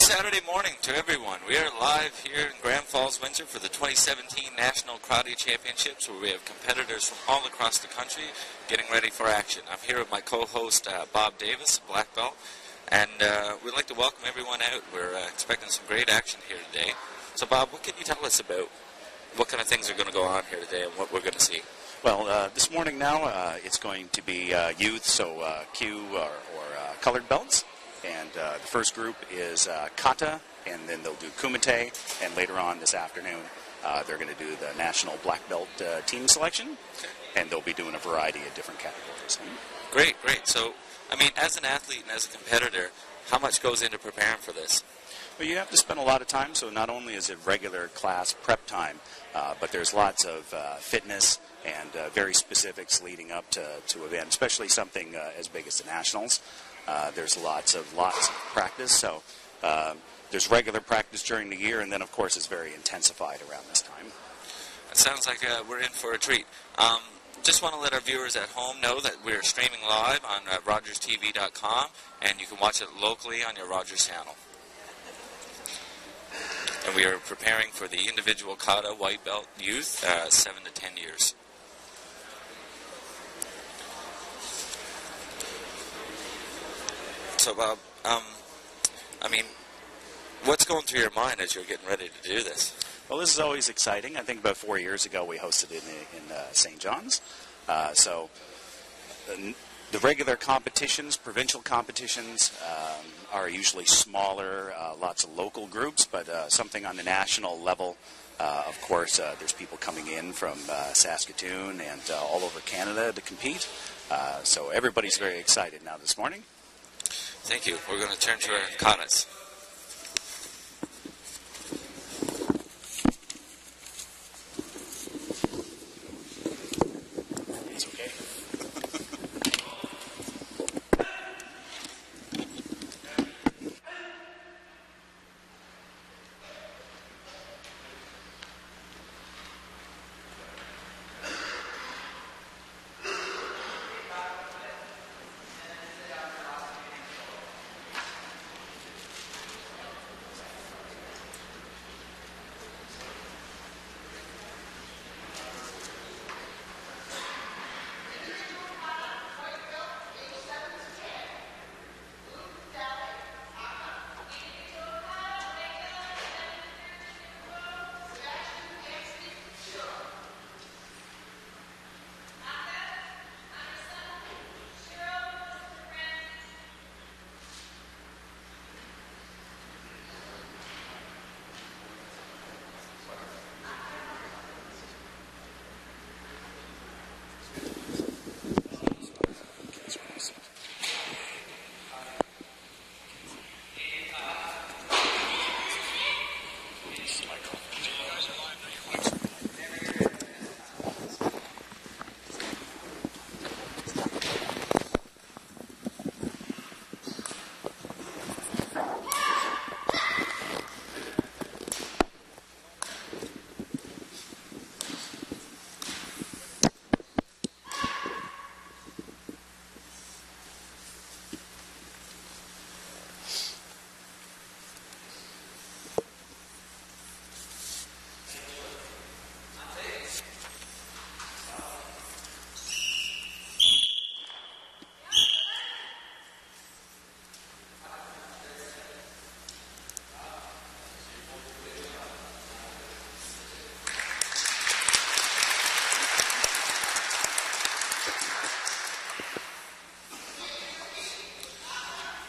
Saturday morning to everyone. We are live here in Grand Falls, Windsor for the 2017 National Karate Championships, where we have competitors from all across the country getting ready for action. I'm here with my co-host Bob Davis, black belt, and we'd like to welcome everyone out. We're expecting some great action here today. So Bob, what can you tell us about what kind of things are going to go on here today and what we're going to see? Well, this morning now it's going to be youth, so Q or colored belts. And the first group is kata, and then they'll do kumite, and later on this afternoon they're going to do the national black belt team selection, and they'll be doing a variety of different categories. Great. So, I mean, as an athlete and as a competitor, how much goes into preparing for this? Well, you have to spend a lot of time, so not only is it regular class prep time, but there's lots of fitness and very specifics leading up to event, especially something as big as the nationals. There's lots of practice, so there's regular practice during the year, and then of course it's very intensified around this time. It sounds like we're in for a treat. Just want to let our viewers at home know that we're streaming live on RogersTV.com, and you can watch it locally on your Rogers channel. And we are preparing for the individual kata white belt youth, 7 to 10 years. So Bob, I mean, what's going through your mind as you're getting ready to do this? Well, this is always exciting. I think about 4 years ago we hosted it in St. John's. So the regular competitions, provincial competitions, are usually smaller, lots of local groups, but something on the national level, of course, there's people coming in from Saskatoon and all over Canada to compete. So everybody's very excited now this morning. Thank you. We're going to turn to our katas. It's okay.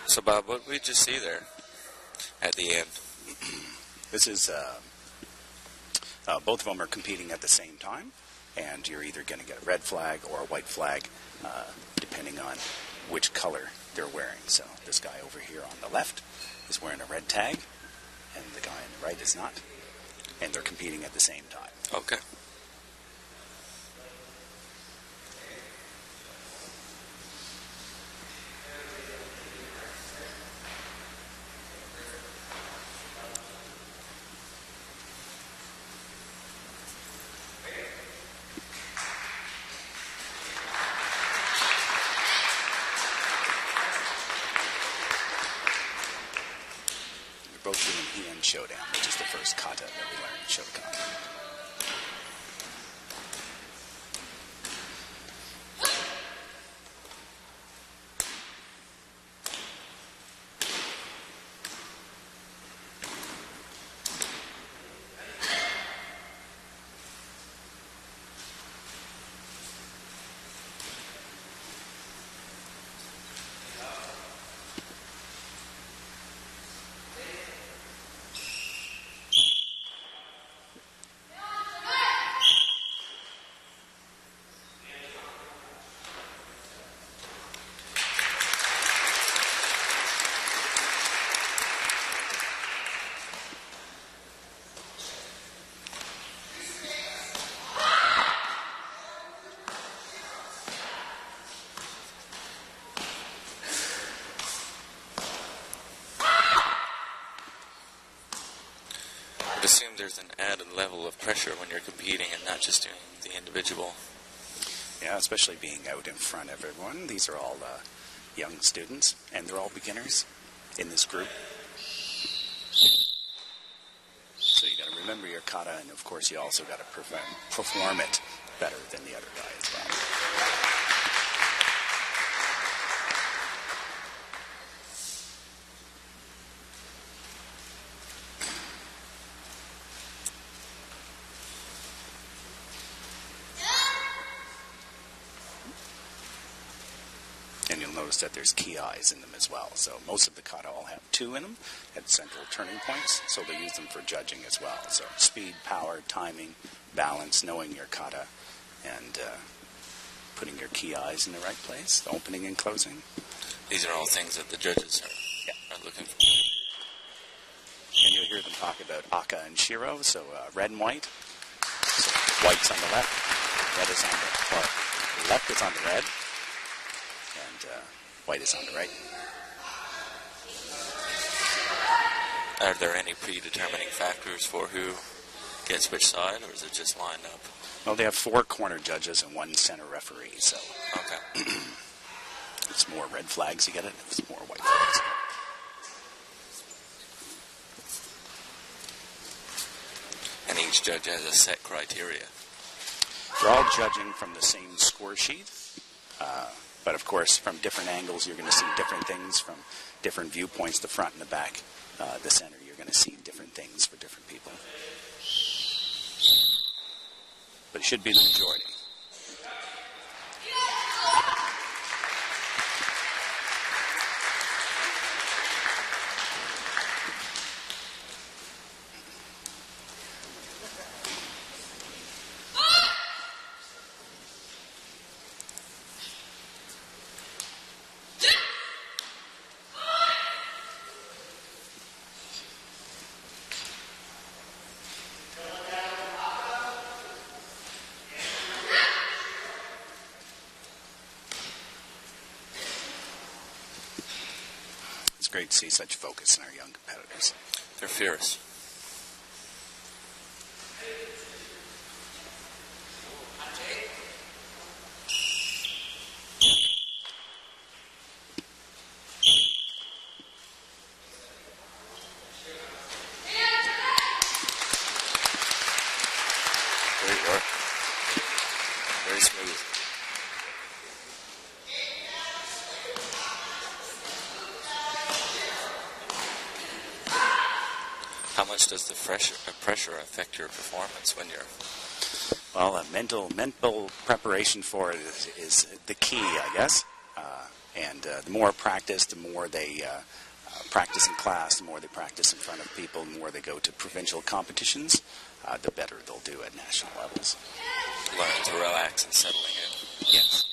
So Bob, what did we just see there at the end? This is, both of them are competing at the same time, and you're either going to get a red flag or a white flag, depending on which color they're wearing. So this guy over here on the left is wearing a red tag, and the guy on the right is not, and they're competing at the same time. Okay. Shodan, which is the first kata that we learned in Shotokan. I would assume there's an added level of pressure when you're competing and not just doing the individual. Yeah, especially being out in front of everyone. These are all young students, and they're all beginners in this group. So you got to remember your kata, and of course you also got to perform it better than the other guy as well. And you'll notice that there's ki-eyes in them as well. So most of the kata all have 2 in them at central turning points, so they use them for judging as well. So speed, power, timing, balance, knowing your kata, and putting your ki-eyes in the right place, opening and closing. These are all things that the judges are looking for. And you'll hear them talk about aka and shiro, so red and white. So white's on the left, red is on the left is on the red, and white is on the right. Are there any predetermining factors for who gets which side, or is it just lined up? Well, they have 4 corner judges and 1 center referee, so Okay. if it's more red flags, you get it. If it's more white flags. And each judge has a set criteria. They're all judging from the same score sheet, but of course, from different angles, you're going to see different things from different viewpoints, the front and the back, the center. You're going to see different things for different people. But it should be the majority. It's great to see such focus in our young competitors. They're fierce. Great work. Very smooth. How much does the pressure affect your performance when you're... Well, mental preparation for it is the key, I guess. And the more practice, the more they practice in class, the more they practice in front of people, the more they go to provincial competitions, the better they'll do at national levels. learning to relax and settling in? Yes.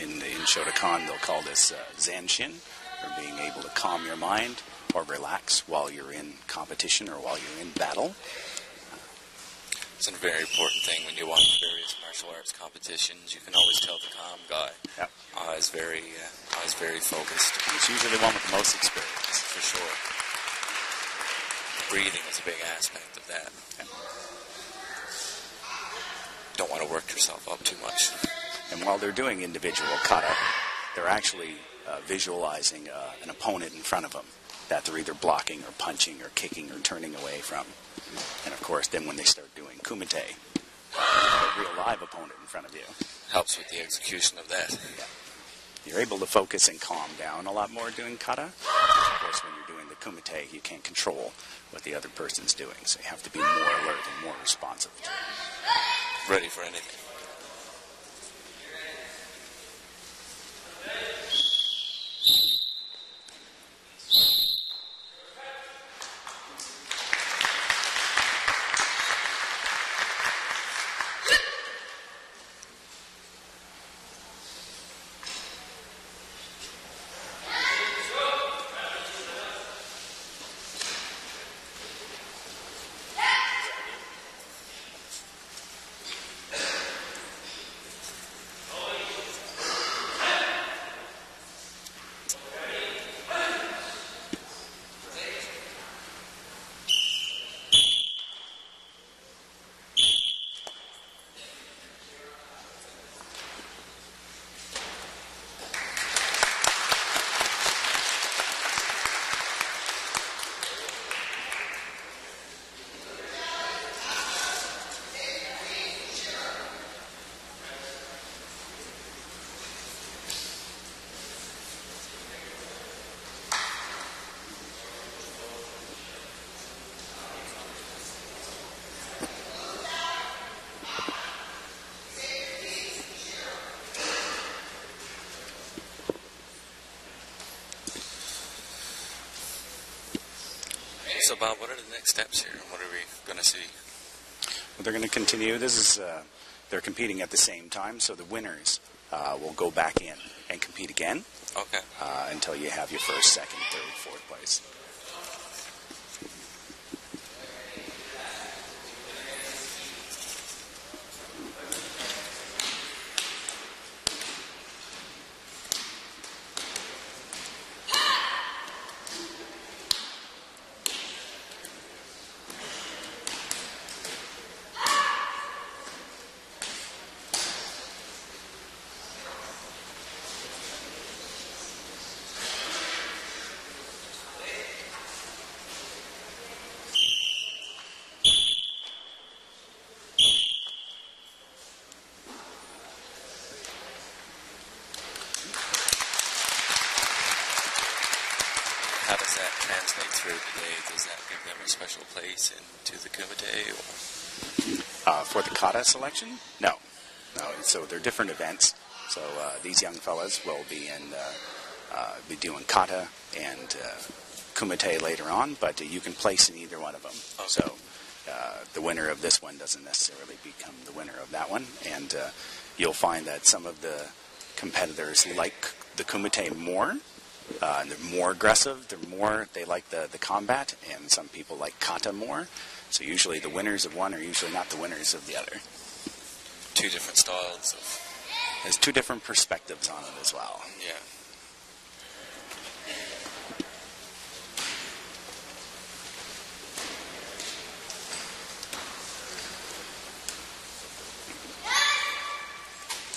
In Shotokan, they'll call this zanshin, or being able to calm your mind or relax while you're in competition or while you're in battle. It's a very important thing when you watch various martial arts competitions. You can always tell the calm guy. Yep. Is very focused. He's usually the one with the most experience. For sure. Breathing is a big aspect of that. Yep. Don't want to work yourself up too much. And while they're doing individual kata, they're actually visualizing an opponent in front of them that they're either blocking or punching or kicking or turning away from. And of course, then when they start doing kumite, a real live opponent in front of you. Helps with the execution of that. Yeah. You're able to focus and calm down a lot more doing kata. Of course, when you're doing the kumite, you can't control what the other person's doing, so you have to be more alert and more responsive. Ready for anything. So, Bob, what are the next steps here? What are we going to see? Well, they're going to continue. They're competing at the same time, so the winners will go back in and compete again. Okay. Until you have your first, second, third, fourth place. How does that translate through today? Does that give them a special place into the kumite? For the kata selection? No. So they're different events. So these young fellas will be be doing kata and kumite later on, but you can place in either one of them. Okay. So the winner of this one doesn't necessarily become the winner of that one, and you'll find that some of the competitors like the kumite more. They're more aggressive. They like the combat, and some people like kata more. So usually the winners of one are usually not the winners of the other. Two different styles. There's two different perspectives on it as well. Yeah.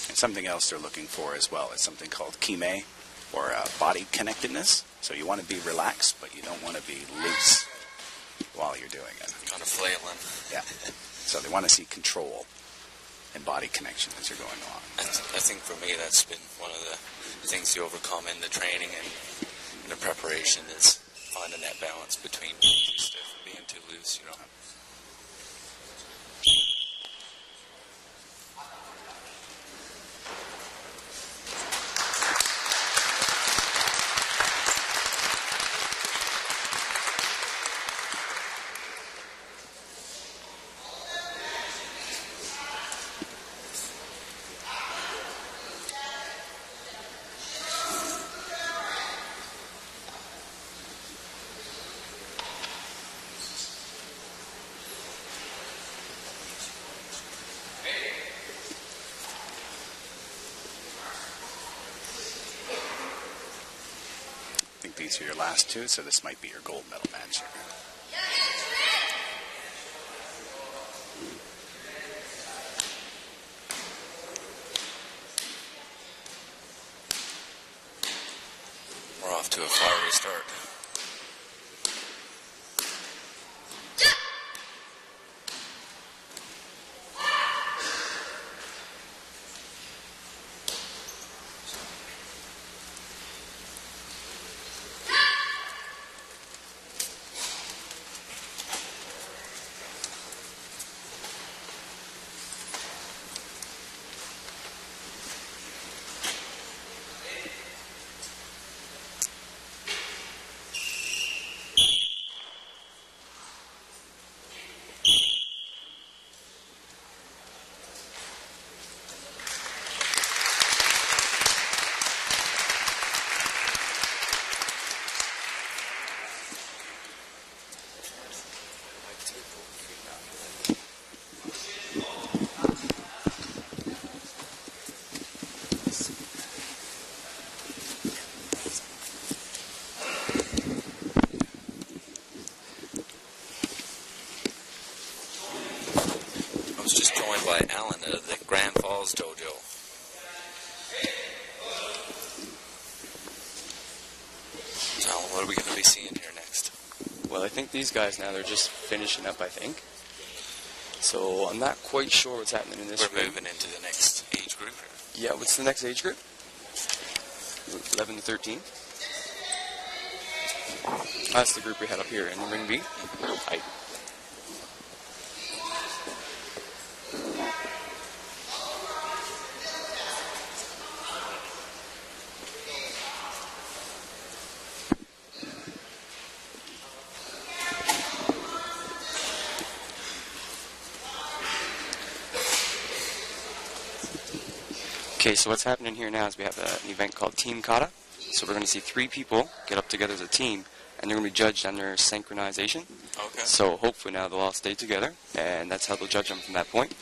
And something else they're looking for as well is something called kime, or body connectedness. So you want to be relaxed, but you don't want to be loose while you're doing it. Kind of flailing. Yeah. So they want to see control and body connection as you're going along. I think for me that's been one of the things you overcome in the training and in the preparation is finding that balance between being too stiff and being too loose, you know. think these are your last two, so this might be your gold medal match here. We're off to a fiery start. I was just joined by Alan at the Grand Falls Dojo. So Alan, what are we going to be seeing here next? Well, I think these guys now, they're just finishing up, I think. So I'm not quite sure what's happening in this We're room. moving into the next age group here. Yeah, what's the next age group? 11 to 13. That's the group we had up here in Ring B. Height. Okay, so what's happening here now is we have an event called Team Kata. So we're going to see 3 people get up together as a team, and they're going to be judged on their synchronization. Okay. So hopefully now they'll all stay together, and that's how they'll judge them from that point.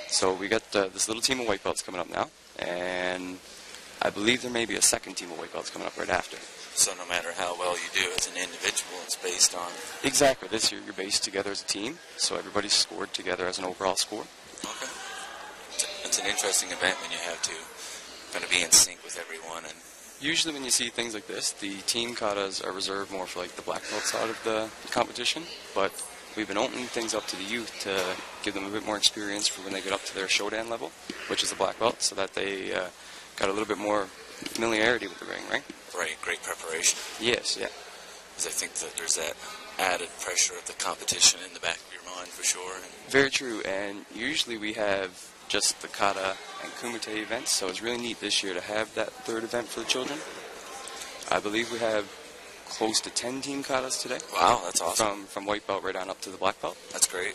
So we got this little team of white belts coming up now, and I believe there may be a second team of white belts coming up right after. So no matter how well you do as an individual, it's based on... Exactly. This year you're based together as a team, so everybody's scored together as an overall score. Okay. It's an interesting event when you have to kind of be in sync with everyone. And Usually when you see things like this, the team katas are reserved more for like the black belt side of the competition, but we've been opening things up to the youth to give them a bit more experience for when they get up to their Shodan level, which is the black belt, so that they got a little bit more familiarity with the ring, right? right, great preparation. Yes, yeah. Because I think that there's that added pressure of the competition in the back of your mind for sure. And Very true, and usually we have just the kata and kumite events, so it's really neat this year to have that third event for the children. I believe we have close to 10 team katas today. wow, that's awesome. From white belt right on up to the black belt. That's great.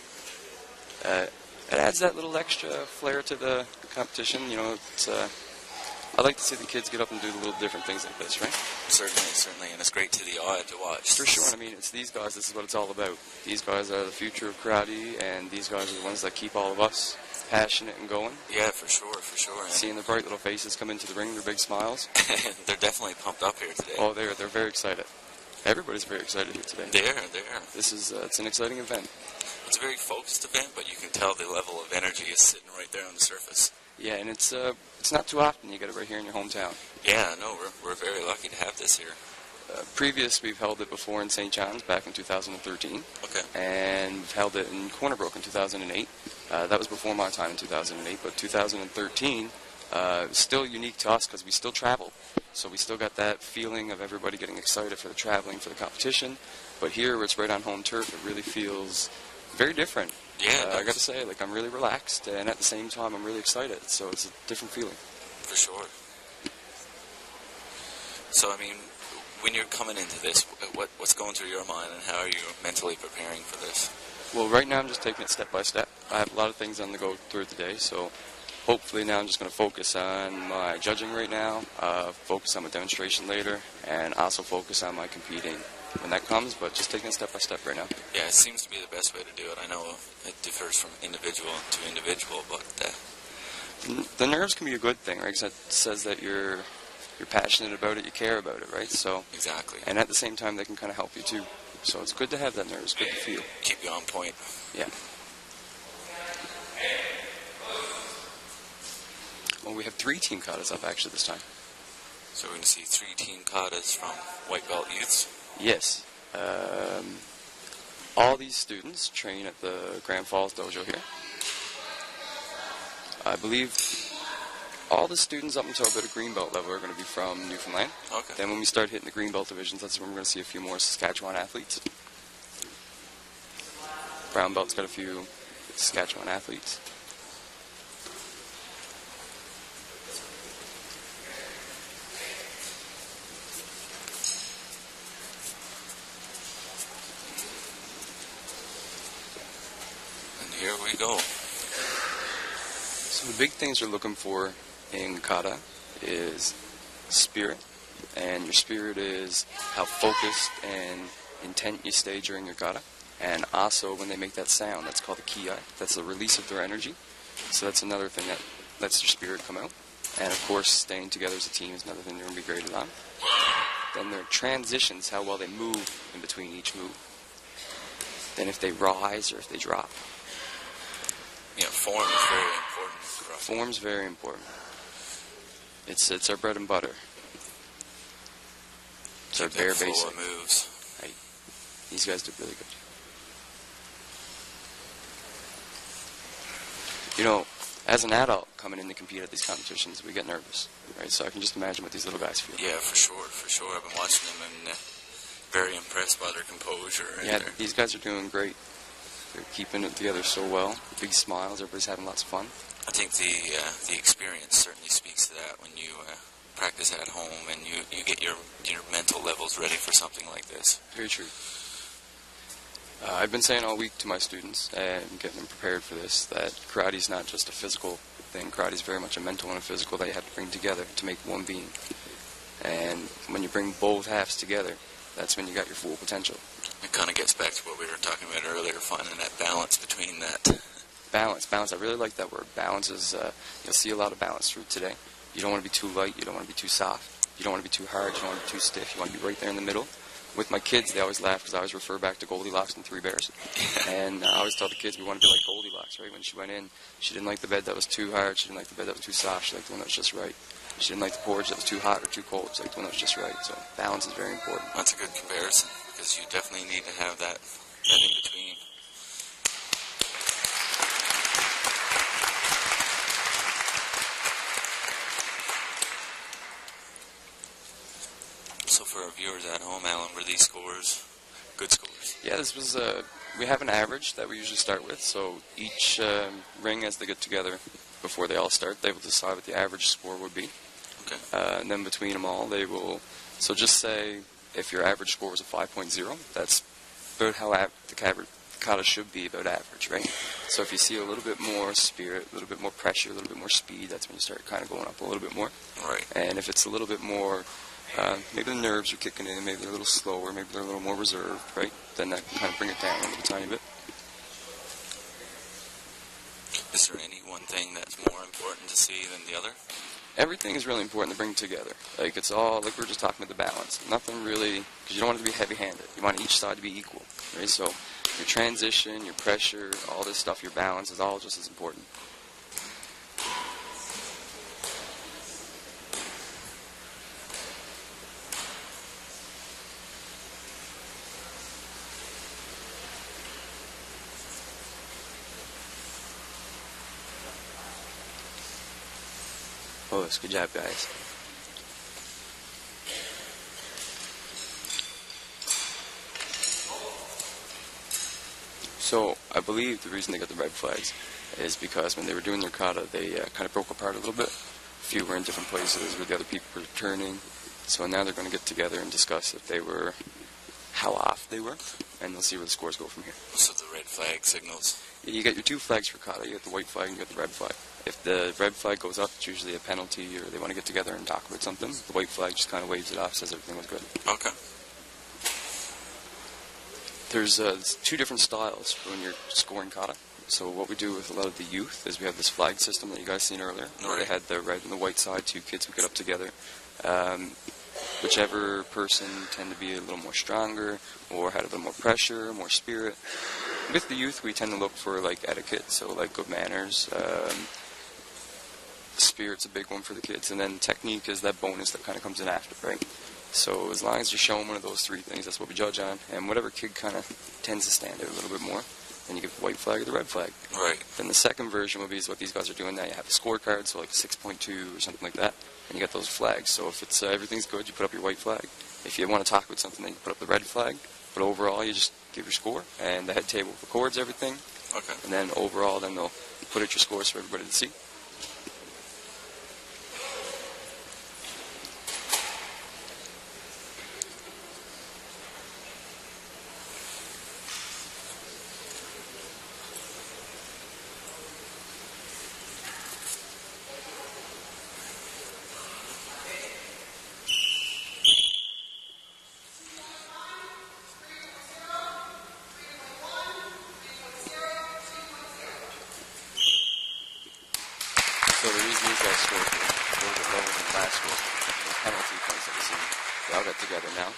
It adds that little extra flair to the competition. You know, it's, I like to see the kids get up and do little different things like this, right? Certainly, and it's great to the eye to watch. For sure. I mean, it's these guys. This is what it's all about. These guys are the future of karate, and these guys are the ones that keep all of us passionate and going. Yeah, for sure. And Seeing the bright little faces come into the ring, their big smiles. they're definitely pumped up here today. Oh, they're very excited. Everybody's very excited here today. They are. This is it's an exciting event. It's a very focused event, but you can tell the level of energy is sitting right there on the surface. Yeah, and it's not too often you get it right here in your hometown. Yeah, no, we're very lucky to have this here. We've held it before in St. John's back in 2013. Okay. And we've held it in Corner Brook in 2008. That was before my time in 2008, but 2013 was still unique to us because we still travel. So we still got that feeling of everybody getting excited for the traveling, for the competition. But here, where it's right on home turf, it really feels very different. Yeah, I got to say, like, I'm really relaxed, and at the same time, I'm really excited. So it's a different feeling. For sure. So, I mean, when you're coming into this, what's going through your mind, and how are you mentally preparing for this? Well, right now I'm just taking it step by step. I have a lot of things on the go through the day, so hopefully now I'm just going to focus on my judging right now, focus on my demonstration later, and also focus on my competing when that comes, but just taking it step by step right now. Yeah, it seems to be the best way to do it. I know it differs from individual to individual, but... The nerves can be a good thing, right? Because it says that you're you're passionate about it, you care about it, right? So Exactly. and at the same time, they can kind of help you too. So it's good to have that nerve. It's good to feel. Keep you on point. Yeah. Well, we have 3 team katas up actually this time. So we're going to see 3 team katas from white belt youths. Yes. All these students train at the Grand Falls dojo here. I believe all the students up until about a green belt level are going to be from Newfoundland. Okay. Then when we start hitting the green belt divisions, that's when we're going to see a few more Saskatchewan athletes. Brown belt's got a few Saskatchewan athletes. And here we go. So the big things we're looking for in kata is spirit, and your spirit is how focused and intent you stay during your kata, and also when they make that sound, that's called the ki-ai. That's the release of their energy. So that's another thing that lets your spirit come out. And of course, staying together as a team is another thing they're going to be graded on. Then their transitions, how well they move in between each move. Then if they rise or if they drop. Yeah, form is very important. Form's very important. It's our bread and butter. It's our bare Flow basic. of moves. Right. These guys did really good. You know, as an adult coming in to compete at these competitions, we get nervous, right? So I can just imagine what these little guys feel. Yeah, for sure, for sure. I've been watching them and very impressed by their composure. And Yeah, these guys are doing great. They're keeping it together so well. Big smiles. Everybody's having lots of fun. I think the experience certainly speaks to that when you practice at home and you get your mental levels ready for something like this. Very true. I've been saying all week to my students and getting them prepared for this that karate's not just a physical thing. Karate's very much a mental and a physical that you have to bring together to make one being. And when you bring both halves together, that's when you got your full potential. It kind of gets back to what we were talking about earlier, finding that balance between that. Balance. I really like that word. Balance is, you'll see a lot of balance through today. You don't want to be too light. You don't want to be too soft. You don't want to be too hard. You don't want to be too stiff. You want to be right there in the middle. With my kids, they always laugh because I always refer back to Goldilocks and Three Bears. And I always tell the kids we want to be like Goldilocks, right? When she went in, she didn't like the bed that was too hard. She didn't like the bed that was too soft. She liked the one that was just right. She didn't like the porridge that was too hot or too cold. She liked the one that was just right. So balance is very important. That's a good comparison because you definitely need to have that in between. So for our viewers at home, Alan, were these scores good scores? Yeah, this was, we have an average that we usually start with. So each ring, as they get together before they all start, they will decide what the average score would be. Okay. And then between them all, they will, so just say if your average score was a 5.0, that's about how the kata should be, about average, right? So if you see a little bit more spirit, a little bit more pressure, a little bit more speed, that's when you start kind of going up a little bit more. Right. And if it's a little bit more, maybe the nerves are kicking in, maybe they're a little slower, maybe they're a little more reserved, right? Then that can kind of bring it down a little tiny bit. Is there any one thing that's more important to see than the other? Everything is really important to bring together. Like, it's all, like we were just talking about the balance. Nothing really, because you don't want it to be heavy-handed. You want each side to be equal, right? So your transition, your pressure, all this stuff, your balance is all just as important. Oh, good job, guys. So, I believe the reason they got the red flags is because when they were doing their kata, they kind of broke apart a little bit. A few were in different places where the other people were turning. So now they're going to get together and discuss if they were, how off they were, and they'll see where the scores go from here. So the red flag signals. You got your 2 flags for kata. You got the white flag and you got the red flag. If the red flag goes up, it's usually a penalty or they want to get together and talk about something. The white flag just kind of waves it off, says everything was good. Okay. There's 2 different styles when you're scoring kata. So what we do with a lot of the youth is we have this flag system that you guys seen earlier, where they had the red and the white side, 2 kids would get up together, Whichever person tend to be a little more stronger or had a little more pressure, more spirit. With the youth, we tend to look for like etiquette, so like good manners. Spirit's a big one for the kids, and then technique is that bonus that kind of comes in after, right? So as long as you're showing one of those three things, that's what we judge on. And whatever kid kind of tends to stand out a little bit more, then you give the white flag or the red flag. Right. Then the second version will be is what these guys are doing now. You have a scorecard, so like a 6.2 or something like that, and you get those flags. So if it's everything's good, you put up your white flag. If you want to talk about something, then you put up the red flag. But overall, you just give your score, and the head table records everything. Okay. And then overall, then they'll put out your scores for everybody to see. So the reason these guys scored a little bit lower than last was the penalty points that we see. They all got together now,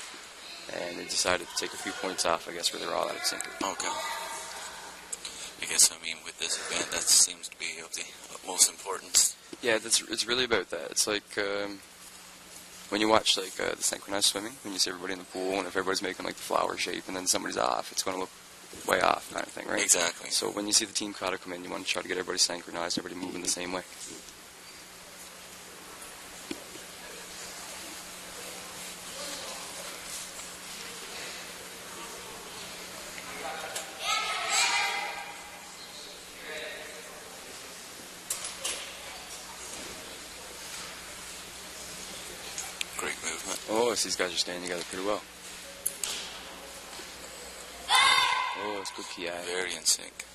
and they decided to take a few points off, I guess, where they were all out of sync. Okay. I guess, I mean, with this event, that seems to be of the utmost importance. Yeah, it's really about that. It's like when you watch like the synchronized swimming, when you see everybody in the pool, and if everybody's making like the flower shape, and then somebody's off, it's going to look way off, kind of thing, right? Exactly. So when you see the team kata come in, you want to try to get everybody synchronized, everybody moving the same way. Great movement. Oh, so these guys are staying together pretty well. Oh, it's good PI. Very in sync.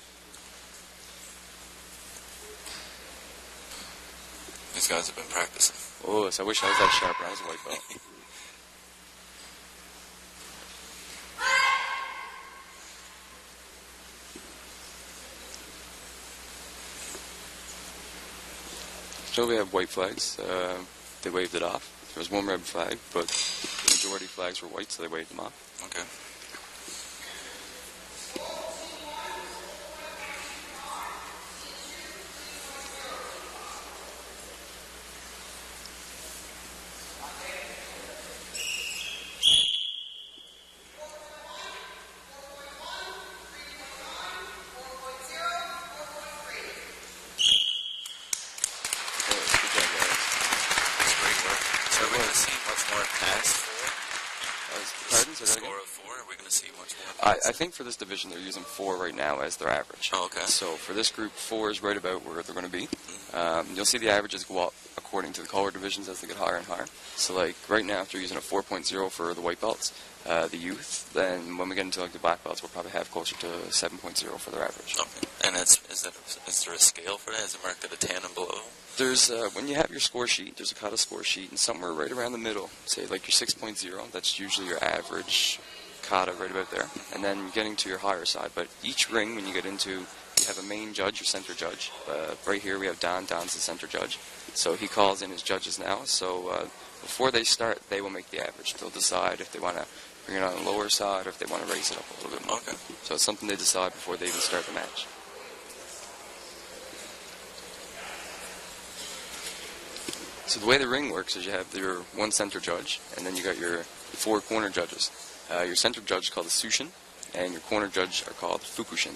These guys have been practicing. Oh, so I wish I was that sharp when I was a white belt. So we have white flags. They waved it off. There was one red flag, but the majority flags were white, so they waved them off. Okay. That's great work. So we're going to see much more past 4. Pardon? Say that again? Score of 4. Are we going to see much more I past? think for this division they're using 4 right now as their average. Oh, okay. So for this group, 4 is right about where they're going to be. You'll see the averages go up according to the color divisions as they get higher and higher. So like right now, if they're using a 4.0 for the white belts, the youth, then when we get into like the black belts, we'll probably have closer to 7.0 for their average. Okay. And is there a scale for that? Is it marked at a 10 and below? There's when you have your score sheet, there's a kata score sheet, and somewhere right around the middle, say like your 6.0, that's usually your average kata right about there. And then getting to your higher side. But each ring, when you get into, you have a main judge, your center judge. Right here we have Don. Don's the center judge. So he calls in his judges now. So before they start, they will make the average. They'll decide if they want to bring it on the lower side or if they want to raise it up a little bit more. Okay. So it's something they decide before they even start the match. So the way the ring works is you have your one center judge, and then you got your 4 corner judges. Your center judge is called the Sushin, and your corner judge are called Fukushin.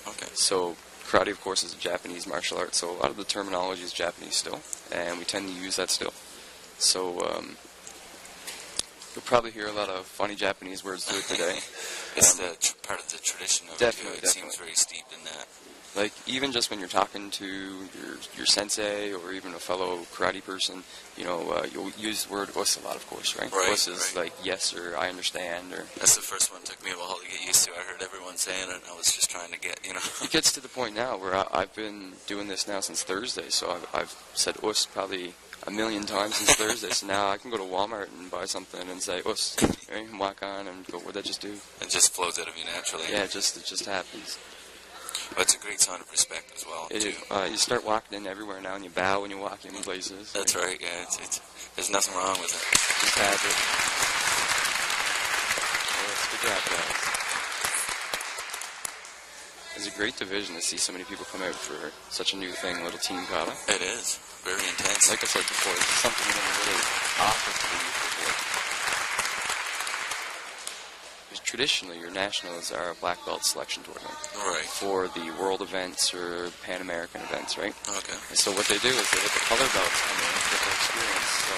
Okay. So karate, of course, is a Japanese martial art, so a lot of the terminology is Japanese still, and we tend to use that still. So you'll probably hear a lot of funny Japanese words to it today. It's part of the tradition of Definitely, it. It seems very steeped in that. Like, even just when you're talking to your sensei or even a fellow karate person, you know, you'll use the word us a lot, of course, right? Right, Us is like yes or I understand or... That's the first one. It took me a while to get used to. I heard everyone saying it, and I was just trying to get, you know. It gets to the point now where I've been doing this now since Thursday, so I've said us probably a million times since Thursday, so now I can go to Walmart and buy something and say us, right, and walk on and go, what'd that just do? It just flows out of you naturally. Yeah, it just happens. Well, it's a great sign of respect as well, It too. is. You start walking in everywhere now, and you bow when you walk in places. That's right, yeah. There's nothing wrong with it. Just have it. Well, it's good job, guys. It's a great division to see so many people come out for such a new thing, little team kata. It is. Very intense. Like I said before, it's something we never really offered to the youth before. Because traditionally, your nationals are a black belt selection tournament. Right. For the world events or Pan American events, right? Okay. And so what they do is they let the color belts come in and get their experience. So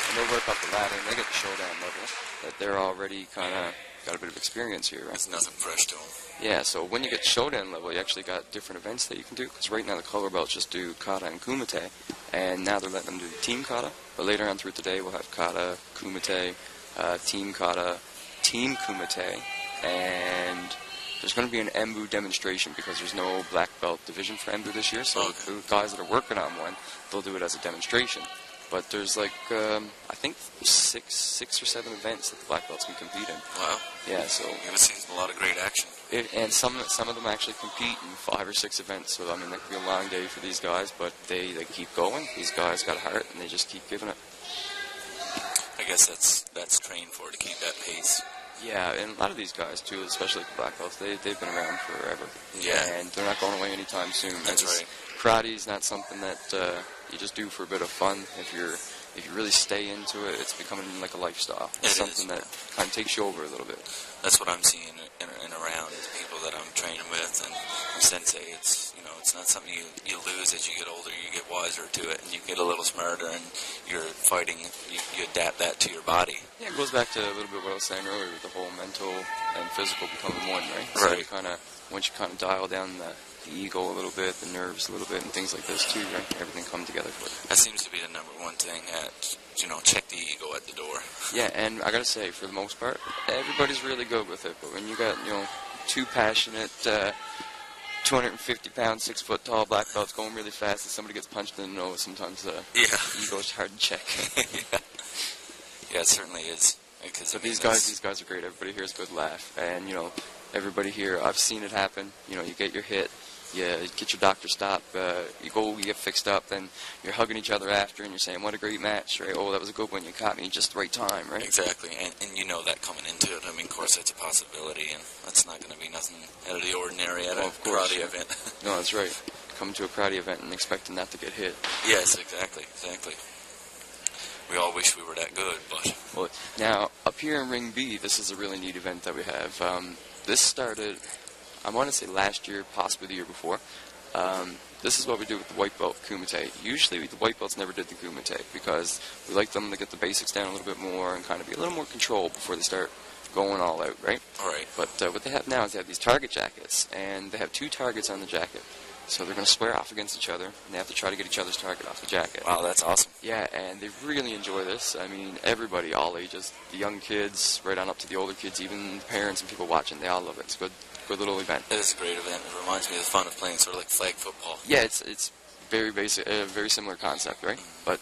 when they work up the ladder and they get the showdown level, that they're already kind of got a bit of experience here, right? There's nothing fresh to them. Yeah, so when you get showdown level, you actually got different events that you can do. Because right now the color belts just do kata and kumite, and now they're letting them do team kata. But later on through the day, we'll have kata, kumite, team kata, team kumite, and there's going to be an Embu demonstration because there's no black belt division for Embu this year. So Okay. the guys that are working on one, they'll do it as a demonstration. But there's like, I think six or seven events that the black belts can compete in. Wow. Yeah, so Yeah, it seems a lot of great action. and some of them actually compete in 5 or 6 events. So I mean, that could be a long day for these guys, but they keep going. These guys got heart, and they just keep giving it. I guess that's trained for, to keep that pace. Yeah, and a lot of these guys too, especially the black belts, they've been around forever. Yeah. And they're not going away anytime soon. That's right. Karate is not something that you just do for a bit of fun. If you really stay into it, it's becoming like a lifestyle. It's It something is. that kind of takes you over a little bit. That's what I'm seeing in around is people that I'm training with and sensei. It's not something you lose as you get older. You get wiser to it, and you get a little smarter, and you're fighting. You adapt that to your body. Yeah, it goes back to a little bit what I was saying earlier with the whole mental and physical becoming one, right? So Right. you once you kind of dial down the ego a little bit, the nerves a little bit, and things like this too, right? Everything come together for you. That seems to be the number one thing check the ego at the door. Yeah, and I gotta say, for the most part, everybody's really good with it. But when you got, two passionate, 250-pound, 6-foot-tall black belts going really fast, and somebody gets punched in the nose, sometimes the ego's hard to check. Yeah, it certainly is. But these guys are great. Everybody here is a good laugh, and everybody here, I've seen it happen. You get your hit. You get your doctor stop, you get fixed up, then you're hugging each other after, and you're saying, what a great match, right? Oh, that was a good one, you caught me just the right time, right? Exactly, and you know that coming into it. I mean, of course, that's a possibility, and that's not going to be nothing out of the ordinary at a karate event. No, that's right. Come to a karate event and expecting not to get hit. Yes, exactly. We all wish we were that good, but... Well, now, up here in Ring B, this is a really neat event that we have. This started, I want to say last year, possibly the year before. This is what we do with the white belt kumite. Usually the white belts never did the kumite because we like them to get the basics down a little bit more and kind of be a little more controlled before they start going all out, right? All right. But what they have now is they have these target jackets, and they have 2 targets on the jacket. So they're going to square off against each other, and they have to try to get each other's target off the jacket. Wow, that's awesome. Yeah, and they really enjoy this. I mean, everybody, all ages, the young kids, right on up to the older kids, even parents and people watching, they all love it. It's a good little event. It is a great event. It reminds me of the fun of playing sort of like flag football. Yeah, it's very basic, very similar concept, right? But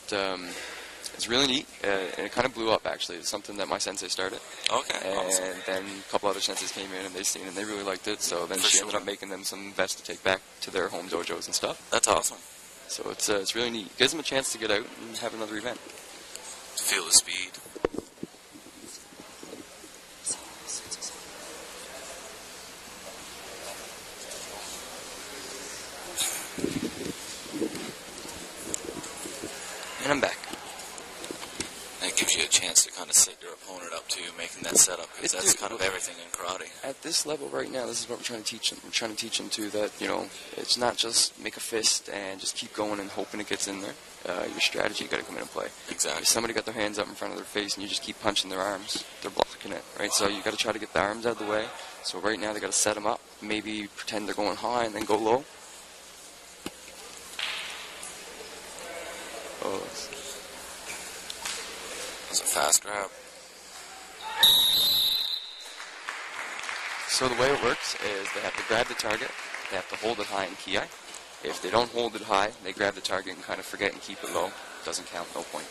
it's really neat, and it kind of blew up, actually. It's something that my sensei started. Okay, And awesome. then a couple other senseis came in, and they seen it, and they really liked it. So then For she sure. ended up making them some vests to take back to their home dojos and stuff. That's awesome. So it's really neat. Gives them a chance to get out and have another event. To feel the speed. And I'm back. And it gives you a chance to kind of set your opponent up to making that setup, because It that's do. kind of everything in karate. At this level right now, this is what we're trying to teach them. We're trying to teach them too that, it's not just make a fist and just keep going and hoping it gets in there. Your strategy got to come into play. Exactly. If somebody got their hands up in front of their face and you just keep punching their arms, they're blocking it, right? So you got to try to get the arms out of the way. So right now they got to set them up, maybe pretend they're going high and then go low. Oh, It's a fast grab. so the way it works is they have to grab the target, they have to hold it high in ki. If they don't hold it high, they grab the target and kind of forget and keep it low. Doesn't count, no point.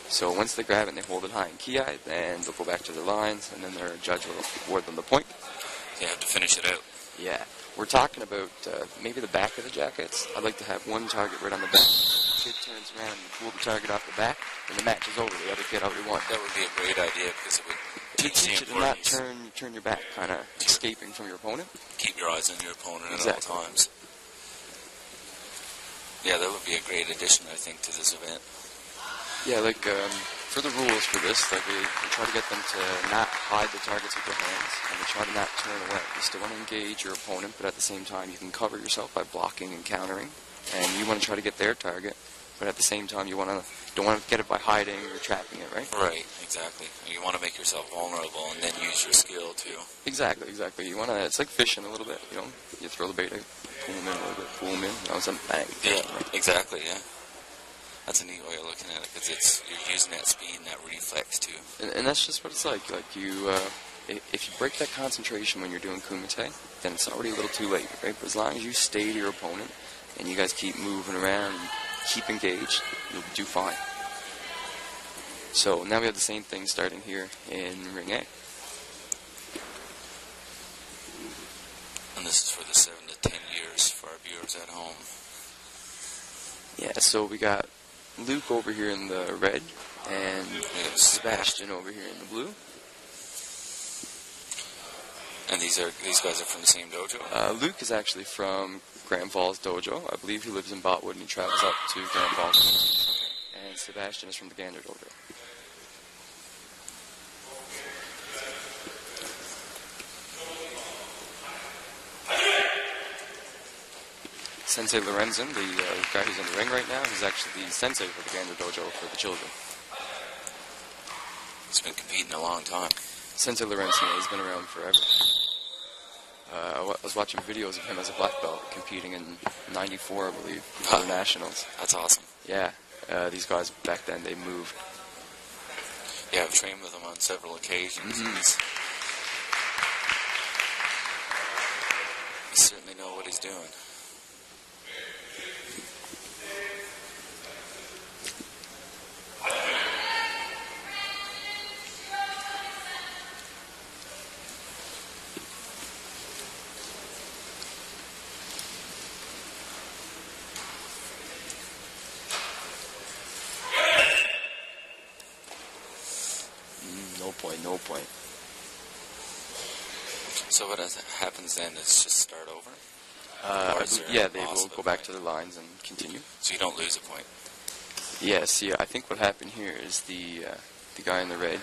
So once they grab it and they hold it high in ki, then they'll go back to their lines, and then their judge will award them the point. You have to finish it out. Yeah. we're talking about maybe the back of the jackets. I'd like to have one target right on the back. The kid turns around and pull the target off the back, and the match is over. The other kid already won. That would be a great idea because it would teach the you to not importance. turn your back, kind of escaping from your opponent. Keep your eyes on your opponent Exactly. at all times. Yeah, that would be a great addition, I think, to this event. Yeah, like for the rules for this, like we try to get them to not hide the targets with their hands, and we try to not turn away. You still want to engage your opponent, but at the same time, you can cover yourself by blocking and countering, and you want to try to get their target, but at the same time, don't want to get it by hiding or trapping it, right? Right, exactly. You want to make yourself vulnerable and then use your skill too. Exactly. You want to. It's like fishing a little bit. You throw the bait, pull them in a little bit, pull them in. Some bang. Yeah, exactly. Yeah. That's a neat way of looking at it because you're using that speed and that reflex too. And that's just what it's like. Like if you break that concentration when you're doing kumite, then it's already a little too late, right? But as long as you stay to your opponent and you guys keep moving around, and keep engaged, you'll do fine. So now we have the same thing starting here in Ring A. And this is for the 7 to 10 years for our viewers at home. Yeah, so we got Luke over here in the red, and Sebastian over here in the blue. And these guys are from the same dojo? Luke is actually from Grand Falls Dojo. I believe he lives in Botwood and he travels up to Grand Falls. Okay. And Sebastian is from the Gander Dojo. Sensei Lorenzen, the guy who's in the ring right now, is actually the sensei for the Gander Dojo for the children. He's been competing a long time. Sensei Lorenzen, he's been around forever. I was watching videos of him as a black belt competing in '94, I believe, for the nationals. That's awesome. Yeah, these guys back then, they moved. Yeah, I've trained with him on several occasions. Mm-hmm. He certainly knows what he's doing. No point. So what happens then is just start over? Yeah, they will go back to the lines and continue. So you don't lose a point? Yeah, see, I think what happened here is the guy in the red,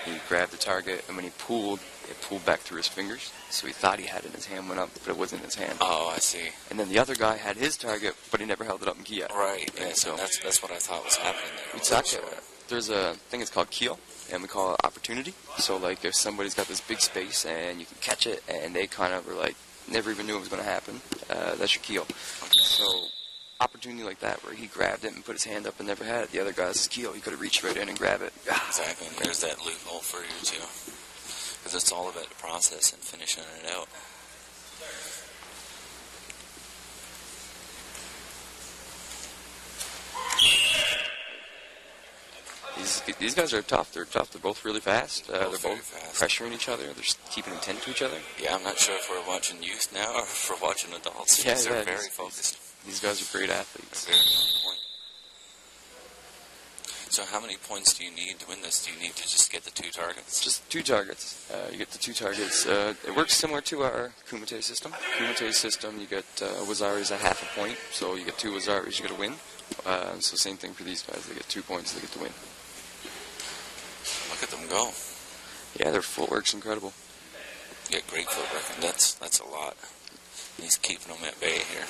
he grabbed the target, and when he pulled, it pulled back through his fingers. So he thought he had it in his hand, went up, but it wasn't in his hand. Oh, I see. And then the other guy had his target, but he never held it up in Kia. Right, and so that's what I thought was happening there. There's a thing that's called Kyo, and we call it opportunity. So, like, if somebody's got this big space and you can catch it, and they kind of were like, never even knew it was going to happen, that's your Kyo. Okay. So, opportunity like that, where he grabbed it and put his hand up and never had it. The other guy's Kyo, he could have reached right in and grabbed it. Exactly, and there's that loophole for you, too. Because it's all about the process and finishing it out. These guys are tough. They're tough. They're both really fast. They're both fast. pressuring each other. They're keeping intent to each other. Yeah, I'm not sure if we're watching youth now or if we're watching adults. Yeah, They're very focused. These guys are great athletes. Very on point. So how many points do you need to win this? Do you need to just get the 2 targets? Just 2 targets. You get the 2 targets. It works similar to our Kumite system. Kumite system, you get Wazaris at half a point. So you get 2 Wazaris, you get a win. So same thing for these guys. They get 2 points, they get the win. Look at them go. Yeah, their footwork's incredible. Yeah, great footwork, and that's a lot. He's keeping them at bay here.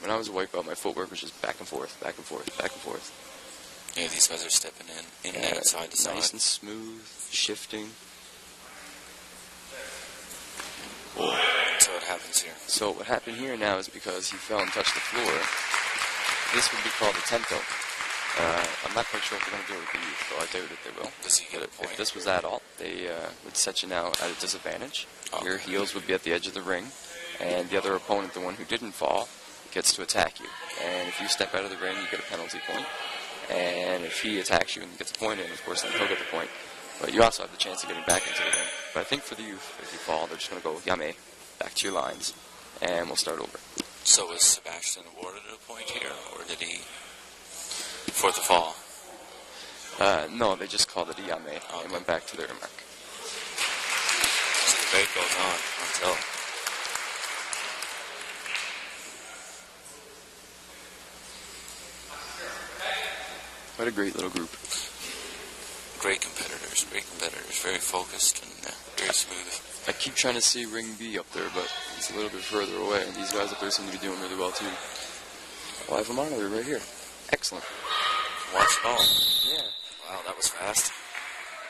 When I was a white belt, my footwork was just back and forth, back and forth, back and forth. Yeah, these guys are stepping in and out, side to side. Nice and smooth, shifting. So what happens here? So what happened here now is because he fell and touched the floor, this would be called a tempo. I'm not quite sure if they're going to do it with the youth, though I doubt that they will. Does he get a point? If this was at all, they would set you now at a disadvantage. Okay. Your heels would be at the edge of the ring, and the other opponent, the one who didn't fall, gets to attack you. And if you step out of the ring, you get a penalty point. And if he attacks you and gets a point in, of course, then he'll get the point. But you also have the chance of getting back into the game. But I think for the youth, if you fall, they're just going to go, yame, back to your lines, and we'll start over. So was Sebastian awarded a point here, or did he, for the fall? No, they just called it a yame and went back to their mark. So the debate goes on until... What a great little group. Great competitors, very focused and very smooth. I keep trying to see Ring B up there, but it's a little bit further away, and these guys up there seem to be doing really well, too. Oh, I have a monitor right here. Excellent. Watch it all. Yeah. Wow, that was fast.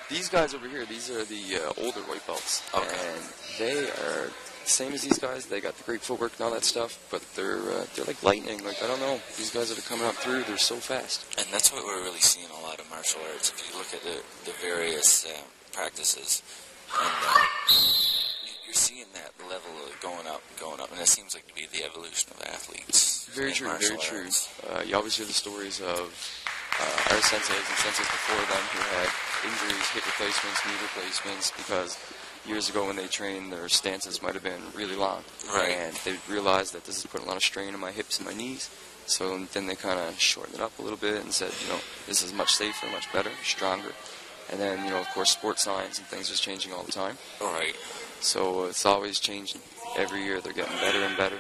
These guys over here, these are the older white belts, Okay. and they are the same as these guys. They got the great footwork and all that stuff, but they're like lightning. Like, I don't know, these guys that are coming up through, they're so fast. And that's what we're really seeing a lot of martial arts. If you look at the various practices, and you're seeing that level of going up, and it seems like to be the evolution of athletes. Very true, very true. You always hear the stories of our senseis and senseis before them who had injuries, hip replacements, knee replacements, because years ago when they trained, their stances might have been really long. Right. And they realized that this is putting a lot of strain on my hips and my knees. So then they kind of shortened it up a little bit and said, this is much safer, much better, stronger. And then, of course, sports science and things is changing all the time. Right. So it's always changing. Every year they're getting better and better.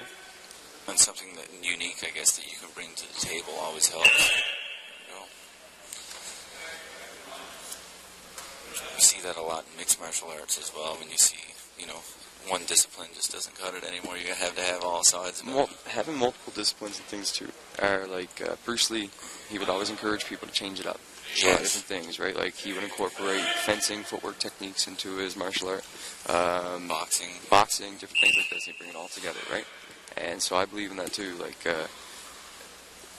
And something that unique, I guess, that you can bring to the table always helps. You see that a lot in mixed martial arts as well, when you see, one discipline just doesn't cut it anymore. You have to have all sides of it. Having multiple disciplines and things, too, are like Bruce Lee. He would always encourage people to change it up. Try different things, right? Like, he would incorporate fencing, footwork techniques into his martial art. Boxing, different things like this. He'd bring it all together, right? And so I believe in that, too. Like,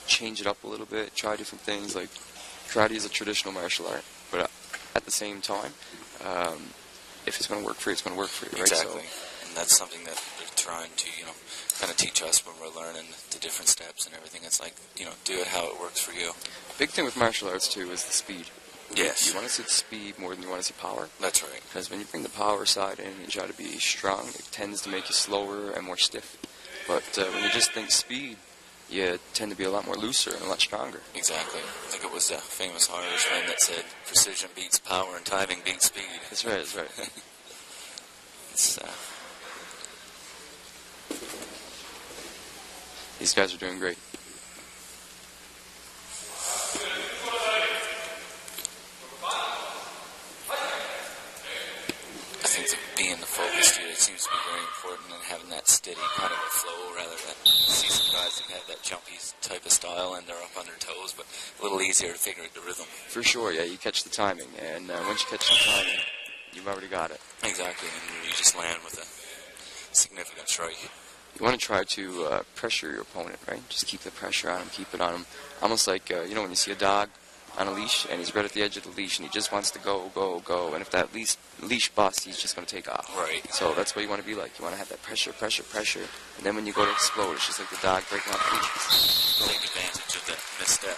change it up a little bit, try different things. Like, karate is a traditional martial art, but at the same time, if it's going to work for you, it's going to work for you, right? Exactly. And that's something that they're trying to, kind of teach us when we're learning the different steps and everything. It's like, do it how it works for you. Big thing with martial arts, too, is the speed. Yes. You want to see the speed more than you want to see power. That's right. Because when you bring the power side in and you try to be strong, it tends to make you slower and more stiff. But when you just think speed, you tend to be a lot more looser and a lot stronger. Exactly. I think it was a famous Irishman that said, precision beats power and timing beats speed. That's right, that's right. These guys are doing great. I think that being the focus here, it seems to be very important, and having that steady kind of a flow rather than see some guys that have that jumpy type of style and they're up on their toes, but a little easier to figure out the rhythm. For sure, yeah, you catch the timing, and once you catch the timing, you've already got it. Exactly, and you just land with a significant strike. You want to try to pressure your opponent, right? Just keep the pressure on him, keep it on him. Almost like, when you see a dog on a leash, and he's right at the edge of the leash, and he just wants to go, go, go, and if that leash busts, he's just going to take off. Right. So that's what you want to be like. You want to have that pressure, pressure, pressure, and then when you go to explode, it's just like the dog breaking off the leash. Take advantage of that misstep.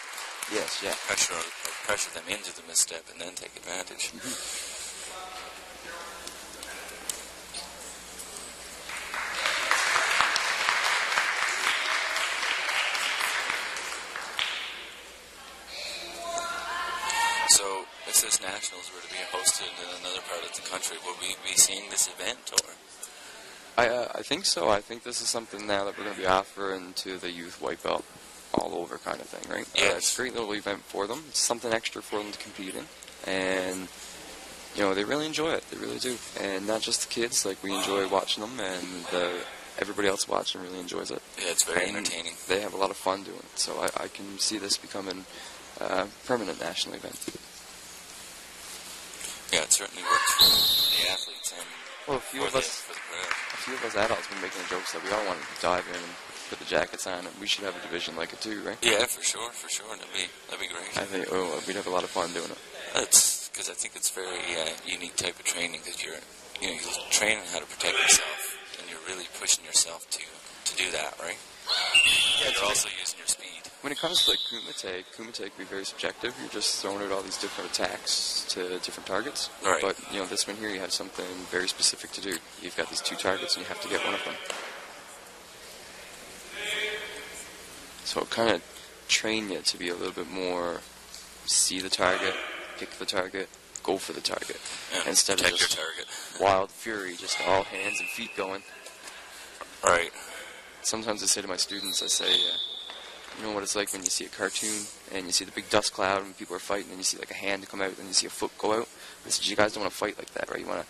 Yes, yeah. Pressure them into the misstep, and then take advantage. Mm-hmm. So, if this Nationals were to be hosted in another part of the country, will we be seeing this event, or? I think so. I think this is something now that we're going to be offering to the youth white belt all over kind of thing, right? Yes. It's a great little event for them. It's something extra for them to compete in. And, they really enjoy it. They really do. And not just the kids. Like, we enjoy watching them, and everybody else watching really enjoys it. Yeah, it's very entertaining. They have a lot of fun doing it. So I can see this becoming a permanent national event. Yeah, it certainly works for the athletes and well, a few of us adults have been making jokes that we all want to dive in and put the jackets on, and we should have a division like it too, right? Yeah, for sure. That'd be great. I think we'd have a lot of fun doing it. That's because I think it's very unique type of training, because you're training how to protect yourself, and you're really pushing yourself to do that, right? Yeah, You're also using your speed. when it comes to like kumite can be very subjective. You're just throwing out all these different attacks to different targets. Right. But this one here, you have something very specific to do. You've got these two targets, and you have to get one of them. So it kind of train you to be a little bit more see the target, pick the target, go for the target, instead of just your target. wild fury, just all hands and feet going. Right. Sometimes I say to my students, I say, you know what it's like when you see a cartoon and you see the big dust cloud and people are fighting and you see like a hand come out and you see a foot go out. I said, you guys don't want to fight like that, right? You want to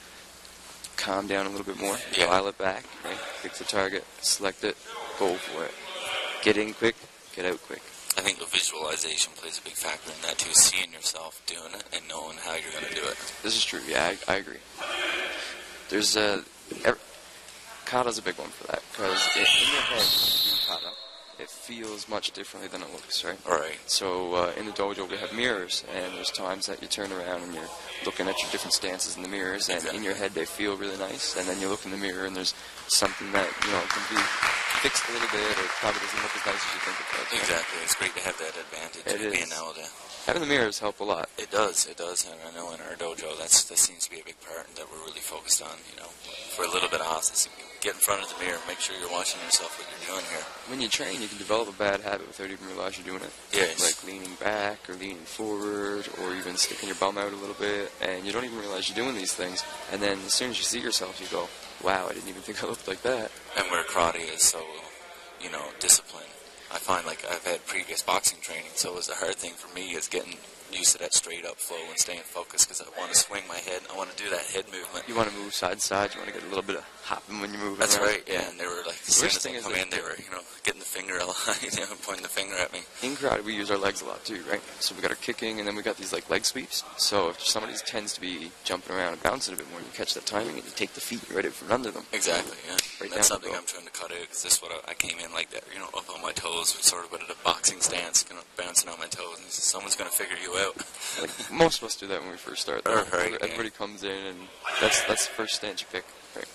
calm down a little bit more, dial it back, right? Pick the target, select it, go for it. Get in quick, get out quick. I think the visualization plays a big factor in that too, seeing yourself doing it and knowing how you're going to do it. This is true, yeah, I agree. There's kata's a big one for that, because in your head, when you do kata, it feels much differently than it looks, right? Right. So in the dojo we have mirrors, and there's times that you turn around and you're looking at your different stances in the mirrors, and in your head they feel really nice, and then you look in the mirror and there's something that, can be fixed a little bit, or probably doesn't look as nice as you think it does. Right? Exactly. It's great to have that advantage of being able to... Having the mirrors help a lot. It does, and I know in our dojo that seems to be a big part that we're really focused on, for a little bit of hospice. Get in front of the mirror, make sure you're watching yourself what you're doing here. When you train, you can develop a bad habit without even realizing you're doing it. Yes. Like leaning back, or leaning forward, or even sticking your bum out a little bit, and you don't even realize you're doing these things, and then as soon as you see yourself, you go, wow, I didn't even think I looked like that. And where karate is so, discipline. I find like I've had previous boxing training, so it was a hard thing for me is getting used to that straight up flow and staying focused because I want to swing my head. I want to do that head movement. You want to move side to side. You want to get a little bit of hopping when you're moving. That's around. right. Yeah, and they were like, as soon as they come in, they were getting the finger aligned, pointing the finger at me. In karate, we use our legs a lot too, right? So we got our kicking, and then we got these like leg sweeps. So if somebody tends to be jumping around and bouncing a bit more, you catch that timing and you take the feet right out from under them. Exactly. Yeah. Right. That's something I'm trying to cut out because this is what I came in like that, up on my toes, sort of with a boxing stance, bouncing on my toes, and someone's going to figure you out. Like, most of us do that when we first start. Right, Everybody comes in, and that's the first stance you pick. Right.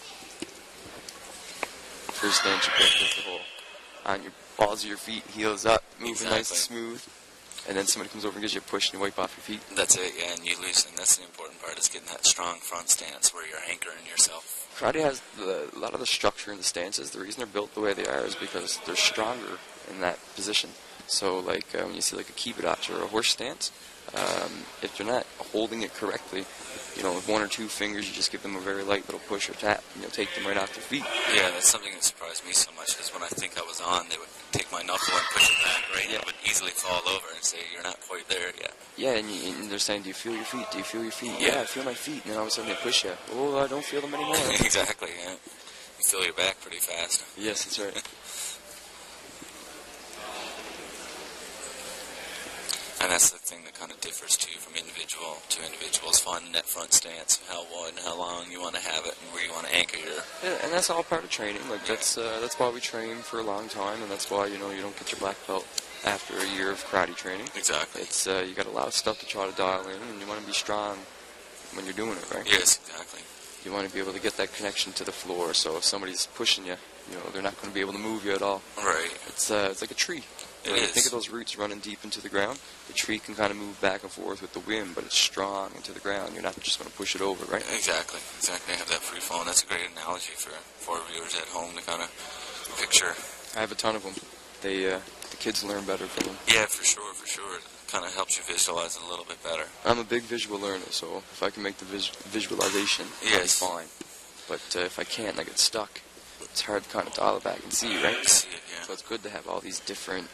First stance you pick is the whole on your balls of your feet, heels up, moving nice and smooth, and then somebody comes over and gives you a push, and you wipe off your feet. That's it, yeah, and you loosen. That's the important part, is getting that strong front stance where you're anchoring yourself. Karate has a lot of the structure in the stances. The reason they're built the way they are is because they're stronger in that position. So, like, when you see, like, a kibarachi or a horse stance, if you're not holding it correctly, with one or two fingers, you just give them a very light little push or tap, and you'll take them right off their feet. Yeah, that's something that surprised me so much, because when I think I was on, they would take my knuckle and push it back, right? Yeah. And it would easily fall over and say, you're not quite there yet. Yeah, and they're saying, do you feel your feet? Do you feel your feet? Yeah, I feel my feet. And then all of a sudden they push you. Oh, I don't feel them anymore. Exactly, yeah. You feel your back pretty fast. Yes, that's right. And that's the thing that kind of differs too from individual to individuals, finding that front stance, how wide and how long you want to have it, and where you want to anchor your... Yeah, and that's all part of training. Like, that's why we train for a long time, and that's why, you don't get your black belt after a year of karate training. Exactly. It's, you got a lot of stuff to try to dial in, and you want to be strong when you're doing it, right? Yes, exactly. You want to be able to get that connection to the floor, so if somebody's pushing you, they're not going to be able to move you at all. Right. It's like a tree. It When you is. think of those roots running deep into the ground, the tree can kind of move back and forth with the wind, but it's strong into the ground. You're not just going to push it over, right? Exactly. Exactly. Have that free flow. That's a great analogy for viewers at home to kind of picture. I have a ton of them. The kids learn better from them. Yeah, for sure, for sure. It kind of helps you visualize it a little bit better. I'm a big visual learner, so if I can make the visualization, Yes. that's fine. But if I can't and I get stuck, it's hard to kind of dial it back and see, right? See it, yeah. So it's good to have all these different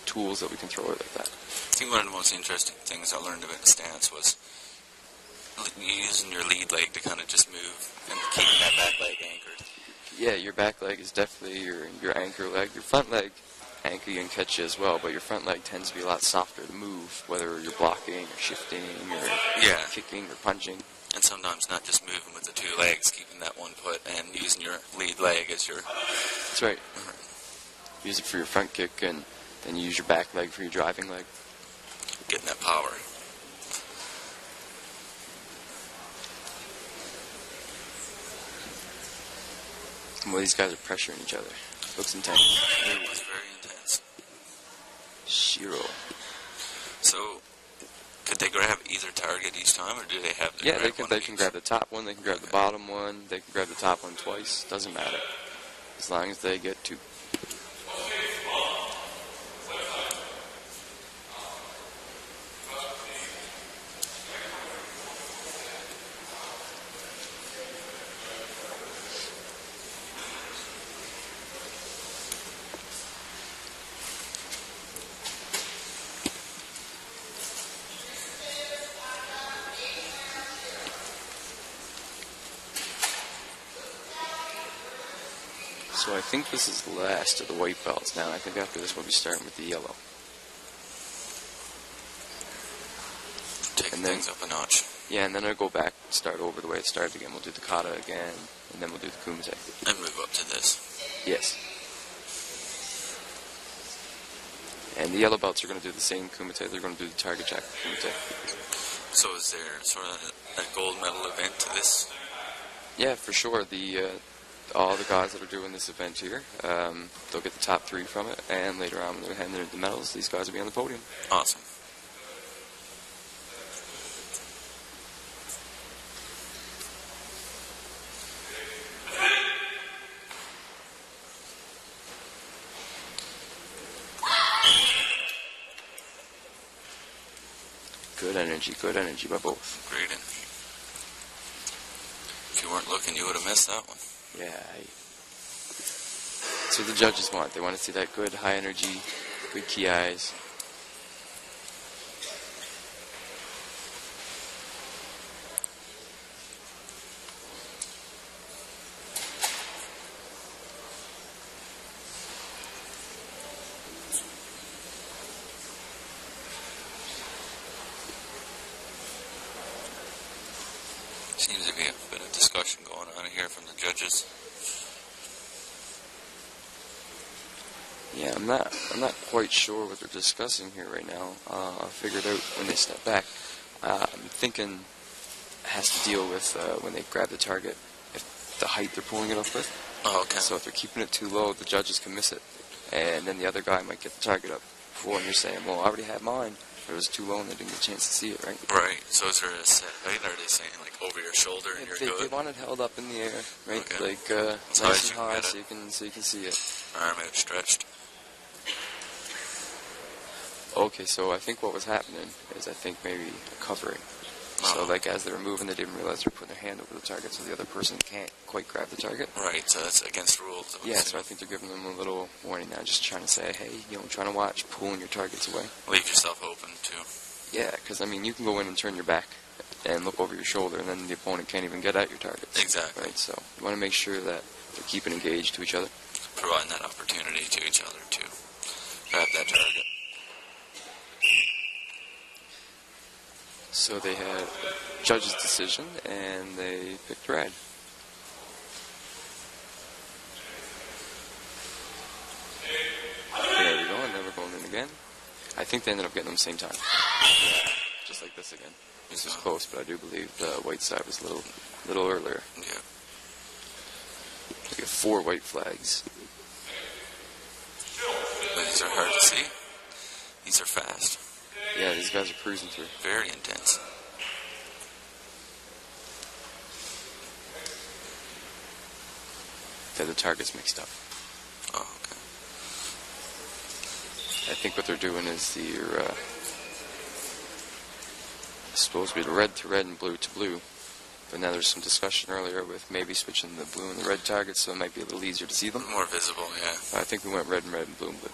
tools that we can throw at like that. I think one of the most interesting things I learned about the stance was using your lead leg to kind of just move and keeping that back leg anchored. Yeah, your back leg is definitely your anchor leg. Your front leg anchor you and catch you as well, but your front leg tends to be a lot softer to move, whether you're blocking or shifting or kicking or punching. And sometimes not just moving with the two legs, keeping that one foot and using your lead leg as your... That's right. Use it for your front kick, and then you use your back leg for your driving leg. Getting that power. Well, these guys are pressuring each other. Looks intense. It was very Shiro. So, could they grab either target each time, or do they have to Yeah, grab one they of can each? grab the top one, they can grab the Okay. bottom one, they can grab the top one twice. Doesn't matter. As long as they get two. So I think this is the last of the white belts now. I think after this we'll be starting with the yellow. Taking And then- things up a notch. Yeah, and then I'll go back, start over the way it started again. We'll do the kata again, and then we'll do the kumite. And move up to this. Yes. And the yellow belts are going to do the same kumite. They're going to do the target jack kumite. So is there sort of a gold medal event to this? Yeah, for sure. All the guys that are doing this event here, they'll get the top 3 from it, and later on when they're handing in the medals, these guys will be on the podium. Awesome. Good energy by both. Great energy. If you weren't looking, you would have missed that one. Yeah. That's what the judges want. They want to see that good high energy, good key eyes. Seems to be a bit of discussion going on here from the judges. Yeah, I'm not quite sure what they're discussing here right now. I'll figure it out when they step back. I'm thinking it has to deal with when they grab the target, if the height they're pulling it up with. Oh, okay. So if they're keeping it too low, the judges can miss it, and then the other guy might get the target up before, and you're saying, well, I already had mine. But it was too low and they didn't get a chance to see it, right? Right. So is there a set height? Are they saying like over your shoulder and you're They good? want it held up in the air, right? Okay. Like As high as nice you and can high, get so it. you can see it. Arm outstretched. Okay, so I think what was happening is I think maybe a covering. So Oh. like as they were moving, they didn't realize they were putting their hand over the target, so the other person can't quite grab the target. Right. So that's against rules. Yeah, so I think they're giving them a little warning now, just trying to say, hey, I'm trying to watch, pulling your targets away. Leave yourself open too. Yeah, because I mean, you can go in and turn your back and look over your shoulder, and then the opponent can't even get at your targets. Exactly. Right. So you want to make sure that they're keeping engaged to each other. Providing that opportunity to each other to grab that target. So they had a judge's decision, and they picked red. There we go, and then we're going in again. I think they ended up getting them same time. Yeah, just like this again. This was close, but I do believe the white side was a little earlier. Yeah. We got 4 white flags. But these are hard to see. These are fast. Yeah, these guys are cruising through. Very intense. They had the targets mixed up. Oh, okay. I think what they're doing is supposed to be the red to red and blue to blue. But now there's some discussion earlier with maybe switching the blue and the red targets, so it might be a little easier to see them. More visible, yeah. I think we went red and red and blue and blue.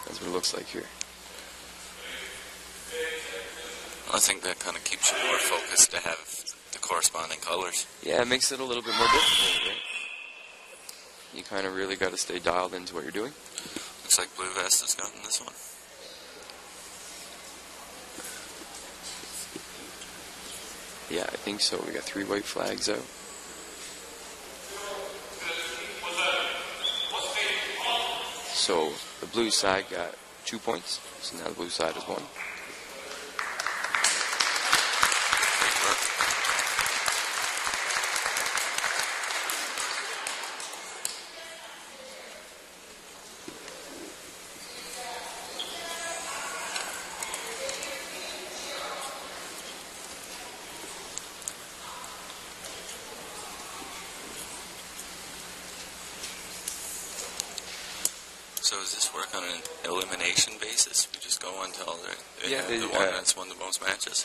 That's what it looks like here. I think that kind of keeps you more focused to have the corresponding colors. Yeah, it makes it a little bit more difficult, right? You kind of really got to stay dialed into what you're doing. Looks like Blue Vest has gotten this one. Yeah, I think so. We got 3 white flags out. So the blue side got 2 points. So now the blue side is 1. Great work. So does this work on an elimination basis? We just go until Yeah, the one that's won the most matches?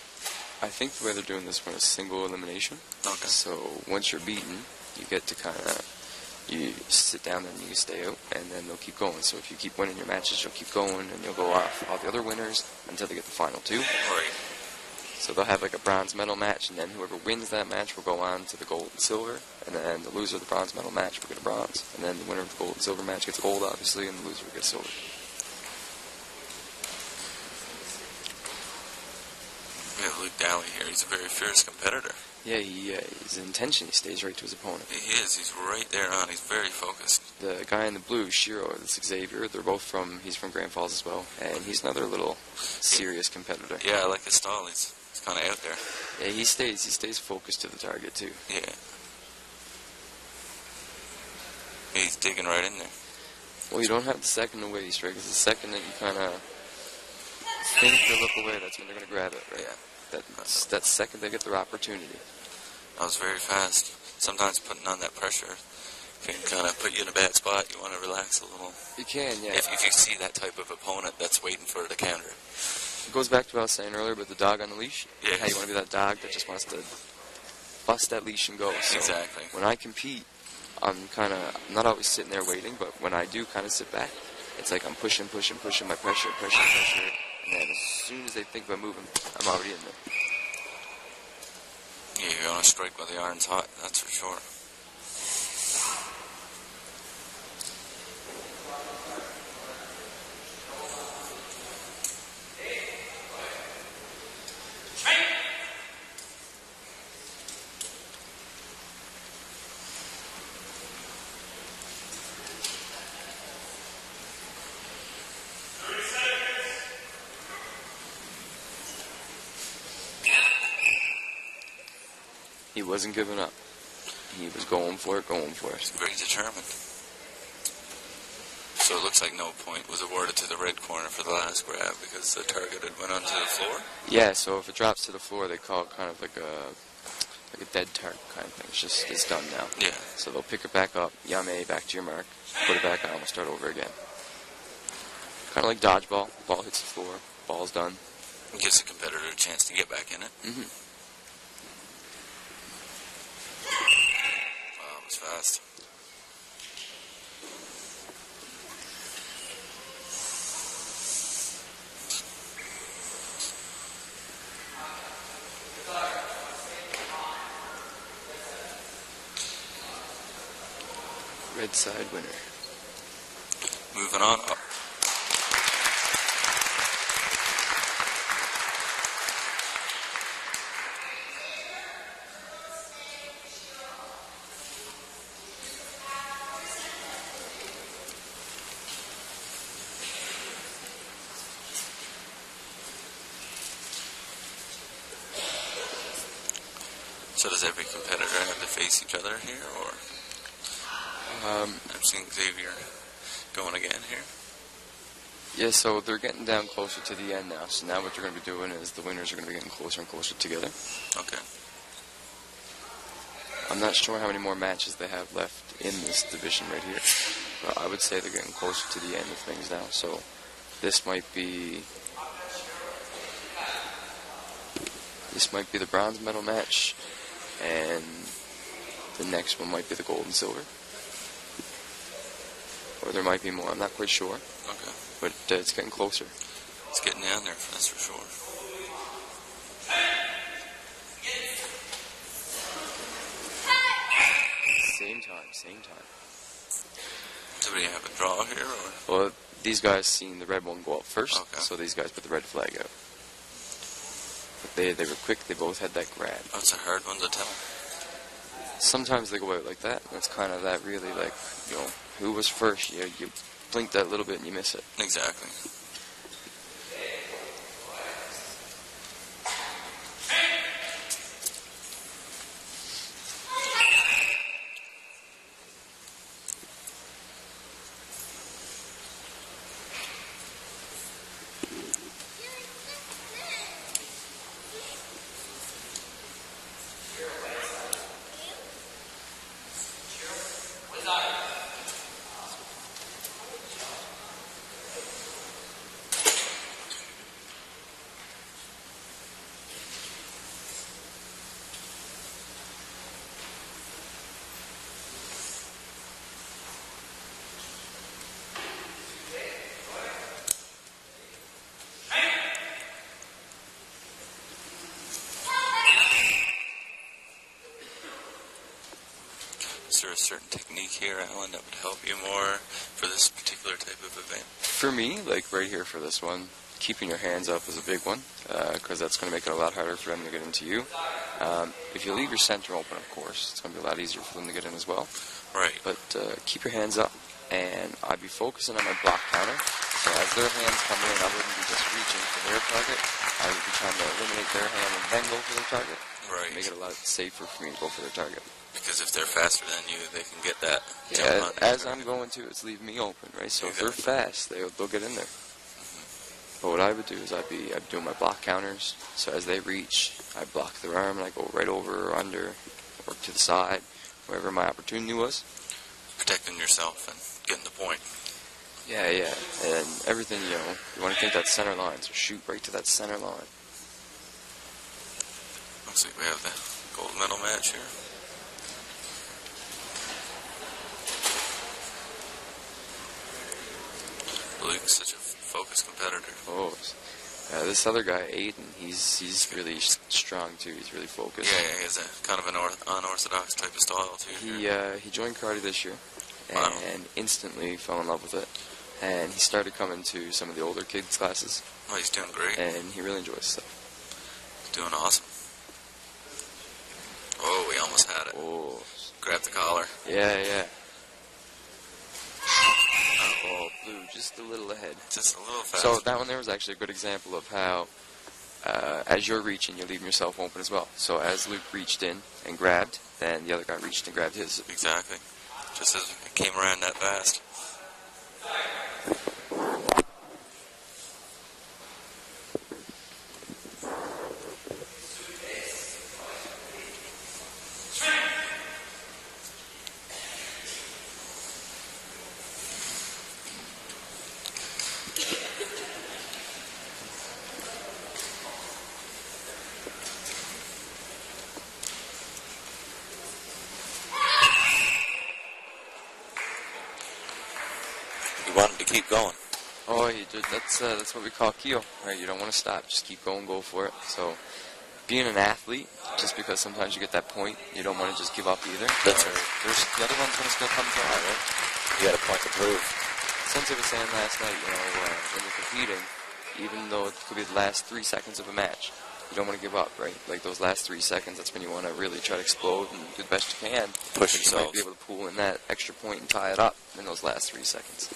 I think the way they're doing this one is single elimination. Okay. So once you're beaten, you get to kind of, you sit down and you stay out, and then they'll keep going. So if you keep winning your matches, you'll keep going, and you'll go off all the other winners until they get the final two. Right. So they'll have like a bronze medal match, and then whoever wins that match will go on to the gold and silver, and then the loser of the bronze medal match will get a bronze, and then the winner of the gold and silver match gets gold, obviously, and the loser gets silver. We have Luke Daly here. He's a very fierce competitor. Yeah, his intention, he stays right to his opponent. He is. He's right there on. He's very focused. The guy in the blue, Shiro, that's Xavier, they're both he's from Grand Falls as well, and he's another little serious competitor. Yeah, I like his style. He's kind of out there. Yeah, he stays focused to the target too. Yeah. He's digging right in there. Well, you don't have the second to waste, right? Because the second that you kind of think to look away, that's when they're going to grab it, right? Yeah. That second they get their opportunity. That was very fast. Sometimes putting on that pressure can kind of put you in a bad spot. You want to relax a little. You can, yeah. If you see that type of opponent that's waiting for the counter. It goes back to what I was saying earlier about the dog on the leash. Yeah. How you want to be that dog that just wants to bust that leash and go. So Exactly. when I compete, I'm not always sitting there waiting, but when I do kind of sit back, it's like I'm pushing my pressure, and then as soon as they think about moving, I'm already in there. Yeah, you're going to strike while the iron's hot, that's for sure. He wasn't giving up. He was going for it. Very determined. So it looks like no point was awarded to the red corner for the last grab because the target had went onto the floor? Yeah, so if it drops to the floor, they call it kind of like a dead target kind of thing. It's done now. Yeah. So they'll pick it back up, Yame, back to your mark, put it back on, we'll start over again. Kind of like dodgeball. Ball hits the floor, ball's done. It gives the competitor a chance to get back in it. Mm-hmm. Wow, it was fast. Red side winner. Moving on up. So does every competitor have to face each other here, or? I'm seeing Xavier going again here. Yeah, so they're getting down closer to the end now. So now what they're going to be doing is the winners are going to be getting closer and closer together. Okay. I'm not sure how many more matches they have left in this division right here. But I would say they're getting closer to the end of things now. So this might be the bronze medal match, and the next one might be the gold and silver. Or there might be more, I'm not quite sure. Okay. But it's getting closer. It's getting down there, that's for sure. Same time. So do you have a draw here, or? Well, these guys seen the red one go up first, Okay. so these guys put the red flag out. But they were quick, they both had that grab. That's a hard one to tell. Sometimes they go out like that, and it's kind of that really like, who was first? You blink that little bit and you miss it. Exactly. Is there a certain technique here, Alan, that would help you more for this particular type of event? For me, like right here for this one, keeping your hands up is a big one, because that's going to make it a lot harder for them to get into you. If you leave your center open, of course, it's going to be a lot easier for them to get in as well. Right. But keep your hands up, and I'd be focusing on my block counter. So as their hands come in, I wouldn't be just reaching for their target. I would be trying to eliminate their hand and then go for their target. Right. Make it a lot safer for me to go for their target. Because if they're faster than you, they can get that. Yeah, as I'm going to, it's leaving me open, right? So if they're fast, they'll get in there. But what I would do is I'd be doing my block counters. So as they reach, I block their arm and I go right over or under or to the side, wherever my opportunity was. Protecting yourself and getting the point. Yeah, and everything, you want to think that center line, so shoot right to that center line. Looks like we have the gold medal match here. Luke's such a focused competitor. Oh, this other guy, Aiden, he's really strong too. He's really focused. Yeah, he has a kind of an unorthodox type of style too. He joined karate this year, and instantly fell in love with it. And he started coming to some of the older kids' classes. Oh, he's doing great. And he really enjoys stuff. Doing awesome. Oh, we almost had it. Oh. Grab the collar. Yeah. Oh, blue, just a little ahead. Just a little faster. So that one there was actually a good example of how, as you're reaching, you're leaving yourself open as well. So as Luke reached in and grabbed, then the other guy reached and grabbed his. Exactly. Just as it came around that fast. You want him to keep going. Oh, that's what we call kyo, right? You don't want to stop. Just keep going, go for it. So being an athlete, just because sometimes you get that point, you don't want to just give up either. That's right. The other one's going to still come to you, right? You got a point to prove. Since I was saying last night, when you're competing, even though it could be the last 3 seconds of a match, you don't want to give up, right? Like those last 3 seconds, that's when you want to really try to explode and do the best you can. Push You yourself. might be able to pull in that extra point and tie it up in those last 3 seconds.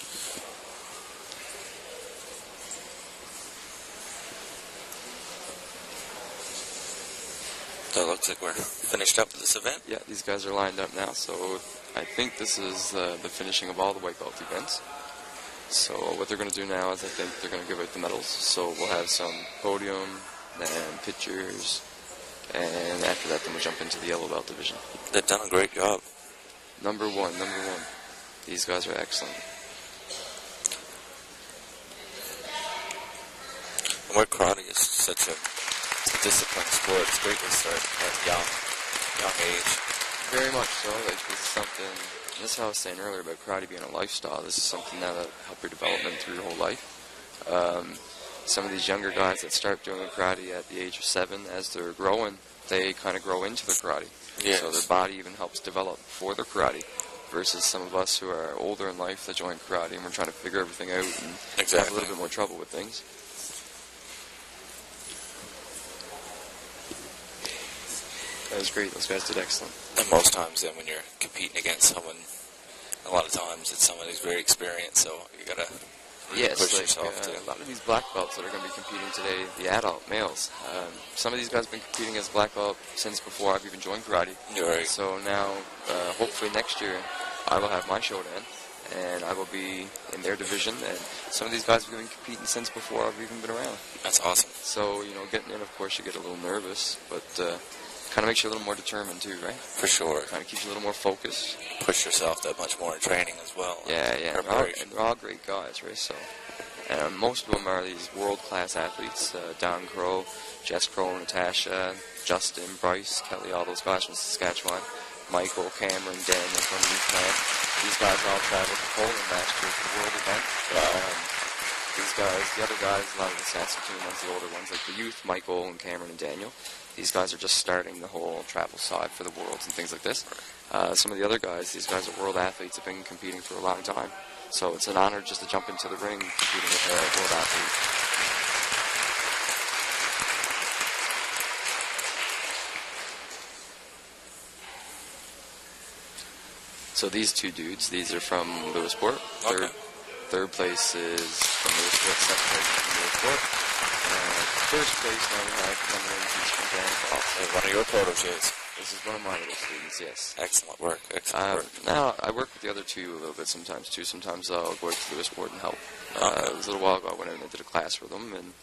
So it looks like we're finished up with this event. Yeah, these guys are lined up now, so I think this is the finishing of all the white belt events. So what they're going to do now is I think they're going to give out the medals. So we'll have some podium and pictures, and after that then we'll jump into the yellow belt division. They've done a great job. Number one. These guys are excellent. And where karate is such a disciplined sport, it's great to start at young age. Very much so. Like this is something. This is how I was saying earlier about karate being a lifestyle. This is something now that help your development through your whole life. Some of these younger guys that start doing karate at the age of 7, as they're growing, they kind of grow into the karate. Yes. So their body even helps develop for their karate. Versus some of us who are older in life that join karate and we're trying to figure everything out and have a little bit more trouble with things. That was great. Those guys did excellent. And most times then when you're competing against someone, a lot of times it's someone who's very experienced, so you gotta push yourself to. A lot of these black belts that are going to be competing today, the adult males, some of these guys have been competing as black belt since before I've even joined karate. You're right. So now, hopefully next year, I will have my showdown, and I will be in their division, and some of these guys have been competing since before I've even been around. That's awesome. So, getting in, of course, you get a little nervous, but kind of makes you a little more determined too, right? For sure. Kind of keeps you a little more focused. Push yourself that much more in training as well. Yeah. And they're all great guys, right? So, most of them are these world-class athletes. Don Crow, Jess Crow, Natasha, Justin, Bryce, Kelly, all those guys from Saskatchewan. Michael, Cameron, Daniel from Newfoundland. These guys all traveled to Poland last year for the world event. These guys, the other guys, a lot of the Saskatoon ones, the older ones, like the youth, Michael and Cameron and Daniel, these guys are just starting the whole travel side for the worlds and things like this. Some of the other guys, these guys are world athletes, have been competing for a long time. So it's an honor just to jump into the ring competing with a world athlete. So these two dudes, these are from Lewisport. Okay. Third place is from Lewisport, second place is from Lewisport. First place now we have coming in, he's from Grand Falls. One of your proteges. This is one of my little students, yes. Excellent work, excellent work. Now, I work with the other two a little bit sometimes, too. Sometimes I'll go out to Lewisport and help. It was a little while ago I went in and did a class with them, and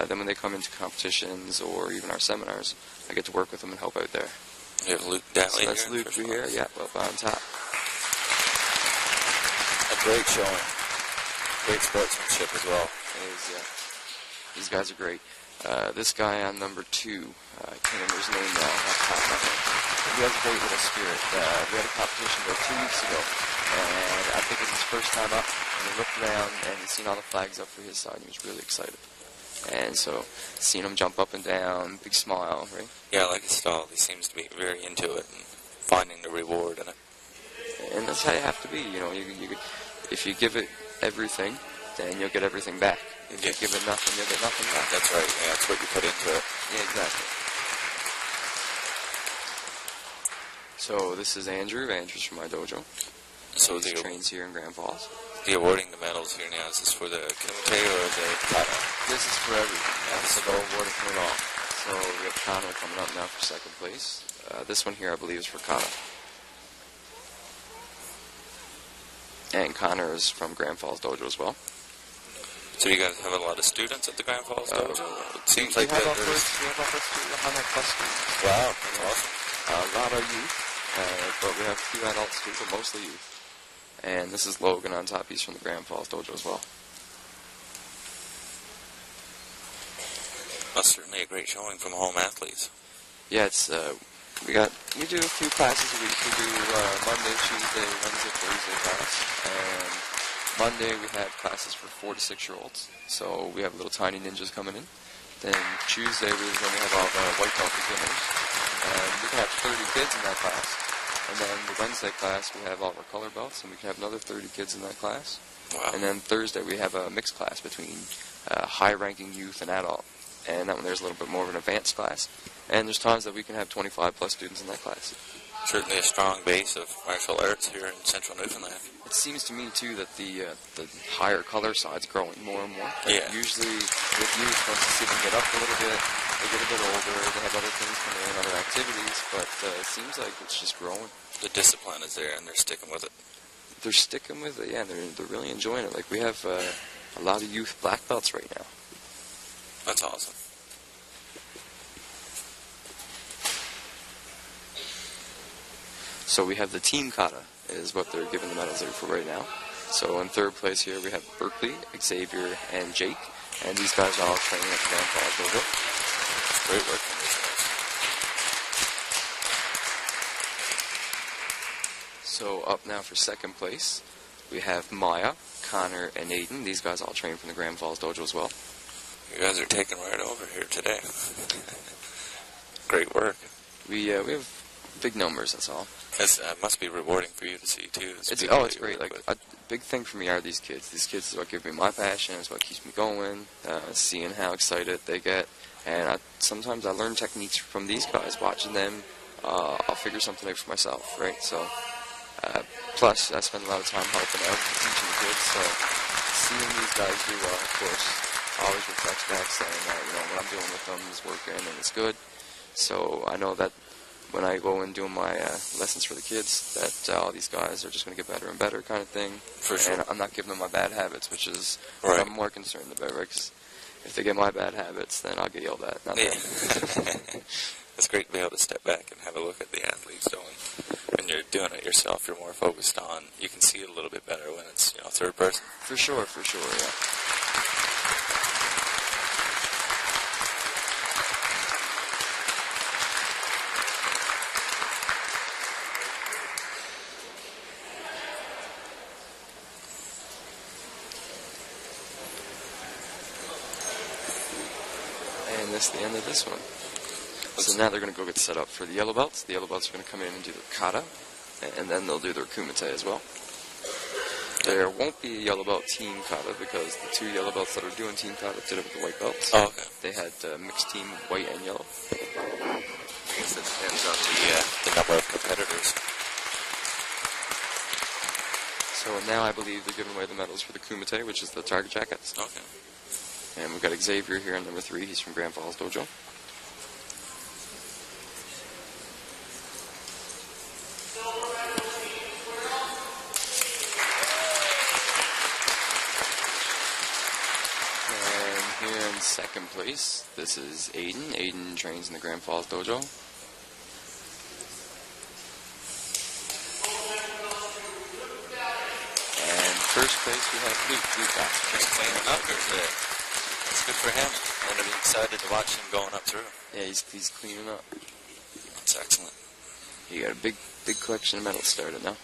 then when they come into competitions or even our seminars, I get to work with them and help out there. You have Luke Daly So that's here. Luke here, yeah, up on top. A great showing. Great sportsmanship as well. It is, yeah. These guys are great. This guy on number 2, I can't remember his name now, off the top of my head. But he has a great little spirit. We had a competition about 2 weeks ago, and I think it was his first time up, and he looked around and he seen all the flags up for his side, and he was really excited. And so, seeing him jump up and down, big smile, right? Yeah, I like his style. He seems to be very into it and finding the reward in it. And that's how you have to be, you know. If you give it everything, then you'll get everything back. If you give it nothing, you'll get nothing back. That's right. Yeah, that's what you put into it. Yeah, exactly. So this is Andrew. Andrew's from my dojo. So he trains here in Grand Falls. The awarding the medals here now, is this for the Kumite or the Kata? This is for everything. Yeah, so they'll award it for it all. So we have Kano coming up now for second place. This one here, I believe, is for Kata. And Connor is from Grand Falls Dojo as well. So you guys have a lot of students at the Grand Falls Dojo? It seems like we have upwards to 100 plus students. Wow, that's awesome. A lot of youth, but we have a few adults too, but mostly youth. And this is Logan on top. He's from the Grand Falls Dojo as well. That's certainly a great showing from home athletes. Yeah, it's we do a few classes a week. We do Monday, Tuesday, Wednesday, Thursday class, and Monday we have classes for 4 to 6 year olds. So we have little tiny ninjas coming in. Then Tuesday we have all the white belt beginners, and we can have 30 kids in that class. And then the Wednesday class we have all of our color belts, and we can have another 30 kids in that class. Wow. And then Thursday we have a mixed class between high-ranking youth and adult. And that one there's a little bit more of an advanced class. And there's times that we can have 25 plus students in that class. Certainly a strong base of martial arts here in central Newfoundland. It seems to me, too, that the higher color side's growing more and more. Yeah. Usually with youth, once you see them get up a little bit, they get a bit older, they have other things coming in, other activities, but it seems like it's just growing. The discipline is there and they're sticking with it. They're sticking with it, yeah, they're really enjoying it. Like, we have a lot of youth black belts right now. That's awesome. So we have the team kata, is what they're giving the medals for right now. So in third place here we have Berkeley, Xavier, and Jake. And these guys are all training at the Grand Falls Dojo. Great work from these guys. So up now for second place, we have Maya, Connor, and Aiden. These guys all train from the Grand Falls Dojo as well. You guys are taking right over here today. Great work. We have big numbers, that's all. It must be rewarding for you to see, too. It's great. Like, a big thing for me are these kids. These kids is what give me my passion. It's what keeps me going. Seeing how excited they get. And sometimes I learn techniques from these guys. Watching them, I'll figure something out for myself, right? So, plus, I spend a lot of time helping out and teaching the kids. So, seeing these guys do well, of course, always reflects back saying that, what I'm doing with them is working and it's good. So, I know that when I go and do my lessons for the kids, that all these guys are just going to get better and better kind of thing. For sure. And I'm not giving them my bad habits, which is right. what I'm more concerned about, right? Because if they get my bad habits, then I'll get yelled at. Not them. It's great to be able to step back and have a look at the athletes doing. When you're doing it yourself, you're more focused on, you can see it a little bit better when it's, third person. For sure, yeah. this the end of this one. So now they're going to go get set up for the yellow belts. The yellow belts are going to come in and do their kata, and then they'll do their kumite as well. There won't be a yellow belt team kata because the 2 yellow belts that are doing team kata did it with the white belts. Oh, okay. They had mixed team white and yellow. I guess it depends on the number of competitors. So now I believe they're giving away the medals for the kumite, which is the target jackets. Okay. And we've got Xavier here in number 3. He's from Grand Falls Dojo. And here in second place, this is Aiden. Aiden trains in the Grand Falls Dojo. And first place we have Luke. Luke Just cleaning up here today. That's good for him. I'm going to be excited to watch him going up through. Yeah, he's cleaning up. That's excellent. He got a big collection of medals started now.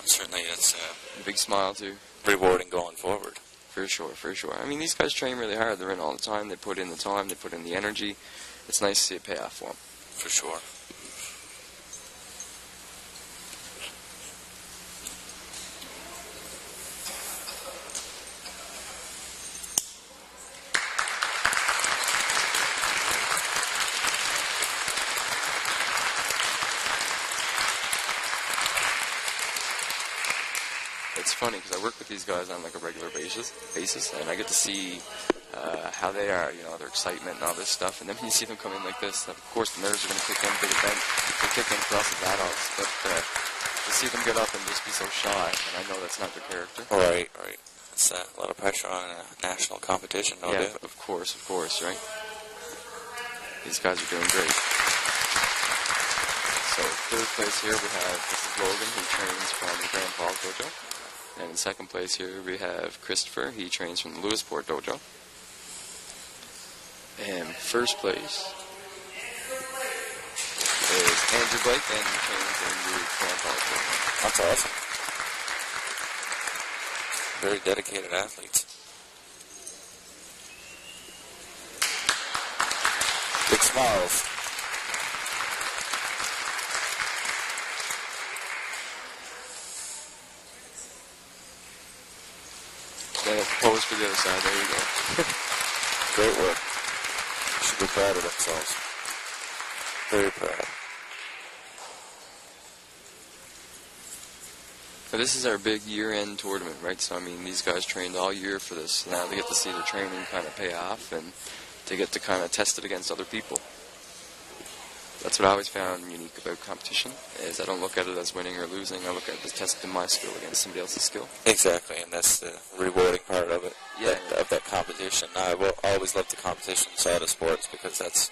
Certainly it's A big smile too. rewarding going forward. For sure, for sure. I mean, these guys train really hard. They're in all the time. They put in the time. They put in the energy. It's nice to see it pay off for them. For sure. It's funny because I work with these guys on like a regular basis, and I get to see how they are, you know, their excitement and all this stuff. And then when you see them come in like this, of course the nerves are going to kick in, big event, they kick in for us as adults. But to see them get up and just be so shy, and I know that's not their character. Right. It's a lot of pressure on a national competition, no doubt. Of course, right? These guys are doing great. So third place here we have this is Logan, who trains from the Grand Falls Dojo. And in second place here we have Christopher, he trains from the Lewisport Dojo. And first place is Andrew Blake, and he trains in the Grand Falls Dojo. That's awesome. Very dedicated athletes. Big smiles. Then pose for the other side, there you go. Great work. Should be proud of themselves. Very proud. But this is our big year-end tournament, right? So, I mean, these guys trained all year for this. Now they get to see their training kind of pay off, and they get to kind of test it against other people. That's what I always found unique about competition, is I don't look at it as winning or losing. I look at it as testing my skill against somebody else's skill. Exactly, and that's the rewarding part of it, Yeah. of that competition. I will always love the competition side of sports because it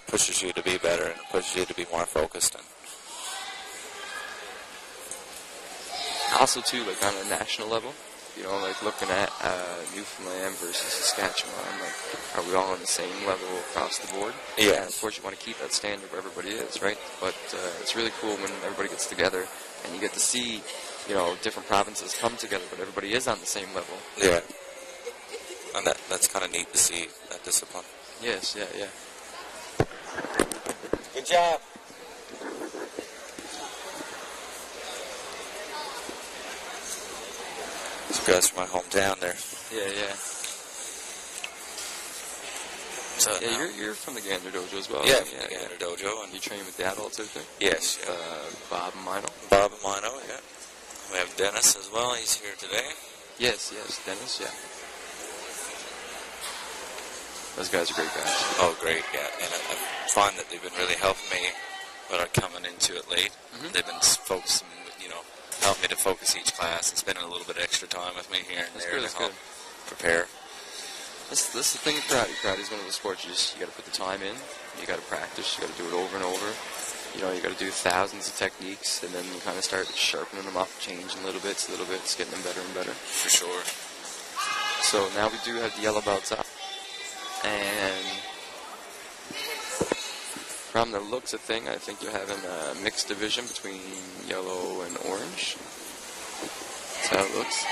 pushes you to be better and it pushes you to be more focused. And Also, too, like on a national level, you know, like looking at Newfoundland versus Saskatchewan, like, are we all on the same level across the board? Yeah. And of course, you want to keep that standard where everybody is, right? But it's really cool when everybody gets together and you get to see, you know, different provinces come together, but everybody is on the same level. yeah, and that's kind of neat to see that discipline. Yes, yeah. Good job. These guys from my hometown there. Yeah. So Yeah, you're from the Gander Dojo as well. yeah, right? from the Gander Dojo, and You train with the adults out there? yes, yeah. Bob and Mino? Bob and Mino, yeah. We have Dennis as well. He's here today. Yes, Dennis, yeah. Those guys are great guys. Oh, great, yeah. And I find that they've been really helping me when I'm coming into it late. Mhm. They've been focusing, you know, helping me to focus each class and spending a little bit extra time with me here and That's there good, to that's help good. prepare. That's the thing with karate. Karate is one of those sports you got to put the time in. You got to practice. You got to do it over and over. You know, you got to do thousands of techniques, and then you kind of start sharpening them up, changing little bits, getting them better and better. For sure. So now we do have the yellow belts up, and from the looks of thing, I think you're having a mixed division between yellow and orange. That's how it looks.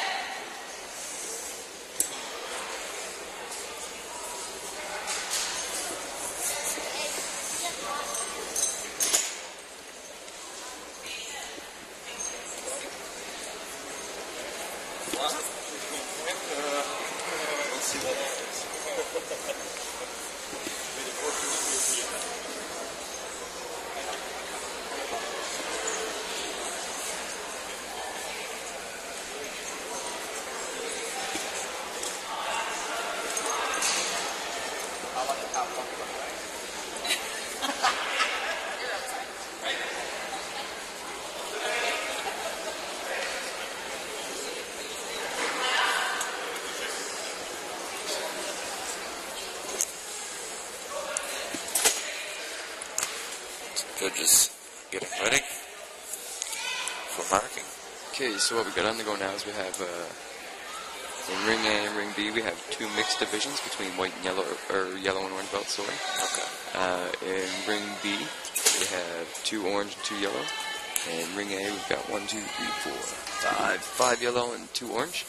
judges getting ready for marking. Okay, so what we got on the go now is we have in ring A and ring B we have two mixed divisions between white and yellow, or yellow and orange belts. Sorry. Okay. In ring B we have 2 orange and 2 yellow. In ring A we've got 1, 2, 3, 4, 5 yellow and 2 orange.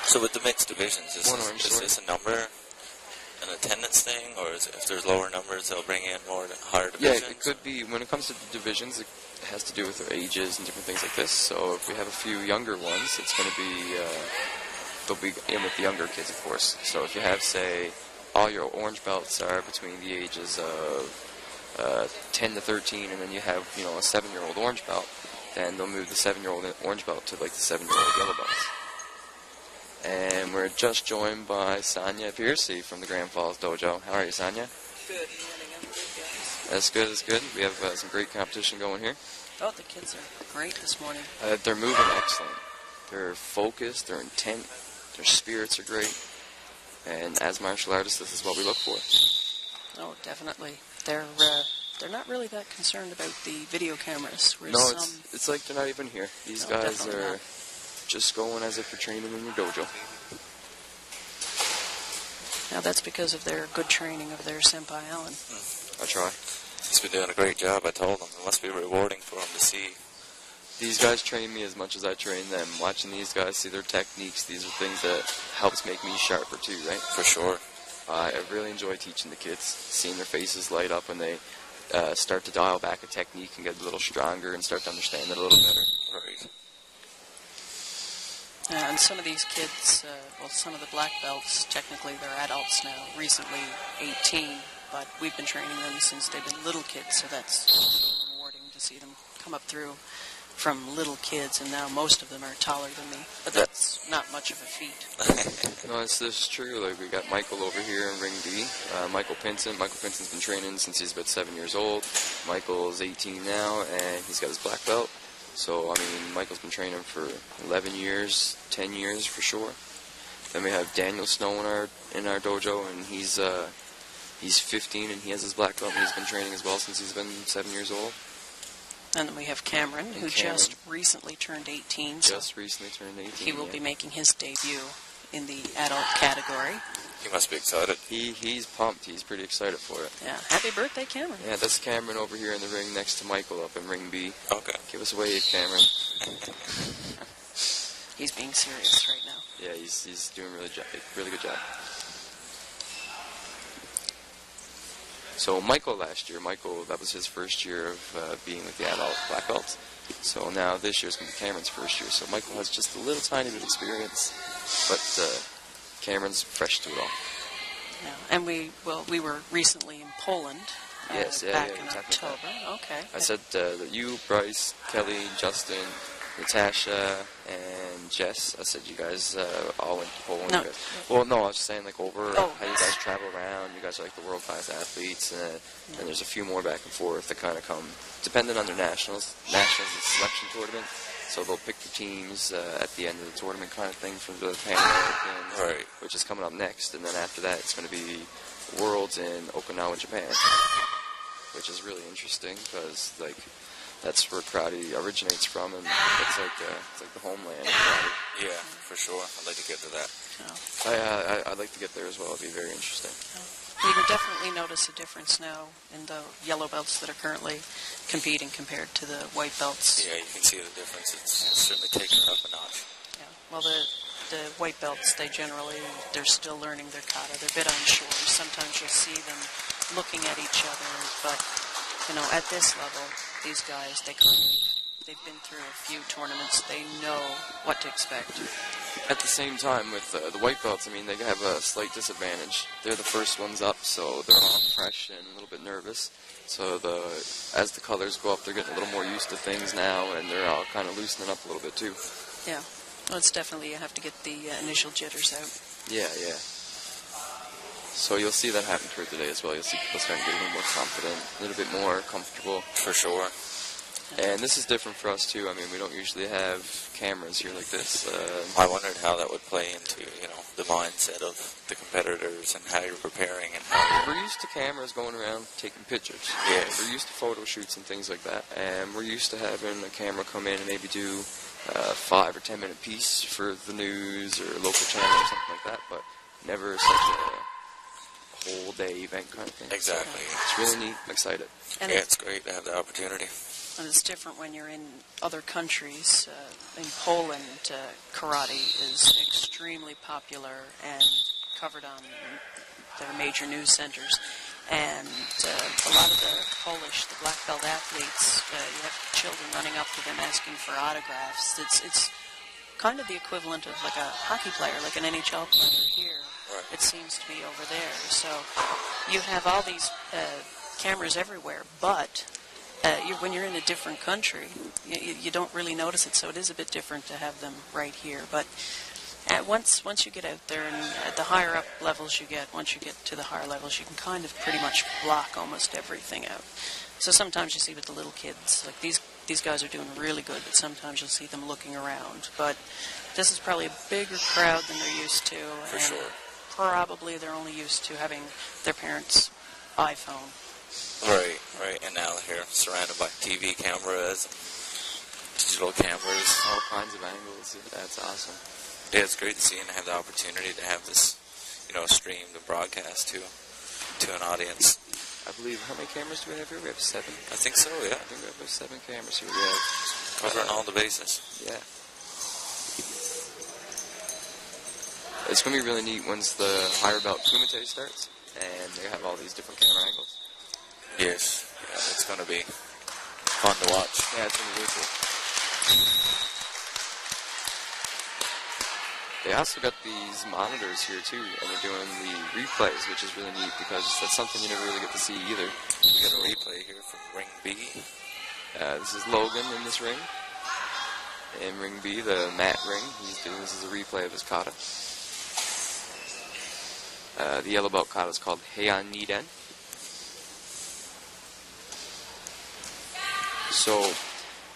So with the mixed divisions, is this a number, an attendance thing, or is it, if there's lower numbers, they'll bring in more higher divisions? Yeah, it could be. When it comes to the divisions, it has to do with their ages and different things like this. So if we have a few younger ones, it's going to be, they'll be in with the younger kids, of course. So if you have, say, all your orange belts are between the ages of 10 to 13, and then you have, a 7-year-old orange belt, then they'll move the 7-year-old orange belt to like the 7-year-old yellow belts. And we're just joined by Sonia Piercy from the Grand Falls Dojo. How are you, Sonia? Good morning. I'm good, guys. That's good, that's good. We have some great competition going here. Oh, the kids are great this morning. They're moving excellent. They're focused, they're intent, their spirits are great. And as martial artists, this is what we look for. Oh, definitely. They're not really that concerned about the video cameras. No, it's like they're not even here. These guys are not. just going as if you're training in your dojo. Now that's because of their good training of their senpai Alan. I try. He's been doing a great job, I told him. It must be rewarding for him to see. These guys train me as much as I train them. Watching these guys see their techniques, these are things that helps make me sharper too, right? For sure. I really enjoy teaching the kids, seeing their faces light up when they start to dial back a technique and get a little stronger and start to understand it a little better. Right. And some of these kids, some of the black belts, technically they're adults now, recently 18, but we've been training them since they've been little kids, so that's rewarding to see them come up through from little kids, and now most of them are taller than me, but that's not much of a feat. No, this is true. Like, we got Michael over here in ring D, Michael Pinson. Michael Pinson's been training since he's about 7 years old. Michael's 18 now, and he's got his black belt. So, I mean, Michael's been training for 11 years, 10 years for sure. Then we have Daniel Snow in our dojo, and he's 15 and he has his black belt, and he's been training as well since he's been 7 years old. And then we have Cameron, who just recently turned 18. Just recently turned 18. He will be making his debut in the adult category. He must be excited. He's pumped. He's pretty excited for it. Yeah, happy birthday, Cameron. Yeah, that's Cameron over here in the ring next to Michael up in ring B. Okay. Give us a wave, Cameron. He's being serious right now. Yeah, he's doing really good job. So Michael last year, that was his first year of being with the adult black belts. So now this year's going to be Cameron's first year. So Michael has just a little tiny bit of experience, but Cameron's fresh to it all. Yeah. And we were recently in Poland. Back in October. Okay. I said that you, Bryce, Kelly, Justin, Natasha, and Jess. I said you guys all went to Poland. No. Well, no, I was just saying how you yes. guys travel around. You guys are like the world-class athletes, and there's a few more back and forth that kind of come, depending on their nationals. Nationals is a selection tournament, so they'll pick the teams at the end of the tournament kind of thing from the Pan Americans, right, which is coming up next, and then after that it's going to be Worlds in Okinawa, Japan, which is really interesting because that's where karate originates from, and it's like the homeland of karate. Yeah, for sure. I'd like to get to that. I'd like to get there as well. It'd be very interesting. You can definitely notice a difference now in the yellow belts that are currently competing compared to the white belts. Yeah, you can see the difference. It's certainly taken it up a notch. Yeah. Well, the white belts, they're still learning their kata. They're a bit unsure. Sometimes you'll see them looking at each other, but at this level, these guys, they've been through a few tournaments. They know what to expect. At the same time, with the white belts, I mean, they have a slight disadvantage. They're the first ones up, so they're all fresh and a little bit nervous. So as the colors go up, they're getting a little more used to things now, and they're all kind of loosening up a little bit too. Yeah. Well, it's definitely, you have to get the initial jitters out. Yeah. So you'll see that happen toward the day as well. You'll see people starting to get a little more confident, a little bit more comfortable. For sure. And this is different for us too. I mean, we don't usually have cameras here like this. I wondered how that would play into, the mindset of the competitors and how you're preparing and how We're used to cameras going around taking pictures. Yes. We're used to photo shoots and things like that. And we're used to having a camera come in and maybe do a 5 or 10 minute piece for the news or local channel or something like that, but never such a whole day event kind of thing. Exactly. So it's really neat. I'm excited. And it's great to have the opportunity. And it's different when you're in other countries. In Poland, karate is extremely popular and covered on their major news centers. And a lot of the Polish, the black belt athletes, you have children running up to them asking for autographs. It's kind of the equivalent of like a hockey player, like an NHL player here. Right. It seems to be over there. So you have all these cameras everywhere, but when you're in a different country, you don't really notice it, so it is a bit different to have them right here. But once you get out there, and at the higher up levels once you get to the higher levels, you can kind of pretty much block almost everything out. So sometimes you see with the little kids, like these guys are doing really good, but sometimes you'll see them looking around. But this is probably a bigger crowd than they're used to. For and sure. Probably they're only used to having their parents' iPhone. Right. And now here, surrounded by TV cameras, digital cameras. All kinds of angles. That's awesome. Yeah, it's great to see and have the opportunity to have this, streamed and broadcast to an audience. I believe, how many cameras do we have here? We have 7. I think so, yeah. I think we have 7 cameras here. We have Covering all the bases. Yeah. It's going to be really neat once the higher belt Kumite starts, and they have all these different camera angles. Yes. Yeah, it's going to be fun to watch. Yeah, it's going to be really cool. They also got these monitors here too, and they're doing the replays, which is really neat because that's something you never really get to see either. We got a replay here from Ring B. This is Logan in this ring. In Ring B, the mat ring, this is a replay of his kata. The yellow belt kata is called Heian Niden. So,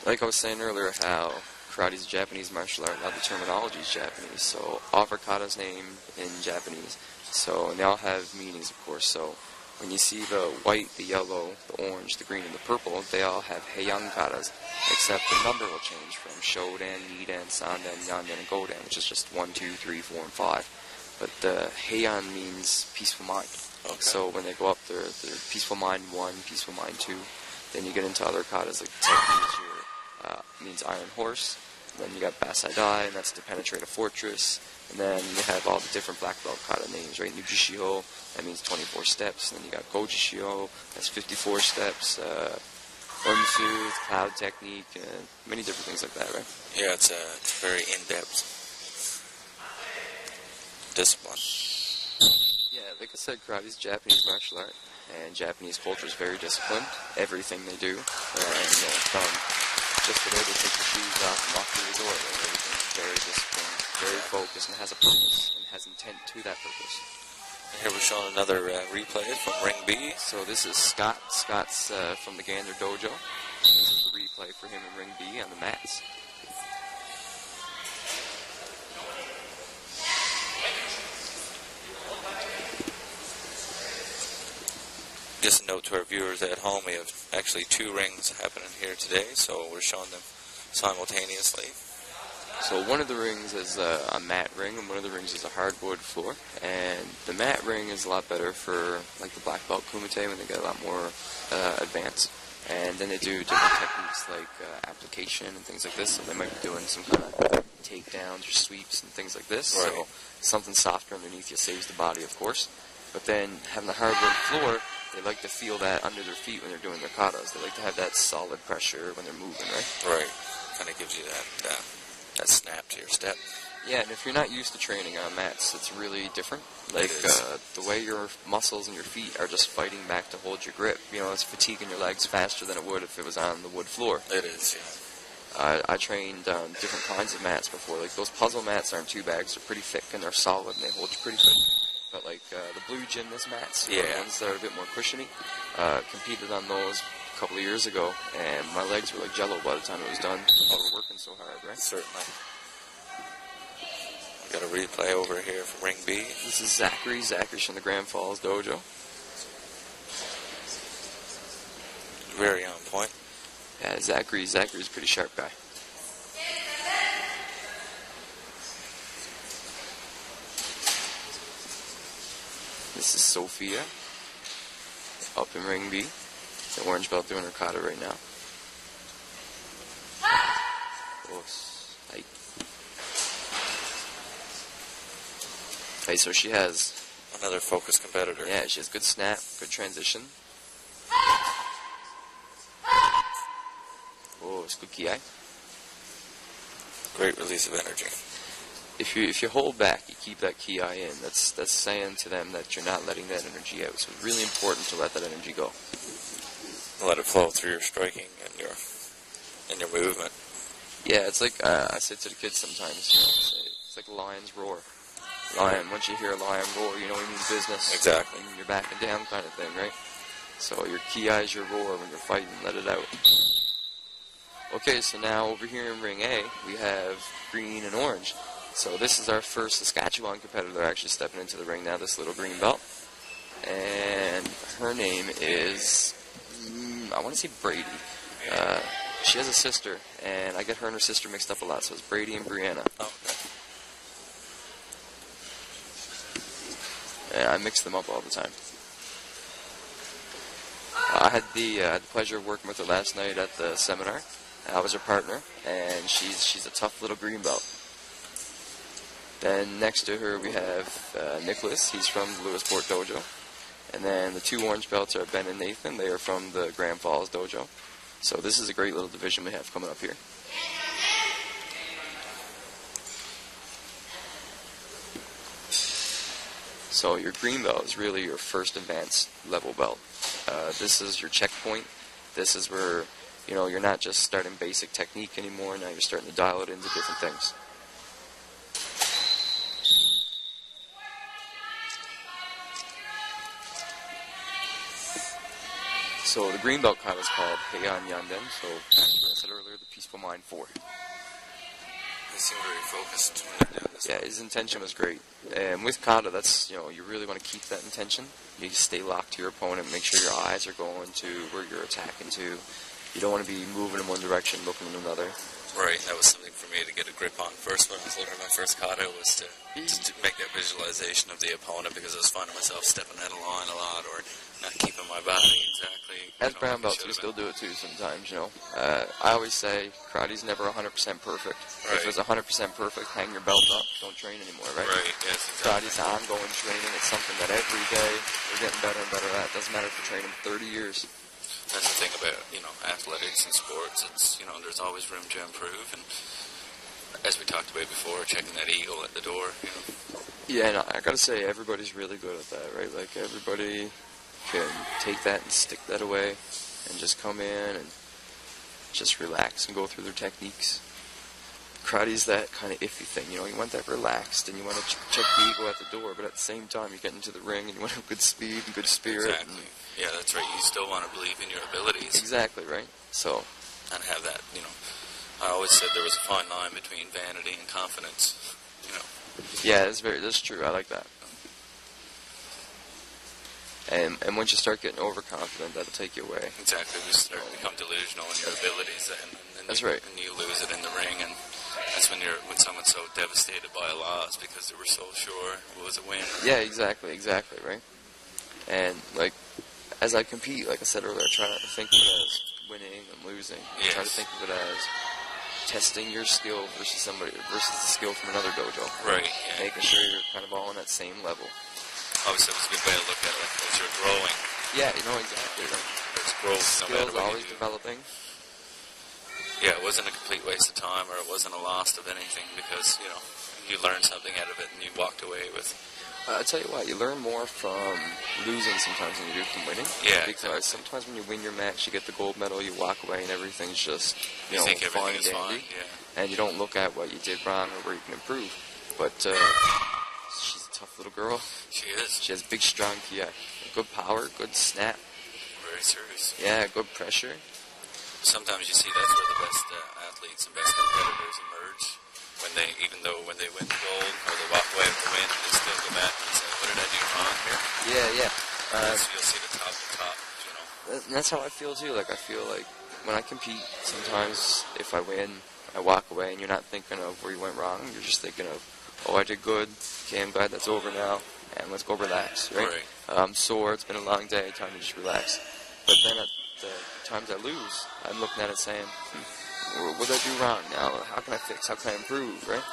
like I was saying earlier, how karate is a Japanese martial art, a lot of the terminology is Japanese. So, all of our kata's named in Japanese. So, and they all have meanings, of course. So, when you see the white, the yellow, the orange, the green, and the purple, they all have Heian katas, except the number will change from Shoden, Niden, Sanden, Yanden, and Goden, which is just 1, 2, 3, 4, and 5. But the Heian means peaceful mind. Okay. So when they go up, they're peaceful mind 1, peaceful mind 2. Then you get into other katas like Tekki means iron horse. And then you got Basai Dai, and that's to penetrate a fortress. And then you have all the different black belt kata names, right? Nujishio, that means 24 steps. And then you got Gojishio, that's 54 steps. Ormusu, cloud technique, and many different things like that, right? Yeah, it's very in-depth discipline. Yeah, like I said, karate is Japanese martial art, and Japanese culture is very disciplined. Everything they do, and from just the way they take the shoes off and walk through the door, everything's very disciplined, very focused, and has a purpose, and has intent to that purpose. And here we're showing another replay from Ring B. So this is Scott. Scott's from the Gander Dojo. This is the replay for him in Ring B on the mats. Just a note to our viewers at home, we have actually 2 rings happening here today, so we're showing them simultaneously. So one of the rings is a mat ring, and one of the rings is a hardwood floor. And the mat ring is a lot better for like the black belt kumite when they get a lot more advanced. And then they do different techniques like application and things like this. So they might be doing some kind of takedowns or sweeps and things like this. Right. So something softer underneath you saves the body, of course. But then having the hardwood floor, they like to feel that under their feet when they're doing their katas. They like to have that solid pressure when they're moving, right? Right. Kind of gives you that snap to your step. Yeah, and if you're not used to training on mats, it's really different. Like, the way your muscles and your feet are just fighting back to hold your grip. You know, it's fatiguing your legs faster than it would if it was on the wood floor. It is, yeah. I trained on different kinds of mats before. Like, those puzzle mats aren't too bad 'cause they're pretty thick and they're solid and they hold you pretty good. But, like, the blue gymnast mats, the ones that are a bit more cushiony, competed on those a couple of years ago, and my legs were like jello by the time it was done. I was working so hard, right? Certainly. Got a replay over here from Ring B. This is Zachary. Zachary's from the Grand Falls Dojo. Very on point. Yeah, Zachary's a pretty sharp guy. This is Sophia, up in Ring B. The orange belt doing her kata right now. Hey, so she has another focused competitor. Yeah, she has good snap, good transition. Oh, it's good ki. Great release of energy. If you hold back, you keep that ki in. That's saying to them that you're not letting that energy out. So it's really important to let that energy go. Let it flow through your striking and your movement. Yeah, it's like I say to the kids sometimes. You know, it's like a lion's roar. Lion. Once you hear a lion roar, you know he means business. Exactly. And you're backing down, kind of thing, right? So your ki is your roar when you're fighting. Let it out. Okay, so now over here in Ring A, we have green and orange. So this is our first Saskatchewan competitor actually stepping into the ring now, this little green belt. And her name is, I want to say Brady. She has a sister, and I get her and her sister mixed up a lot, so it's Brady and Brianna. Oh, okay. And I mix them up all the time. I had the pleasure of working with her last night at the seminar. I was her partner, and she's a tough little green belt. Then next to her we have Nicholas. He's from the Lewisport Dojo. And then the two orange belts are Ben and Nathan. They are from the Grand Falls Dojo. So this is a great little division we have coming up here. So your green belt is really your first advanced level belt. This is your checkpoint. This is where, you know, you're not just starting basic technique anymore. Now you're starting to dial it into different things. So the green belt kata is called Heian Yanden. So as I said earlier, the Peaceful Mind 4. They seem very focused when they're doing this. Yeah, his intention was great. And with kata, that's, you know, you really want to keep that intention. You stay locked to your opponent, make sure your eyes are going to where you're attacking to. You don't want to be moving in one direction, looking in another. Right, that was something for me to get a grip on first when I was learning my first kata, was to make that visualization of the opponent, because I was finding myself stepping out of line a lot or not keeping my body exactly. As brown belts, we still do it too sometimes, you know. I always say karate's never 100% perfect. Right. If it's 100% perfect, hang your belt up. Don't train anymore, right? Right, yes, exactly. Karate's ongoing training. It's something that every day we're getting better and better at. Doesn't matter if you're training 30 years. That's the thing about, you know, athletics and sports. It's, you know, there's always room to improve. And as we talked about before, checking that eagle at the door, you know. Yeah, and I gotta say, everybody's really good at that, right? Like, everybody can take that and stick that away and just come in and just relax and go through their techniques. Karate's that kind of iffy thing, you know, you want that relaxed and you want to check the ego at the door, but at the same time you get into the ring and you want to have good speed and good spirit. Exactly. Yeah, that's right. You still want to believe in your abilities. Exactly, right? So. And have that, you know, I always said there was a fine line between vanity and confidence, you know. Yeah, that's true. I like that. And once you start getting overconfident, that'll take you away. Exactly. You start to become delusional in your abilities, and that's right. And you lose it in the ring, and that's when someone's so devastated by a loss because they were so sure it was a win. Yeah, exactly, right. And like, as I compete, like I said earlier, I try not to think of it as winning and losing. Yes. I try to think of it as testing your skill versus the skill from another dojo. Right. Yeah. Making sure you're kind of all on that same level. Obviously, it's a good way to look at it, like as you're growing. Yeah, you know, exactly right. There's growth. Skills always developing. Yeah, it wasn't a complete waste of time, or it wasn't a loss of anything, because, you know, you learned something out of it and you walked away with. I tell you what, you learn more from losing sometimes than you do from winning. Yeah, because sometimes when you win your match, you get the gold medal, you walk away, and everything's just, you know, think fine everything is and dandy. fine, yeah. And you don't look at what you did wrong or where you can improve. But she's a tough little girl. She is. She has big, strong ki, good power, good snap. Very Racers. Yeah, good pressure. Sometimes you see that's where the best athletes and best competitors emerge. When they win the gold or they walk away with the win, they still go back and say, "What did I do wrong here?" Yeah. You'll see the top of the top. And that's how I feel too. Like I feel like when I compete, sometimes if I win, I walk away, and you're not thinking of where you went wrong. You're just thinking of, oh, I did good. Okay, I'm glad that's over now, and let's go relax. Right? I'm sore. It's been a long day. Time to just relax. But then at the times I lose, I'm looking at it saying, what did I do wrong now? How can I fix? How can I improve? Right?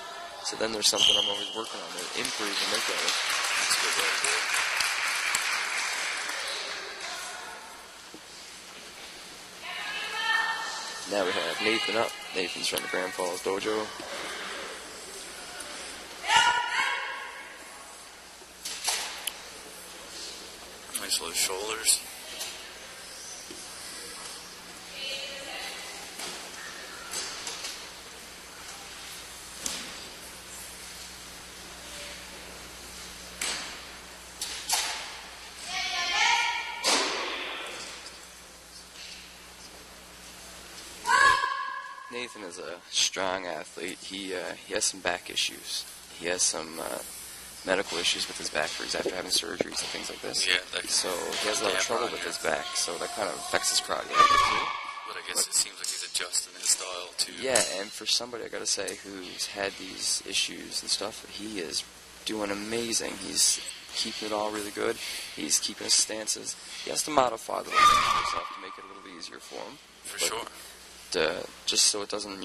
So then there's something I'm always working on to improve and make better. That's a good way to do it. Now we have Nathan up. Nathan's from the Grand Falls Dojo. Nice little shoulders. Nathan is a strong athlete. He has some back issues. He has some medical issues with his back after having surgeries and things like this. Yeah. So he has a lot of trouble with his back. So that kind of affects his karate a little bit too. But I guess it seems like he's adjusting his style too. Yeah, and for somebody, I gotta say, who's had these issues and stuff, he is doing amazing. He's keeping it all really good. He's keeping his stances. He has to modify the little things for himself to make it a little easier for him. For sure. Just so it doesn't,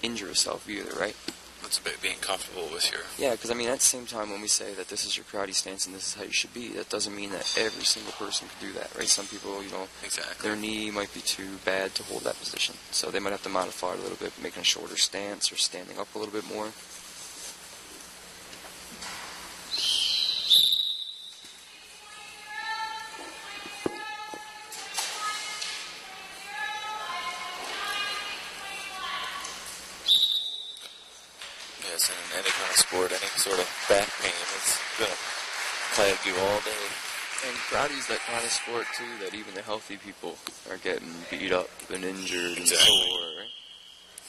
injure himself either, right? It's about being comfortable with your... Yeah, because, at the same time, when we say that this is your karate stance and this is how you should be, that doesn't mean that every single person can do that, right? Some people, Exactly. their knee might be too bad to hold that position. So they might have to modify it a little bit, making a shorter stance or standing up a little bit more. Yes, in any kind of sport, any sort of back pain, it's going to plague you all day. And karate's that kind of sport, too, that even the healthy people are getting beat up and injured and sore, right?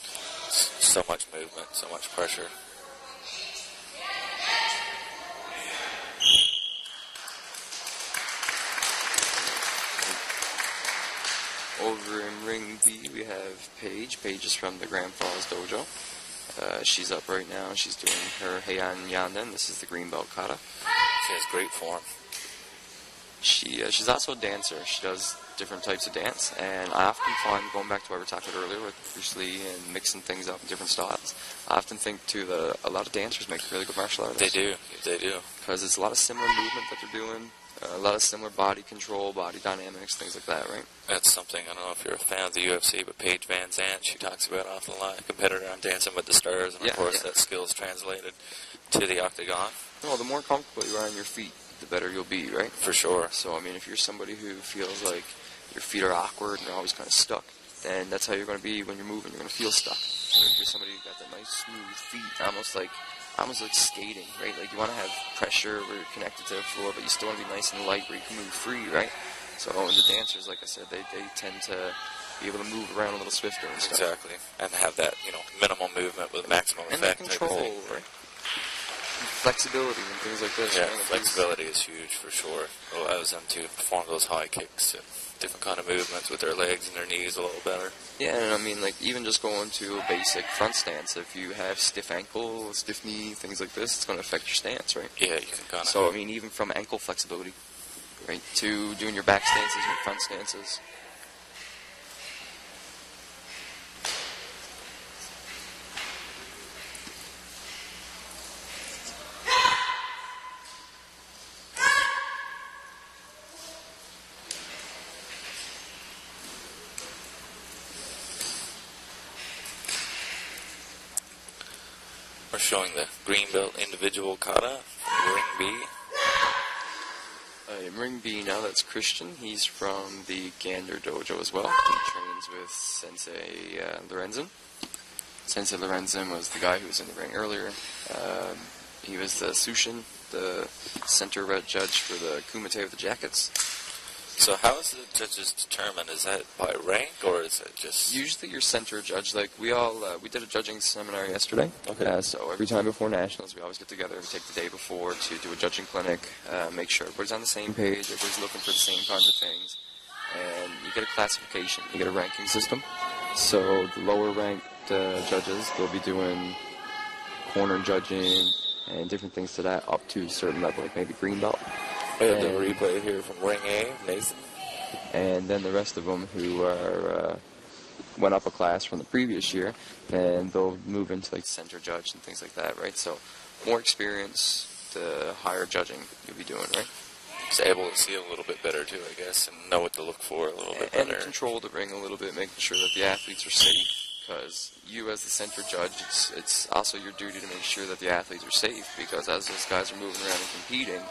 So much movement, so much pressure. Over in Ring B, we have Paige. Paige is from the Grand Falls Dojo. She's up right now. She's doing her Heian Yanden. This is the green belt kata. She has great form. She's also a dancer. She does different types of dance, and I often find, going back to what we were talking about earlier with Bruce Lee and mixing things up in different styles, I often think too that a lot of dancers make really good martial artists. They do. Because it's a lot of similar movement that they're doing, a lot of similar body control, body dynamics, things like that, right? That's something, I don't know if you're a fan of the UFC, but Paige Van Zandt, she talks about often a lot. A competitor on Dancing with the Stars, and of course that skill is translated to the octagon. Well, the more comfortable you are on your feet, the better you'll be, right? For sure. So, if you're somebody who feels like your feet are awkward and they're always kind of stuck, then that's how you're going to be when you're moving. You're going to feel stuck. So if you're somebody who's got that nice, smooth feet, almost like skating, right? Like you want to have pressure where you're connected to the floor, but you still want to be nice and light where you can move free, right? So in the dancers, like I said, they tend to be able to move around a little swifter and stuff. Exactly. And have that, minimal movement with maximum effect. And control, right? Flexibility and things like this. Yeah, right? flexibility is huge for sure. It allows them to perform those high kicks and different kind of movements with their legs and their knees a little better. Yeah, and like even just going to a basic front stance, if you have stiff ankle, stiff knee, things like this, it's going to affect your stance, right? Yeah, you can kind of... So, even from ankle flexibility, right, to doing your back stances and your front stances. We're showing the green belt individual kata from Ring B. In Ring B now, that's Christian. He's from the Gander Dojo as well. He trains with Sensei Lorenzen. Sensei Lorenzen was the guy who was in the ring earlier. He was the Sushin, the center red judge for the Kumite of the Jackets. So how is the judges determined? Is that by rank, or is it just... Usually your center judge, like we did a judging seminar yesterday. Okay. So every time before nationals, we always get together. We take the day before to do a judging clinic, make sure everybody's on the same page, everybody's looking for the same kinds of things. And you get a classification, you get a ranking system. So the lower ranked judges, they'll be doing corner judging and different things to that up to a certain level, like maybe green belt. We have the replay here from Ring A, Nathan. And then the rest of them who are went up a class from the previous year, and they'll move into like center judge and things like that, right? So more experience, the higher judging you'll be doing, right? Just able to see a little bit better too, I guess, and know what to look for a little bit better. And control the ring a little bit, making sure that the athletes are safe. Because you, as the center judge, it's also your duty to make sure that the athletes are safe. Because as those guys are moving around and competing,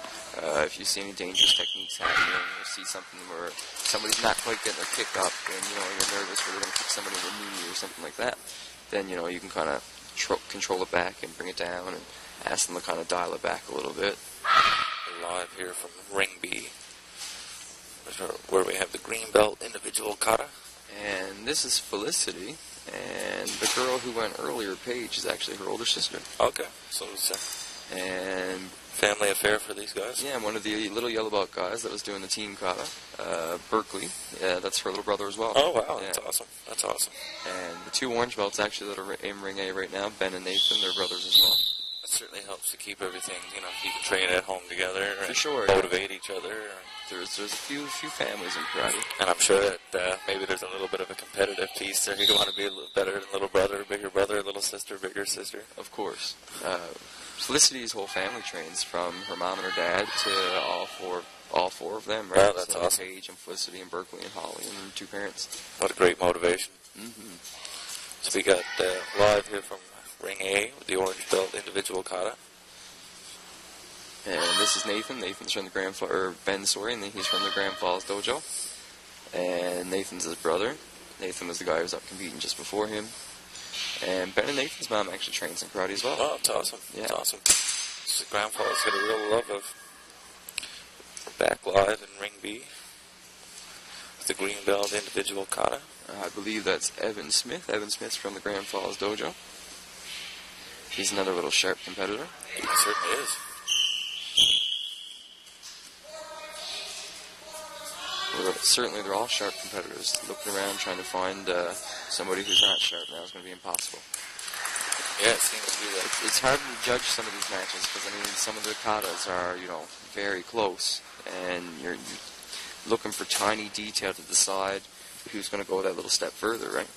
if you see any dangerous techniques happening, or see something where somebody's not quite getting their kick up, and you're nervous where they're going to kick somebody in the knee or something like that, then you can kind of control it back and bring it down, and ask them to kind of dial it back a little bit. Live here from Ring B, where we have the green belt individual kata. And this is Felicity. And the girl who went earlier, Paige, is actually her older sister. Okay, so it's and family affair for these guys? Yeah, one of the little yellow belt guys that was doing the team kata, Berkeley, that's her little brother as well. Oh, wow, yeah. That's awesome. That's awesome. And the two orange belts actually that are in Ring A right now, Ben and Nathan, they're brothers as well. That certainly helps to keep everything, you can train at home together For and sure, motivate each other. There's a few families in karate. And I'm sure that maybe there's a little bit of a competitive piece there. You want to be a little better than little brother, little sister, bigger sister. Of course. Felicity's whole family trains, from her mom and her dad to all four of them, right? Wow, that's so awesome. Paige and Felicity and Berkeley and Holly and her two parents. What a great motivation. Mm-hmm. So we got live here from Ring A with the orange belt individual kata. And this is Nathan. Nathan's from the Ben, sorry, and he's from the Grand Falls Dojo. And Nathan's his brother. Nathan was the guy who was up competing just before him. And Ben and Nathan's mom actually trains in karate as well. Oh, it's awesome. Yeah. It's awesome. So Grand Falls got a real love of. We're back live in Ring B with the green belt individual kata. I believe that's Evan Smith. Evan Smith's from the Grand Falls Dojo. He's another little sharp competitor. He certainly is. Certainly, they're all sharp competitors. Looking around, trying to find somebody who's not sharp now is going to be impossible. Yeah, it seems to be that. It's hard to judge some of these matches because, some of the katas are, very close, and you're looking for tiny detail to decide who's going to go that little step further, right?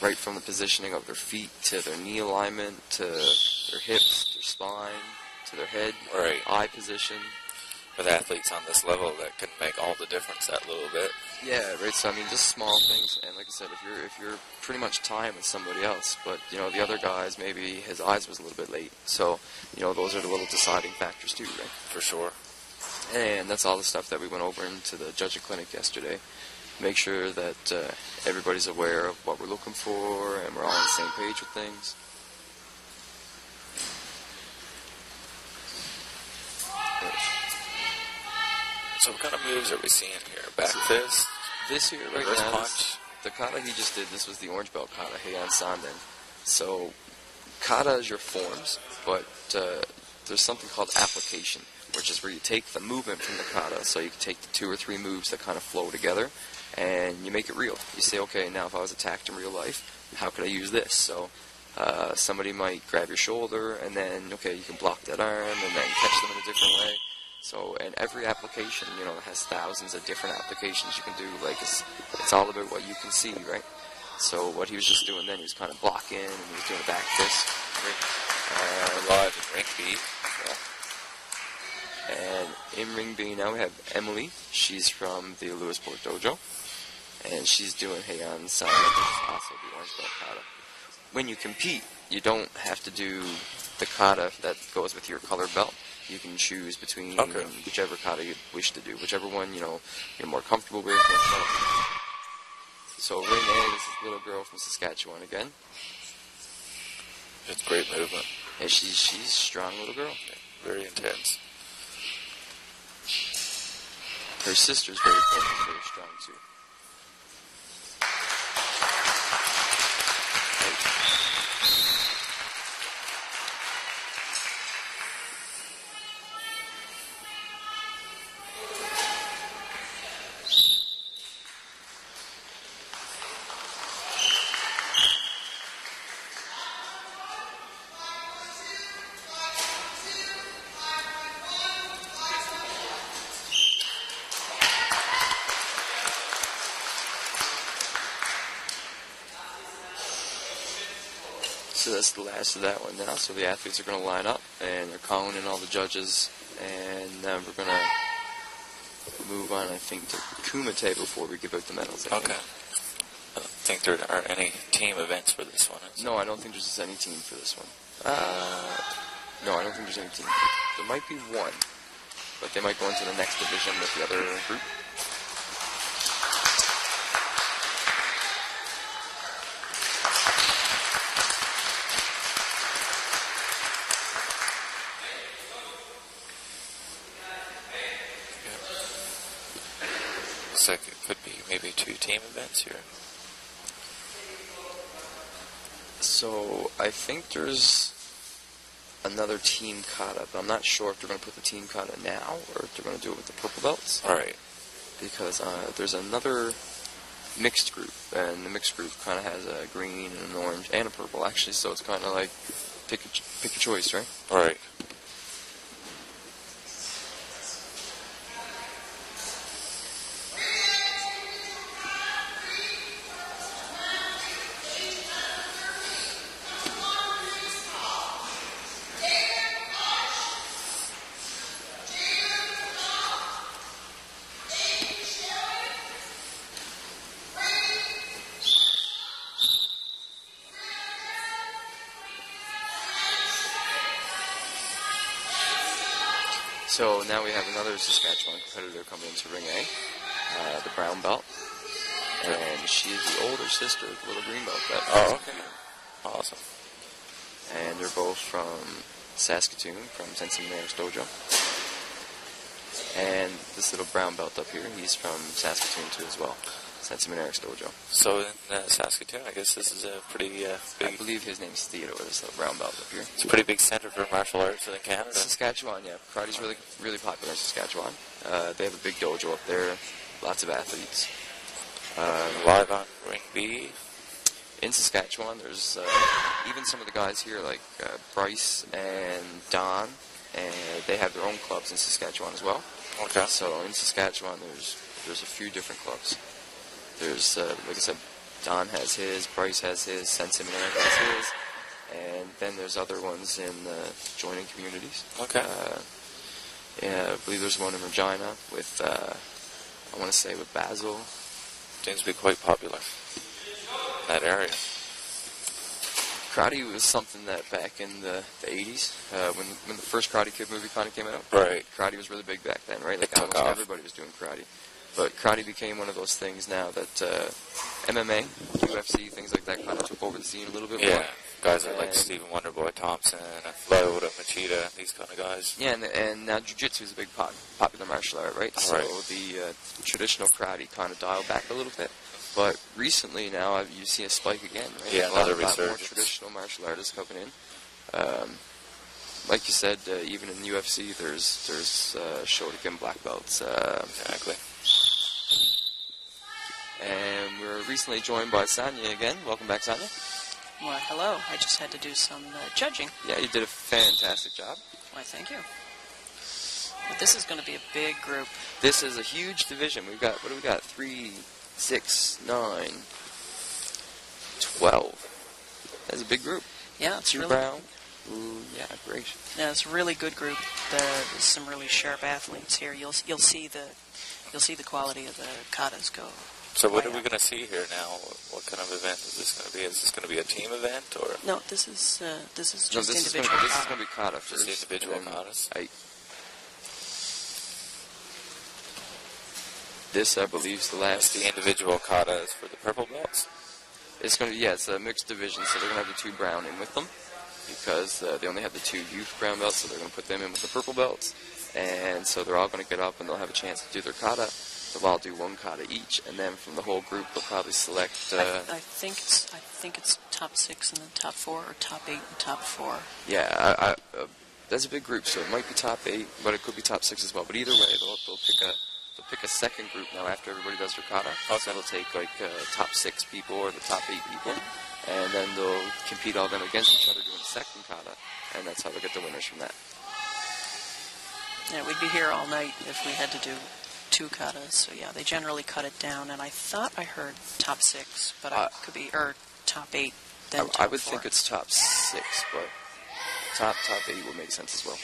Right from the positioning of their feet to their knee alignment to their hips, their spine, to their head, right. Eye position. With athletes on this level, that can make all the difference that little bit. Yeah, right. So just small things, and like I said, if you're pretty much tying with somebody else, but the other guys, maybe his eyes was a little bit late, so those are the little deciding factors too, right? For sure. And that's all the stuff that we went over into the judging clinic yesterday. Make sure that everybody's aware of what we're looking for, and we're all on the same page with things. So what kind of moves are we seeing here? Back fist? This here right reverse now, punch? the kata he just did, this was the orange belt kata, Heian Sanden. So kata is your forms, but there's something called application, which is where you take the movement from the kata. So you can take the 2 or 3 moves that kind of flow together, and you make it real. You say, okay, now if I was attacked in real life, how could I use this? So somebody might grab your shoulder, and then, okay, you can block that arm, and then catch them in a different way. So, and every application, has thousands of different applications you can do. Like, it's all about what you can see, right? So what he was just doing then, he was kind of blocking, and he was doing a back fist. Live in Ring B. And in Ring B now we have Emily. She's from the Lewisport Dojo. And she's doing Heian San, which is also the orange belt kata. When you compete, you don't have to do the kata that goes with your colored belt. You can choose between whichever kata you wish to do, whichever one, you're more comfortable with. So Ring A, this is a little girl from Saskatchewan again. It's great movement. And she's a strong little girl. Very intense. Her sister's very strong too. So that's the last of that one now. So the athletes are going to line up, and they're calling in all the judges, and then we're going to move on, I think, to Kumite before we give out the medals. Okay. I don't think there are any team events for this one. No, I don't think there's any team for this one. No, I don't think there's any team. There might be one, but they might go into the next division with the other group. Looks like it could be maybe 2 team events here. So I think there's another team kata, but I'm not sure if they're going to put the team kata now or if they're going to do it with the purple belts. All right. Because there's another mixed group, and the mixed group kind of has a green and an orange and a purple actually, so it's kind of like pick your choice, right? All right. So now we have another Saskatchewan competitor coming into Ring A, the brown belt, and she's the older sister of the little green belt. Oh, okay. Awesome. And they're both from Saskatoon, from Sensei Minera's dojo. And this little brown belt up here, he's from Saskatoon too as well, Sensei Minera's dojo. So in Saskatoon, I guess this is a pretty big... I believe his name's Theodore, this little brown belt up here. It's a pretty big center for martial arts in Canada. Saskatchewan, yeah. Karate's really popular in Saskatchewan. They have a big dojo up there, lots of athletes. Live on Ring B. In Saskatchewan, there's even some of the guys here, like Bryce and Don, and they have their own clubs in Saskatchewan as well. Okay. So in Saskatchewan, there's a few different clubs. There's, like I said, Don has his, Bryce has his, Sensei Minera has his, and then there's other ones in joining communities. Okay. Yeah, I believe there's one in Regina with, I want to say with Basil. Seems to be quite popular in that area. Karate was something that back in the 80s, when the first Karate Kid movie kind of came out, right? Karate was really big back then, right? It Like took almost off. everybody was doing karate. But karate became one of those things now that MMA, UFC, things like that kind of took over the scene a little bit more. Yeah, guys like Stephen Wonderboy Thompson, Loda, Machida, these kind of guys. Yeah, and now jiu-jitsu is a big popular martial art, right? So Right. the traditional karate kind of dialed back a little bit. But recently now you see a spike again, right? Yeah, a lot another more resurgence. traditional martial artists coming in. Like you said, even in UFC, there's Shotokan black belts. Exactly. And we're recently joined by Sanya again. Welcome back, Sanya. Well, hello. I just had to do some judging. Yeah, you did a fantastic job. Why, thank you. But this is going to be a big group. This is a huge division. We've got, what do we got? 3, 6, 9, 12. That's a big group. Yeah, it's Two really brown. Ooh, yeah, great. Yeah, it's a really good group. There's some really sharp athletes here. You'll see the quality of the katas go. So what way are we up. going to see here now? What kind of event is this going to be? Is this going to be a team event or No, this is just No, this is individual. gonna be kata just first. individual and then katas? This, I believe, is the That's last. the individual katas for the purple belts. It's gonna be, yeah, it's a mixed division, so they're gonna have the 2 brown in with them because they only have the 2 youth brown belts, so they're gonna put them in with the purple belts, And so they're all going to get up and they'll have a chance to do their kata. They'll all do one kata each, and then from the whole group they'll probably select. I think it's top 6 and then top 4, or top 8 and top 4. Yeah, that's a big group, so it might be top 8, but it could be top 6 as well. But either way, they'll pick a second group now after everybody does their kata. Okay. So they'll take like top 6 people or the top 8 people, and then they'll compete all them against each other doing a second kata, and that's how they'll get the winners from that. Yeah, we'd be here all night if we had to do 2 katas. So yeah, they generally cut it down, and I thought I heard top 6, but I could be, or top 8. Then top I would 4. think it's top 6, but top 8 would make sense as well.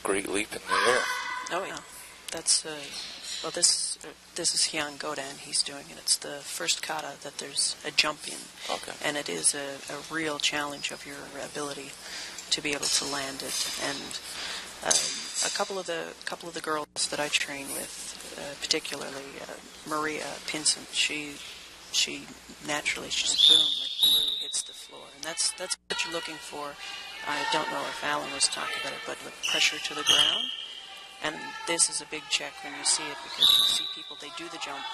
Great leap in the air. Oh yeah, that's well. This is Hyun Godan. He's doing it. It's the first kata that there's a jump in, and it is a real challenge of your ability to be able to land it. And a couple of the girls that I train with, particularly Maria Pinson, she naturally just boom like glue hits the floor, and that's what you're looking for. I don't know if Alan was talking about it, but with pressure to the ground. And this is a big check when you see it, because you see people, they do the jump,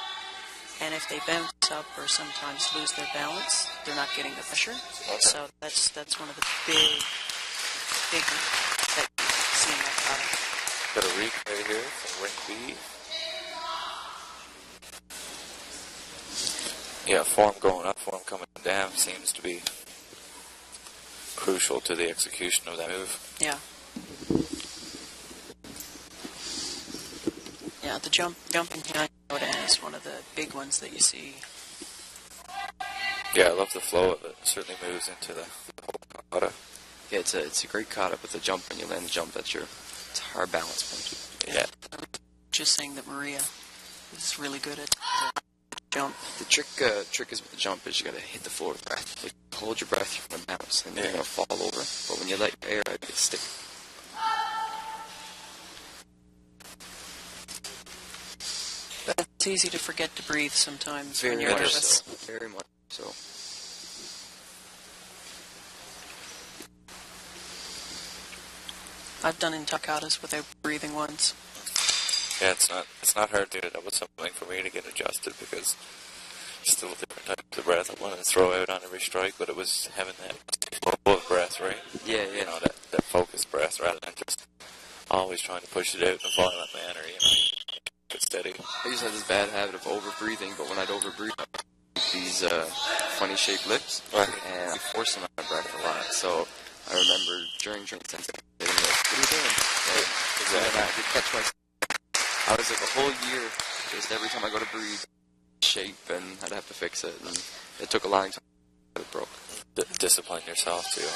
and if they bounce up or sometimes lose their balance, they're not getting the pressure. Okay. So that's one of the big that you see in that kata. Got a replay here from Ring B. Yeah, form going up, form coming down seems to be crucial to the execution of that move. Yeah. Yeah, the jumping behind Godan is one of the big ones that you see. Yeah, I love the flow of it. It certainly moves into the whole kata. Yeah, it's a great kata, but the jump, when you land the jump, it's a hard balance point. Yeah. Just saying that Maria is really good at the jump. The trick is with the jump is you got to hit the floor with breath. If you hold your breath, you're going to bounce, and you're going to fall over. But when you let your air out, you stick. It's easy to forget to breathe sometimes Very when you're nervous. So. Very much so. I've done intakatas without breathing once. Yeah, it's not hard to do it. That was something for me to get adjusted, because still different types of breath I wanted to throw out on every strike, but it was having that flow of breath, right? Yeah. You know, that focused breath, rather than just always trying to push it out in a violent manner, you know, keep it steady. I used to have this bad habit of over-breathing, but when I'd over-breathe, these funny-shaped lips, right, and I forced my breath a lot. So I remember during drinks, what are you doing? And I could catch myself. I was like a whole year, just every time I go to breathe, shape, and I'd have to fix it, and it took a long time until it broke. Discipline yourself, too.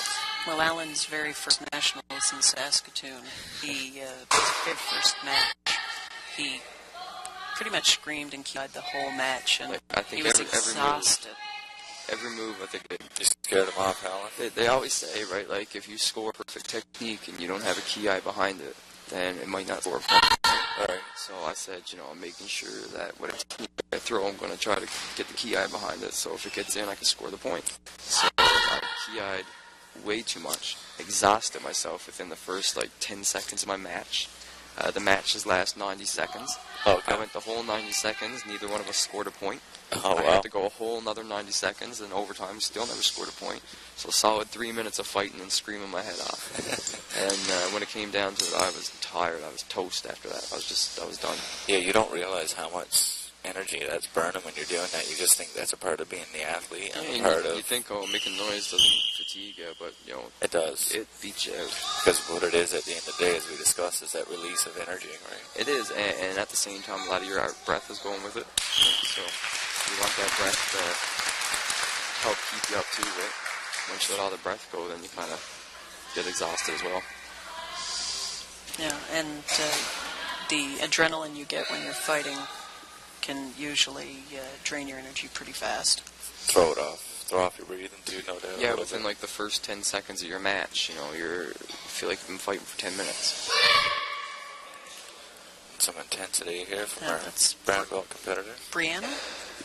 Well, Alan's very first nationals in Saskatoon, his very first match, he pretty much screamed and keyed the whole match, and I think he was exhausted. Every move, I think You scared them off, Alan? they always say, right, like, if you score perfect technique and you don't have a key eye behind it, then it might not score perfect. Right. So I said, I'm making sure that whatever technique I throw, I'm going to try to get the key eye behind it, so if it gets in, I can score the point. So I key-eyed way too much, exhausted myself within the first, 10 seconds of my match. The matches last 90 seconds. Okay. I went the whole 90 seconds, neither one of us scored a point. Oh, I wow. had to go a whole another 90 seconds, and overtime, still never scored a point. So a solid 3 minutes of fighting and screaming my head off. And when it came down to it, I was tired. I was toast after that. I was done. Yeah, you don't realize how much energy that's burning when you're doing that. You just think that's a part of being the athlete and You think, making noise doesn't fatigue you, but, it does. It beats you out. Because what it is at the end of the day, as we discussed, is that release of energy, right? It is, and at the same time, a lot of your breath is going with it. So you want that breath to help keep you up too, right? Once you let all the breath go, then you kind of get exhausted as well. Yeah, and the adrenaline you get when you're fighting can usually drain your energy pretty fast. Throw it off. throw off your breathing too, no doubt. Yeah, within like the first 10 seconds of your match, you know, you feel like you've been fighting for 10 minutes. Some intensity here from our that's brown belt competitor. Brianna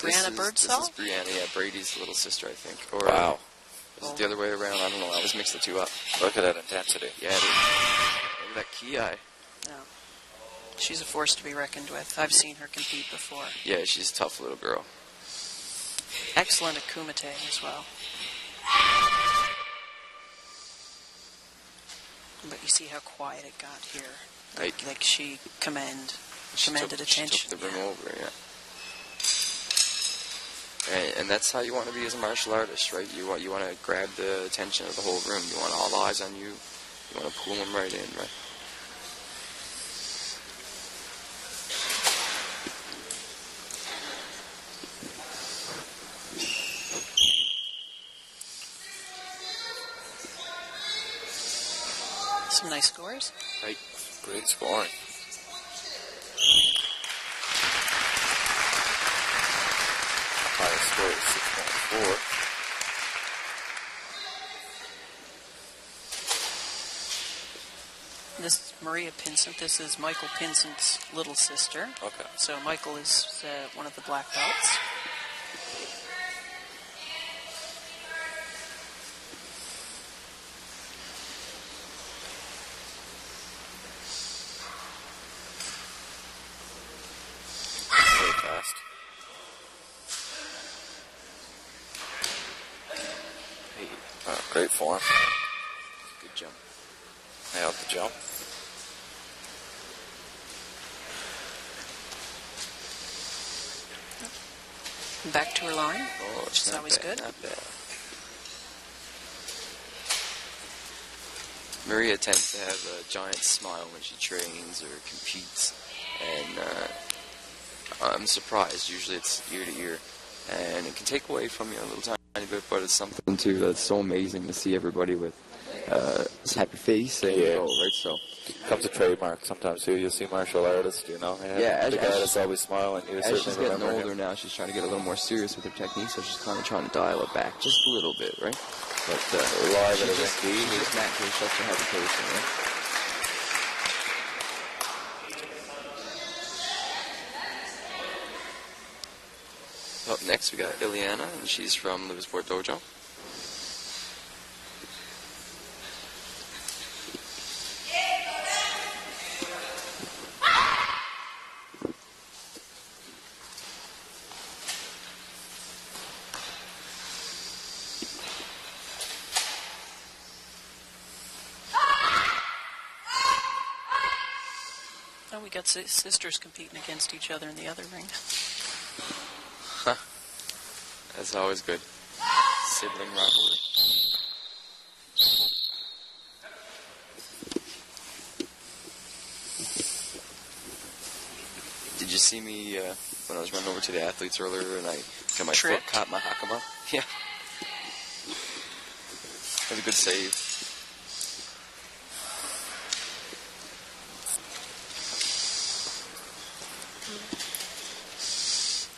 This Birdsall? is Brianna, yeah, Brady's little sister, I think. Or, Wow. Is it the other way around? I don't know. I always mix the two up. Look at that intensity. Yeah, it is. Look at that key eye. No. She's a force to be reckoned with. I've seen her compete before. Yeah, she's a tough little girl. Excellent at kumite as well. But you see how quiet it got here. Right. Like she commanded attention. She took the ring over, yeah. And that's how you want to be as a martial artist, right? You want to grab the attention of the whole room. You want all eyes on you. You want to pull them right in, right? Some nice scores. Right. Great scoring. Highest score is 6.4. This is Maria Pinsent. This is Michael Pinsent's little sister. Okay. So Michael is one of the black belts. Very fast. Hey, Great form. good jump. Nailed the jump. Back to her line, Oh, which is always good. Not bad. Maria tends to have a giant smile when she trains or competes, and I'm surprised. Usually it's ear to ear, and it can take away from you a little tiny bit, but it's something too that's so amazing to see everybody with this happy face and Yeah. go, right? So Becomes a trademark sometimes too. You'll see martial artists, you know. Yeah, the guy that's always smiling. You as certainly she's getting remember older him. now, she's trying to get a little more serious with her technique, so she's kind of trying to dial it back just a little bit, right? But Live she at a just ring B. naturally shuts her heavy pace, right? Up next, we got Ileana, and she's from Liversport Dojo. Oh, we got sisters competing against each other in the other ring. That's always good. Sibling rivalry. Did you see me when I was running over to the athletes earlier and I got my foot Tripped? caught my hakama? Yeah. That was a good save.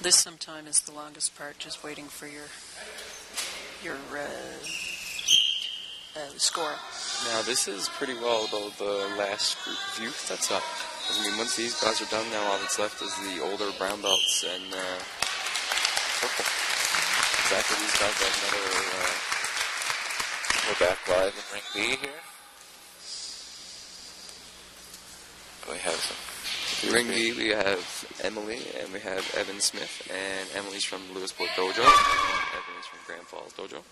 This sometime is the longest part, just waiting for your score. Now, this is pretty well about the last group of youth that's up. I mean, once these guys are done, now all that's left is the older brown belts and purple. So after these guys have another... We're back live in ring B here. We have some. Ring B, we have Emily, and we have Evan Smith, and Emily's from Lewisport Dojo, and Evan is from Grand Falls Dojo.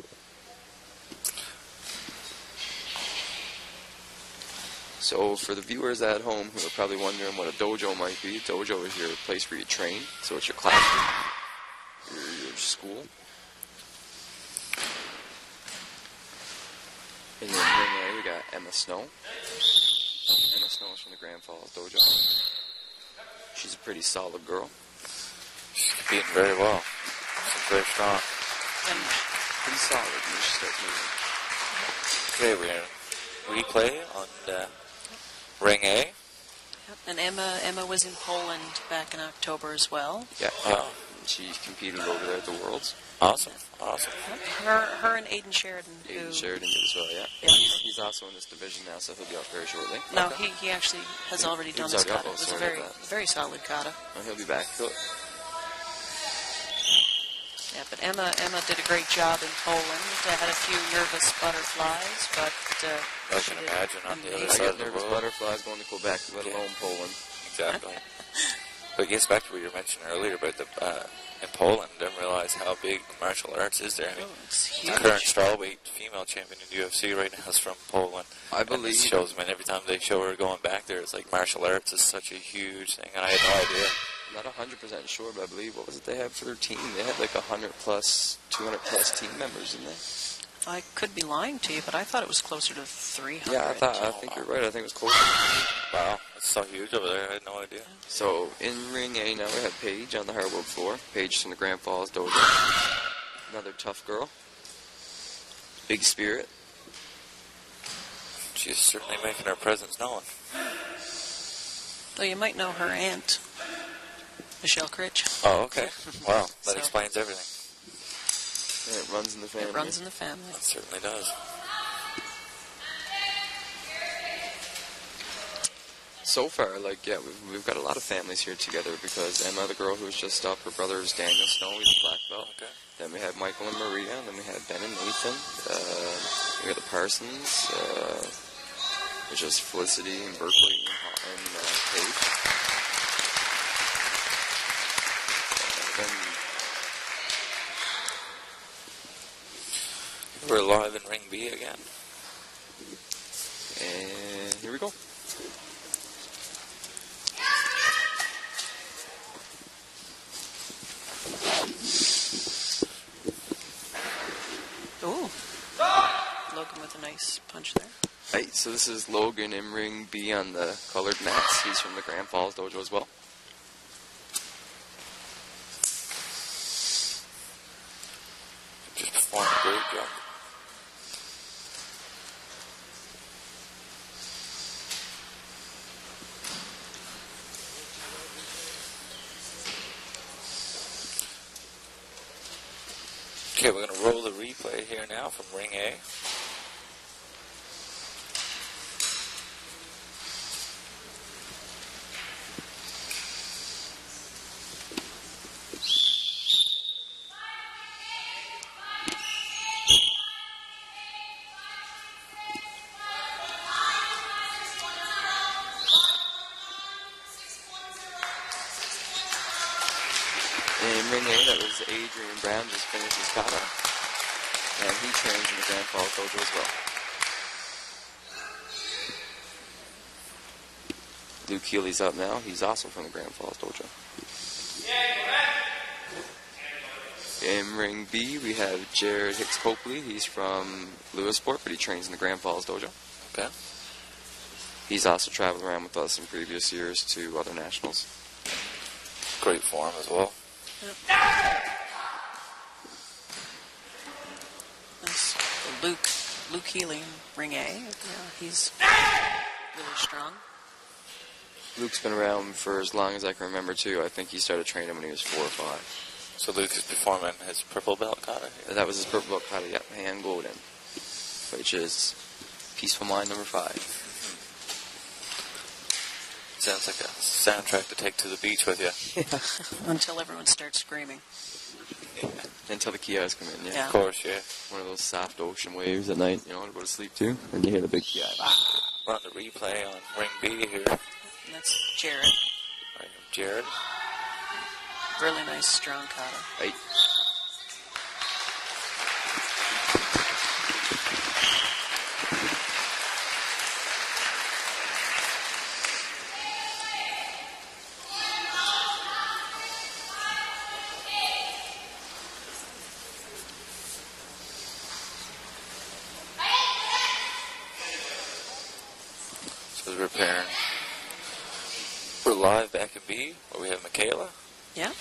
So for the viewers at home who are probably wondering what a dojo might be, a dojo is your place where you train, so it's your classroom, your school. And then ring A, we got Emma Snow. Emma Snow is from the Grand Falls Dojo. She's a pretty solid girl. She's competing very well. She's very strong. And Pretty solid when she starts moving. Okay, we're in replay on ring A. And Emma was in Poland back in October as well. Yeah. Oh, She competed over there at the Worlds. Awesome, awesome. Her and Aiden Sheridan. Aiden Sheridan did as well, yeah. Yeah. He's also in this division now, so he'll be up very shortly. No, Okay. he actually has already done was this already up. kata. Oh, It was a sorry very, about that. very solid kata. Oh, he'll be back. Yeah, but Emma did a great job in Poland. Had a few nervous butterflies, but I she can did imagine on the other I side get of the nervous world. butterflies going to Quebec, let alone Poland. Exactly. But it gets back to what you were mentioning earlier about the in Poland. Didn't realize how big martial arts is there. I mean, Oh, it's the huge. current strawweight female champion in UFC right now is from Poland. I And believe it shows, man, every time they show her going back there, it's like martial arts is such a huge thing, and I had no idea. Not 100% sure, but I believe, what was it they had for their team? They had like 100 plus, 200 plus team members in there. I could be lying to you, but I thought it was closer to 300. Yeah, I think you're right. I think it was close. Wow, it's so huge over there. I had no idea. So in ring A now we have Paige on the hardwood floor. Paige from the Grand Falls Dojo. Another tough girl. Big spirit. She's certainly making her presence known. Though you might know her aunt, Michelle Critch. Oh, okay. Wow, that So- explains everything. And it runs in the family. It runs in the family. It certainly does. So far, like, yeah, we've got a lot of families here together because Emma, the girl who was just up, her brother is Daniel Snow, he's a black belt. Okay. Then we have Michael and Maria, and then we have Ben and Nathan. We got the Parsons, which is Felicity and Berkeley and Paige. Then We're live in Ring B again. and here we go. Ooh. Logan with a nice punch there. Right, so this is Logan in ring B on the colored mats. He's from the Grand Falls Dojo as well. Just performed a great job. Okay, we're going to roll the replay here now from Ring A. In ring A, that was Adrian Brown, just finished his kata. And he trains in the Grand Falls Dojo as well. Luke Healy's up now. He's also from the Grand Falls Dojo. In ring B, we have Jared Hicks Copley. He's from Lewisport, but he trains in the Grand Falls Dojo. Okay. He's also traveled around with us in previous years to other nationals. Great form as well. Nice. Luke Healy in ring A. Yeah, he's really strong. Luke's been around for as long as I can remember, too. I think he started training when he was 4 or 5. So Luke is performing his purple belt kata here. That was his purple belt kata, yep, hand golden, which is Peaceful Mind number 5. Sounds like a soundtrack to take to the beach with you. Until everyone starts screaming. Until the kiosks come in, yeah. Yeah. Of course, yeah. One of those soft ocean waves at night, you know, to go to sleep to, and you hear the big kiosk. We're on the replay on Ring B here. And that's Jared. Right, Jared. Really nice, strong kata. Right. So we're preparing. We're live back in B, where we have Michaela, Yeah?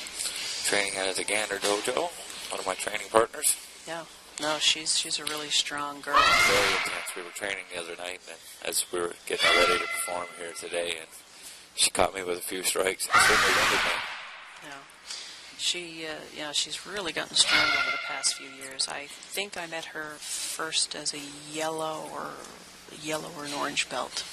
training at the Gander Dojo, one of my training partners. Yeah. No, she's a really strong girl. Very intense. We were training the other night, and as we were getting ready to perform here today, and she caught me with a few strikes and certainly winded me. Yeah. She's really gotten strong over the past few years. I think I met her first as a yellow or an orange belt.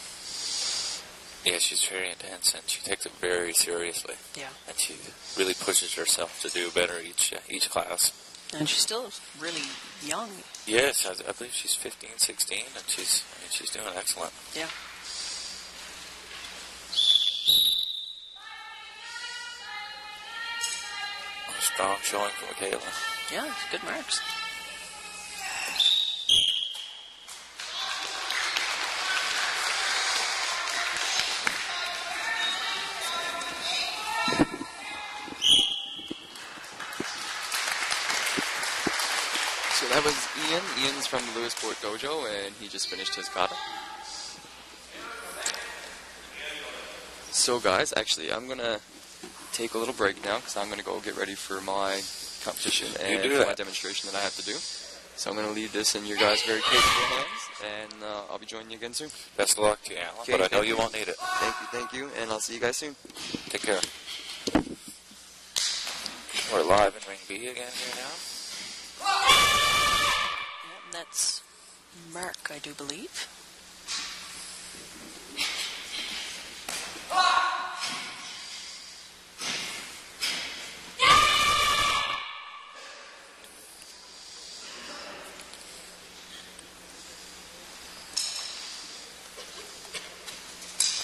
Yeah, she's very intense, and she takes it very seriously. Yeah. And she really pushes herself to do better each class. And she's still really young. Yes, I believe she's 15, 16, and she's doing excellent. Yeah. A strong showing from Michaela. Yeah, good marks. So that was Ian. Ian's from the Lewisport Dojo, and he just finished his kata. So guys, actually, I'm going to take a little break now, because I'm going to go get ready for my competition and for my demonstration that I have to do. So I'm going to leave this in your guys' very capable hands, and I'll be joining you again soon. Best of luck to you, Alan, but I know you won't need it. Thank you, and I'll see you guys soon. Take care. We're live in Ring B again here now. And that's Mark, I do believe.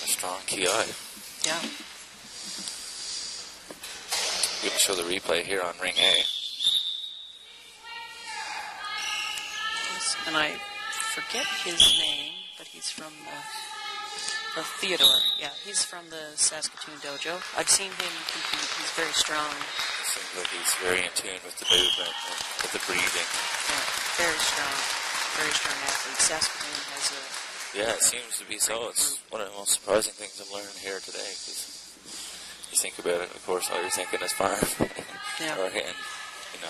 A strong ki. Yeah. We can show the replay here on Ring A. And I forget his name, but he's from Theodore. Yeah, he's from the Saskatoon Dojo. I've seen him compete. He's very strong. It seems like he's very in tune with the movement and with the breathing. Yeah, very strong. Very strong athlete. Saskatoon has a... Yeah, it seems to be so. It's one of the most surprising things I'm learning here today, because you think about it, of course, all you're thinking is farm. Yeah. And,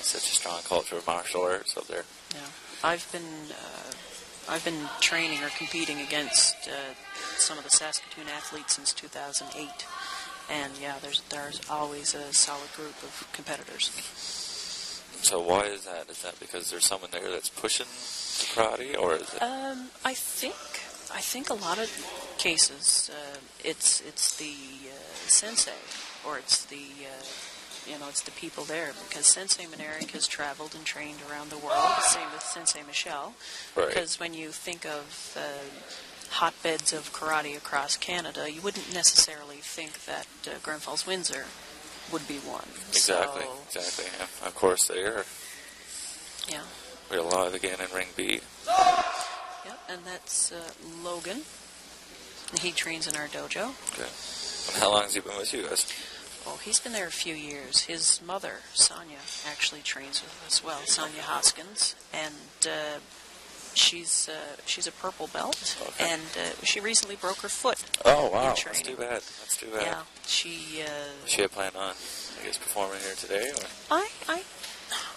such a strong culture of martial arts up there. Yeah. I've been training or competing against some of the Saskatoon athletes since 2008, and yeah, there's always a solid group of competitors. So why is that? Is that because there's someone there that's pushing the karate, or is it? I think a lot of cases it's the sensei, or it's the it's the people there, because Sensei Menarik has traveled and trained around the world, the same with Sensei Michelle. Right. Because when you think of hotbeds of karate across Canada, you wouldn't necessarily think that Grand Falls Windsor would be one. Exactly. Yeah. Of course they are. Yeah. We're live again in Ring B. Yeah, and that's Logan. He trains in our dojo. Okay. And how long has he been with you guys? Oh, he's been there a few years. His mother, Sonia, actually trains with us as well, Sonia Hoskins, and she's a purple belt, okay. and she recently broke her foot. Oh wow, in training. That's too bad. Yeah, she. She had planned on, performing here today, or?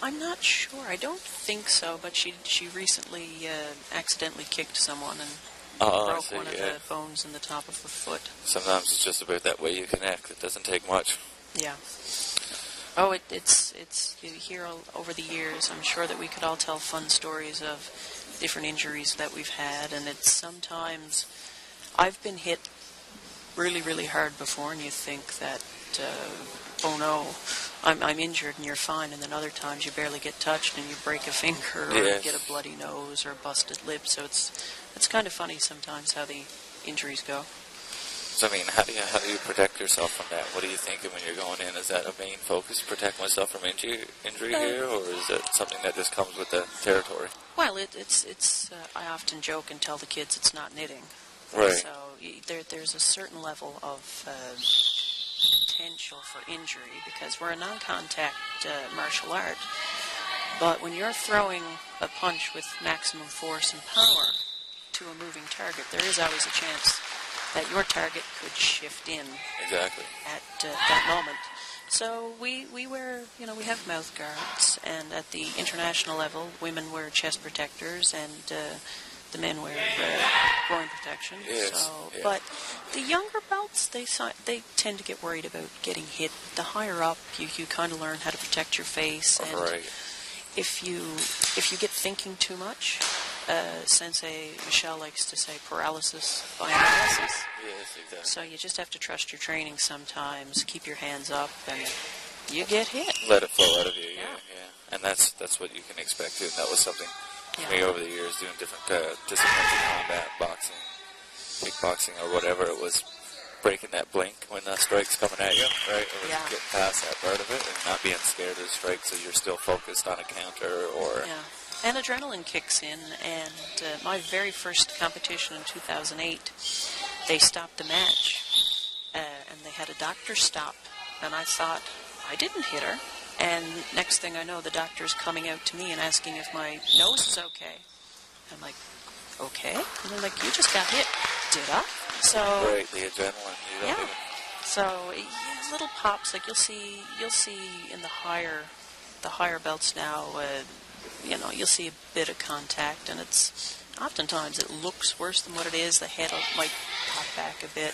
I'm not sure. I don't think so, but she recently accidentally kicked someone and broke one of the bones in the top of her foot. Sometimes it's just about that way you connect. It doesn't take much. Yeah. Oh, it's you hear over the years, I'm sure that we could all tell fun stories of different injuries that we've had, and it's sometimes, I've been hit really, really hard before, and you think that, oh no, I'm injured and you're fine, and then other times you barely get touched and you break a finger or get a bloody nose or a busted lip, so it's kind of funny sometimes how the injuries go. So, I mean, how do you protect yourself from that? What are you thinking when you're going in? Is that a main focus, protect myself from injury here, or is it something that just comes with the territory? Well, it's I often joke and tell the kids it's not knitting. Right. So there's a certain level of potential for injury because we're a non-contact martial art. But when you're throwing a punch with maximum force and power to a moving target, there is always a chance that your target could shift in exactly at that moment. So we wear, we have mouth guards, and at the international level, women wear chest protectors, and the men wear groin protection. Yes, So, yeah. but the younger belts, they tend to get worried about getting hit. The higher up, you kind of learn how to protect your face. And Right. if you get thinking too much, Sensei Michelle likes to say paralysis by analysis. Yes, exactly. So you just have to trust your training sometimes, keep your hands up, and you get hit. Let it flow out of you, Yeah. yeah. And that's what you can expect too. And that was something for Yeah. me over the years, doing different disciplines of combat, boxing, kickboxing, or whatever. It was breaking that blink when the strike's coming at you, right? It was Yeah. getting past that part of it and not being scared of the strike, so you're still focused on a counter or... Yeah. And adrenaline kicks in, and my very first competition in 2008, they stopped the match, and they had a doctor stop, and I thought, I didn't hit her, and next thing I know, the doctor's coming out to me and asking if my nose is okay. I'm like, okay? And they're like, you just got hit. Did I? So, Right, the adrenaline. You don't yeah. even... So, yeah, little pops, like you'll see in the higher belts now, you'll see a bit of contact, and it's oftentimes it looks worse than what it is. The head might pop back a bit,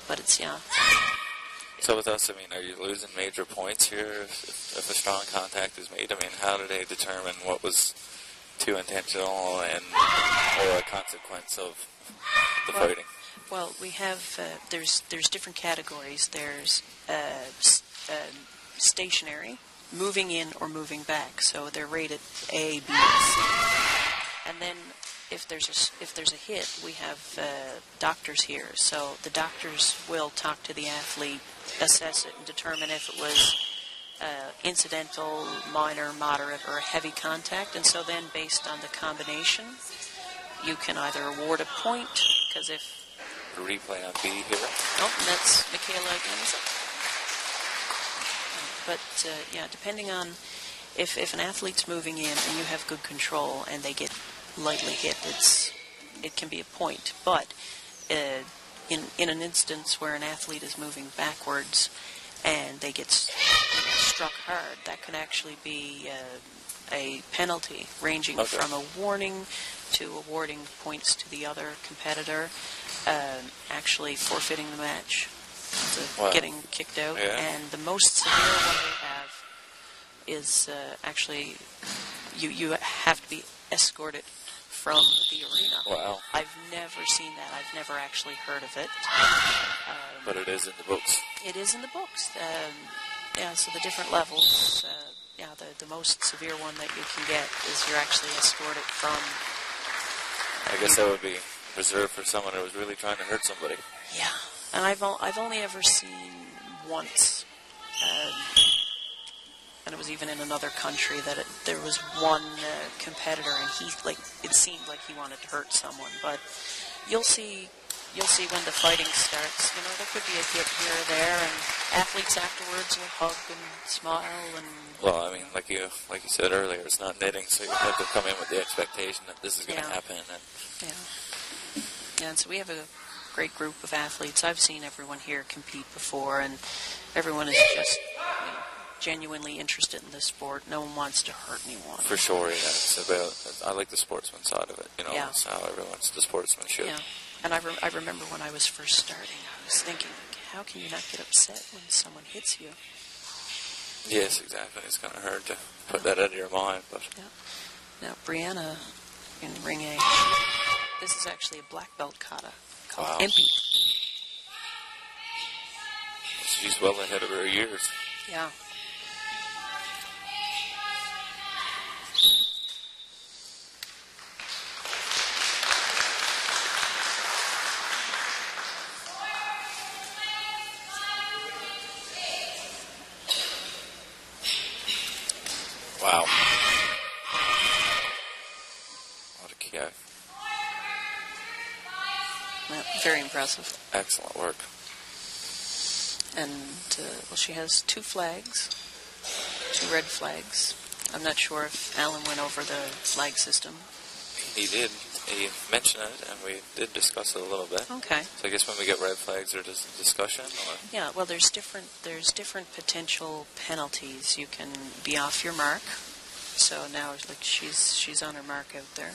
but it's, yeah. So with us, I mean, are you losing major points here if a strong contact is made? I mean, how do they determine what was too intentional and or a consequence of the fighting? Well, we have there's different categories. There's stationary, moving in or moving back. So they're rated A, B, and C. And then if there's a hit, we have doctors here. So the doctors will talk to the athlete, assess it, and determine if it was incidental, minor, moderate, or heavy contact. And so then, based on the combination, you can either award a point, because if... A replay on B here. Oh, that's Michaela again. But, yeah, depending on if an athlete's moving in and you have good control and they get lightly hit, it can be a point. But in an instance where an athlete is moving backwards and they get struck hard, that can actually be a penalty, ranging from a warning to awarding points to the other competitor, actually forfeiting the match, to getting kicked out. Yeah. And the most severe one we have is actually you have to be escorted from the arena. Wow. I've never seen that. I've never actually heard of it. But it is in the books. It is in the books. Yeah, so the different levels. Yeah, the most severe one that you can get is you're actually escorted from... I guess that would be reserved for someone who was really trying to hurt somebody. Yeah, and I've only ever seen once, and it was even in another country, that there was one competitor, and it seemed like he wanted to hurt someone. But you'll see when the fighting starts. There could be a hit here or there, and athletes afterwards will hug and smile and... Well, I mean, like you said earlier, it's not knitting, so you have to come in with the expectation that this is going to happen. And yeah, and so we have a great group of athletes. I've seen everyone here compete before, and everyone is just genuinely interested in this sport. No one wants to hurt anyone. For sure, yeah. It's about, I like the sportsman side of it. Yeah. It's how everyone's the sportsmanship. Yeah, and I remember when I was first starting, I was thinking, how can you not get upset when someone hits you? Yes, exactly. It's kind of hard to put that out of your mind, but... Yeah. Now, Brianna in Ring A, this is actually a black belt kata called Impy. She's well ahead of her years. Yeah. Wow. What a kick. Yeah, very impressive. Excellent work. And, well, she has 2 flags, 2 red flags. I'm not sure if Alan went over the flag system. He did. He mentioned it, and we did discuss it a little bit. Okay. So I guess when we get red flags, there's just discussion, or... Yeah, well, there's different potential penalties. You can be off your mark. So now, like, she's on her mark out there.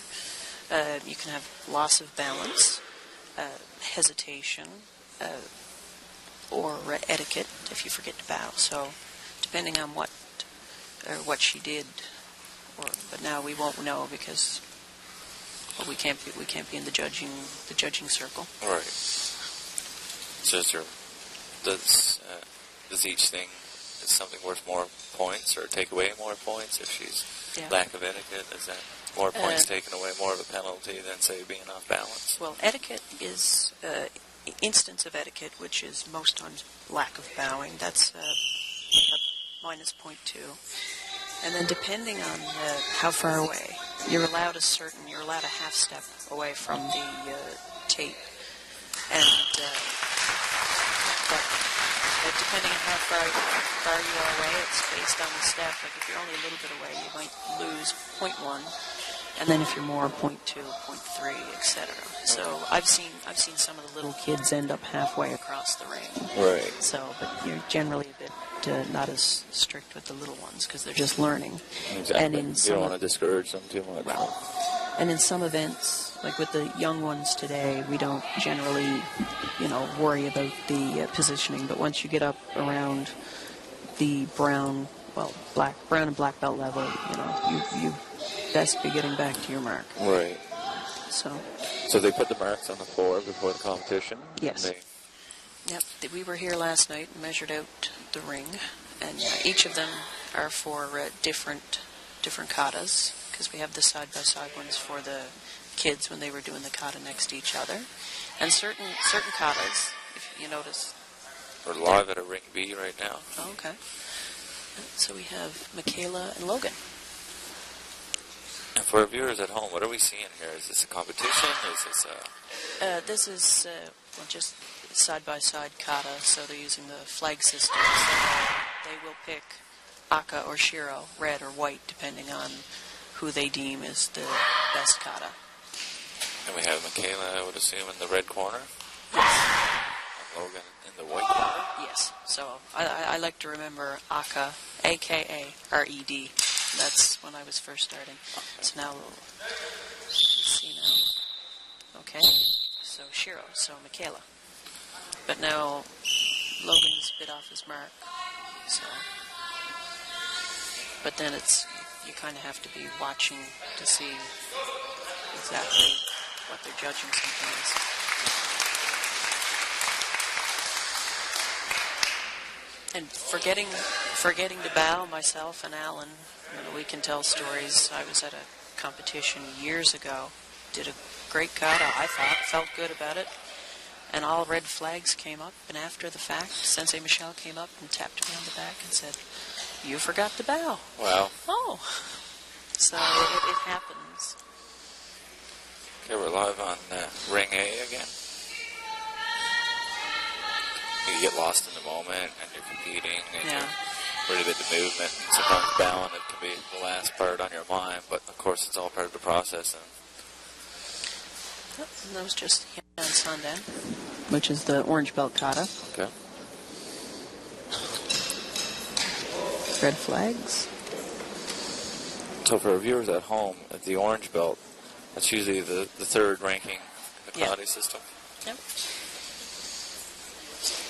You can have loss of balance, hesitation, or etiquette if you forget to bow. So, depending on what she did, but now we won't know because we can't be in the judging circle. Right. So does each thing, is something worth more points or take away more points if she's lack of etiquette? Is that more points taken away, more of a penalty than, say, being off balance? Well, etiquette is instance of etiquette, which is most times lack of bowing. That's a minus 0.2. And then depending on how far away, you're allowed a half step away from the tape. And but depending on how far you are away, it's based on the step. Like if you're only a little bit away, you might lose 0.1. And then if you're more, 0.2, 0.3, etc. So I've seen some of the little kids end up halfway across the ring. Right. So, but you're generally a bit not as strict with the little ones because they're just learning. Exactly. And in you don't want to discourage them too much. Well, and in some events, like with the young ones today, we don't generally, worry about the positioning. But once you get up around the brown and black belt level, you best be getting back to your mark. Right. So they put the marks on the floor before the competition? Yes. Yep. We were here last night and measured out the ring, and each of them are for different katas, because we have the side-by-side ones for the kids when they were doing the kata next to each other. And certain katas, if you notice... We're live at a ring B right now. Oh, okay. So we have Michaela and Logan. And for our viewers at home, what are we seeing here? Is this a competition? Is this a... This is just side-by-side kata, so they're using the flag system. So they will pick aka or shiro, red or white, depending on who they deem is the best kata. And we have Michaela, I would assume, in the red corner? Yes. And Logan in the white corner? Yes. So I like to remember aka, a.k.a. R-E-D. That's when I was first starting. Okay. So now, let's see now. Okay. So shiro, so Michaela. But now Logan's a bit off his mark. So, but then you kind of have to be watching to see exactly what they're judging sometimes. And forgetting to bow, myself and Alan, we can tell stories. I was at a competition years ago, did a great kata, I thought, felt good about it, and all red flags came up, and after the fact, Sensei Michelle came up and tapped me on the back and said, "You forgot to bow." Wow. Oh. So it happens. Okay, we're live on Ring A again. You get lost in the moment, and you're competing, and you're worried about the movement, and sometimes bowing, it can be the last part on your mind, but of course it's all part of the process. And that was just Yan Sandan, which is the orange belt kata. Okay. Red flags. So for our viewers at home, at the orange belt, that's usually the third ranking in the karate system. Yep.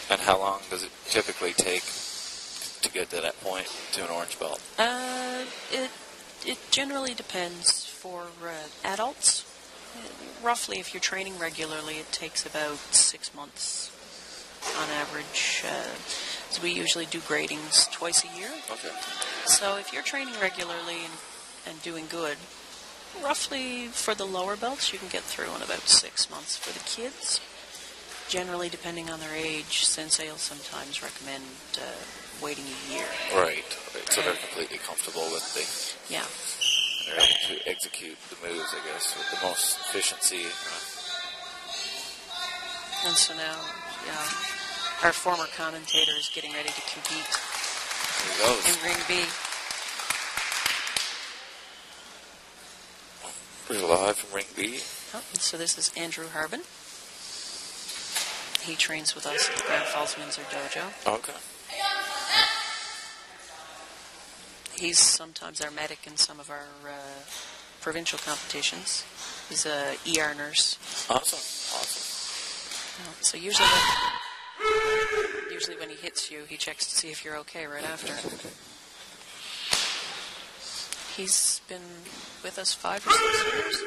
And how long does it typically take to get to that point, to an orange belt? It generally depends. For adults, roughly, if you're training regularly, it takes about 6 months on average. So we usually do gradings twice a year. Okay. So if you're training regularly and doing good, roughly for the lower belts, you can get through in about 6 months. For the kids, generally depending on their age, Sensei will sometimes recommend waiting a year. Right. So they're completely comfortable with Yeah. they're able to execute the moves, I guess, with the most efficiency. And so now, our former commentator is getting ready to compete in Ring B. We're live from Ring B. Oh, so this is Andrew Harbin. He trains with us at the Grand Falls Windsor Dojo. Okay. He's sometimes our medic in some of our provincial competitions. He's a ER nurse. Awesome. So usually when he hits you, he checks to see if you're okay right after. He's been with us 5 or 6 years.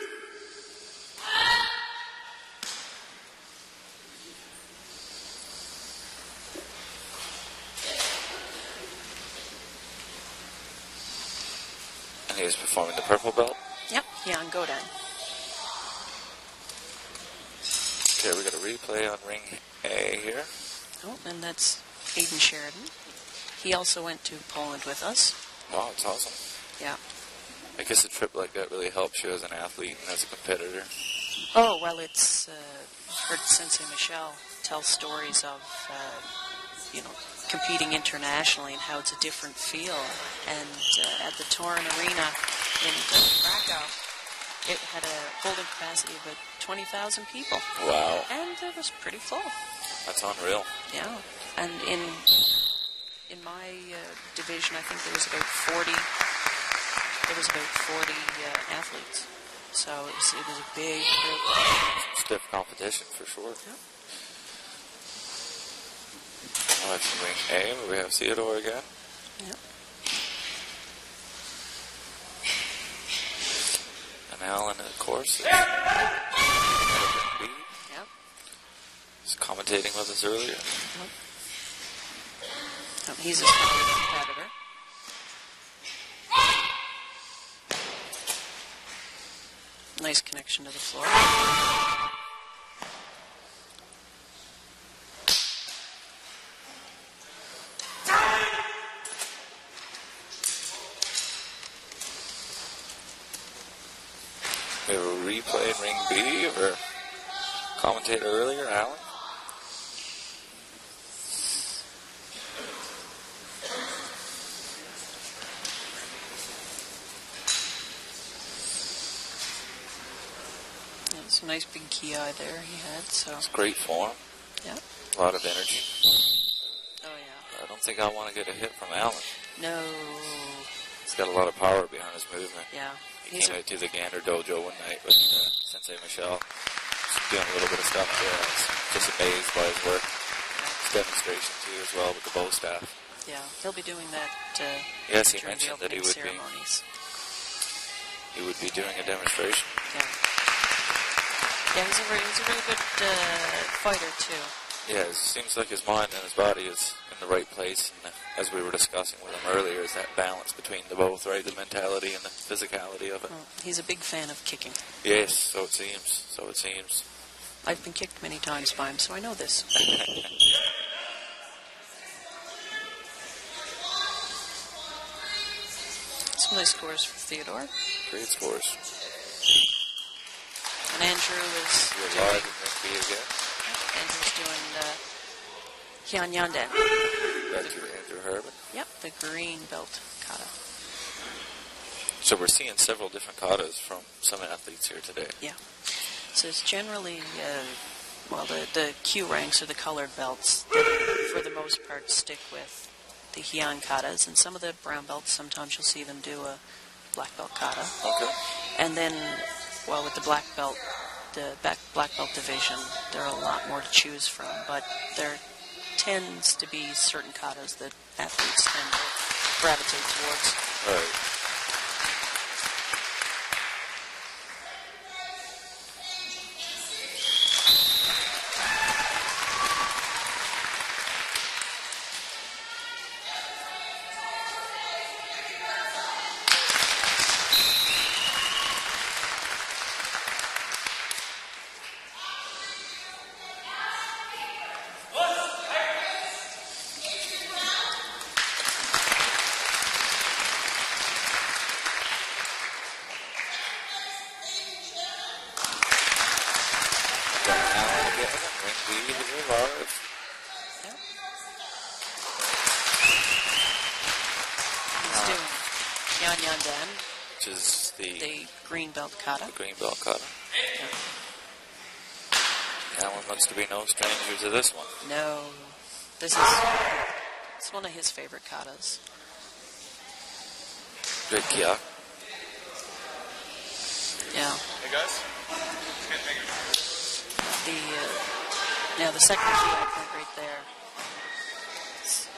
And he was performing the purple belt. Yep, yeah, on Godan. Okay, we got a replay on ring A here. Oh, and that's Hayden Sheridan. He also went to Poland with us. Wow, it's awesome. Yeah. I guess a trip like that really helps you as an athlete and as a competitor. Oh, well, it's heard Sensei Michelle tell stories of, competing internationally and how it's a different feel. And at the Torun Arena in Krakow, it had a holding capacity of about 20,000 people. Wow. And it was pretty full. That's unreal. Yeah. And in my division, I think there was about 40 athletes. So it was a big Stiff competition for sure. Yeah. Now it's ring A, where we have Theodore again. Yeah. And Alan, of course, is B. Yep. He's commentating with us earlier. Oh, he's a strong competitor. Nice connection to the floor. We have a replay in ring B of our commentator earlier, Alan. Yeah, it's a nice big ki there he had, so. It's great form. Yeah. A lot of energy. Oh, yeah. I don't think I want to get a hit from Alan. No. He's got a lot of power behind his movement. Yeah. He came out to the Gander Dojo one night with Sensei Michelle. Just doing a little bit of stuff there. I was just amazed by his work. His demonstration too as well with the bow staff. Yeah, he'll be doing that Yes, he during mentioned the that he opening would ceremonies. be doing a demonstration. Yeah. Yeah, he's a really good fighter too. Yeah, it seems like his mind and his body is in the right place. And as we were discussing with him earlier, is that balance between the both, right? The mentality and the physicality of it. Well, he's a big fan of kicking. Yes, so it seems. So it seems. I've been kicked many times by him, so I know this. Some nice scores for Theodore. Great scores. And Andrew is We're doing, live in ring B again. Andrew's doing Hyun Yandan. That's Andrew Herman. Yep, the green belt kata. So we're seeing several different katas from some athletes here today. Yeah. So it's generally, the Q ranks or the colored belts that for the most part stick with the Heian katas, and some of the brown belts, sometimes you'll see them do a black belt kata. Okay. And then, well, with the black belt, black belt division, there are a lot more to choose from, but there tends to be certain katas that athletes tend to gravitate towards. Right. He's doing Yan Yandan, Which is the green belt kata. the green belt kata. Alan looks to be no stranger to this one. No, it's one of his favorite katas. Good kiak. Yeah. Hey guys. The second GI point right there.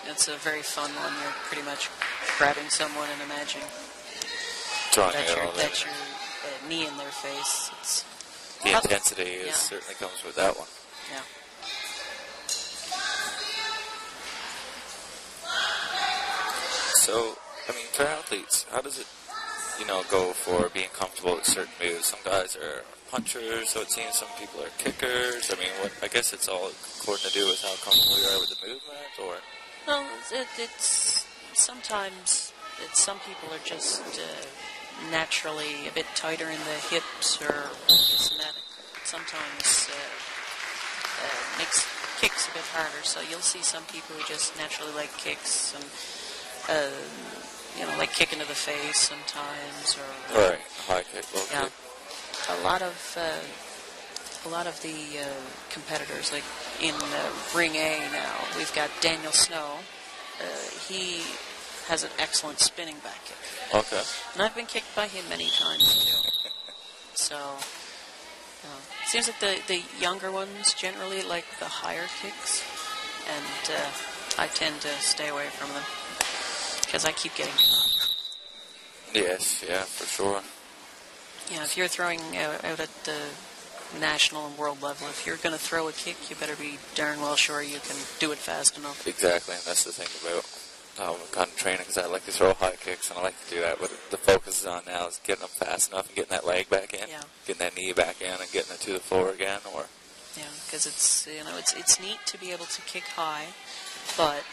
It's a very fun one. You're pretty much grabbing someone and imagining that's your knee in their face. It's the intensity certainly comes with that one. Yeah. So, I mean, for athletes, how does it, go for being comfortable with certain moves? Some guys are punchers, so it seems some people are kickers. I mean, I guess it's all according to do with how comfortable you are with the movement, or? Well, it's sometimes some people are just naturally a bit tighter in the hips or this and that. Sometimes makes kicks a bit harder. So you'll see some people who just naturally like kicks and like kicking to the face sometimes, or right, high kick, low kick. A lot of the competitors, like in Ring A now, we've got Daniel Snow. He has an excellent spinning back kick. Okay. And I've been kicked by him many times too. So it seems like the younger ones generally like the higher kicks, and I tend to stay away from them because I keep getting caught. Yes, yeah, for sure. Yeah, if you're throwing out at the national and world level, if you're going to throw a kick, you better be darn well sure you can do it fast enough. Exactly, and that's the thing about how I'm kind of training, because I like to throw high kicks, and I like to do that, but the focus is on now is getting them fast enough and getting that leg back in, getting that knee back in and getting it to the floor again, or... Yeah, because it's neat to be able to kick high, but,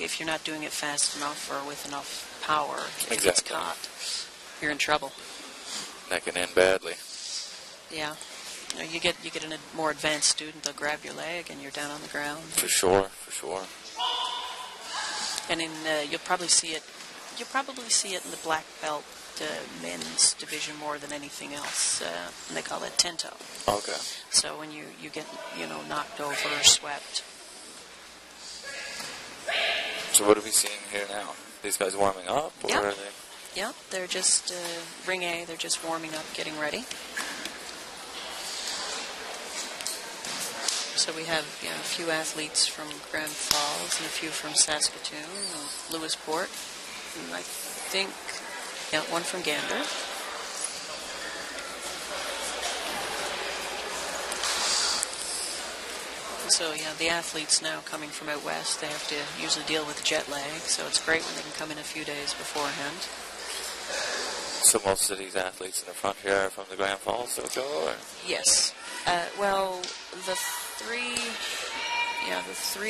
if you're not doing it fast enough or with enough power, if it's caught, you're in trouble. That can end badly. Yeah. You get a more advanced student, they'll grab your leg and you're down on the ground. For sure. And you'll probably see it in the black belt men's division more than anything else. And they call it tento. Okay. So when you get knocked over or swept. So what are we seeing here now? These guys warming up, or are they? Yeah, they're just Ring A. They're just warming up, getting ready. So we have a few athletes from Grand Falls and a few from Saskatoon and Lewisport, and I think one from Gander. So the athletes now coming from out west, they have to usually deal with jet lag, so it's great when they can come in a few days beforehand. So most of these athletes in the front here are from the Grand Falls dojo, or? Yes. Well, the three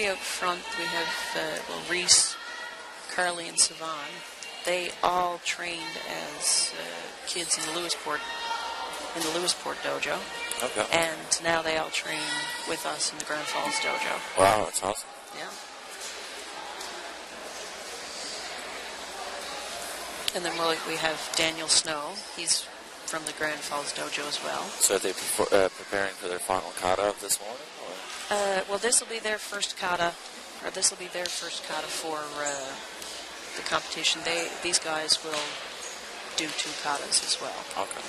out front, we have Reese, Carly, and Savan. They all trained as kids in the Lewisport dojo. Okay. And now they all train with us in the Grand Falls dojo. Wow, that's awesome. Yeah. And then we have Daniel Snow. He's from the Grand Falls dojo as well. So are they preparing for their final kata of this morning? Or? Well, this will be their first kata, for the competition. These guys will do 2 katas as well. Okay.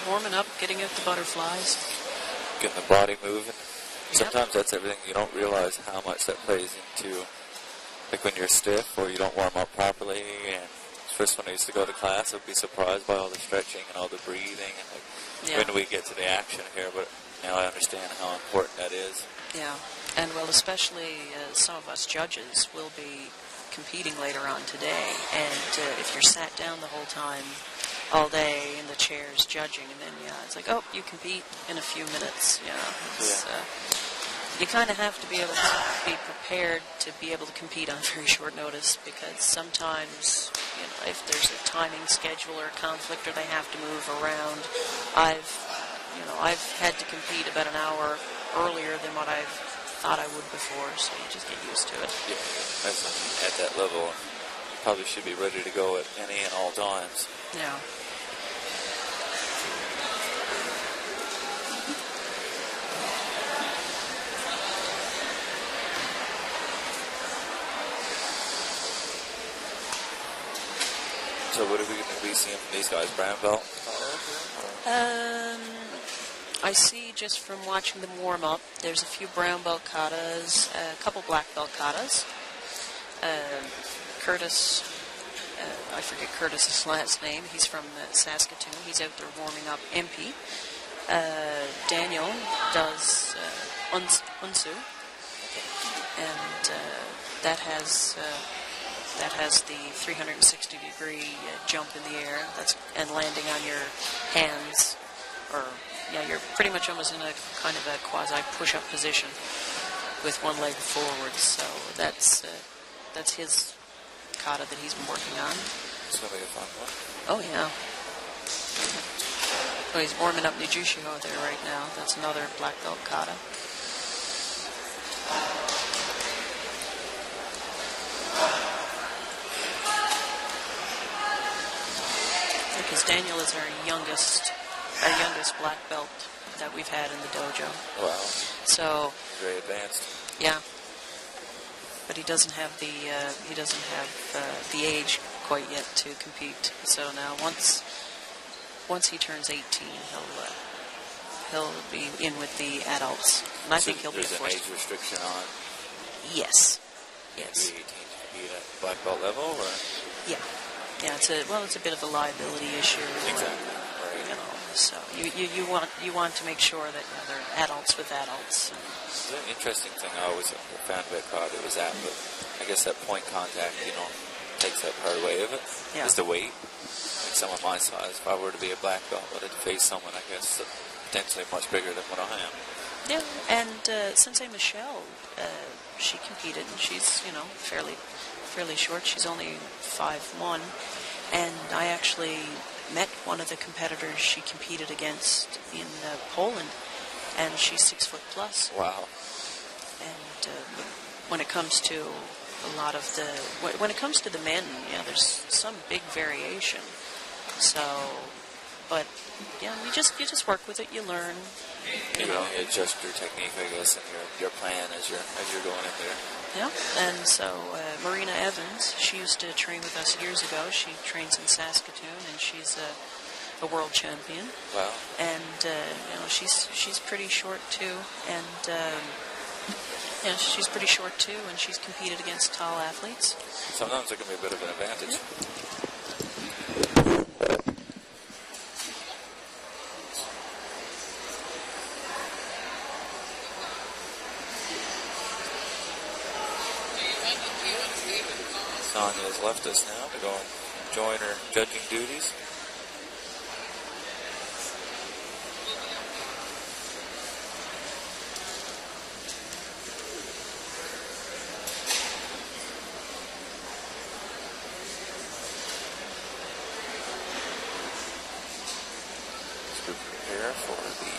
Warming up, getting out the butterflies. Getting the body moving. Sometimes that's everything. You don't realize how much that plays into, like when you're stiff or you don't warm up properly. And first when I used to go to class, I'd be surprised by all the stretching and all the breathing. And when do we get to the action here? But now I understand how important that is. Yeah, and especially some of us judges will be competing later on today. And if you're sat down the whole time, all day in the chairs judging, and then it's like, you compete in a few minutes. You kind of have to be able to be prepared to be able to compete on very short notice, because sometimes if there's a timing schedule or a conflict or they have to move around, I've had to compete about an hour earlier than what I've thought I would before, so you just get used to it. Yeah, at that level, probably should be ready to go at any and all times. Yeah. So what are we going to be seeing from these guys? Brown belt? I see just from watching them warm up, there's a few brown belt katas, a couple black belt katas. Curtis, I forget Curtis's last name. He's from Saskatoon. He's out there warming up. MP. Daniel does unsu, and that has the 360-degree jump in the air. And landing on your hands, or you're pretty much almost in a kind of a quasi push-up position with one leg forward. So that's his kata that he's been working on. It's gonna be a fun one. Oh yeah. Oh, he's warming up Nijushiho there right now. That's another black belt kata. Because Daniel is our youngest black belt that we've had in the dojo. Wow. So Very advanced. yeah, but he doesn't have the age quite yet to compete. So now once he turns 18, he'll be in with the adults, and I think he'll be There's an forced. age restriction on. Yes. Be 18 to be at black belt level, or Yeah. Yeah. It's a bit of a liability issue. exactly. Right. You know, so you want to make sure that they're adults with adults. The interesting thing I always found about karate was that, but I guess that point contact, takes that part away of it. Yeah. Is the weight. Like someone my size, if I were to be a black belt, but I'd face someone, I guess, potentially much bigger than what I am. Yeah, and Sensei Michelle, she competed, and she's fairly short. She's only 5'1", and I actually met one of the competitors she competed against in Poland, and she's 6 foot plus. Wow. And when it comes to when it comes to the men, there's some big variation. So, but yeah, you just work with it. You learn. You adjust your technique, I guess, and your plan as you're going in there. Yeah, and so Marina Evans, she used to train with us years ago. She trains in Saskatoon, and she's a world champion. Wow. And she's pretty short too, and she's pretty short too, and she's competed against tall athletes. Sometimes it can be a bit of an advantage. Sonia has left us now to go and join her judging duties. Let's prepare for the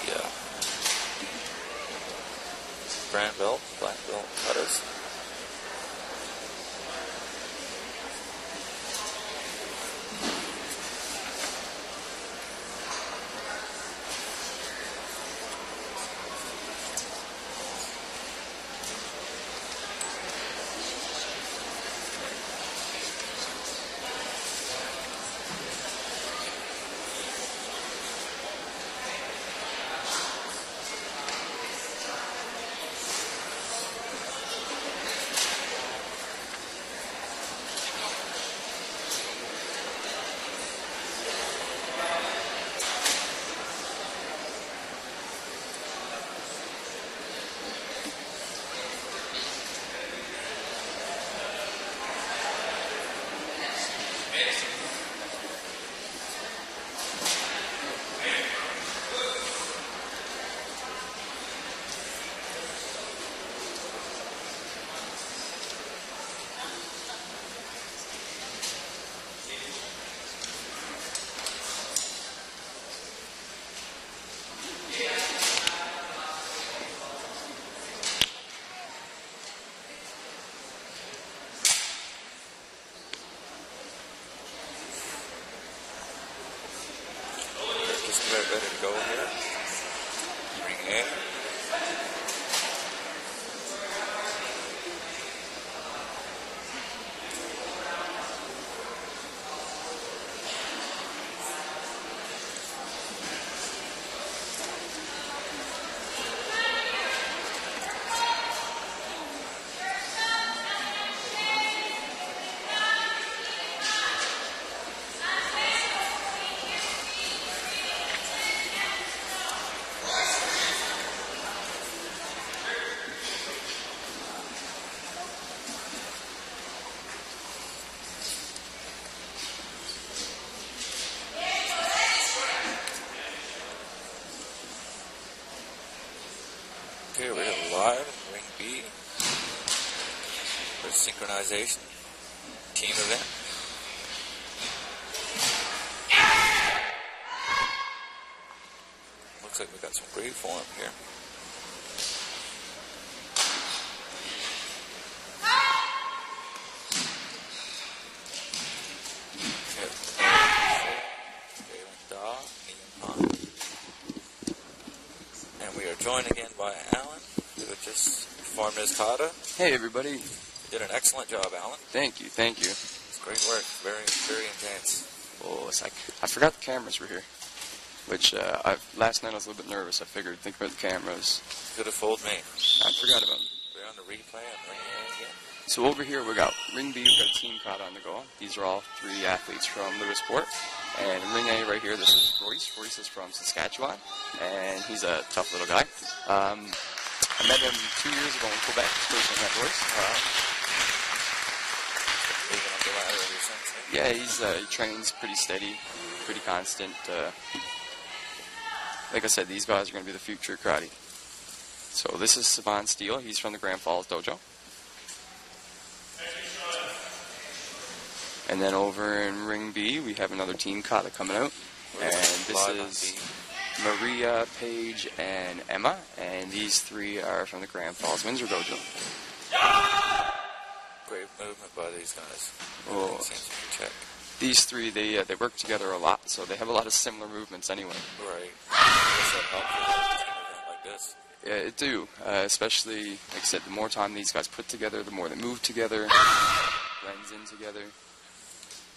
brown belt, black belt cutters. ready to go here. Ring A. Okay, we're live in Ring B for synchronization team event. Looks like we got some great form here. And we are joined again by Alan, who had just performed his kata. Hey everybody. You did an excellent job, Alan. Thank you, thank you. It's great work. Very, very intense. Oh, it's like, I forgot the cameras were here. Which, last night I was a little bit nervous. I figured, think about the cameras. Could have fooled me. I forgot about them. We're on the replay on Ring A again. So over here we got Ring B, we've got a team kata on the go. These are all 3 athletes from Lewisport. And Ring A right here, this is Royce. Royce is from Saskatchewan, and he's a tough little guy. I met him 2 years ago in Quebec, first I met Royce. Moving up the ladder ever since, eh? Yeah, he trains pretty steady, pretty constant. Like I said, these guys are going to be the future of karate. So this is Saban Steele. He's from the Grand Falls Dojo. And then over in Ring B, we have another team kata coming out. And this is Maria, Paige, and Emma. And these 3 are from the Grand Falls Windsor Dojo. Great movement by these guys. Oh. Check. These 3, they work together a lot, so they have a lot of similar movements anyway. Right. Does that help for a team event like this? Yeah, it do. Especially, like I said, the more time these guys put together, the more they move together, blends in together.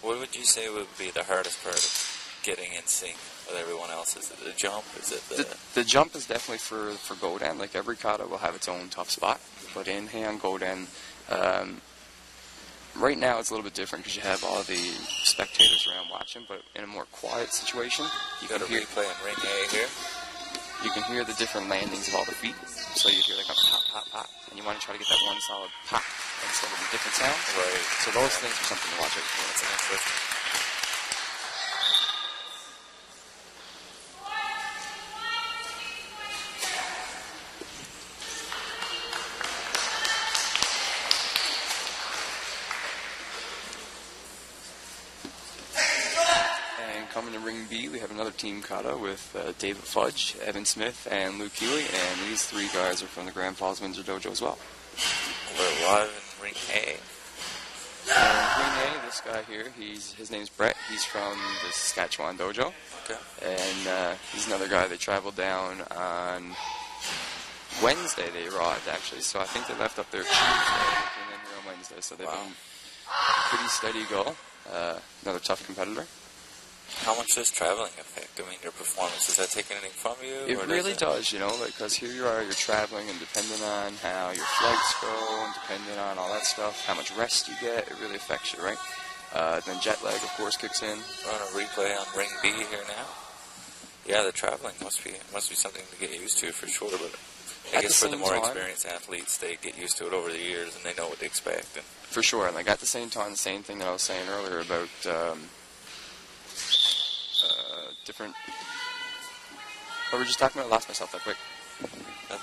What would you say would be the hardest part of getting in sync with everyone else? Is it the jump? Is it the jump is definitely for Godan. Like every kata will have its own tough spot. But in Heian Godan, right now it's a little bit different because you have all the spectators around watching. But in a more quiet situation, you got a replay on Ring A here. You can hear the different landings of all the feet. So you hear like a pop, pop, pop, and you want to try to get that one solid pop instead of the different sounds. Right. So those things are something to watch out for. That's an interesting. Coming to Ring B, we have another team kata with David Fudge, Evan Smith, and Luke Healy, and these 3 guys are from the Grand Falls Windsor Dojo as well. We're live in Ring A. Ring A, this guy here, his name's Brett. He's from the Saskatchewan Dojo. Okay. And he's another guy that traveled down on Wednesday. They arrived, actually, so I think they left up there Tuesday. They came in here on Wednesday, so they've been pretty steady go. Another tough competitor. How much does traveling affect? I mean, your performance, does that take anything from you? It really does, you know, because here you are, you're traveling, and depending on how your flights go, and depending on all that stuff, how much rest you get, it really affects you, right? Then jet lag, of course, kicks in. We're on a replay on Ring B here now. Yeah, the traveling must be something to get used to for sure, but I guess for the more experienced athletes, they get used to it over the years, and they know what to expect. And for sure, and like at the same time, the same thing that I was saying earlier about different. What were we just talking about? I lost myself that quick.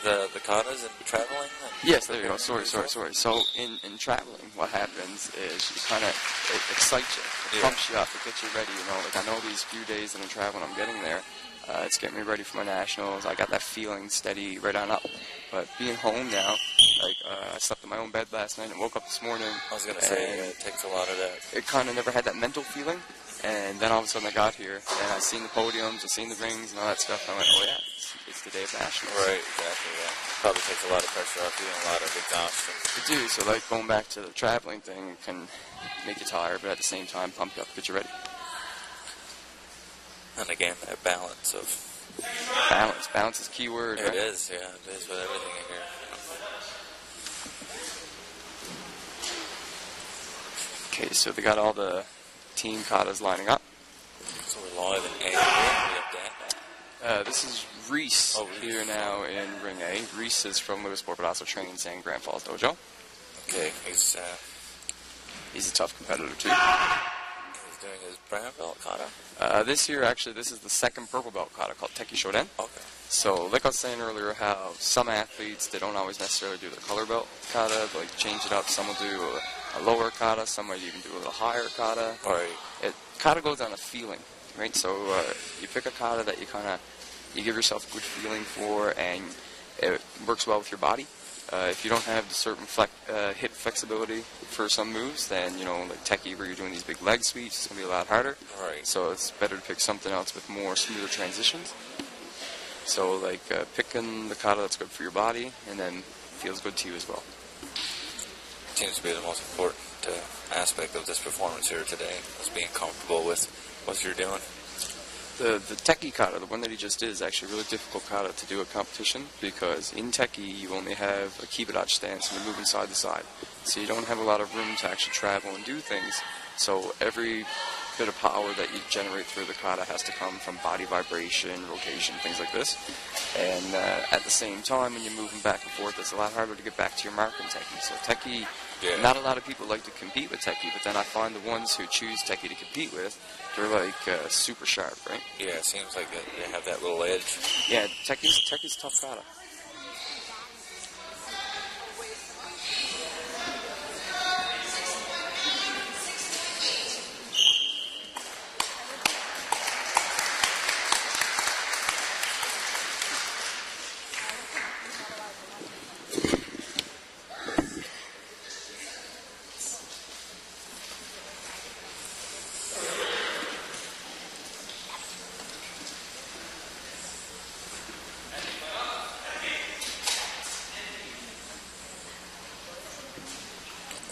The katas and traveling? Yes, there you go. Sorry. So in traveling, what happens is you kind of, it excites you. It pumps you up. It gets you ready, you know. Like I know these few days that I'm traveling, I'm getting there. It's getting me ready for my nationals. I got that feeling steady right on up. But being home now, like I slept in my own bed last night and woke up this morning. I was going to say, it takes a lot of that. It kind of never had that mental feeling. And then all of a sudden I got here, and I seen the podiums, I seen the rings, and all that stuff, and I went, oh yeah, it's the day of nationals. Right, exactly, yeah. Probably takes a lot of pressure off you and a lot of exhaustion. It do, so like going back to the traveling thing can make you tired, but at the same time pump you up, get you ready. And again, that balance of... Balance is key word, It right? is, yeah, it is with everything in here. Okay, so they got all the team katas lining up. So we're live in A. We have Dan. This is Reese, Oh, Reese. here now in Ring A. Reese is from Lewisport, but also trains in Grand Falls Dojo. Okay, he's He's a tough competitor, too. doing his brown belt kata. This year, actually, this is the second purple belt kata called Teki Shoden. Okay. So, like I was saying earlier, how some athletes, they don't always necessarily do the color belt kata, like change it up. Some will do a lower kata, some might even do a little higher kata. Right. Kata goes on a feeling, right? So, you pick a kata that you give yourself a good feeling for, and it works well with your body. If you don't have the certain hip flexibility for some moves, then, like Teki, where you're doing these big leg sweeps, it's going to be a lot harder. Right. So it's better to pick something else with more smoother transitions. So, like, picking the kata that's good for your body, and then feels good to you as well. Seems to be the most important aspect of this performance here today, is being comfortable with what you're doing. The Teki kata, the one that he just did, is actually a really difficult kata to do a competition, because in Teki you only have a kibidachi stance and you're moving side to side. So you don't have a lot of room to actually travel and do things. So every bit of power that you generate through the kata has to come from body vibration, rotation, things like this. And at the same time, when you're moving back and forth, it's a lot harder to get back to your mark in Teki. So Teki, not a lot of people like to compete with Teki, but then I find the ones who choose Teki to compete with, they're like super sharp, right? Yeah, it seems like they have that little edge. Yeah, Teki's tough kata.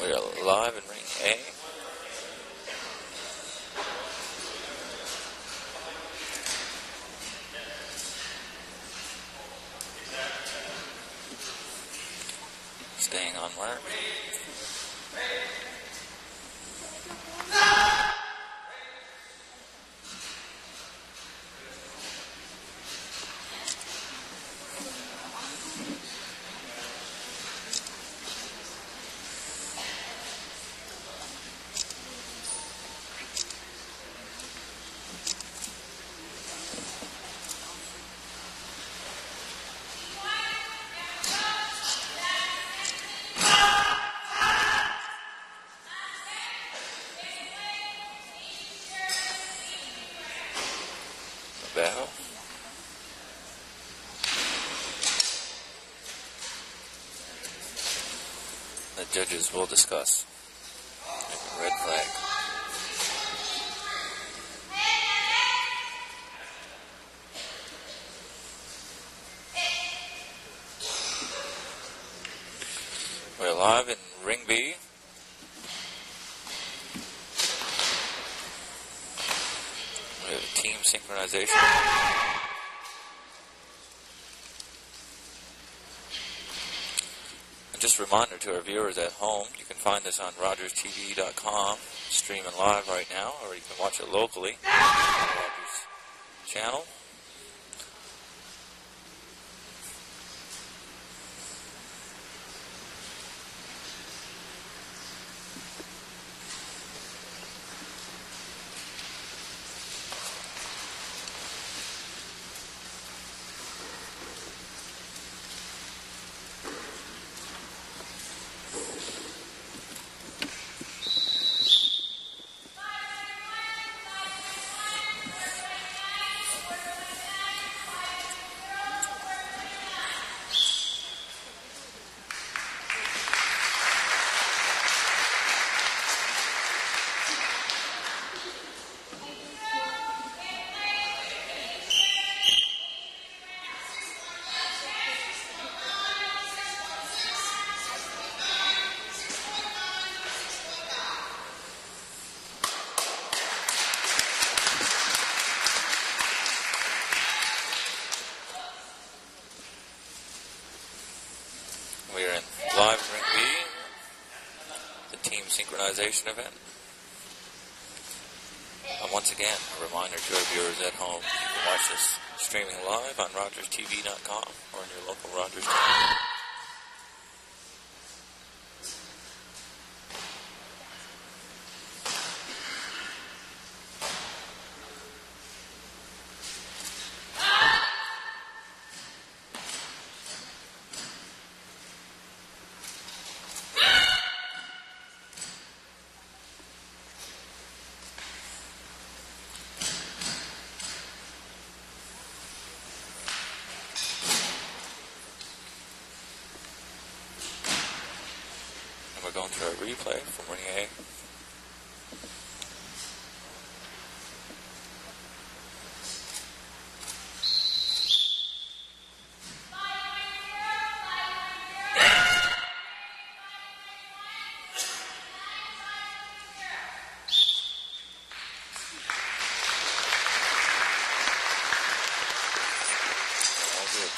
We are live in Ring A. Staying on mark. Battle. The judges will discuss. Red flag. We're live in Ring B. We have team synchronization. And just a reminder to our viewers at home, you can find us on RogersTV.com, streaming live right now, or you can watch it locally on the Rogers channel. live in Ring B, the team synchronization event. And once again, a reminder to our viewers at home, you can watch this streaming live on RogersTV.com or in your local Rogers TV. We're going through a replay from Ring A. All good.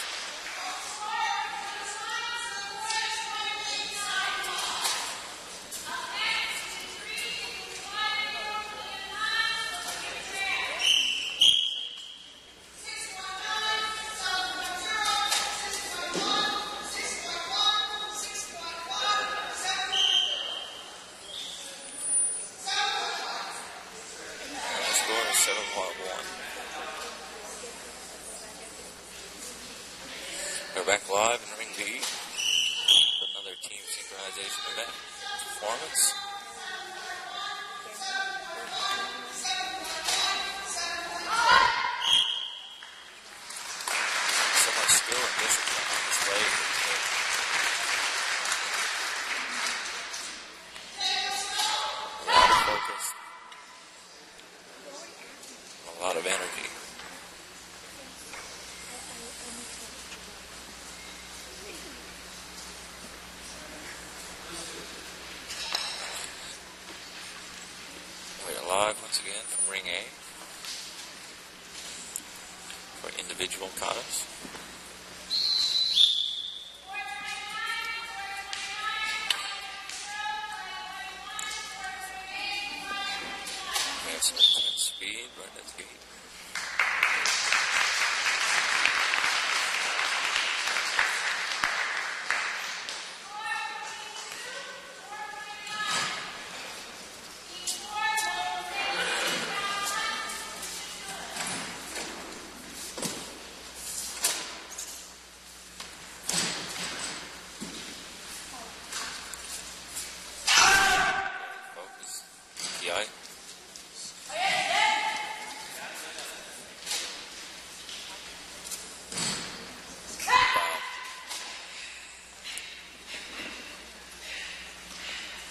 The score is 7-1. We're back live in Ring B for another team synchronization event performance. So much skill and discipline on display here today. A lot of focus, a lot of energy. We are live once again from Ring A for individual katas. We have some intense speed right at the gate. Focus. TI.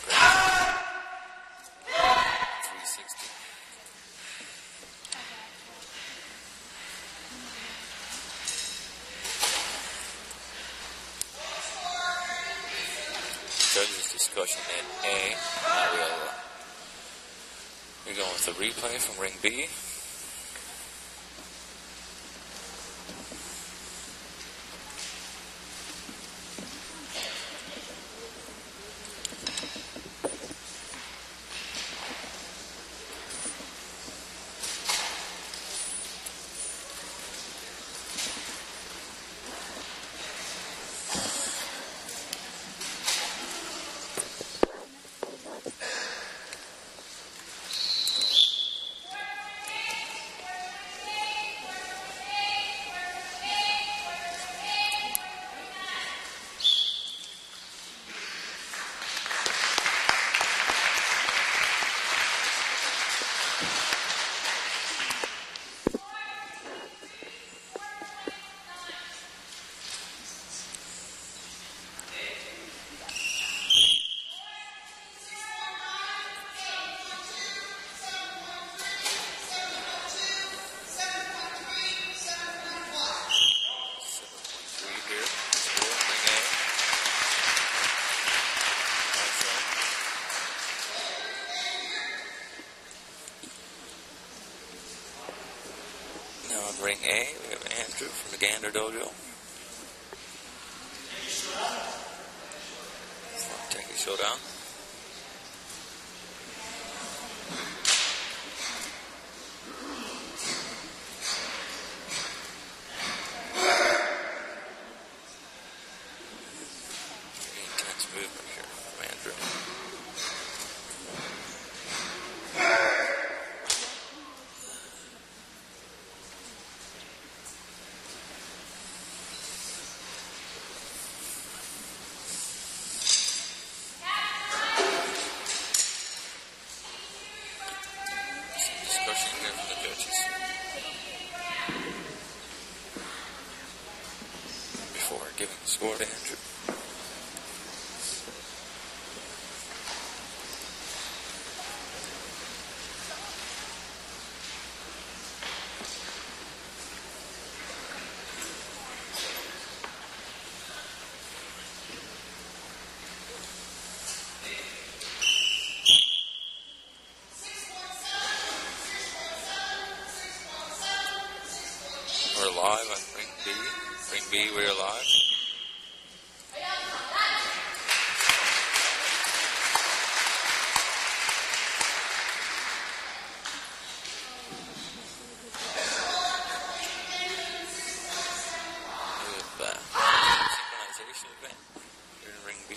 Wow. 360. Judges discussion in A. We're going with the replay from Ring B. Ring A, we have Andrew from the Gander Dojo. showdown. Intense movement here from Andrew. Discussion here from the judges before giving the score to Andrew. We're live on Ring B. Ring B, we're live. With synchronization event here in Ring B.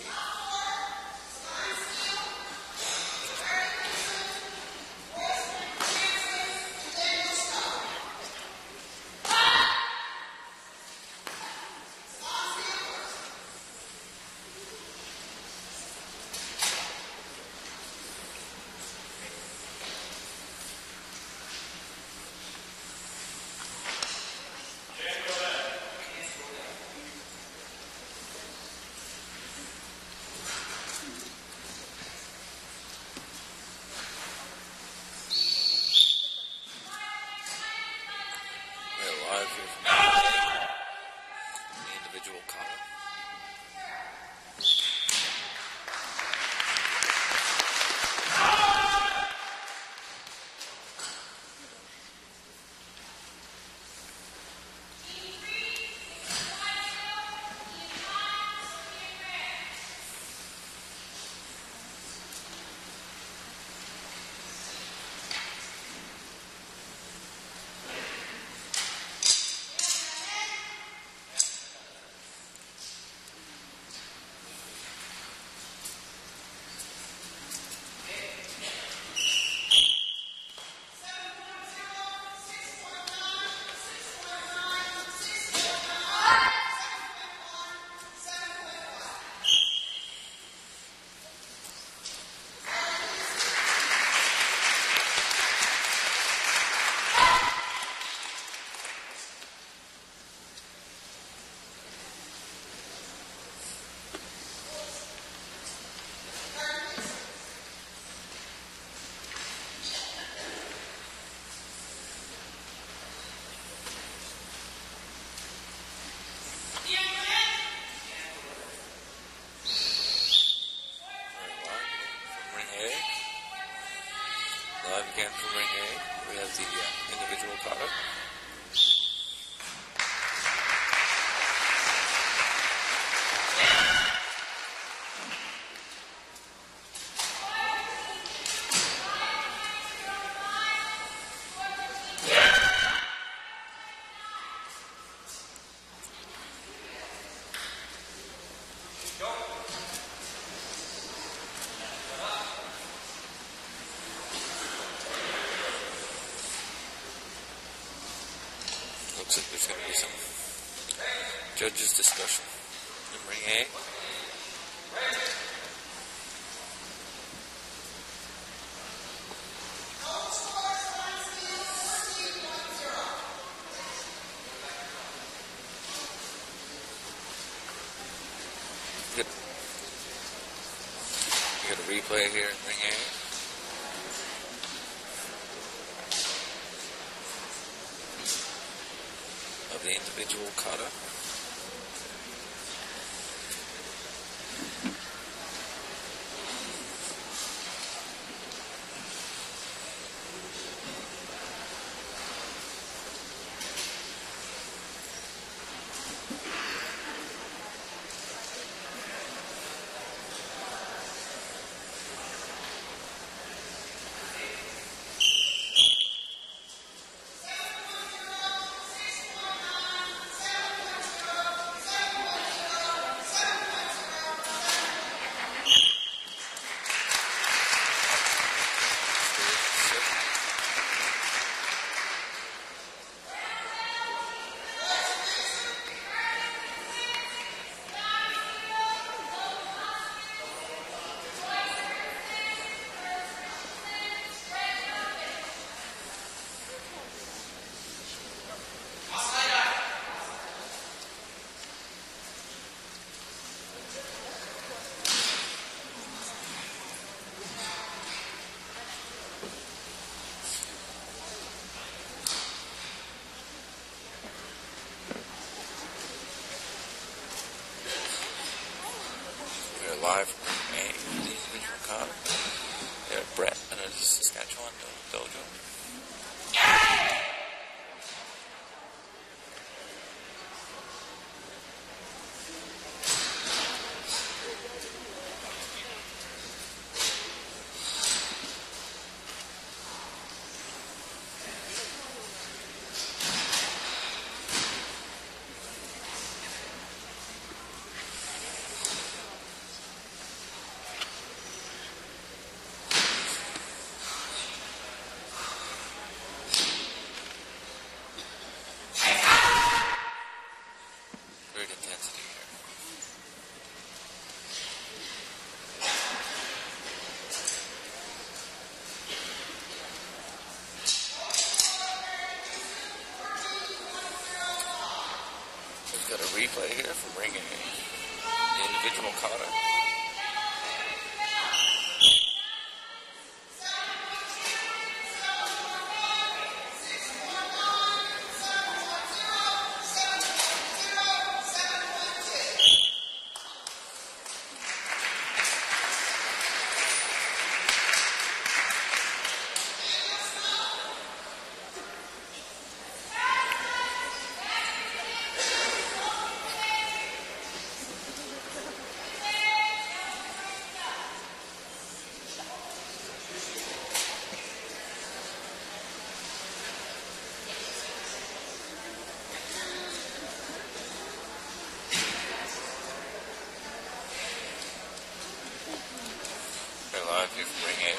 We're live here from the individual column. Live again from Ring A, we have the individual kata. Looks like there's going to be some judges' discussion in Ring A. You got a replay here in Ring A. Of the individual kata. live from the individual kata. There's Brett and his Saskatchewan dojo. Great intensity here. We've got a replay here from Ring A, the individual kata. Live here from Ring A.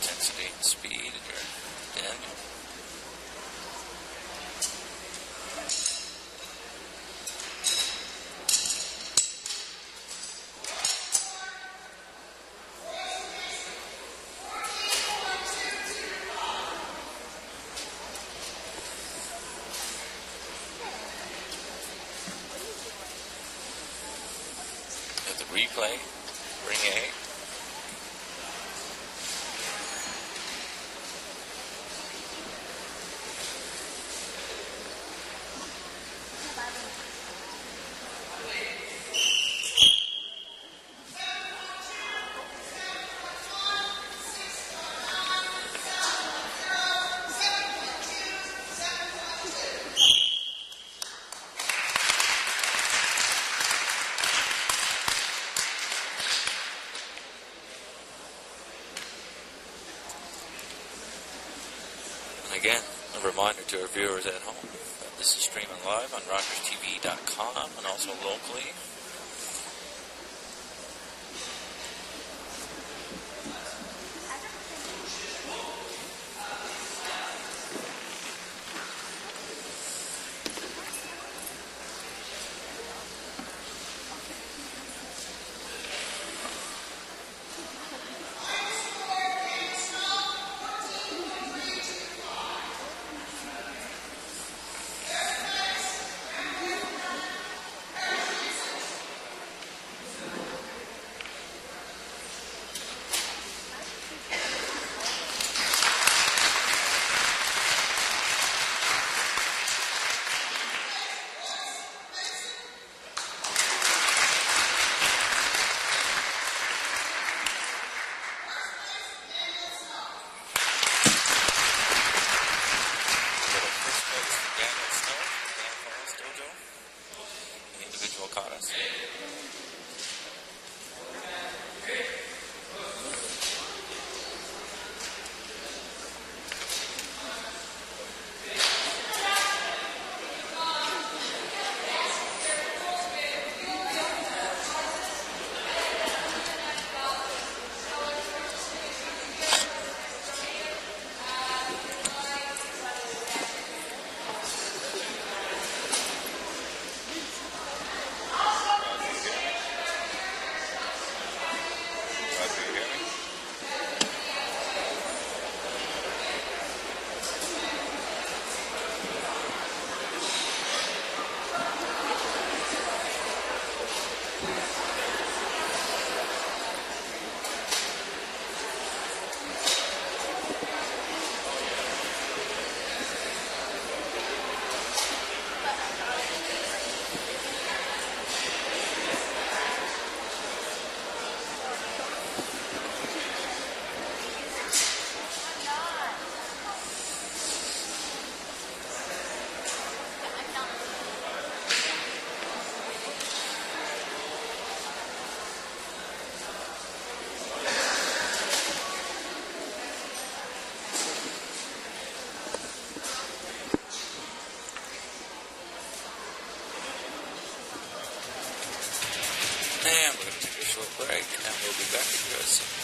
Intensity and speed here, Daniel. At the replay, Ring A. Again, a reminder to our viewers at home that this is streaming live on rockerstv.com and also locally. we'll be back with you guys soon.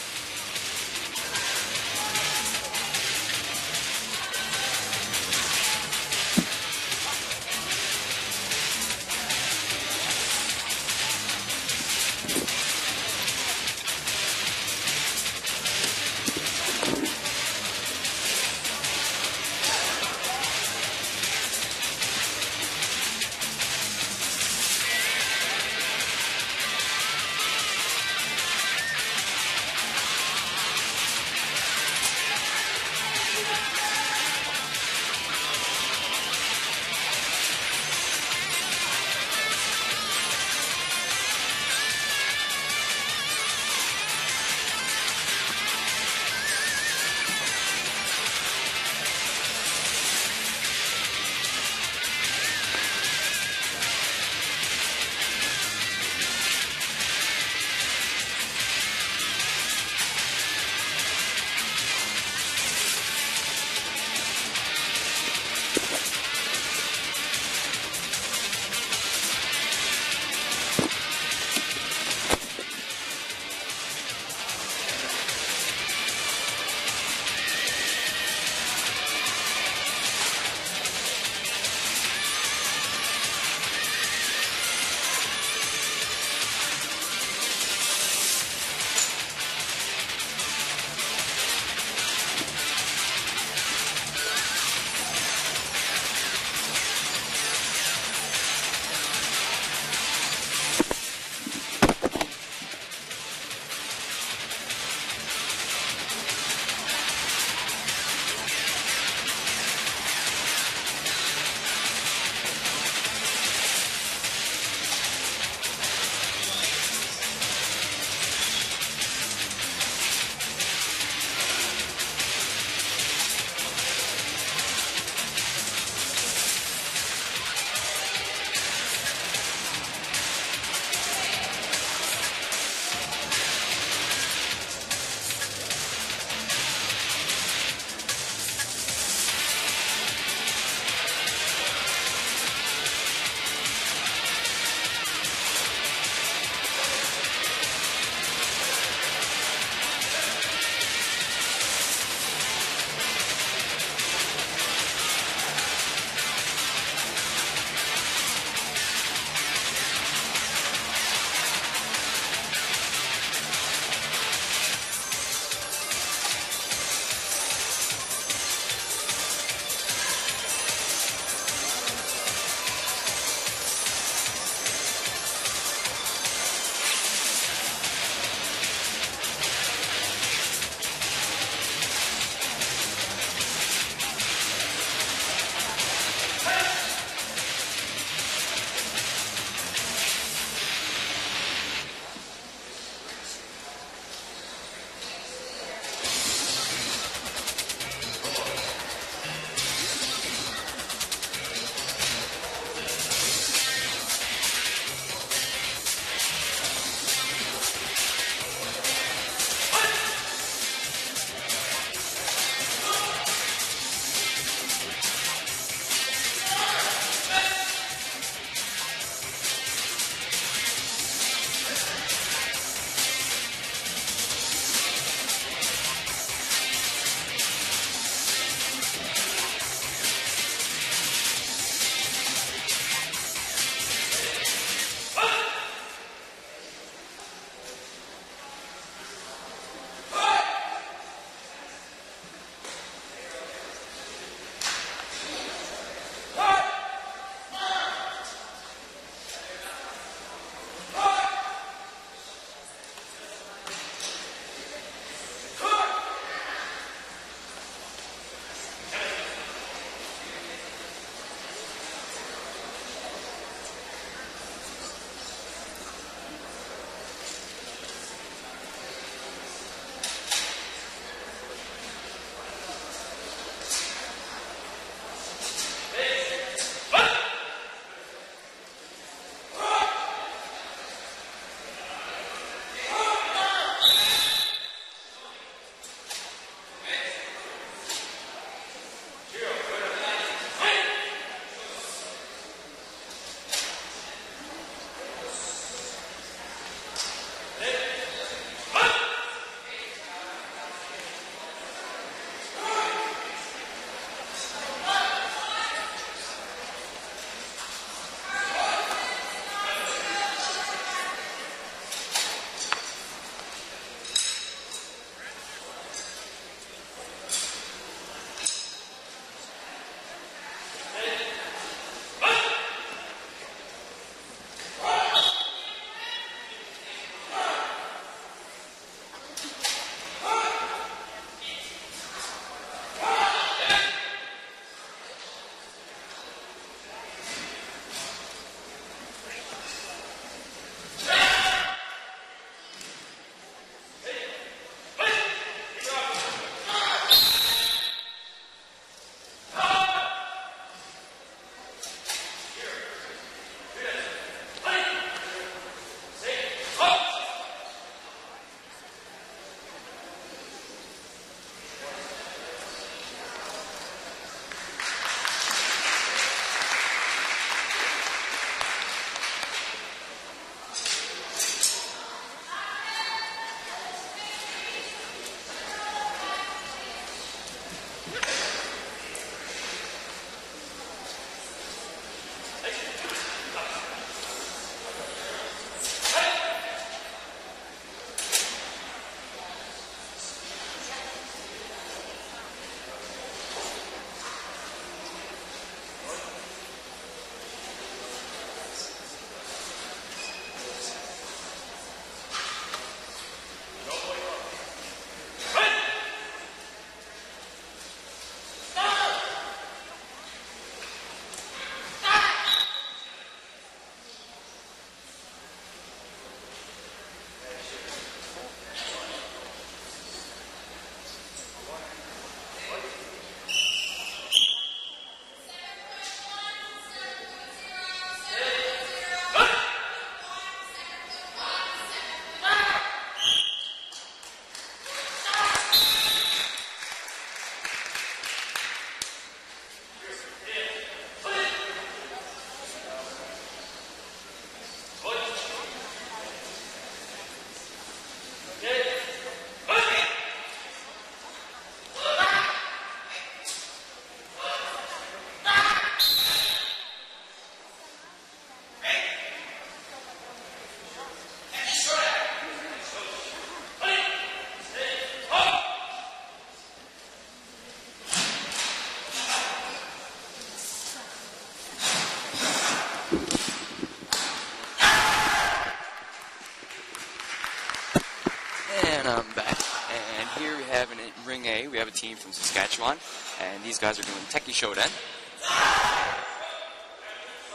team from Saskatchewan, and these guys are doing Teki Shoden.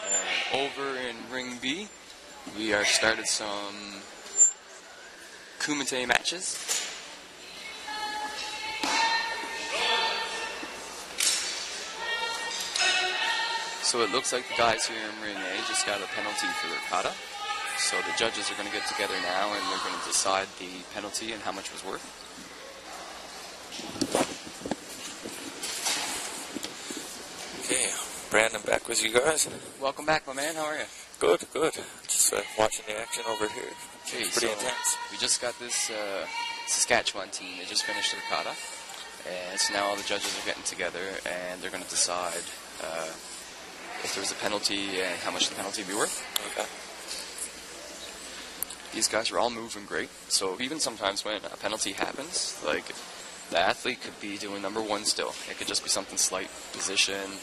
And over in Ring B, we are started some Kumite matches. So it looks like the guys here in Ring A just got a penalty for their kata. So the judges are going to get together now and they're going to decide the penalty and how much was worth. Okay, Brandon back with you guys. Welcome back, my man. How are you? Good, good. Just watching the action over here. Okay, Pretty intense. We just got this Saskatchewan team. They just finished their kata. And so now all the judges are getting together and they're going to decide if there was a penalty and how much the penalty would be worth. Okay. These guys are all moving great. So even sometimes when a penalty happens, like the athlete could be doing number one still. It could just be something slight, position.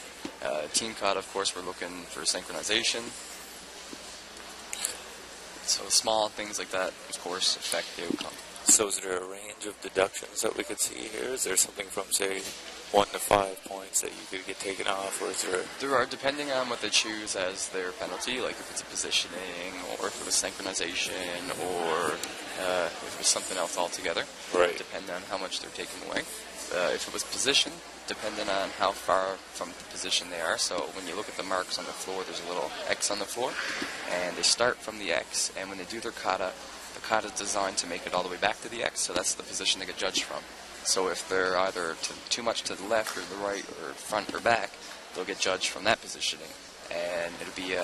Team kata, of course, we're looking for synchronization. So small things like that, of course, affect the outcome. So is there a range of deductions that we could see here? Is there something from, say, 1 to 5 points that you could get taken off, or is there... There are, depending on what they choose as their penalty, like if it's a positioning, or if it was synchronization, or if it was something else altogether. Right. Depending on how much they're taking away. If it was position, depending on how far from the position they are. So when you look at the marks on the floor, there's a little X on the floor, and they start from the X, and when they do their kata, the kata is designed to make it all the way back to the X, so that's the position they get judged from. So if they're either too much to the left or the right or front or back, they'll get judged from that positioning. And it'll be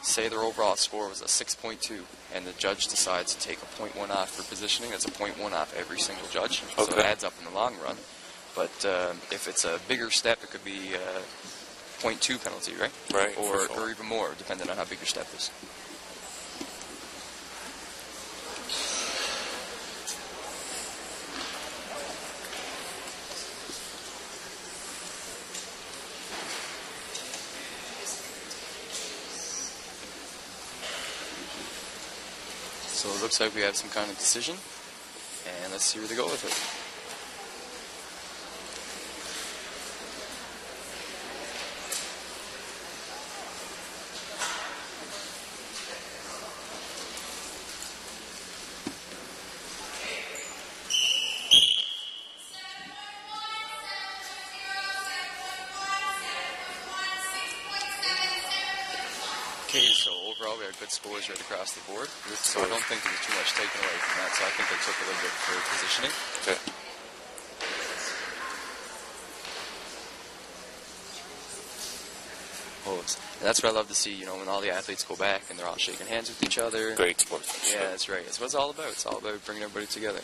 say their overall score was a 6.2, and the judge decides to take a 0.1 off for positioning. That's a 0.1 off every single judge, so it adds up in the long run. But if it's a bigger step, it could be 0.2 penalty, right? Right. Or even more, depending on how big your step is. So it looks like we have some kind of decision, and let's see where they go with it. Okay, so overall we had good scores right across the board. So I don't think there was too much taken away from that, so I think they took a little bit for positioning. Okay. And that's what I love to see, when all the athletes go back and they're all shaking hands with each other. Great sportsmanship. Yeah, that's right. That's what it's all about. It's all about bringing everybody together.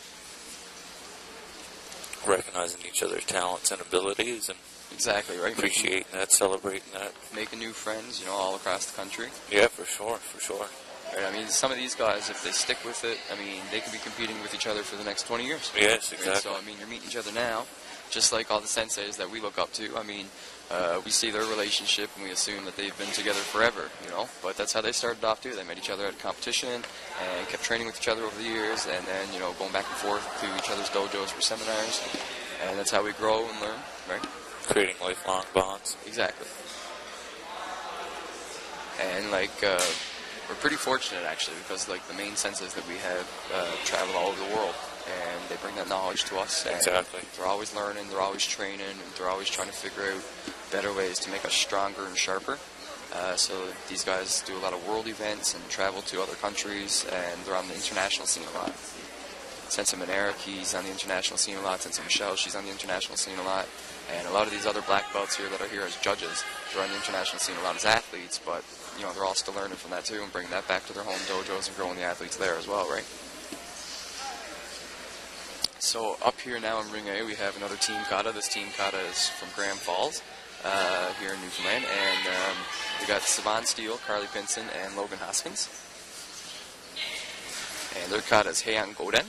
Recognizing each other's talents and abilities and Exactly, right? appreciating that, celebrating that. Making new friends, all across the country. Yeah, for sure, for sure. Right, I mean, some of these guys, if they stick with it, I mean, they could be competing with each other for the next 20 years. Yes, exactly. Right? So, I mean, you're meeting each other now, just like all the senseis that we look up to. I mean, we see their relationship and we assume that they've been together forever, But that's how they started off, too. They met each other at a competition and kept training with each other over the years and then, going back and forth to each other's dojos for seminars. And that's how we grow and learn, right? Creating lifelong bonds. Exactly. And, we're pretty fortunate, actually, because, the main senseis that we have travel all over the world, and they bring that knowledge to us. And exactly. They're always learning, they're always training, and they're always trying to figure out better ways to make us stronger and sharper. So these guys do a lot of world events and travel to other countries, and they're on the international scene a lot. Sensei Minera, he's on the international scene a lot. Sensei Michelle, she's on the international scene a lot. And a lot of these other black belts here that are here as judges, they're on the international scene a lot as athletes, but, they're all still learning from that too and bringing that back to their home dojos and growing the athletes there as well, right? So up here now in Ring A, we have another team kata. This team kata is from Grand Falls here in Newfoundland. And we got Saban Steele, Carly Pinson, and Logan Hoskins. And their kata is Heian Goden.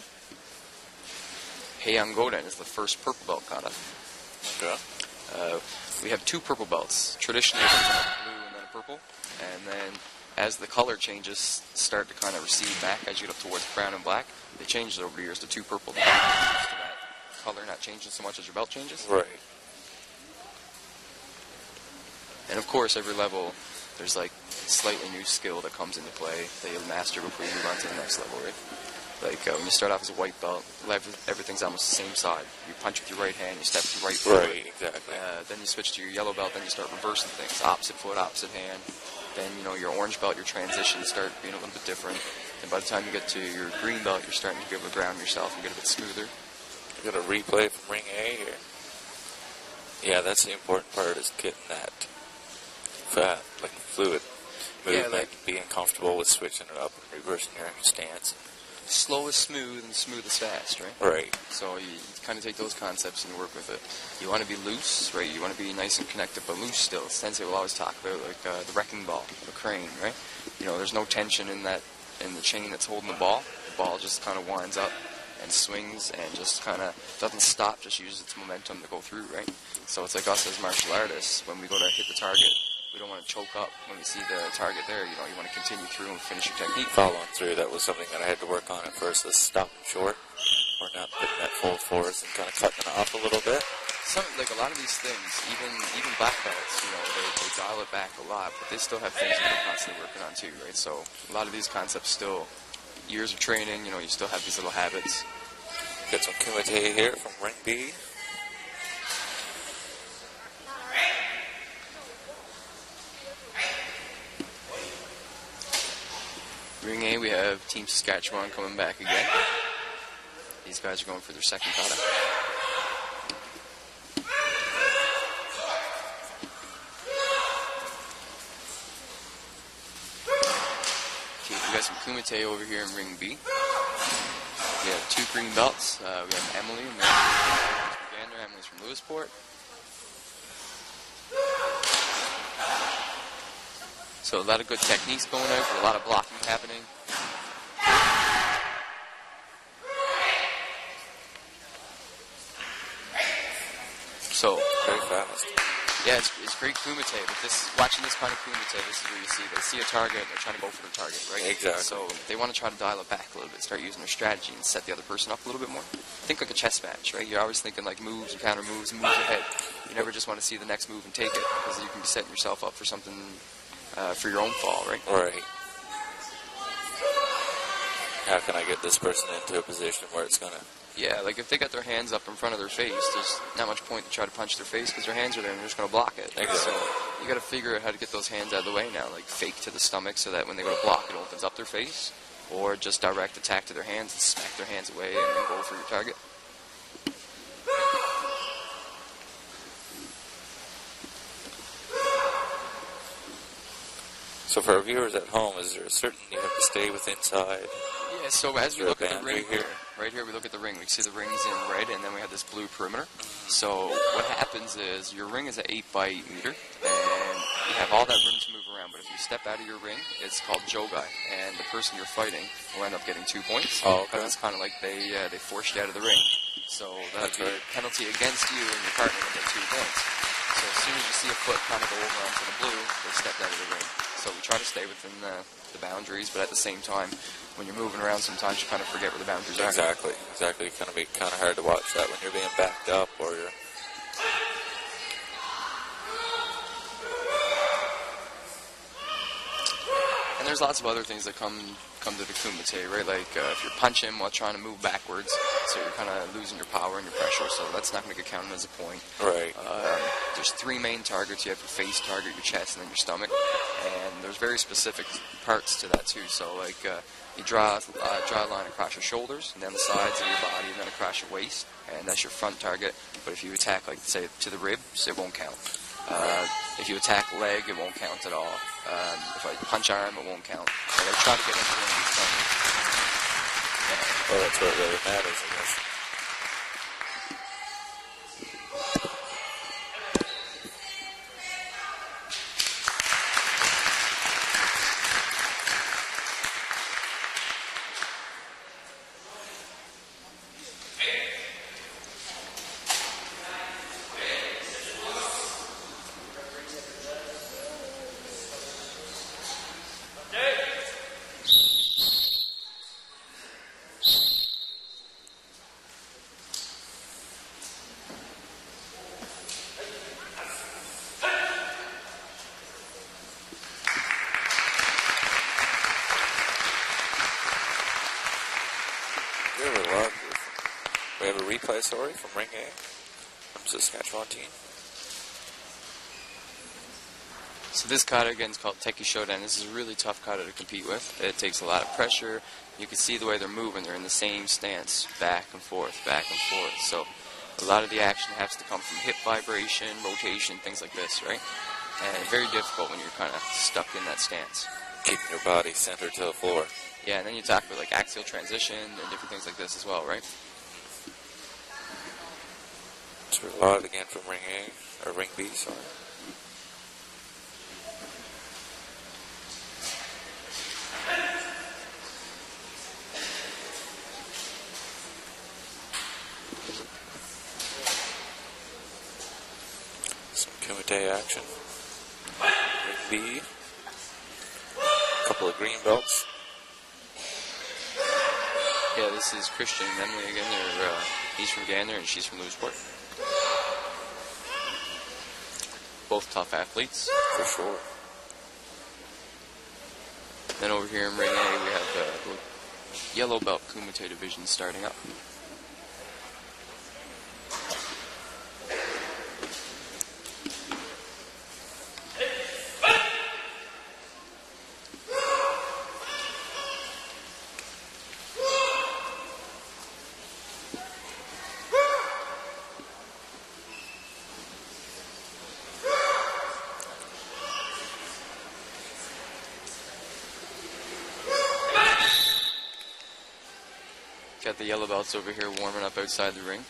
Heian Goden is the first purple belt kata. Okay. We have two purple belts. Traditionally, there's a blue and then a purple. And then as the color changes start to kind of recede back as you get up towards brown and black, they changed it over the years to two purple. color not changing so much as your belt changes. Right. And of course, every level, there's like slightly new skill that comes into play that you'll master before you move on to the next level, right? Like when you start off as a white belt, everything's almost the same side. You punch with your right hand, you step with your right foot. Right, exactly. Then you switch to your yellow belt, then you start reversing things. Opposite foot, opposite hand. Then, your orange belt, your transitions start being a little bit different. And by the time you get to your green belt, you're starting to be able to ground yourself and get a bit smoother. You got a replay from Ring A here. Yeah, that's the important part, is getting that fluid movement, being comfortable with switching it up and reversing your stance. Slow is smooth and smooth is fast, right? Right. So you kind of take those concepts and you work with it. You want to be loose, right? You want to be nice and connected, but loose still. Sensei will always talk about the wrecking ball, the crane, right? There's no tension in the chain that's holding the ball. The ball just kind of winds up and swings and just kind of doesn't stop, just uses its momentum to go through, right? So it's like us as martial artists, when we go to hit the target, we don't want to choke up when we see the target there. You want to continue through and finish your technique. Following through, that was something that I had to work on at first, was stopping short, or not putting that full force and kind of cutting it off a little bit. A lot of these things, even black belts, they dial it back a lot, but they still have things that they're constantly working on too, right? So a lot of these concepts still, years of training, you still have these little habits. Got some kumite here from Ring B. Ring A, we have Team Saskatchewan coming back again. These guys are going for their second kata. Okay, we got some kumite over here in Ring B. We have 2 green belts. We have Emily and Gander. Emily's from Lewisport. So a lot of good techniques going out, a lot of blocking happening. So very fast. Yeah, it's great kumite, but watching this kind of kumite, this is where you see they see a target, they're trying to go for their target, right? Exactly. So they want to try to dial it back a little bit, start using their strategy and set the other person up a little bit more. Think like a chess match, right? You're always thinking like moves and counter moves and moves ahead. You never just want to see the next move and take it, because you can be setting yourself up for something, for your own fall, right? Right. How can I get this person into a position where it's going to... Yeah, like if they got their hands up in front of their face, there's not much point to try to punch their face because their hands are there and they're just going to block it. Exactly. So you got to figure out how to get those hands out of the way now, like fake to the stomach so that when they go to block, it opens up their face, or just direct attack to their hands and smack their hands away and then go for your target. So for our viewers at home, is there a certain you have to stay with inside? Yeah, so as we look at the ring here, right here we look at the ring. We see the ring's in red, and then we have this blue perimeter. So what happens is your ring is an 8 by 8 meter, and you have all that room to move around. But if you step out of your ring, it's called jogai, and the person you're fighting will end up getting 2 points. Oh, okay. Because it's kind of like they forced you out of the ring. So that'd be a penalty against you, and your partner will get 2 points. So as soon as you see a foot kind of go over onto the blue, they stepped out of the ring. So we try to stay within the boundaries, but at the same time, when you're moving around, sometimes you kind of forget where the boundaries are. Exactly. It can be kind of hard to watch that when you're being backed up or you're... And there's lots of other things that come to the kumite, right? Like if you're punching while trying to move backwards, so you're kind of losing your power and your pressure, so that's not going to get counted as a point. Right. There's 3 main targets. You have your face target, your chest, and then your stomach. And there's very specific parts to that too. So like you draw a line across your shoulders, and then the sides of your body, and then across your waist, and that's your front target. But if you attack, like say to the ribs, it won't count. If you attack leg, it won't count at all. If I punch arm, it won't count. So I try to get into one of these targets. Well, that's what really matters, I guess. Tysori from Ring A from Saskatchewan team. So this kata again is called Teki Shodan. This is a really tough kata to compete with. It takes a lot of pressure. You can see the way they're moving. They're in the same stance, back and forth, back and forth. So a lot of the action has to come from hip vibration, rotation, things like this, right? And very difficult when you're kind of stuck in that stance. Keeping your body centered to the floor. Yeah, and then you talk about like axial transition and different things like this as well, right? So live again from Ring A, or Ring B, sorry. Some Kumite action. Ring B. A couple of green belts. Yeah, this is Christian and Emily again. He's from Gander and she's from Lewisport. Both tough athletes. For sure. Then over here in Ring A, we have the yellow belt Kumite division starting up. Got the yellow belts over here warming up outside the ring.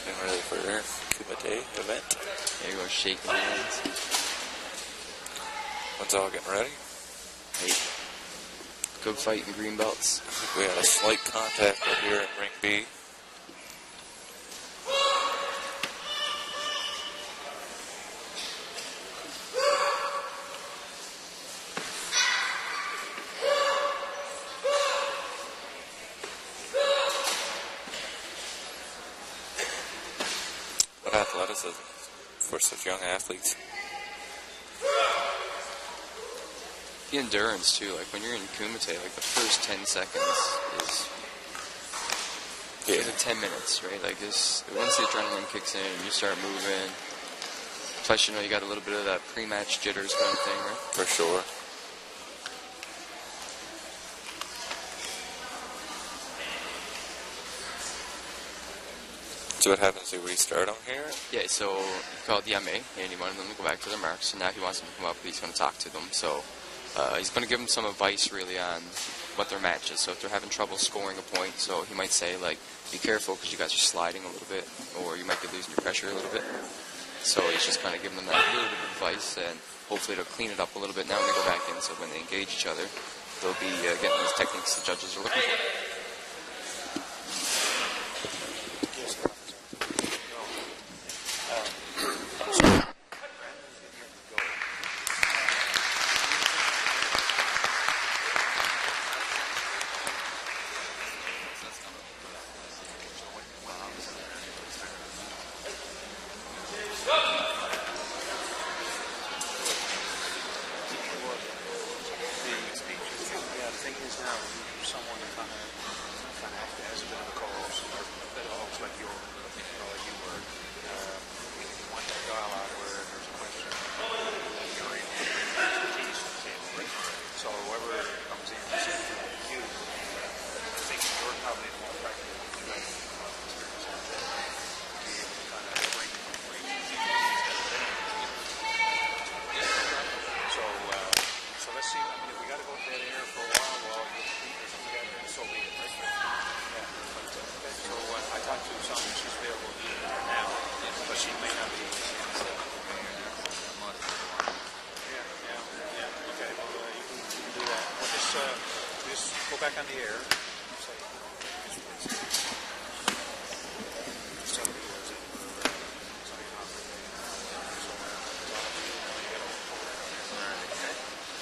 Getting ready for their Kumite event. There you go, shaking hands. One's all getting ready. Hey, good fight in green belts. I think we had a slight contact up here in Ring B. What athleticism for such young athletes. The endurance too, like when you're in Kumite, like the first 10 seconds is the 10 minutes, right? Like this, once the adrenaline kicks in, you start moving. Plus, you know, you got a little bit of that pre-match jitters kind of thing, right? For sure. So what happens to restart on here? Yeah, so he called the MA, and he wanted them to go back to their marks, so now he wants them to come up, he's going to talk to them. So he's going to give them some advice, really, on what their match is. So if they're having trouble scoring a point, so he might say, like, be careful because you guys are sliding a little bit, or you might be losing your pressure a little bit. So he's just kind of giving them that little bit of advice, and hopefully it'll clean it up a little bit now when they go back in, so when they engage each other, they'll be getting those techniques the judges are looking for. Back on the air.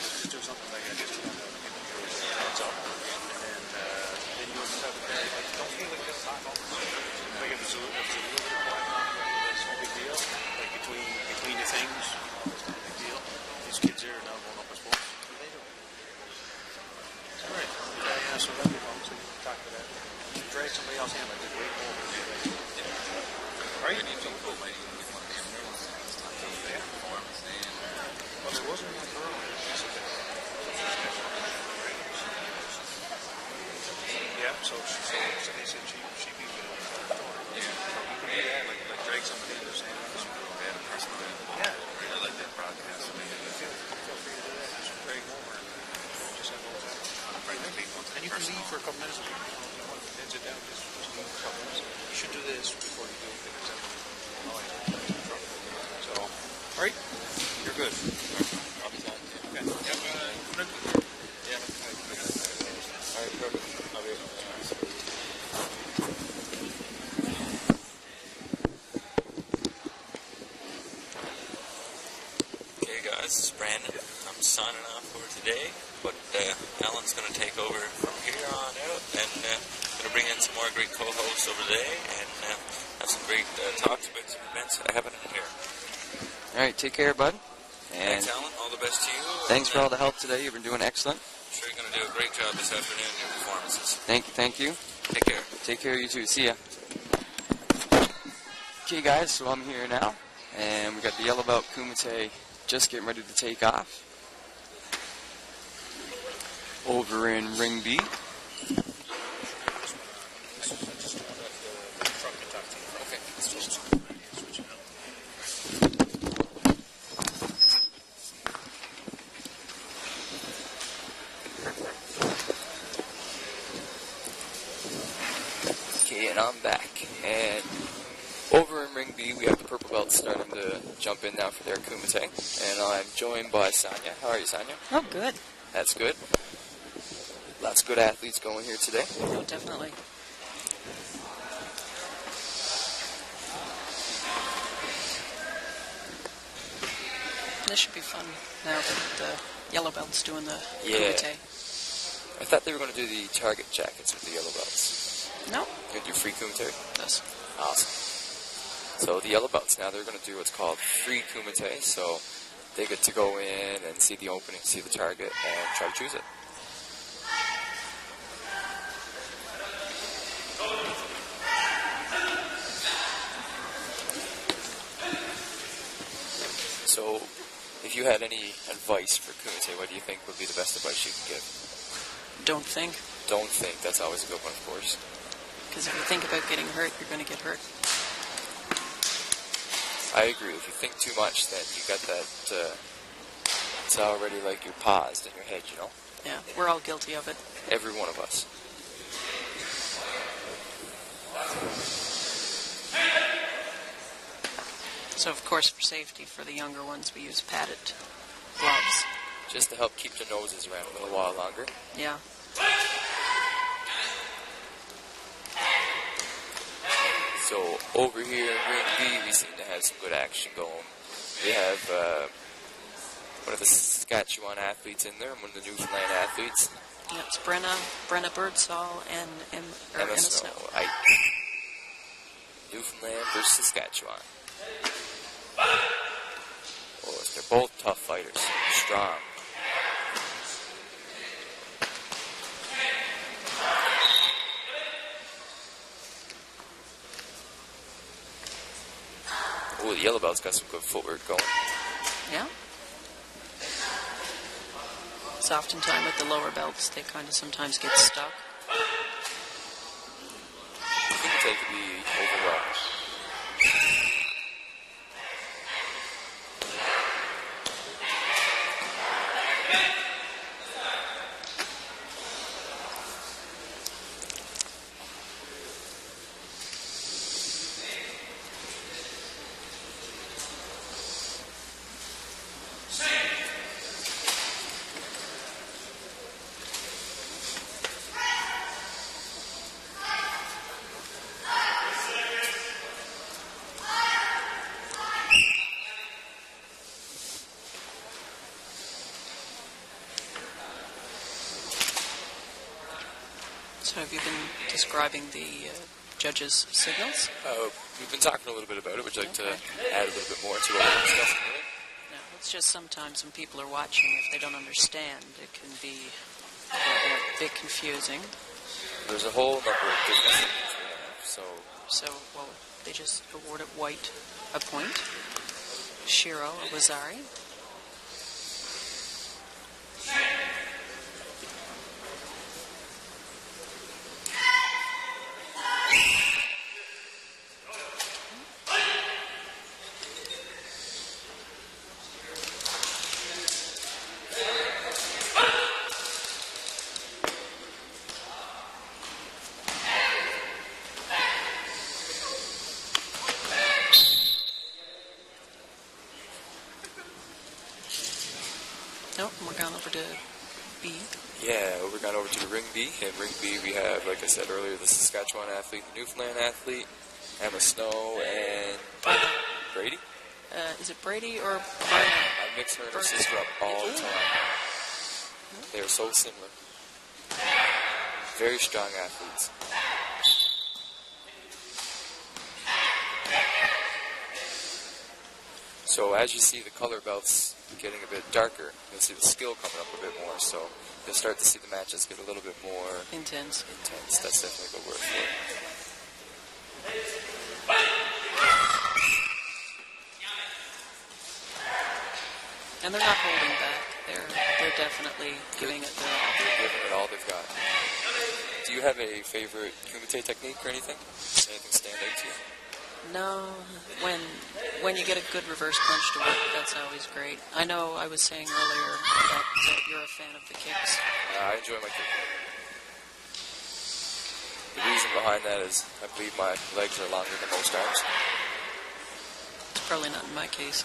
Just do something like that, just to kind of get your hands up, and then you just have it there. Like, don't feel like this time. Like if it's a little bit of black on, it's no big deal. Like between the things, it's no big deal. These kids here are now going up as sports. What are they doing? All right. Yeah, so that'll be fun. maybe some people might even get one of the girls to perform and say, well, there wasn't one girl in it. She said that. Yeah, so they said she'd be with her. Yeah. So you can do that, like drag somebody into saying, they had a personal yeah. I like that broadcast. So feel free to do that. Just drag them over and just have those out. And you can leave for a couple minutes. If you want to edge it down, just leave for a couple minutes. You should do this before you do it. So, all right, you're good. I'll be fine. Okay. Yeah. All right, perfect. I'll be Okay, guys, this is Brandon. I'm signing off for today, but Alan's going to take over from here on out, and going to bring in some more great co-hosts over there, and have some great talks about some events happening here. All right, take care, bud. And Thanks, Alan. All the best to you. thanks for all the help today. You've been doing excellent. I'm sure you're going to do a great job this afternoon in your performances. Thank you. Take care. Take care, you too. See ya. Okay, guys, so I'm here now, and we got the yellow belt Kumite just getting ready to take off. Over in Ring B. Okay, and I'm back. And over in Ring B, we have the purple belts starting to jump in now for their Kumite. And I'm joined by Sonia. How are you, Sonia? Oh, good. That's good. Lots of good athletes going here today. Oh, definitely. This should be fun now that the yellow belt's doing the Kumite. I thought they were going to do the target jackets with the yellow belts. No. You're going to do free Kumite? Yes. Awesome. So the yellow belts now, they're going to do what's called free Kumite. So they get to go in and see the opening, see the target, and try to choose it. So, if you had any advice for Kumite, what do you think would be the best advice you can give? Don't think. Don't think. That's always a good one, of course. Because if you think about getting hurt, you're going to get hurt. I agree. If you think too much, then you got that, it's already like you're paused in your head, you know? Yeah, we're all guilty of it. Every one of us. So, of course, for safety, for the younger ones, we use padded gloves. Just to help keep the noses around a little while longer. Yeah. So, over here in Ring B, we seem to have some good action going. We have one of the Saskatchewan athletes in there, and one of the Newfoundland athletes. Yeah, it's Brenna Birdsall and Emma Snow. Newfoundland versus Saskatchewan. Oh, they're both tough fighters. Strong. Oh, the yellow belt's got some good footwork going. Yeah. So oftentimes with the lower belts, they kind of sometimes get stuck. I think they could be overwhelmed. So have you been describing the judges' signals? We've been talking a little bit about it. Would you like to add a little bit more to what we're discussing? No, it's just sometimes when people are watching, if they don't understand, it can be a bit confusing. There's a whole number of different signals. So, well, they just awarded white a point. Shiro Awazari. Nope, we're going over to B. Yeah, we're gone over to the Ring B. In Ring B, we have, like I said earlier, the Saskatchewan athlete, the Newfoundland athlete, Emma Snow, and Brady. Is it Brady or Bernard? I mix her and her sister up all the time. They are so similar. Very strong athletes. So as you see the color belts getting a bit darker, you'll see the skill coming up a bit more. So you'll start to see the matches get a little bit more Intense. That's definitely a good word for it. And they're not holding back. They're definitely giving it their all. They're giving it all they've got. Do you have a favorite kumite technique or anything? Anything stand out to you? No, when you get a good reverse punch to work, that's always great. I know I was saying earlier that you're a fan of the kicks. I enjoy my kick. The reason behind that is I believe my legs are longer than most arms. It's probably not in my case.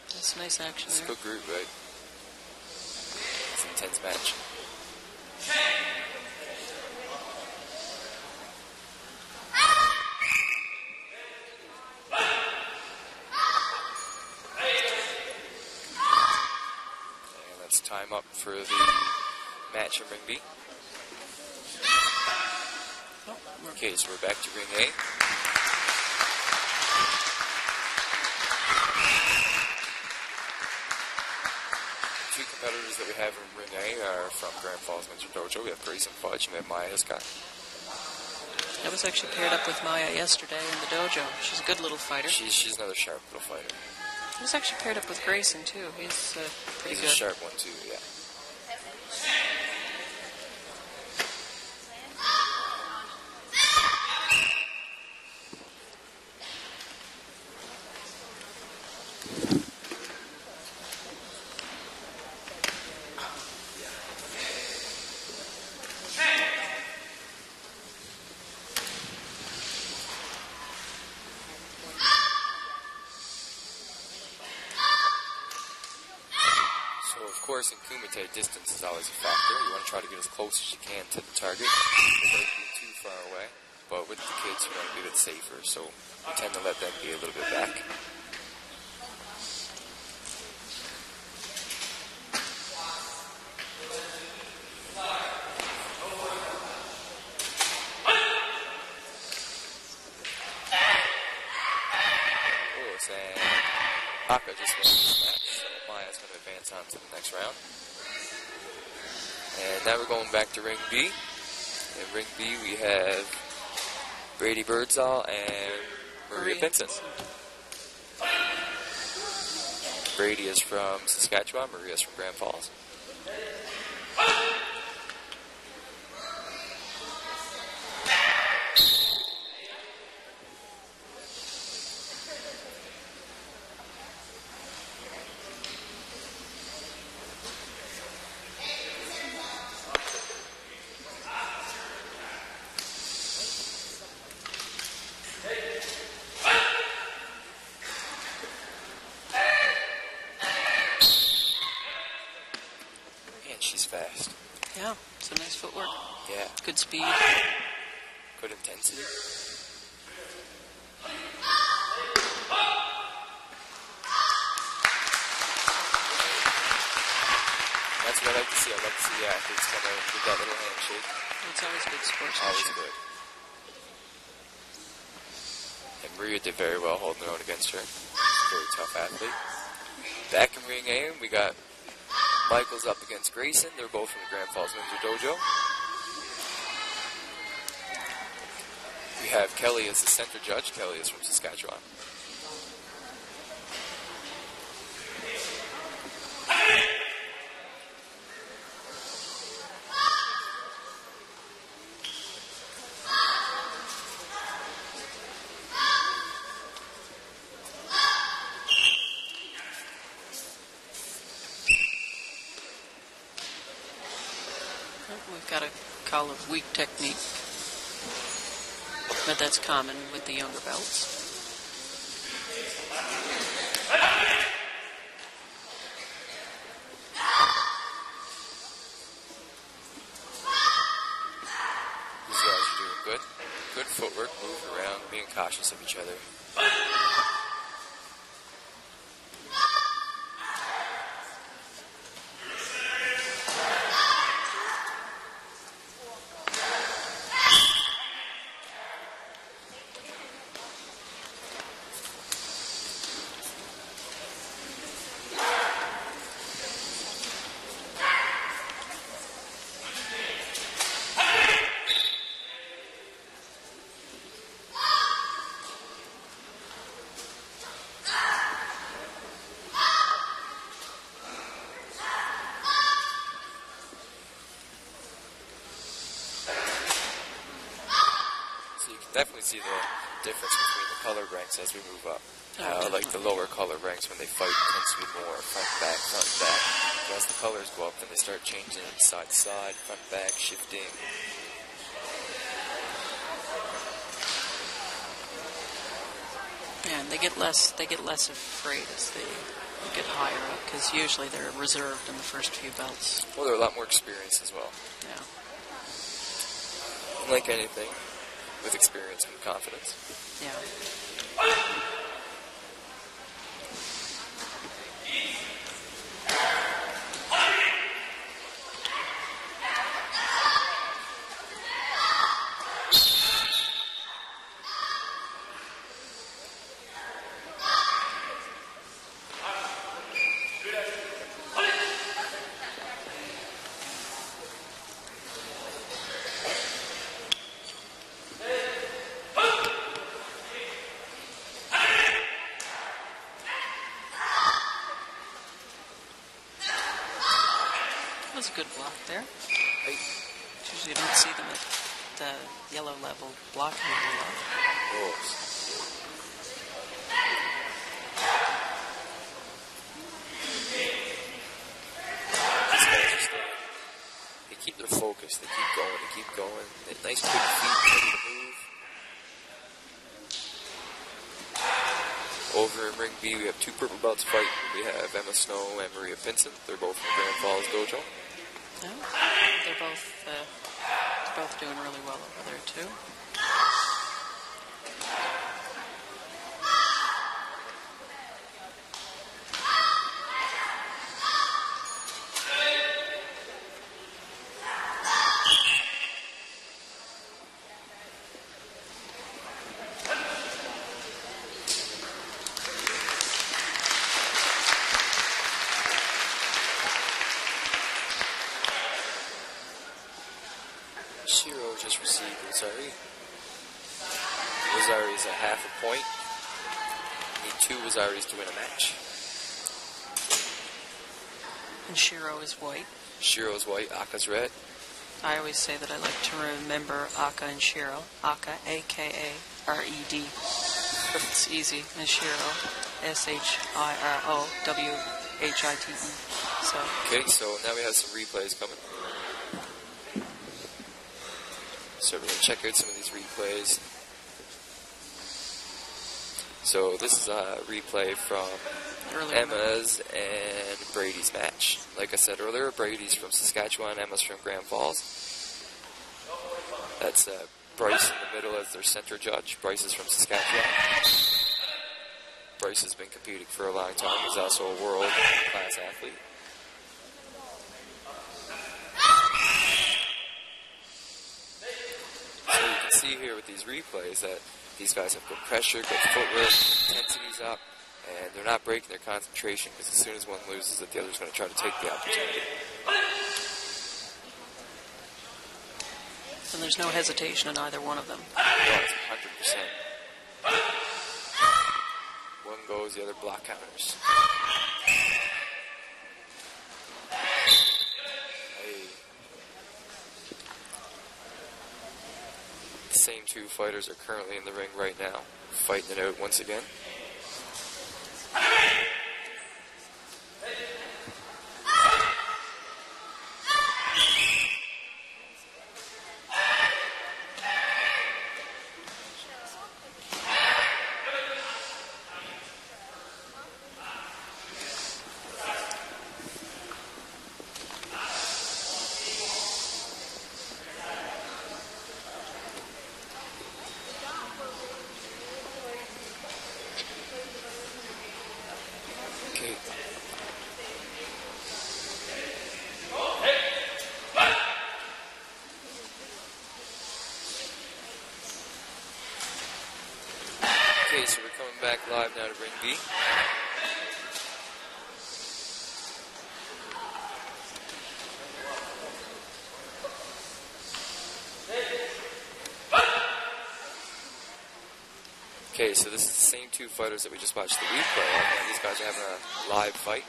That's some nice action It's a there. good group, right? It's an intense match. And let's time up for the match in Ring B. Okay, so we're back to Ring A. Two competitors that we have in Ring A are from Grand Falls Windsor Dojo. We have Grayson Fudge and we have Maya Hiscock. I was actually paired up with Maya yesterday in the dojo. She's a good little fighter. She's another sharp little fighter. I was actually paired up with Grayson, too. He's pretty He's good. a sharp one too, yeah. Of course, in kumite, distance is always a factor. You want to try to get as close as you can to the target without being too far away. But with the kids, you want to be a bit safer, so we tend to let them be a little bit back. Oh, and Haka just won this match. Maya's going to advance on to the next round. And now we're going back to Ring B. In Ring B, we have Brady Birdsall and Maria Vincent. Brady is from Saskatchewan. Maria is from Grand Falls. She's fast. Yeah, some nice footwork. Yeah. Good speed. Good intensity. That's what I like to see. I like to see the athletes kind of give that little handshake. It's always good sportsmanship. Always good. And Maria did very well holding her own against her. She's a very tough athlete. Back in Ring A, we got Michael's up against Grayson. They're both from the Grand Falls Windsor Dojo. We have Kelly as the center judge. Kelly is from Saskatchewan. We've got a call of weak technique, but that's common with the younger belts. These guys are doing good. Good footwork, moving around, being cautious of each other. Definitely see the difference between the color ranks as we move up. Like the lower color ranks, when they fight, tends to be more front, back, front, back. But as the colors go up, then they start changing side to side, front, back, shifting. Yeah, and they get less afraid as they get higher up, because usually they're reserved in the first few belts. Well, they're a lot more experienced as well. Yeah. Like anything, with experience and confidence. Yeah. That was a good block there. Usually you don't see them at the yellow level blocking a lot. Oh. These guys are still, they keep their focus, they keep going. They nice quick feet, ready to move. Over in Ring B, we have two purple belts fighting. We have Emma Snow and Maria Vincent. They're both from Grand Falls Dojo. No, they're both doing really well over there too. Shiro just received Wazari. Wazari is a half a point. Need 2 Wazaris to win a match. And Shiro is white. Shiro's white, Aka's red. I always say that I like to remember Aka and Shiro. Aka, A-K-A-R-E-D. It's easy. And Shiro, S-H-I-R-O-W-H-I-T-E. So. Okay, so now we have some replays coming. So we're going to check out some of these replays. So this is a replay from Emma's and Brady's match. Like I said earlier, Brady's from Saskatchewan, Emma's from Grand Falls. That's Bryce in the middle as their center judge. Bryce is from Saskatchewan. Bryce has been competing for a long time. He's also a world-class athlete. So you can see here with these replays that these guys have good pressure, good footwork, intensity's up, and they're not breaking their concentration, because as soon as one loses it, the other's going to try to take the opportunity. And there's no hesitation in either one of them. Yeah, it's 100%. One goes, the other block counters. Hey. The same two fighters are currently in the ring right now, fighting it out once again. Okay. Okay, so we're coming back live now to Ring B. Okay, so this is the same two fighters that we just watched the replay of. These guys are having a live fight.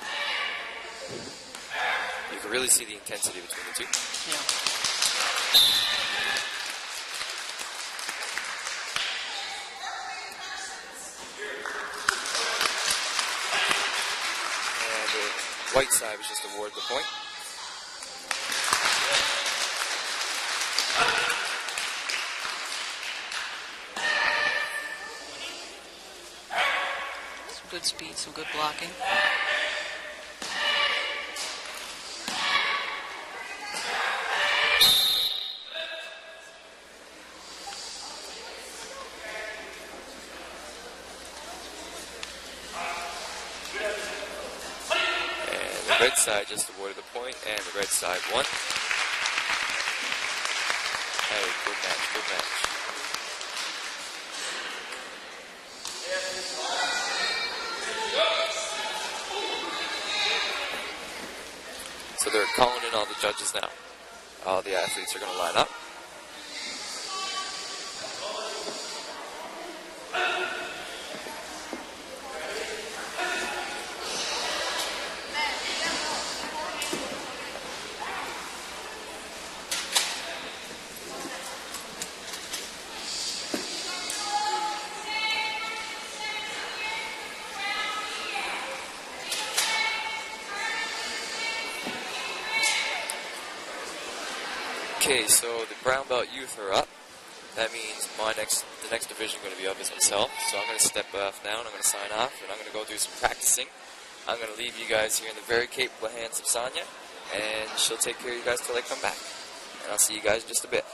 You can really see the intensity between the two. Yeah. And the white side was just awarded the point. Some good speed, some good blocking. And the red side just awarded the point, and the red side won. Hey, good match, good match. So they're calling in all the judges now. All the athletes are going to line up. Okay, so the brown belt youth are up. That means the next division I'm going to be up is myself. So I'm going to step off now, and I'm going to sign off, and I'm going to go do some practicing. I'm going to leave you guys here in the very capable hands of Sonia, and she'll take care of you guys till I come back. And I'll see you guys in just a bit.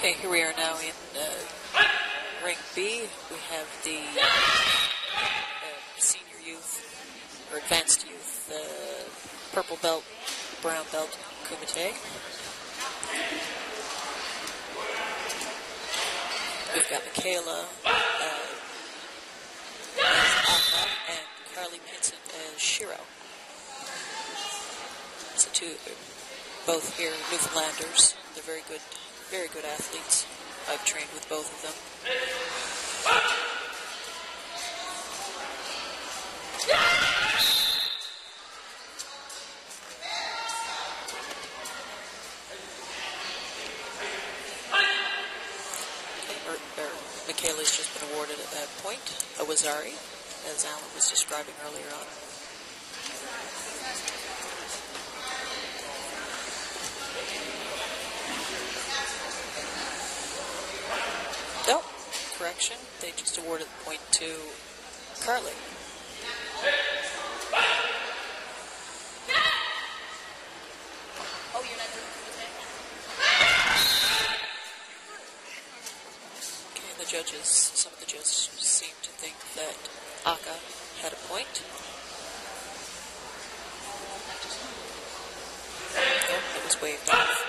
Okay, here we are now in Ring B. We have the senior youth, or advanced youth, purple belt, brown belt, Kumite. We've got Michaela as Aka and Carly Pinson as Shiro. So both here Newfoundlanders. They're very good athletes. I've trained with both of them. Michaela's just been awarded at that point a Wazari, as Alan was describing earlier on. Nope, correction. They just awarded the point to Carly. Oh, you're not doing it? Okay, and the judges, some of the judges seem to think that Aka had a point. Nope, it was waved off.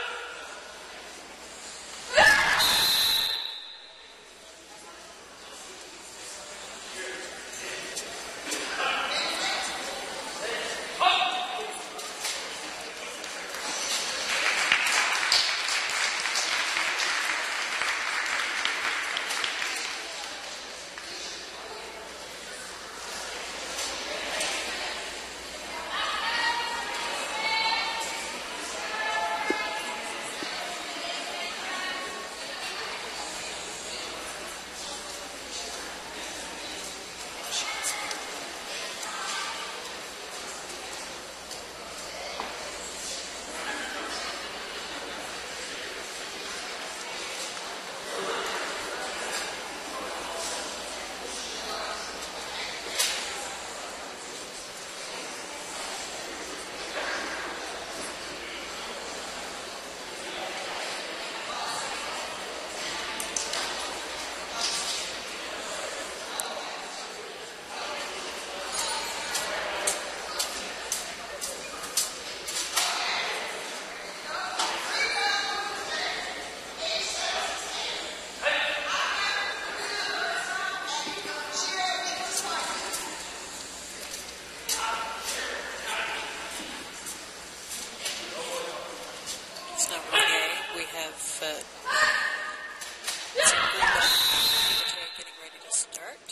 Getting ready to start.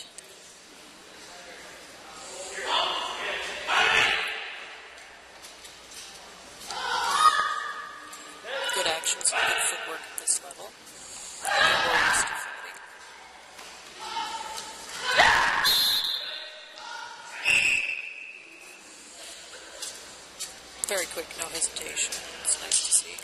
Good actions, good footwork at this level. Very quick, no hesitation. It's nice to see.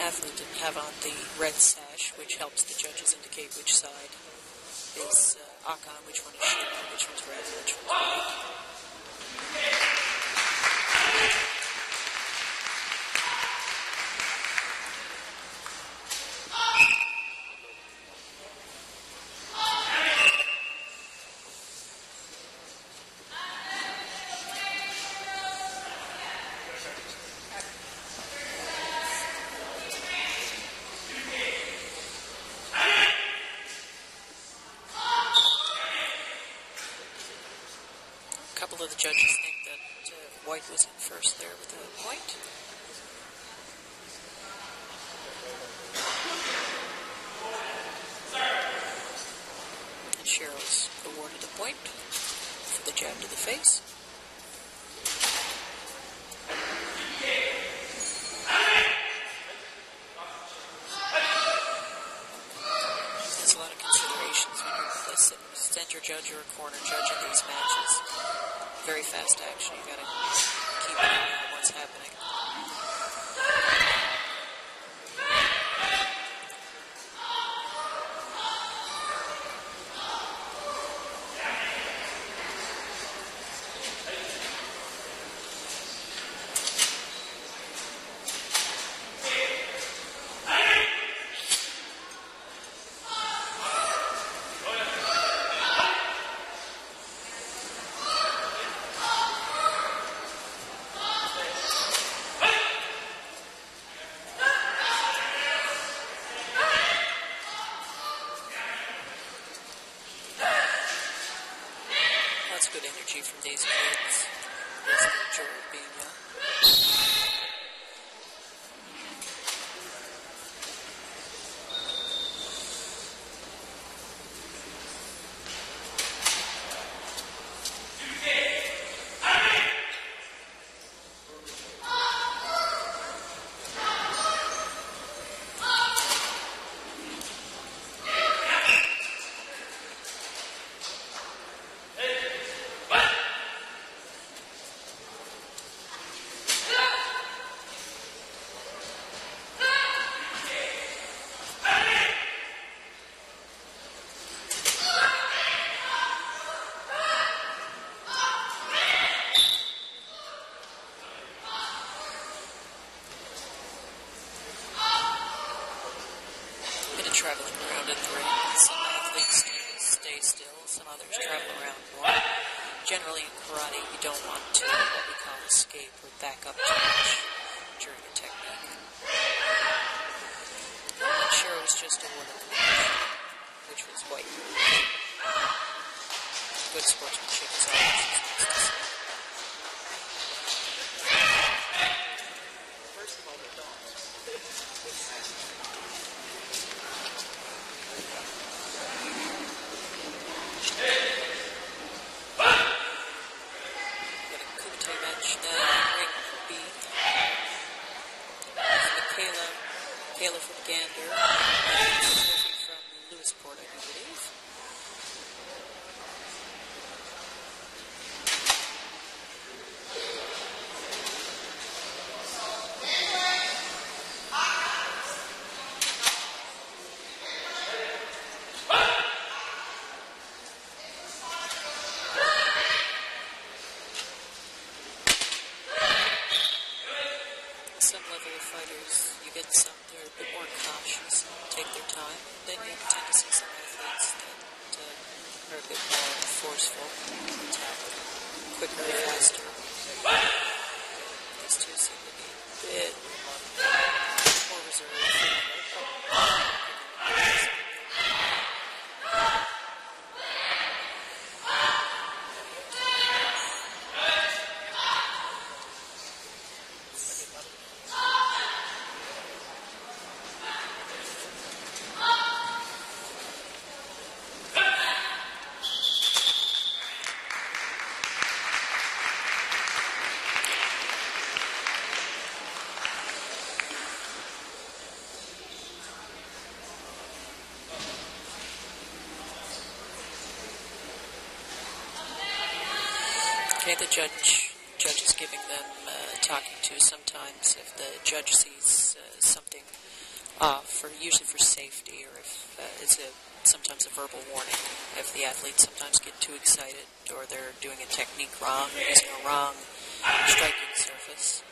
Athlete didn't have on the red sash, which helps the judges indicate which side is Aka, which one is Shiro, which one's red, and which one's white. A couple of the judges think that White was in first there with a point. And Cheryl's awarded a point for for the jab to the face. There's a lot of considerations when you're a center judge or a corner judge in these matches. Very fast action. You gotta keep an eye on what's happening. Good energy from these kids. That's the joy of being young. Traveling around in the ring. Some athletes stay still, some others travel around more. Generally in karate, you don't want to what we call escape or back up too much during a technique. I'm not sure it was just a wooden match, which was white. Good sportsmanship is always nice to see. First of all, they're dogs. Kayla from Gander, from Lewisport, I believe. Some level of fighters, you get some that are a bit more cautious, take their time. Then you tend to see some athletes that are a bit more forceful, attack quicker, faster. These two seem to be a bit more reserved. Okay, the judge is giving them talking to sometimes if the judge sees something off, or usually for safety, or if it's sometimes a verbal warning if the athletes sometimes get too excited or they're doing a technique wrong, or using a wrong striking surface.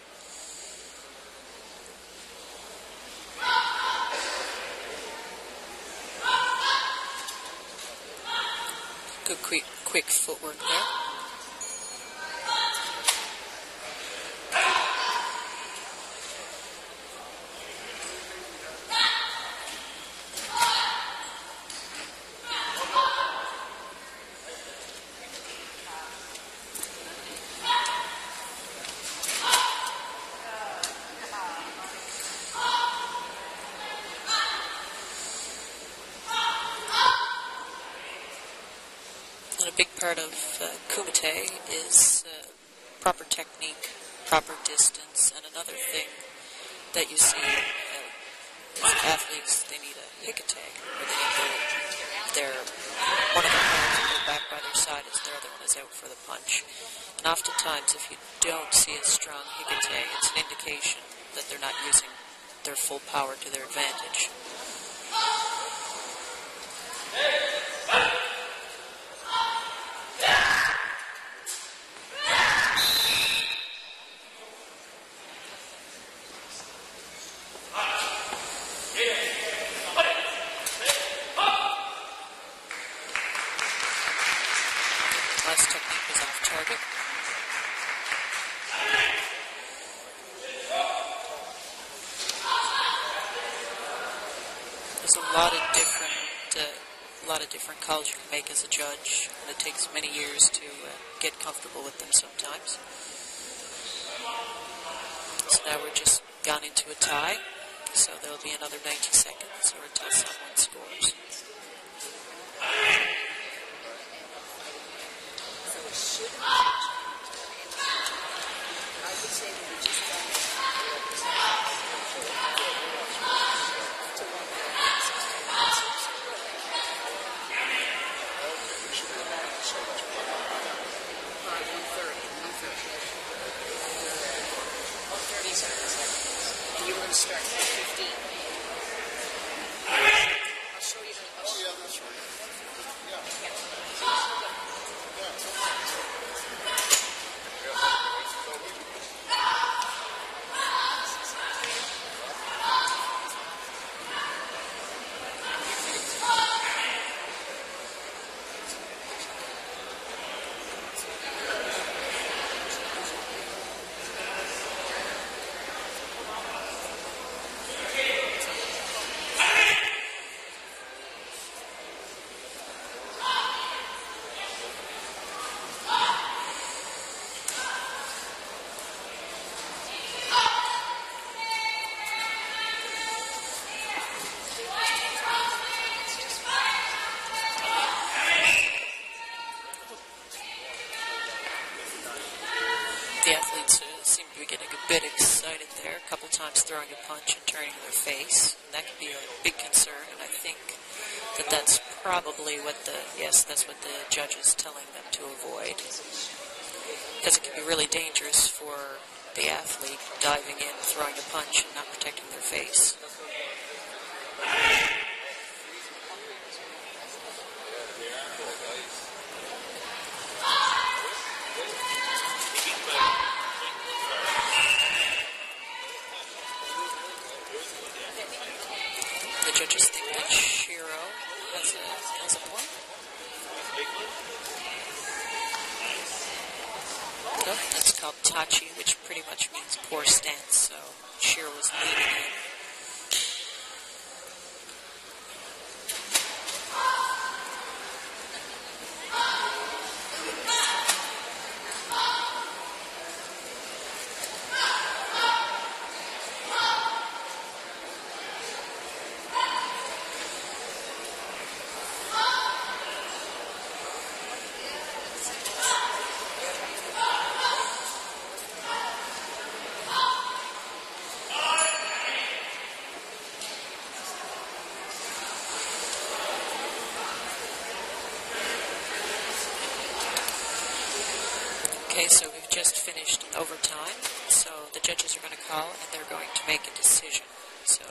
Good quick footwork there. part of kumite is proper technique, proper distance, and another thing that you see as athletes, they need a hikitag, where one of the players will go back by their side as the other one is out for the punch. And oftentimes, if you don't see a strong hikitag, it's an indication that they're not using their full power to their advantage. Last technique was off target. There's a lot of different calls you can make as a judge, and it takes many years to get comfortable with them sometimes. So now we're just gone into a tie, so there'll be another 90 seconds or until someone scores. And you were going to start at 15. I'll show you the... Oh, yeah, that's right. The athletes seem to be getting a bit excited there, a couple times throwing a punch and turning their face. And that could be a big concern, and I think that's probably that's what the judge is telling them to avoid. Because it can be really dangerous for the athlete diving in, throwing a punch, and not protecting their face. The judges think that Shiro has a point. Oh, that's called Tachi, which pretty much means poor stance, so Shiro was leading in. Okay, so we've just finished overtime, so the judges are going to call and they're going to make a decision. So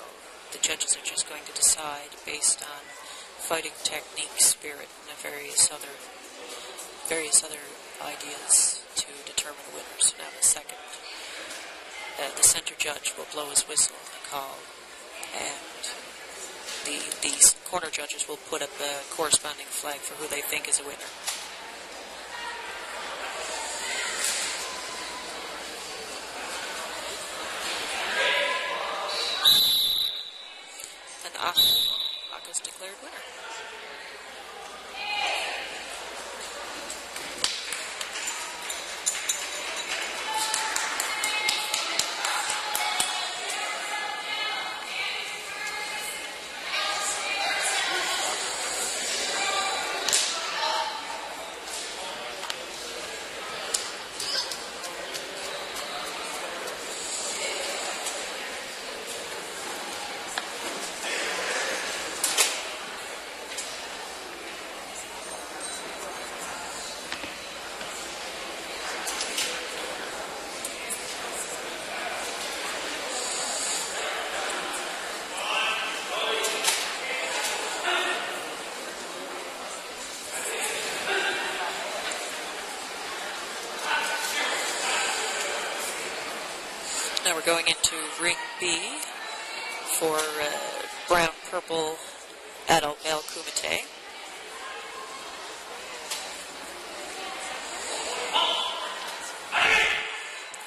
the judges are just going to decide based on fighting technique, spirit, and various other ideas to determine a winner. So now the second, the center judge will blow his whistle and call, and the corner judges will put up a corresponding flag for who they think is a winner. Aka's declared winner. Now we're going into ring B for brown-purple adult male kumite.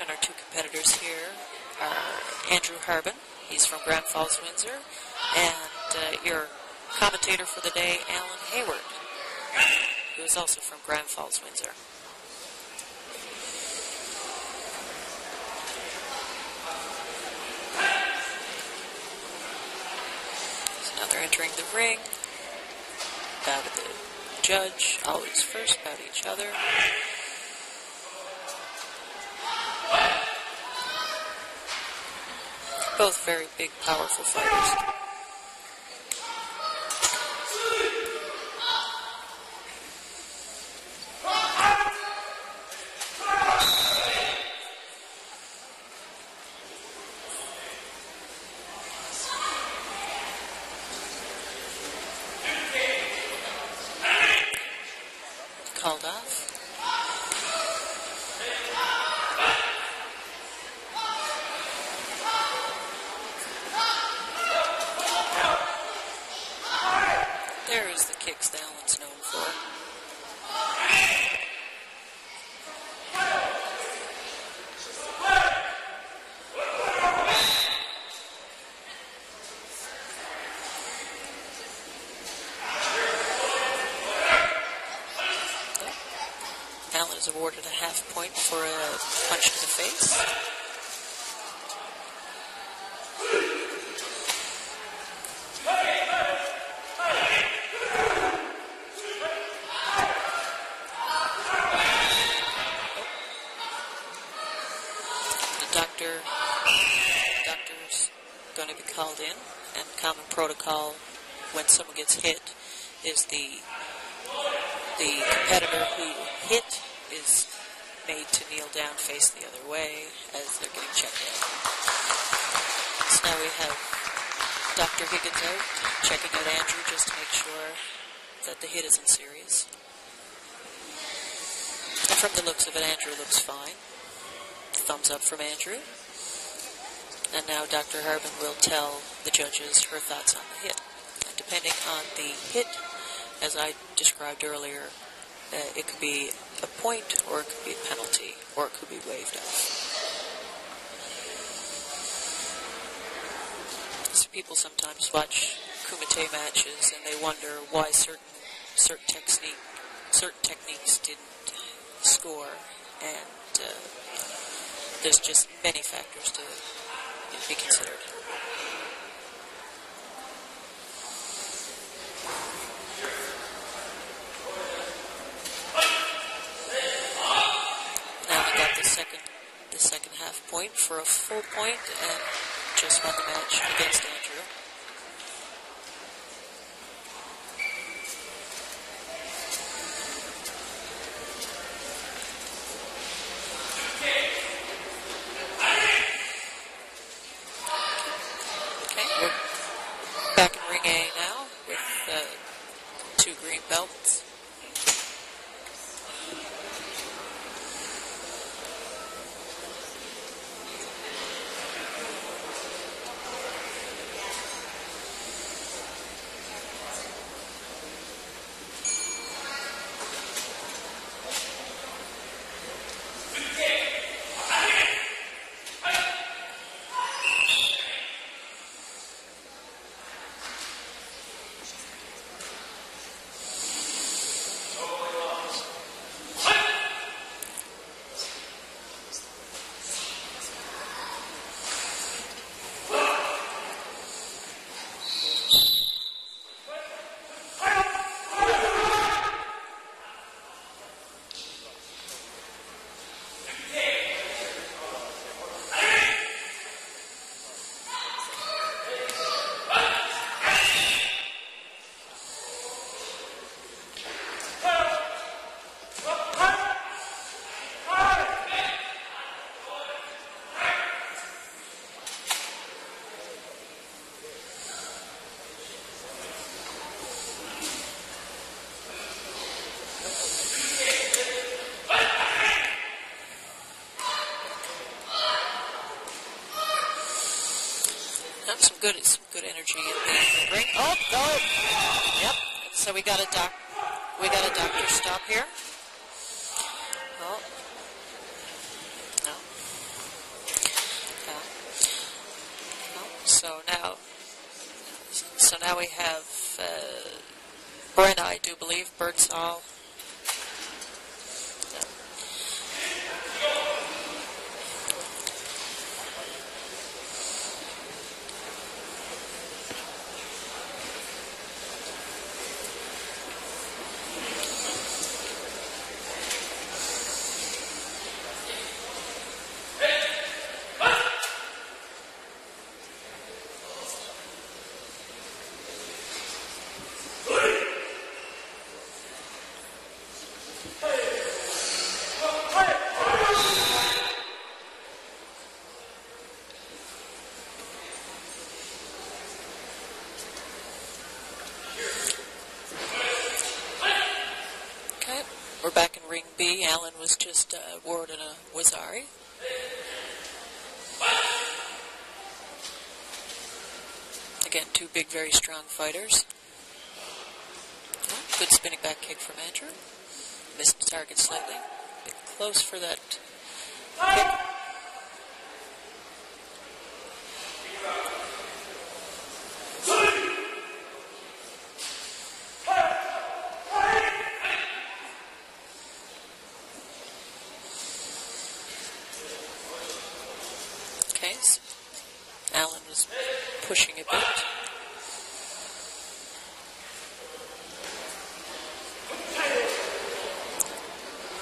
And our two competitors here are Andrew Harbin, he's from Grand Falls, Windsor, and your commentator for the day, Alan Hayward, who is also from Grand Falls, Windsor. So now they're entering the ring. Bow to the judge, always first, bow to each other. Both very big, powerful fighters. Called off. There is the kicks that Alan's known for. Alan is awarded a half point for a punch to the face. Doctor's going to be called in, and common protocol when someone gets hit is the competitor who hit is made to kneel down, face the other way as they're getting checked out. So now we have Dr. Higgins out, checking out Andrew just to make sure that the hit isn't serious. And from the looks of it, Andrew looks fine. Thumbs up from Andrew. And now Dr. Harbin will tell the judges her thoughts on the hit. And depending on the hit, as I described earlier, it could be a point, or it could be a penalty, or it could be waved off. So people sometimes watch kumite matches and they wonder why certain techniques didn't score, and there's just many factors to be considered. Now we got the second half point for a full point, and just won the match against Andrew. Okay, we're back in ring A now with two green belts. Some good energy in the ring. Oh, go! Yep. So we got a doctor stop here. Oh. No. No. So now we have Brenna, I do believe, Birdsall. We're back in Ring B. Allen was just awarded a Wazari. Again, two big, very strong fighters. Oh, good spinning back kick from Andrew. Missed the target slightly. A bit close for that kick. Allen was pushing a bit.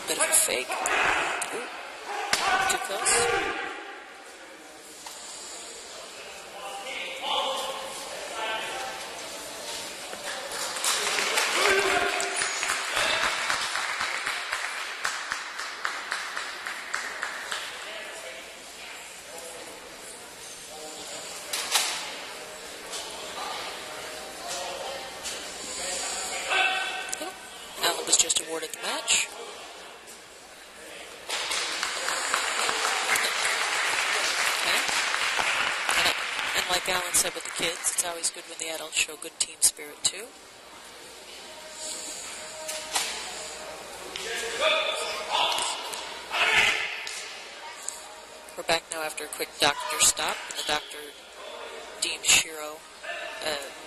Bit of a fake. Ooh. Too close. Just awarded the match. Okay. And like Alan said with the kids, it's always good when the adults show good team spirit too. We're back now after a quick doctor stop. The doctor deemed Shiro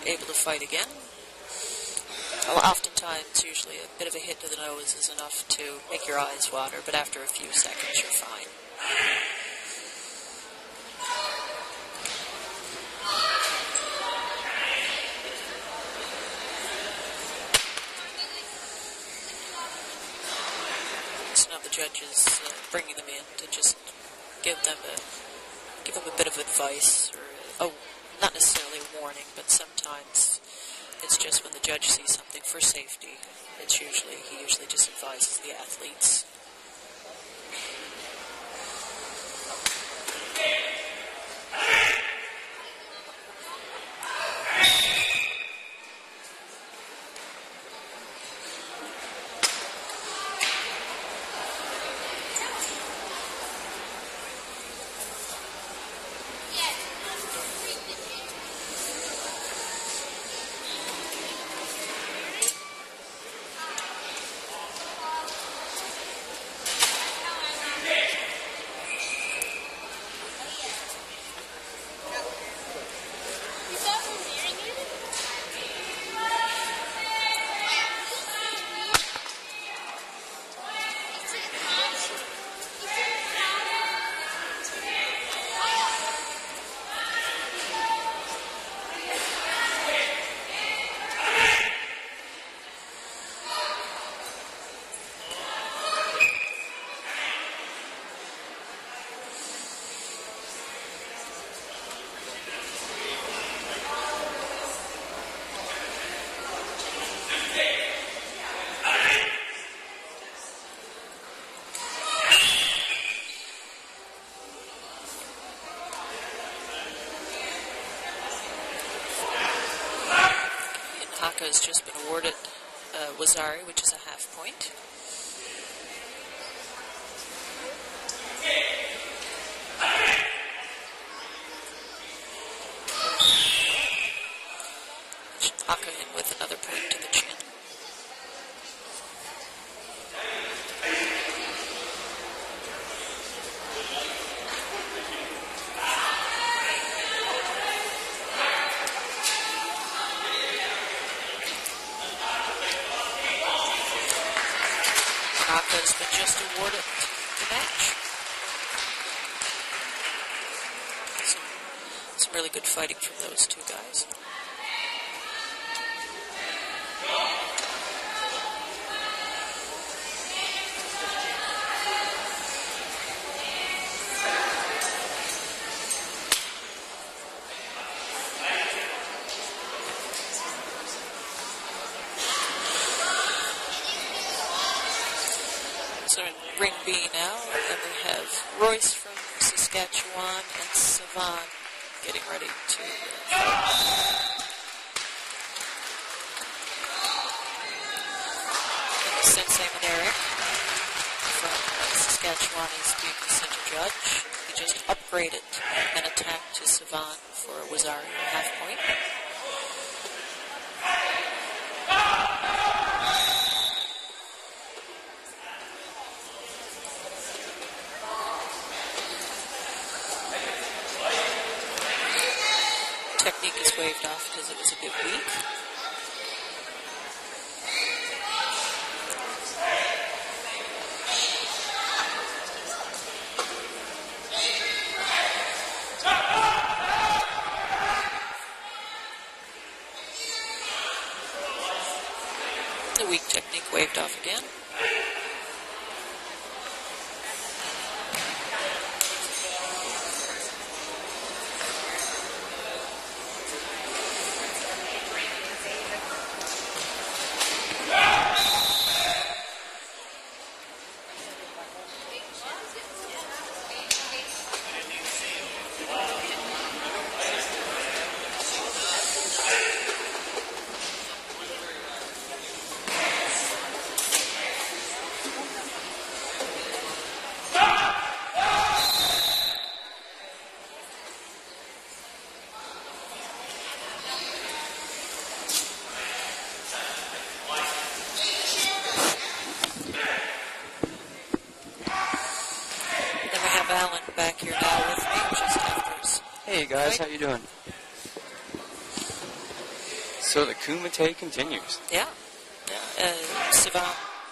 able to fight again. Well, oftentimes, usually a bit of a hit to the nose is enough to make your eyes water, but after a few seconds, you're fine. So now the judge is bringing them in to just give them a bit of advice, or not necessarily a warning, but sometimes it's just when the judge sees something for safety. He usually just advises the athletes. Has just been awarded Wazari, which is a half point. good fighting from those two guys. So in ring B now, and we have Royce from Saskatchewan and Savan getting ready to fight. And Sensei Maneric from Saskatchewan is being the center judge. He just upgraded an attack to Savan for Wazari half point. Technique is waved off because it was a bit weak. The weak technique waved off again. Back here now with me, just after his Hey guys, fight. how you doing? So the Kumite continues. Yeah. Savan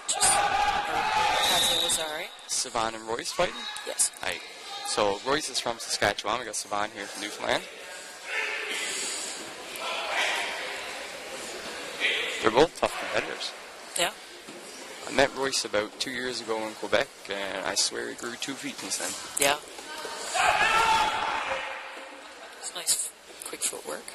just has Wazari. Savan and Royce fighting? Yes. Hi. So Royce is from Saskatchewan. We got Savan here from Newfoundland. They're both tough competitors. Yeah. I met Royce about 2 years ago in Quebec, and I swear he grew 2 feet since then. Yeah. It's nice, quick footwork.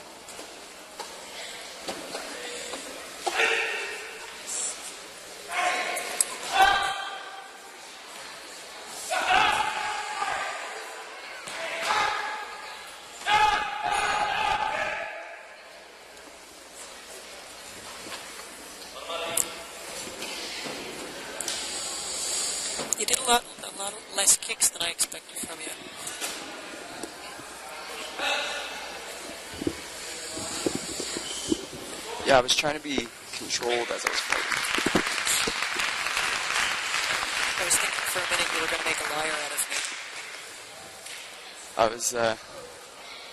You did a lot less kicks than I expected from you. Yeah, I was trying to be controlled as I was fighting. I was thinking for a minute you were going to make a liar out of me.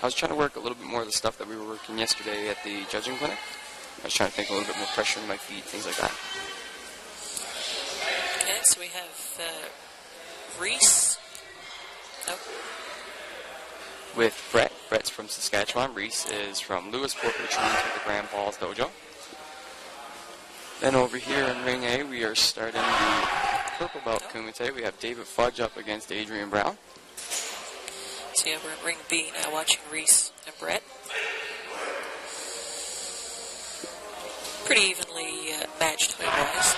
I was trying to work a little bit more of the stuff that we were working yesterday at the judging clinic. I was trying to think a little bit more pressure on my feet, things like that. Okay, so we have Reese. Oh, With Brett. Brett's from Saskatchewan. Reese is from Lewisport, which runs with the Grand Falls Dojo. Then over here in Ring A, we are starting the purple belt Kumite. We have David Fudge up against Adrian Brown. so yeah, we're in Ring B now watching Reese and Brett. Pretty evenly matched height-wise.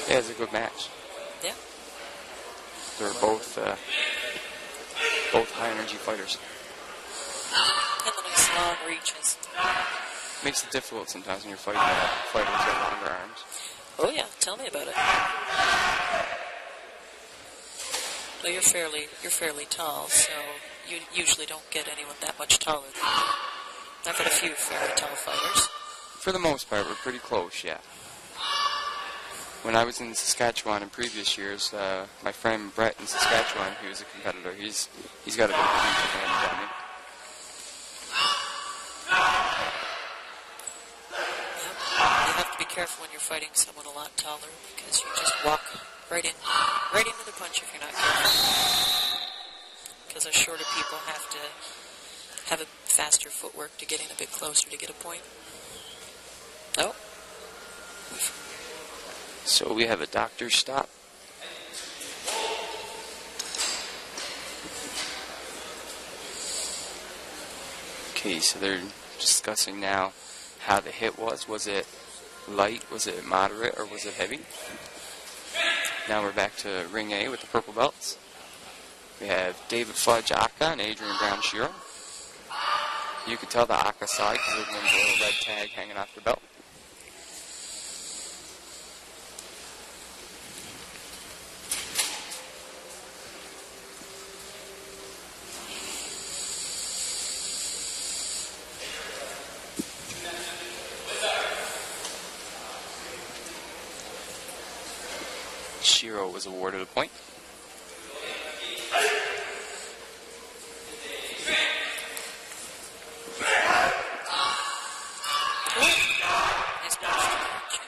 Yeah, it's a good match. Yeah. They're both high-energy fighters. And the nice long reaches. Makes it difficult sometimes when you're fighting fighters with longer arms. Oh yeah, tell me about it. Well, you're fairly tall, so you usually don't get anyone that much taller than you. I've got a few fairly tall fighters. For the most part, we're pretty close, yeah. When I was in Saskatchewan in previous years, my friend Brett in Saskatchewan, he was a competitor. He's got a bit of a punch advantage on me. Yep. You have to be careful when you're fighting someone a lot taller because you just walk right into the punch if you're not careful. Because us shorter people have to have a faster footwork to get in a bit closer to get a point. Oh. So we have a doctor's stop. Okay, so they're discussing now how the hit was. Was it light, was it moderate, or was it heavy? Now we're back to ring A with the purple belts. We have David Fudge Aka and Adrian Brown Shiro. You can tell the Aka side because there's a little red tag hanging off the belt. Shiro was awarded a point. Nice punch.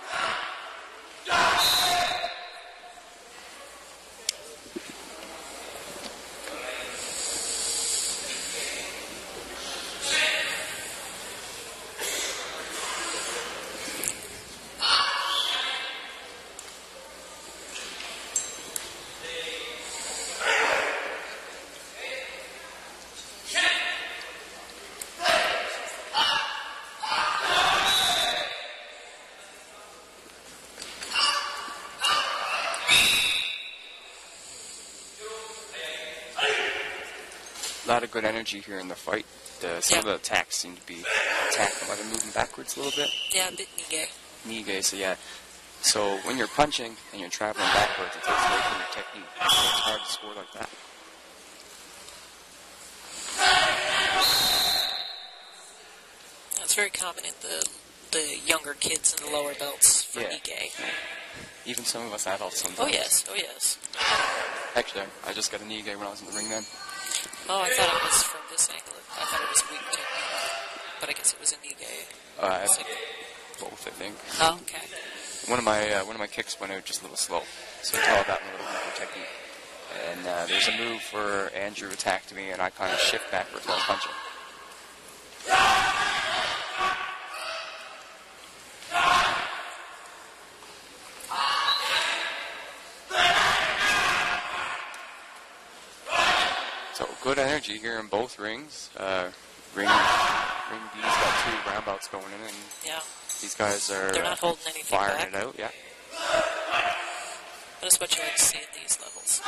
A lot of good energy here in the fight. Some of the attacks seem to be attacking while they're moving backwards a little bit. Yeah, a bit nige. Nige, so yeah. So when you're punching and you're traveling backwards, it takes away from your technique. So it's hard to score like that. That's very common in the younger kids in the lower belts for Yeah. nige. Yeah. Even some of us adults sometimes. Oh yes, oh yes. Actually, I just got a Nige when I was in the ring then. Oh, I thought it was from this angle. I thought it was weak technique, but I guess it was a nige. Both, I think. Oh, okay. One of my kicks went out just a little slow, so until I got a little better technique. And there's a move where Andrew attacked me, and I kind of shift backwards while punching. So good energy here in both rings. Ring B's got 2 brown belts going in, and Yeah. these guys are They're not holding anything firing back. it out. Yeah. That's what you like to see at these levels.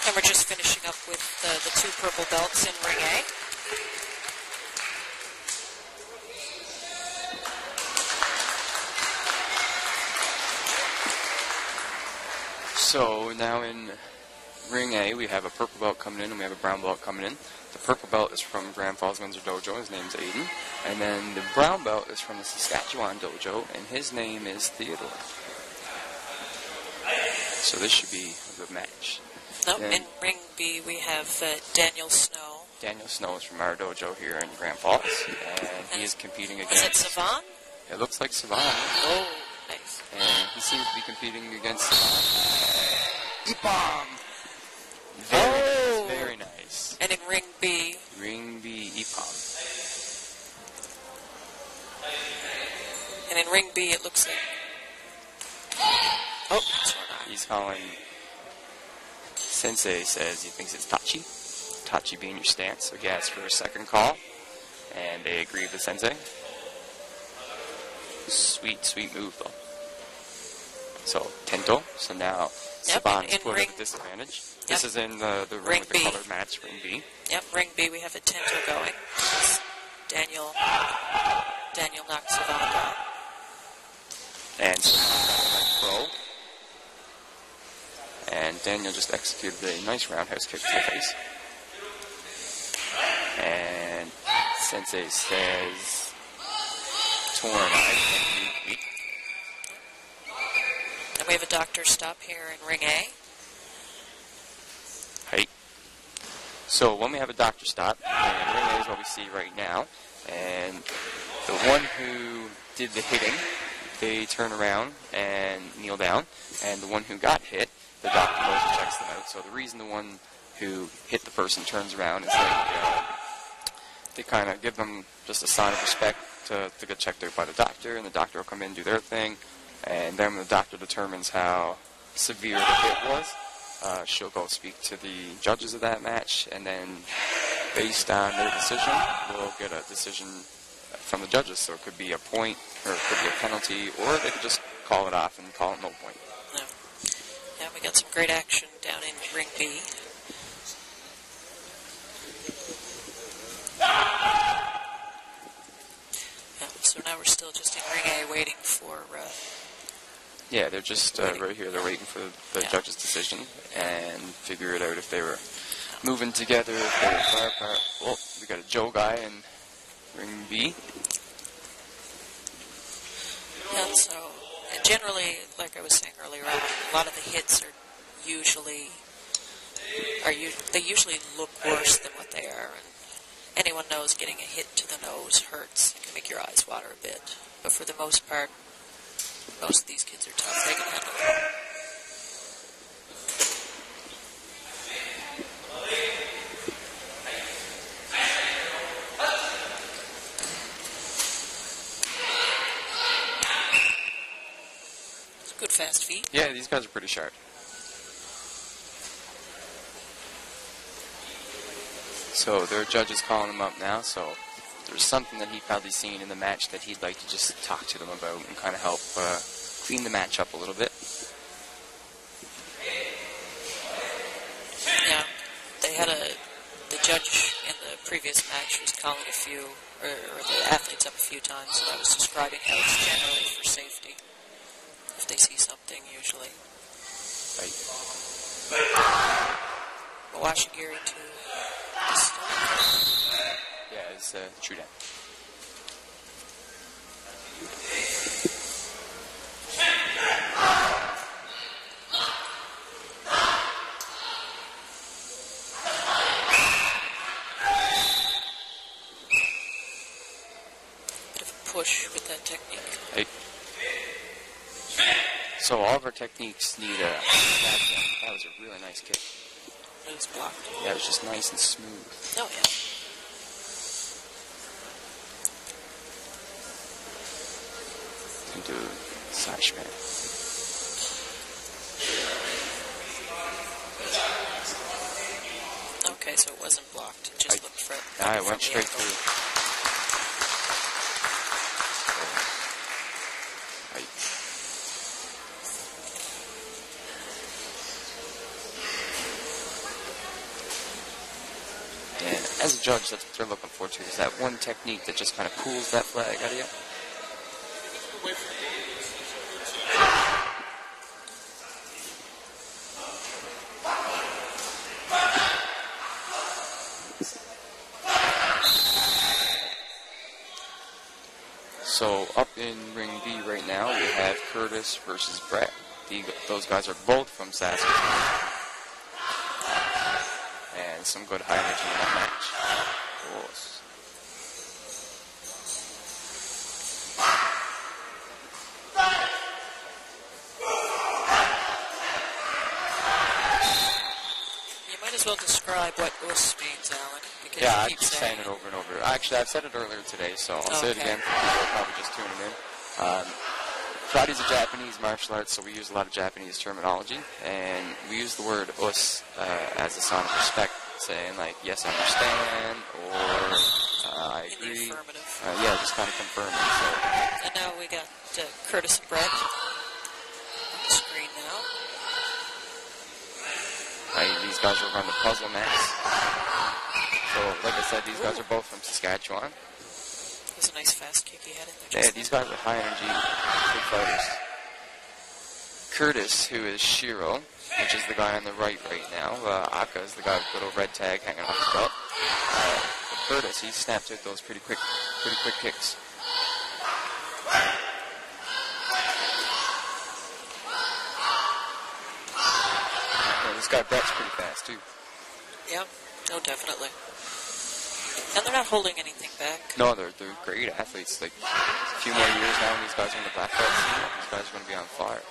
And we're just finishing up with the 2 purple belts in ring A. So now in ring A, we have a purple belt coming in and we have a brown belt coming in. The purple belt is from Grand Falls Windsor Dojo. His name's Aiden. And then the brown belt is from the Saskatchewan Dojo, and his name is Theodore. So this should be a good match. Nope, Then in ring B we have Daniel Snow. Daniel Snow is from our dojo here in Grand Falls, and he is competing Was it against... Savan? It looks like Savan. Oh, nice. And he seems to be competing against Ipam. Very nice. And in ring B, Ring B, Ipam. and in ring B it looks like... Oh, that's not. He's calling... Sensei says he thinks it's Tachi. tachi be in your stance. So he asks for a second call, and they agree with the sensei. Sweet, sweet move, though. So, Tento. So now, Yep, Saban's in put ring- at a disadvantage. Yep. This is in the ring Ring with the B. colored mats, ring B. Yep, ring B, we have a Tento going. Daniel knocks Savant down. And Saban pro. And Daniel just executed a nice roundhouse kick to the face. And Sensei says, torn eye. Weak. And we have a doctor stop here in ring A. Hey. So when we have a doctor stop, and ring A is what we see right now, and the one who did the hitting, they turn around and kneel down, and the one who got hit, the doctor goes and checks them out. So the reason the one who hit the person turns around is they kind of give them just a sign of respect to get checked out by the doctor, and the doctor will come in and do their thing, and then when the doctor determines how severe the hit was, she'll go speak to the judges of that match, and then based on their decision, we'll get a decision from the judges. So it could be a point, or it could be a penalty, or they could just call it off and call it no point. Yeah, we got some great action down in ring B. Yeah, so now we're still just in ring A waiting for... Yeah, they're just right here. They're waiting for the judge's decision and figure it out if they were moving together, if they were far apart. Oh, we got a Joe guy in ring B. Yeah, so generally, like I was saying earlier, a lot of the hits are usually they usually look worse than what they are. And anyone knows getting a hit to the nose hurts. It can make your eyes water a bit. But for the most part, most of these kids are tough. They can handle it. It's good fast feet. Yeah, these guys are pretty sharp. So their judge is calling them up now, so there's something that he probably seen in the match that he'd like to just talk to them about and kind of help clean the match up a little bit. Yeah, they had the judge in the previous match was calling a few, or the athletes up a few times, and I was describing how it's generally for safety. If they see something, usually. Right. Mawashigiri to the stomach. Yeah, it's true down. Bit of a push with that technique. Right. So all of our techniques need a snap. That was a really nice kick. It was blocked. Yeah, it was just nice and smooth. Oh, yeah. Into Sashman. Okay, so it wasn't blocked. It just looked for it. I went straight through. Right. And as a judge, that's what they're looking for too, is that one technique that just kind of pulls that flag out of you. So up in ring B right now, we have Curtis versus Brett. Those guys are both from Saskatoon. And some good high energy in that match. You might as well describe what us means, Alan. Because Yeah, I you keep saying it over and over. Actually, I've said it earlier today, so I'll say it again for people probably just tuning in. Karate's a Japanese martial arts, so we use a lot of Japanese terminology, and we use the word us as a sign of respect saying like, yes, I understand, or I In the agree. affirmative. Yeah, just kind of confirming. So, And now we got Curtis and Brett on the screen now. these guys are on the puzzle match. So, like I said, these guys are both from Saskatchewan. There's a nice fast kick he had in there. Yeah, these guys are high energy, good fighters. Curtis, who is Shiro, which is the guy on the right now. Aka is the guy with the little red tag hanging off his belt. But Curtis, he snaps out those pretty quick kicks. Yeah, this guy Brett's pretty fast too. Yeah, no, definitely. And they're not holding anything back. No, they're great athletes. Like a few more years now, and these guys are in the black belt scene. These guys are going to be on fire.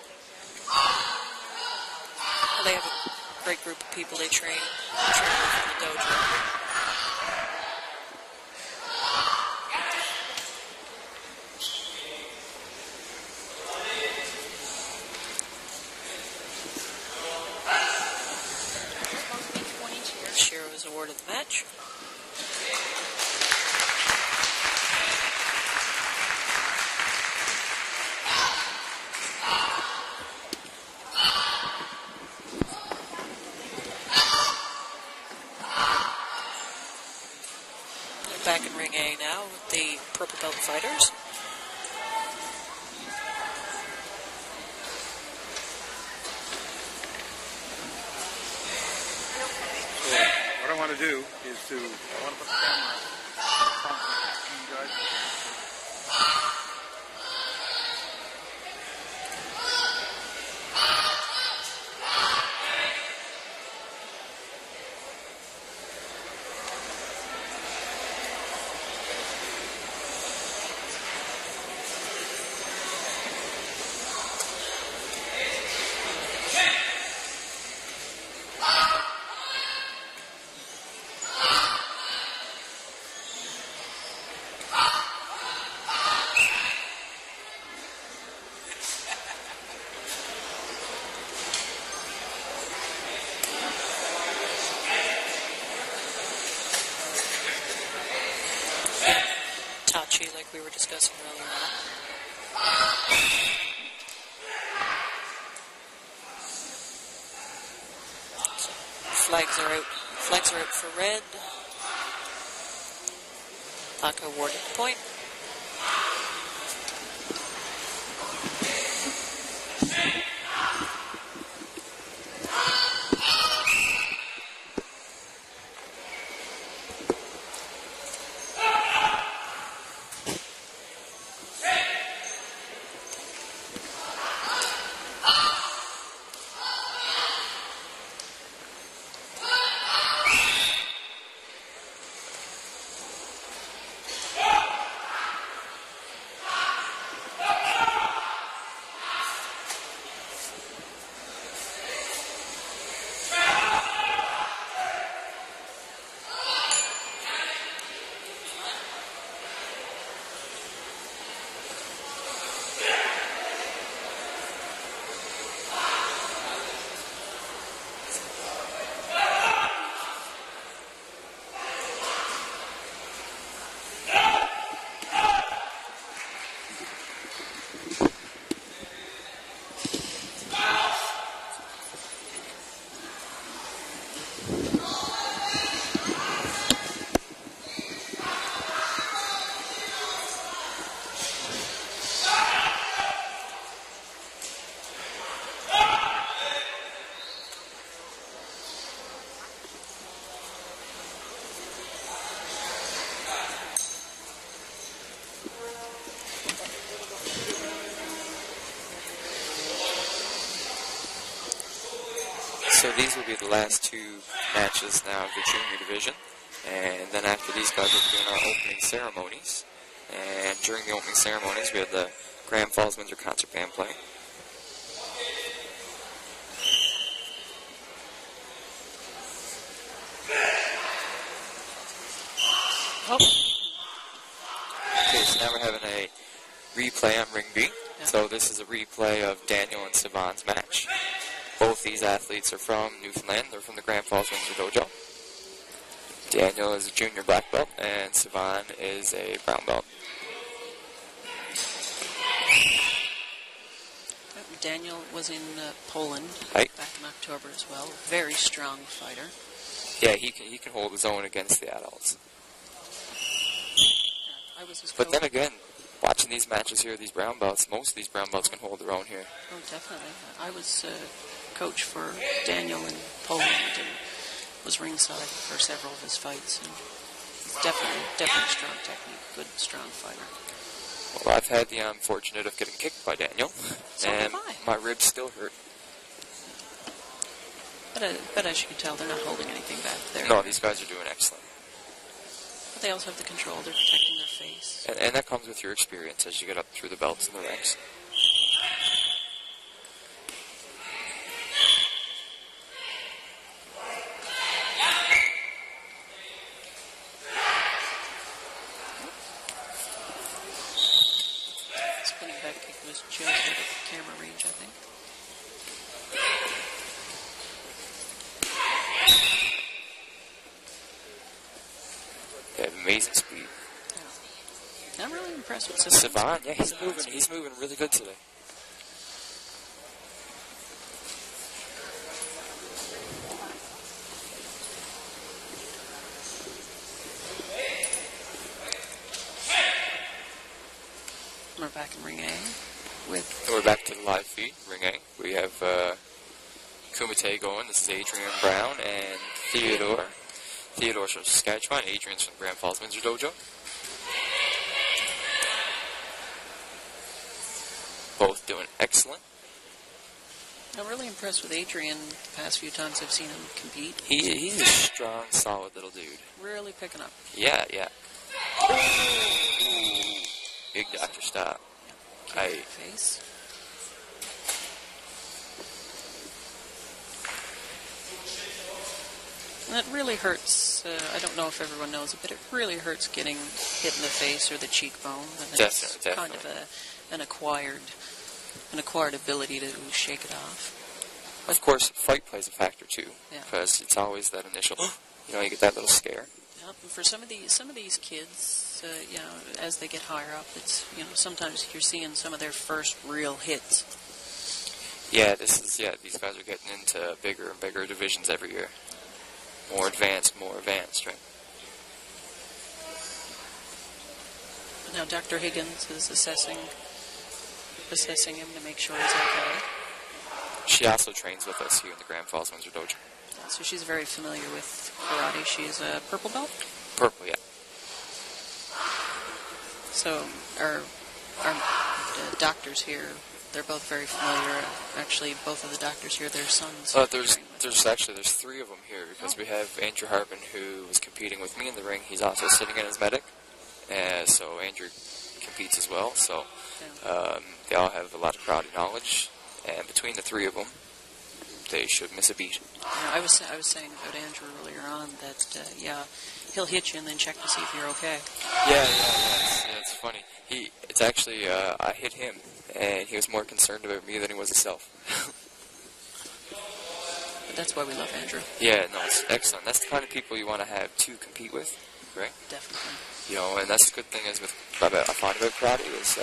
Well, they have a great group of people they train with in the dojo. Shiro is awarded the match. Back in ring A now with the purple belt fighters. So what I want to do is I want to put the camera in front of you guys. Tachi, like we were discussing earlier on. So, flags are out. Flags are out for red. Aka awarded the point. So these will be the last two matches now of the junior division. And then after these guys, we'll be doing our opening ceremonies. And during the opening ceremonies, we have the Grand Falls Windsor Concert Band playing. Oh. Okay, so now we're having a replay on Ring B. Yeah. So this is a replay of Daniel and Sivan's match. Both these athletes are from Newfoundland. They're from the Grand Falls Windsor Dojo. Daniel is a junior black belt, and Sivan is a brown belt. Daniel was in Poland Right. back in October as well. Very strong fighter. Yeah, he can hold his own against the adults. I was his But coach. then again, watching these matches here, these brown belts, most of these brown belts can hold their own here. Oh, definitely. I was coach for Daniel in Poland and was ringside for several of his fights. And definitely strong technique, good, strong fighter. Well, I've had the unfortunate of getting kicked by Daniel, So and have I. my ribs still hurt. But as you can tell, they're not holding anything back there. No, these guys are doing excellent. But they also have the control. They're protecting their face. And that comes with your experience as you get up through the belts and the ranks. Spinning back kick was just out of camera range, I think. They have amazing speed. Yeah. I'm really impressed with Sivan. Sivan, yeah, he's moving really good today. We're back in ring A with And we're back to the live feed, ring A. We have Kumite going. This is Adrian Brown and Theodore. Theodore's from Saskatchewan. Adrian's from Grand Falls Windsor Dojo. Both doing excellent. I'm really impressed with Adrian the past few times I've seen him compete. He's a strong, solid little dude. Really picking up. Yeah. Big doctor stop. Kick to the face. And it really hurts. I don't know if everyone knows it, but it really hurts getting hit in the face or the cheekbone. And it's Definitely. kind of an acquired ability to shake it off. Of course, fight plays a factor too, Yeah. because it's always that initial, you get that little scare. Yep. And for some of these kids, as they get higher up, it's sometimes you're seeing some of their first real hits. Yeah, these guys are getting into bigger and bigger divisions every year. More advanced, right? Now Dr. Higgins is assessing him to make sure he's okay. She also trains with us here in the Grand Falls Windsor Dojo. So she's very familiar with karate. She's a purple belt. Purple, yeah. So our doctors here, they're both very familiar. Actually, both of the doctors here, their sons. There's three of them here because we have Andrew Harbin, who was competing with me in the ring. He's also sitting in as medic, so Andrew competes as well. So they all have a lot of karate knowledge, and between the three of them, they should miss a beat. I was saying about Andrew earlier on that he'll hit you and then check to see if you're okay. Yeah. It's funny. It's actually I hit him, and he was more concerned about me than he was himself. But that's why we love Andrew. Yeah, no, it's excellent. That's the kind of people you want to have to compete with, right? Definitely. And that's the good thing is I find about karate is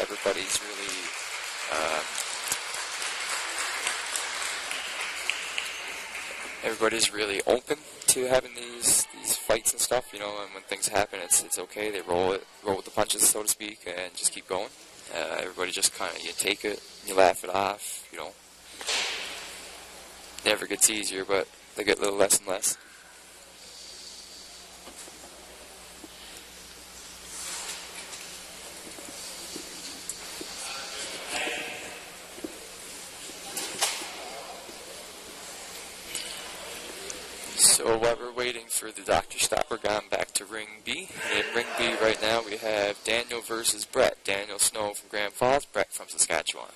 everybody's really open to having these fights and stuff, and when things happen, it's okay. They roll with the punches, so to speak, and just keep going. Everybody just kind of, you take it, you laugh it off, Never gets easier, but they get a little less and less. So while we're waiting for the doctor stop, we're going back to Ring B. And in Ring B right now we have Daniel versus Brett. Daniel Snow from Grand Falls, Brett from Saskatchewan.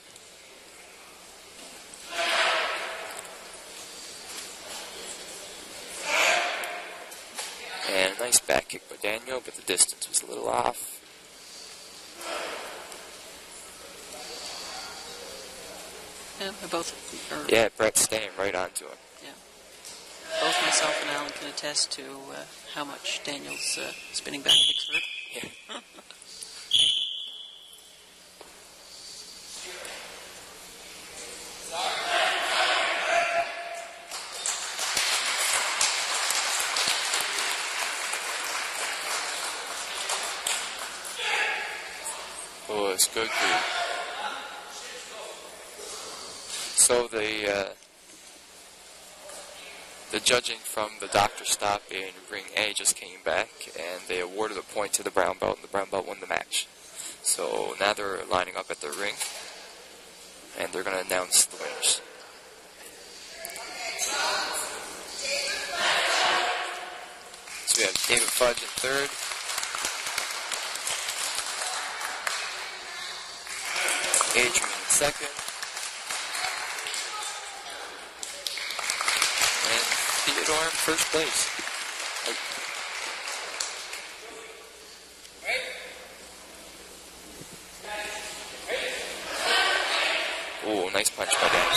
And a nice back kick by Daniel, but the distance was a little off. Yeah, they both are. Yeah, Brett's staying right onto him. Yeah. Both myself and Alan can attest to how much Daniel's spinning back kicks hurt. Yeah. Oh, it's good. So the judging from the doctor stop in ring A just came back, and they awarded a point to the brown belt, and the brown belt won the match. So now they're lining up at the ring, and they're going to announce the winners. So we have David Fudge in third. Adrian in second. And Theodore in first place. Oh, nice punch by Dan.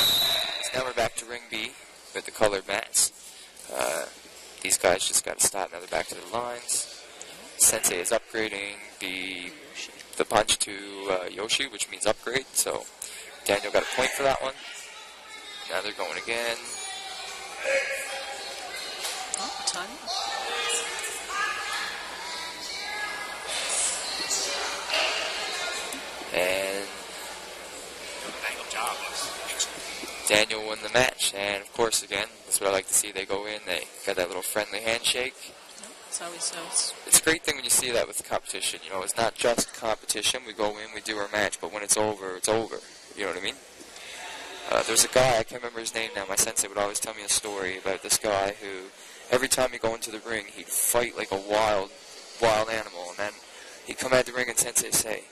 So now we're back to ring B with the colored mats. These guys just got to stop. Now they're back to the lines. Sensei is upgrading the punch to Yoshi, which means upgrade. So Daniel got a point for that one. Now they're going again. Oh, time. And Daniel won the match. And of course, again, that's what I like to see. They go in, they got that little friendly handshake. That's how he sells. It's a great thing when you see that with competition. You know, it's not just competition. We go in, we do our match, but when it's over, it's over. You know what I mean? There's a guy, I can't remember his name now. My sensei would always tell me a story about this guy who, every time he'd go into the ring, he'd fight like a wild animal. And then he'd come out the ring and sensei would say,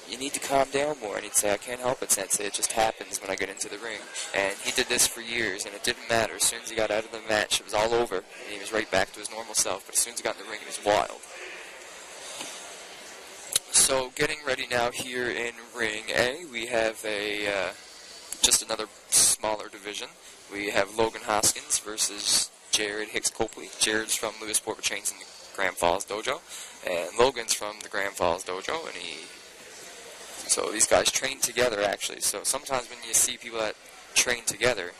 "You need to calm down more." And he'd say, "I can't help it, sensei. It just happens when I get into the ring." And he did this for years, and it didn't matter. As soon as he got out of the match, it was all over. And he was right back to his normal self. But as soon as he got in the ring, he was wild. So getting ready now here in ring A, we have just another smaller division. We have Logan Hoskins versus Jared Hicks Copley. Jared's from Lewisport, but trains in the Grand Falls Dojo, and Logan's from the Grand Falls Dojo, and so these guys train together, actually. So sometimes when you see people that train together,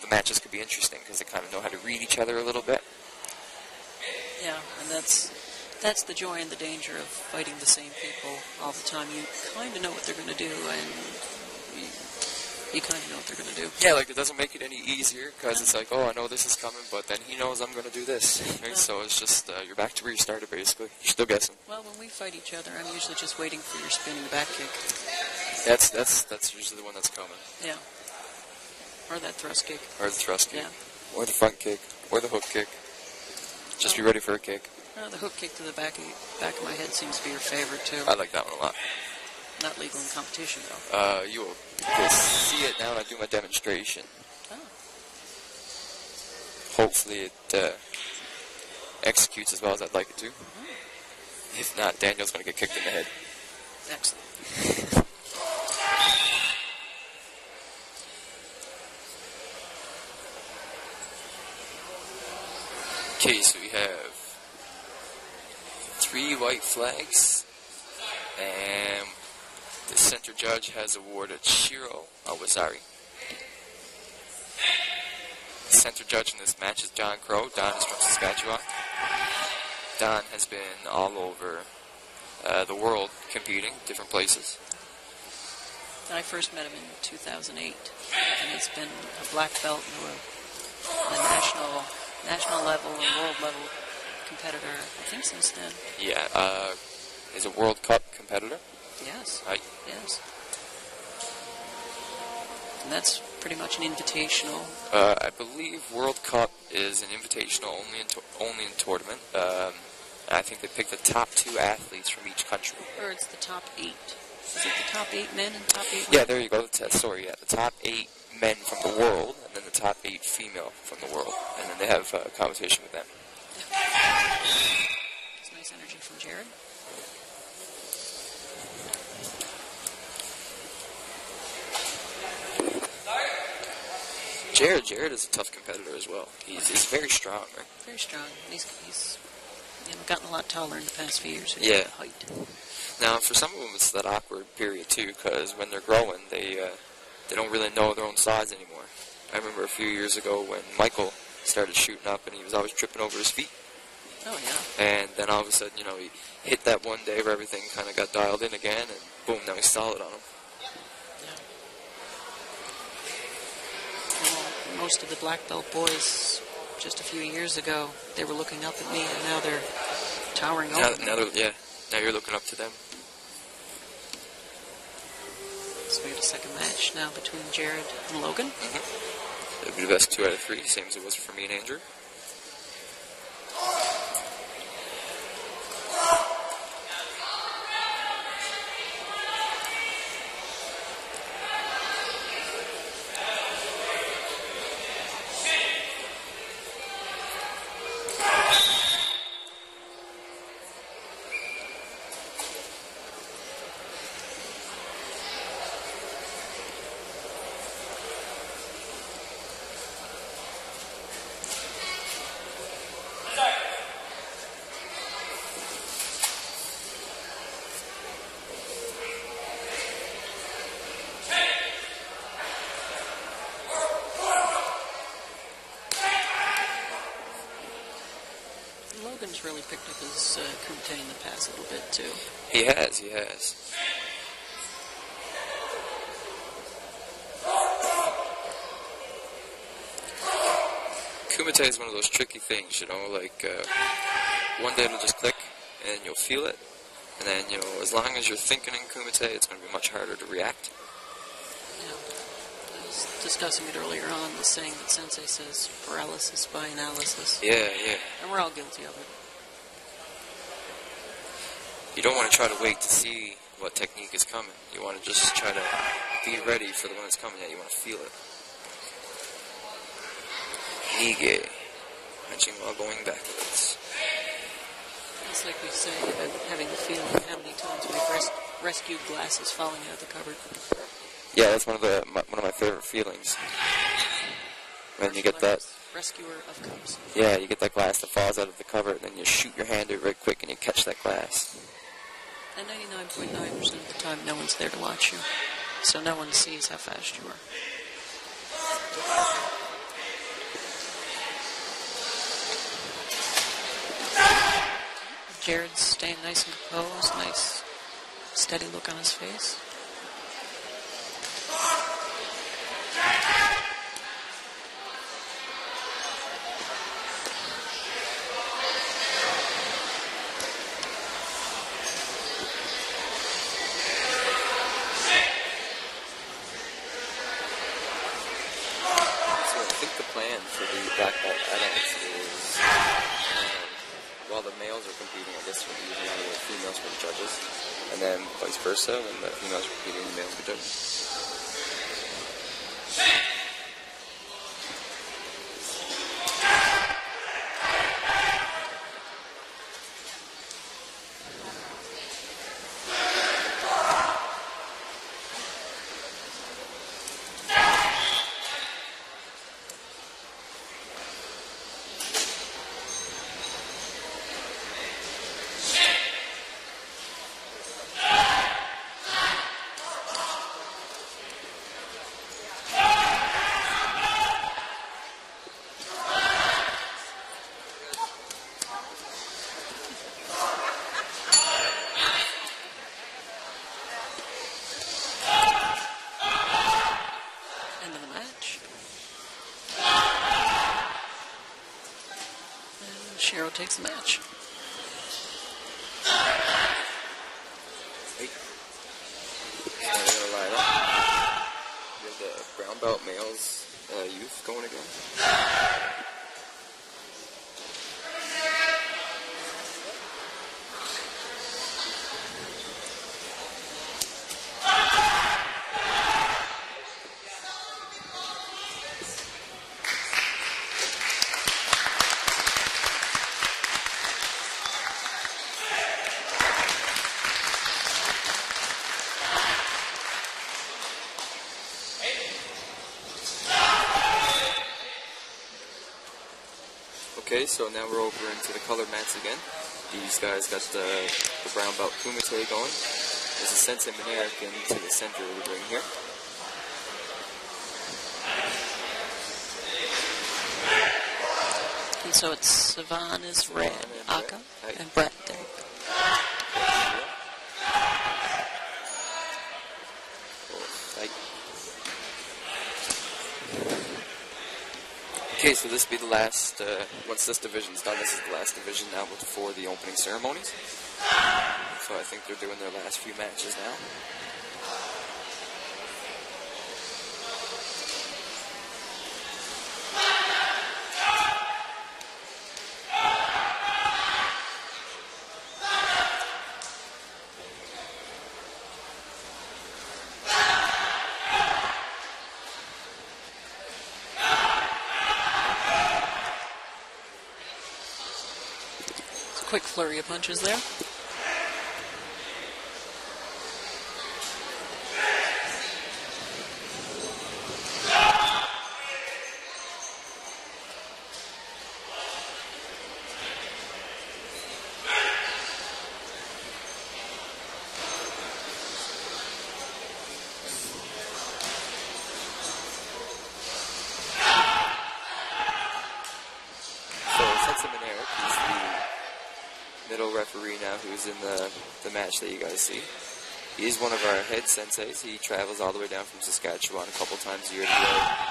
the matches could be interesting because they kind of know how to read each other a little bit. Yeah, and that's the joy and the danger of fighting the same people all the time. You kind of know what they're going to do, and you kind of know what they're going to do. Yeah, like it doesn't make it any easier because it's like, oh, I know this is coming, but then he knows I'm going to do this. Right? So it's just, you're back to where you started, basically. You're still guessing. Well, when we fight each other, I'm usually just waiting for your spinning back kick. That's usually the one that's coming. Yeah. Or that thrust kick. Or the thrust kick. Yeah. Or the front kick. Or the hook kick. Just be ready for a kick. The hook kick to the back of my head seems to be your favorite, too. I like that one a lot. Not legal in competition, though. You will see it now when I do my demonstration. Oh. Hopefully it executes as well as I'd like it to. Oh. If not, Daniel's going to get kicked in the head. Excellent. Okay, so we have 3 white flags, and the center judge has awarded Shiro Awazari. The center judge in this match is Don Crow. Don is from Saskatchewan. Don has been all over the world competing, different places. I first met him in 2008, and he's been a black belt and a national level and world level competitor, I think, since then. Yeah, is a World Cup competitor. Yes. Right. Yes. And that's pretty much an invitational. I believe World Cup is an invitational only in tournament. I think they pick the top 2 athletes from each country. Or it's the top 8. Is it the top 8 men and top 8 women? Yeah, there you go. The top 8 men from the world, and then the top 8 female from the world. And then they have competition with them. It's nice energy from Jared. Jared is a tough competitor as well. He's very strong, right? Very strong. He's gotten a lot taller in the past few years. With Yeah. Height. Now, for some of them, it's that awkward period too, because when they're growing, they don't really know their own size anymore. I remember a few years ago when Michael started shooting up, and he was always tripping over his feet. Oh yeah. And then all of a sudden, he hit that one day where everything kind of got dialed in again, and boom, now he's solid on him. Well, most of the black belt boys, just a few years ago, they were looking up at me, and now they're towering over me. Now you're looking up to them. So we have a second match now between Jared and Logan. Mm-hmm. It'll be the best 2 out of 3, same as it was for me and Andrew. Logan's really picked up his kumite in the past a little bit too. He has. Kumite is one of those tricky things, like one day it'll just click and you'll feel it, and then, as long as you're thinking in Kumite, it's going to be much harder to react. Yeah. I was discussing it earlier on, the saying that Sensei says, paralysis by analysis. Yeah. And we're all guilty of it. You don't want to try to wait to see what technique is coming. You want to just try to be ready for the one that's coming at you. You want to feel it. Nige. Punching while going backwards. It's like we say about having the feeling how many times we've rescued glasses falling out of the cupboard. Yeah, that's one of my favorite feelings. When you get that rescuer of cups. Yeah, you get that glass that falls out of the cupboard, and then you shoot your hand out right quick and you catch that glass. And 99.9% of the time, no one's there to watch you, so no one sees how fast you are. Jared's staying nice and composed, nice, steady look on his face. So I think the plan for the black belt adults is, while the males are competing, I guess we'll be using all the females for the judges, and then vice versa, when the females are competing, the males for judges. Takes the match. Hey. Now we're going to line up. We have the brown belt males youth going again. Okay, so now we're over into the color mats again. These guys got the brown belt Kumite going. There's a Sensei Mineric into the center of the ring here. And so it's Savan is red, Aka, and Brett there. Okay, so this will be the last, once this division's done, this is the last division now before the opening ceremonies. So I think they're doing their last few matches now. Quick flurry of punches there. Referee now who's in the match that you guys see. He's one of our head senseis. He travels all the way down from Saskatchewan a couple times a year to go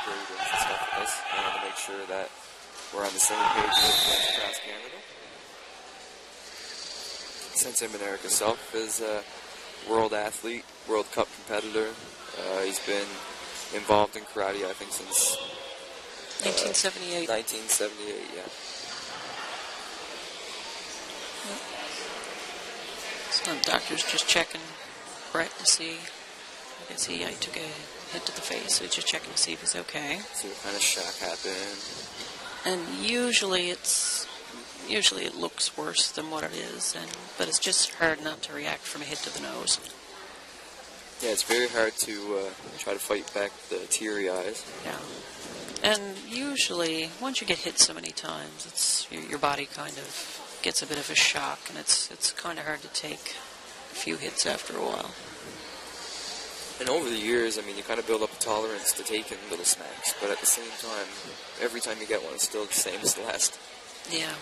gradings and stuff with us, and to make sure that we're on the same page with across Canada. Sensei Mineric himself is a world athlete, World Cup competitor. He's been involved in karate, I think, since 1978. 1978, yeah. So the doctor's just checking Brett to see. I can see I took a hit to the face, so he's just checking to see if he's okay. See what kind of shock happened. And usually it looks worse than what it is, but it's just hard not to react from a hit to the nose. Yeah, it's very hard to try to fight back the teary eyes. Yeah. And usually, once you get hit so many times, it's your body kind of gets a bit of a shock, and it's kind of hard to take a few hits after a while. And over the years, I mean, you kind of build up a tolerance to taking little smacks, but at the same time, every time you get one, it's still the same as the last. Yeah.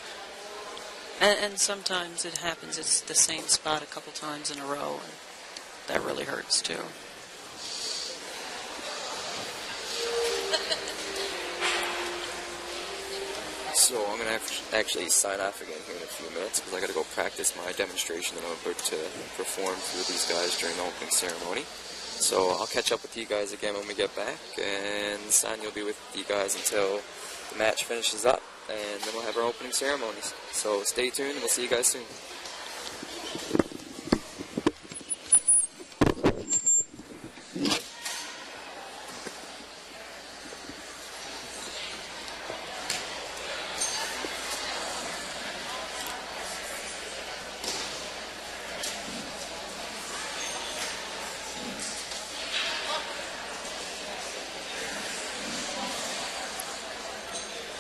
And sometimes it happens, it's the same spot a couple times in a row, and that really hurts too. So I'm going to actually sign off again here in a few minutes because I got to go practice my demonstration that I'm about to perform for these guys during the opening ceremony. So I'll catch up with you guys again when we get back, and San, you'll be with you guys until the match finishes up, and then we'll have our opening ceremonies. So stay tuned, and we'll see you guys soon.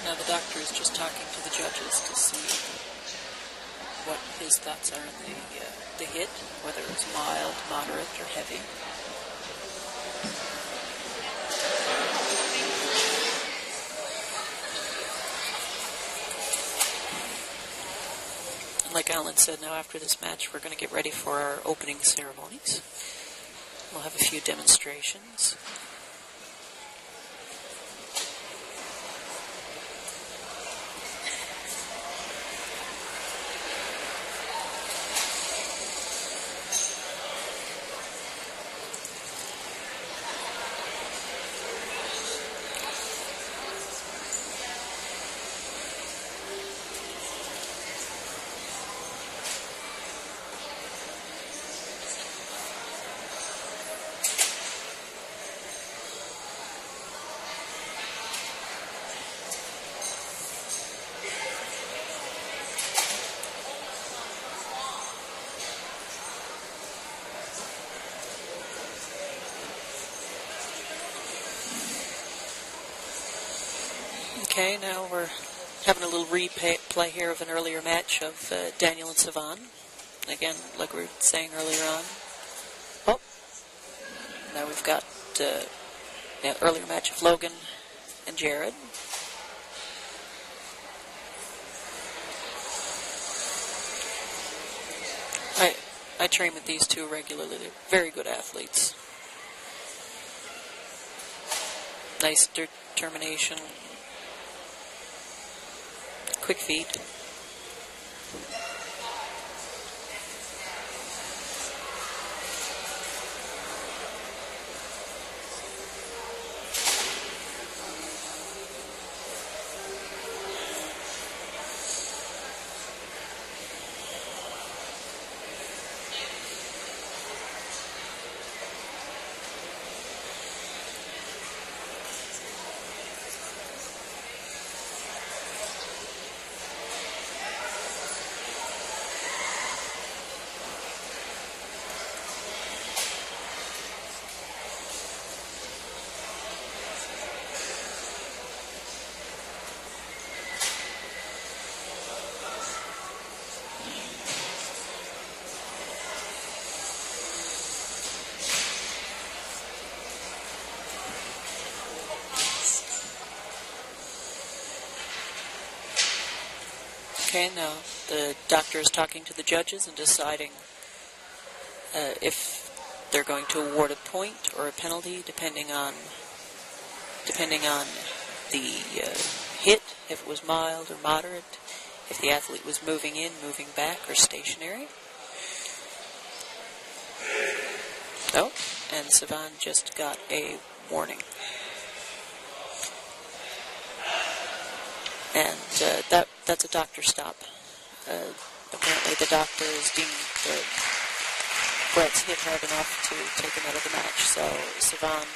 Now the doctor is just talking to the judges to see what his thoughts are on the hit, whether it's mild, moderate, or heavy. Like Alan said, now after this match we're going to get ready for our opening ceremonies. We'll have a few demonstrations. Okay, now we're Having a little replay here of an earlier match of Daniel and Savan. Again, like we were saying earlier on. Oh, now we've got earlier match of Logan and Jared. I train with these two regularly. They're very good athletes. Nice determination. Quick feet. Okay, now the doctor is talking to the judges and deciding if they're going to award a point or a penalty, depending on the hit, if it was mild or moderate, if the athlete was moving in, moving back, or stationary. Oh, and Savan just got a warning. And that's a doctor stop. Apparently the doctor has deemed that Brett's hit hard enough to take him out of the match. So Savan,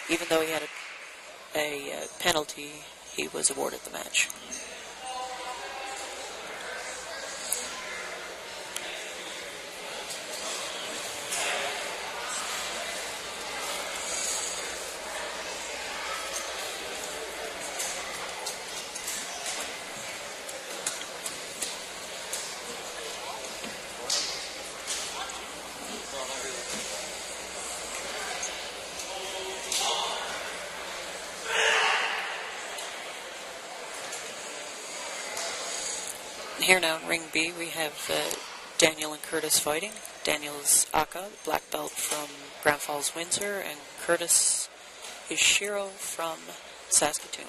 even though he had a penalty, he was awarded the match. Here now in Ring B, we have Daniel and Curtis fighting. Daniel's Aka, black belt from Grand Falls, Windsor, and Curtis is Shiro from Saskatoon.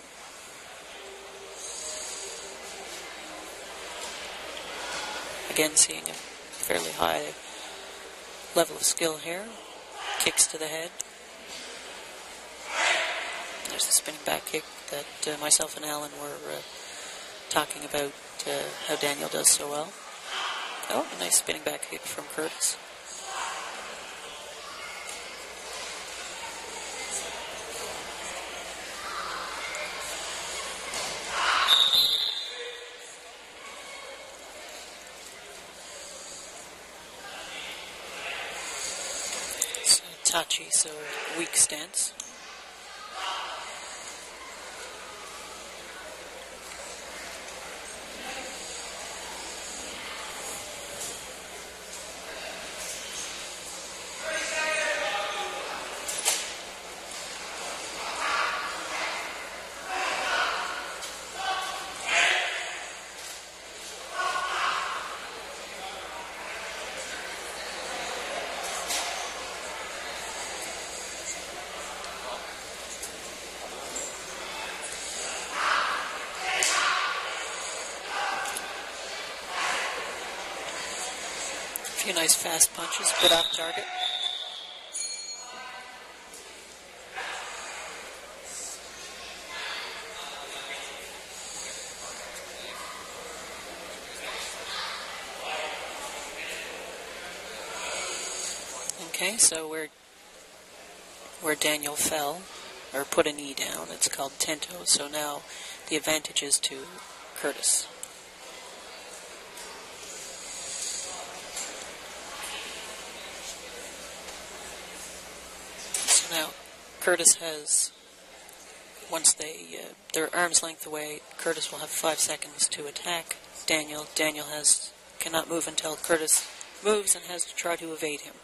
Again, seeing a fairly high level of skill here. Kicks to the head. There's the spinning back kick that myself and Alan were talking about how Daniel does so well. Oh, a nice spinning back kick from Curtis. So, Tachi, so weak stance. A few nice fast punches, but off target. Okay, so where Daniel fell, or put a knee down, it's called tento, so now the advantage is to Curtis. Now, Curtis has they're arm's length away, Curtis will have 5 seconds to attack Daniel. Daniel cannot move until Curtis moves and has to try to evade him.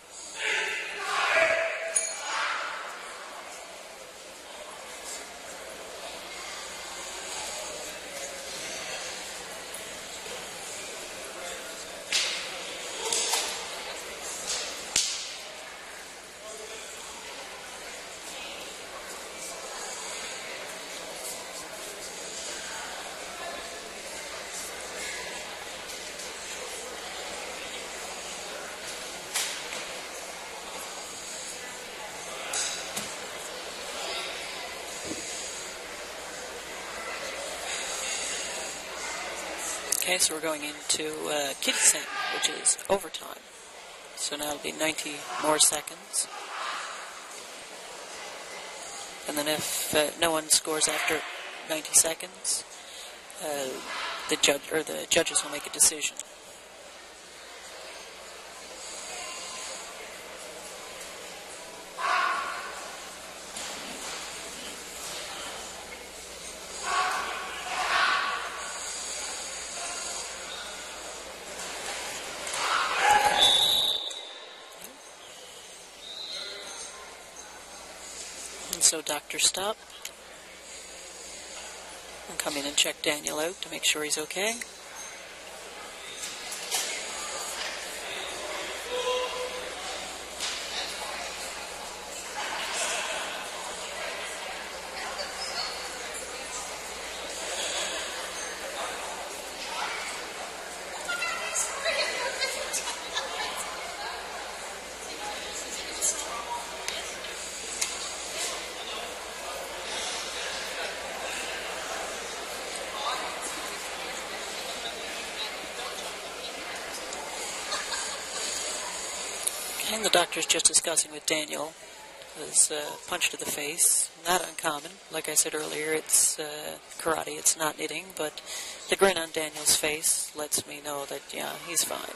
Okay, so we're going into kiddie set, which is overtime. So now it'll be 90 more seconds. And then if no one scores after 90 seconds, the judges will make a decision. So doctor stop and come in and check Daniel out to make sure he's okay. And the doctor's just discussing with Daniel his punch to the face. Not uncommon. Like I said earlier, it's karate, it's not knitting, but the grin on Daniel's face lets me know that, yeah, he's fine.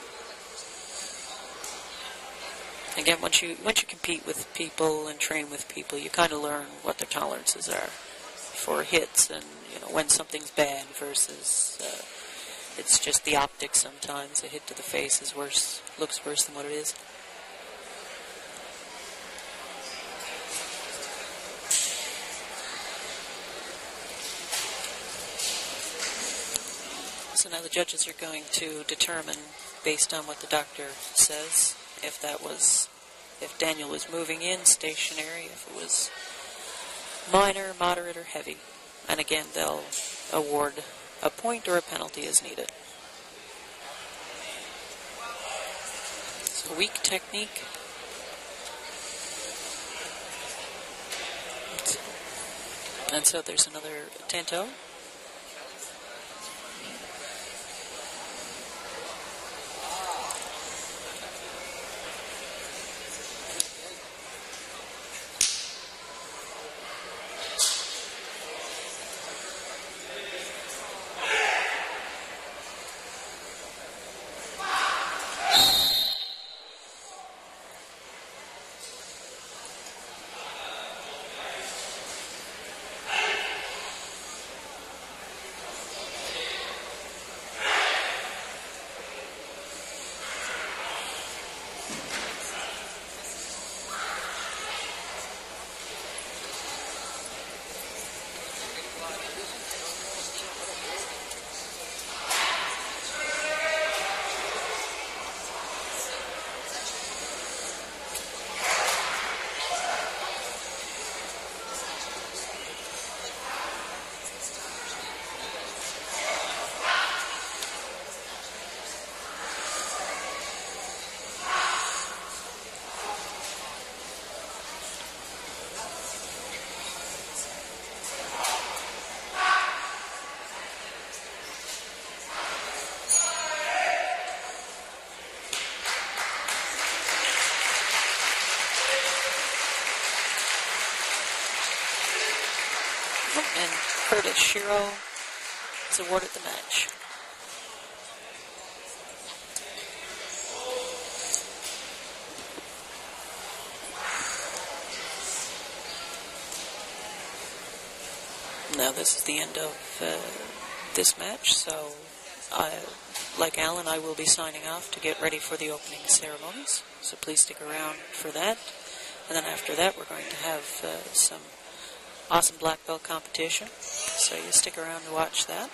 Again, once you compete with people and train with people, you kind of learn what their tolerances are for hits and, when something's bad versus it's just the optics sometimes. A hit to the face looks worse than what it is. So now the judges are going to determine, based on what the doctor says, if Daniel was moving in, stationary, if it was minor, moderate, or heavy. And again, they'll award a point or a penalty as needed. So weak technique. And so there's another Tento. And Curtis Shiro is awarded the match. Now this is the end of this match, so like Alan, I will be signing off to get ready for the opening ceremonies, so please stick around for that. And then after that, we're going to have some awesome black belt competition, so you stick around to watch that.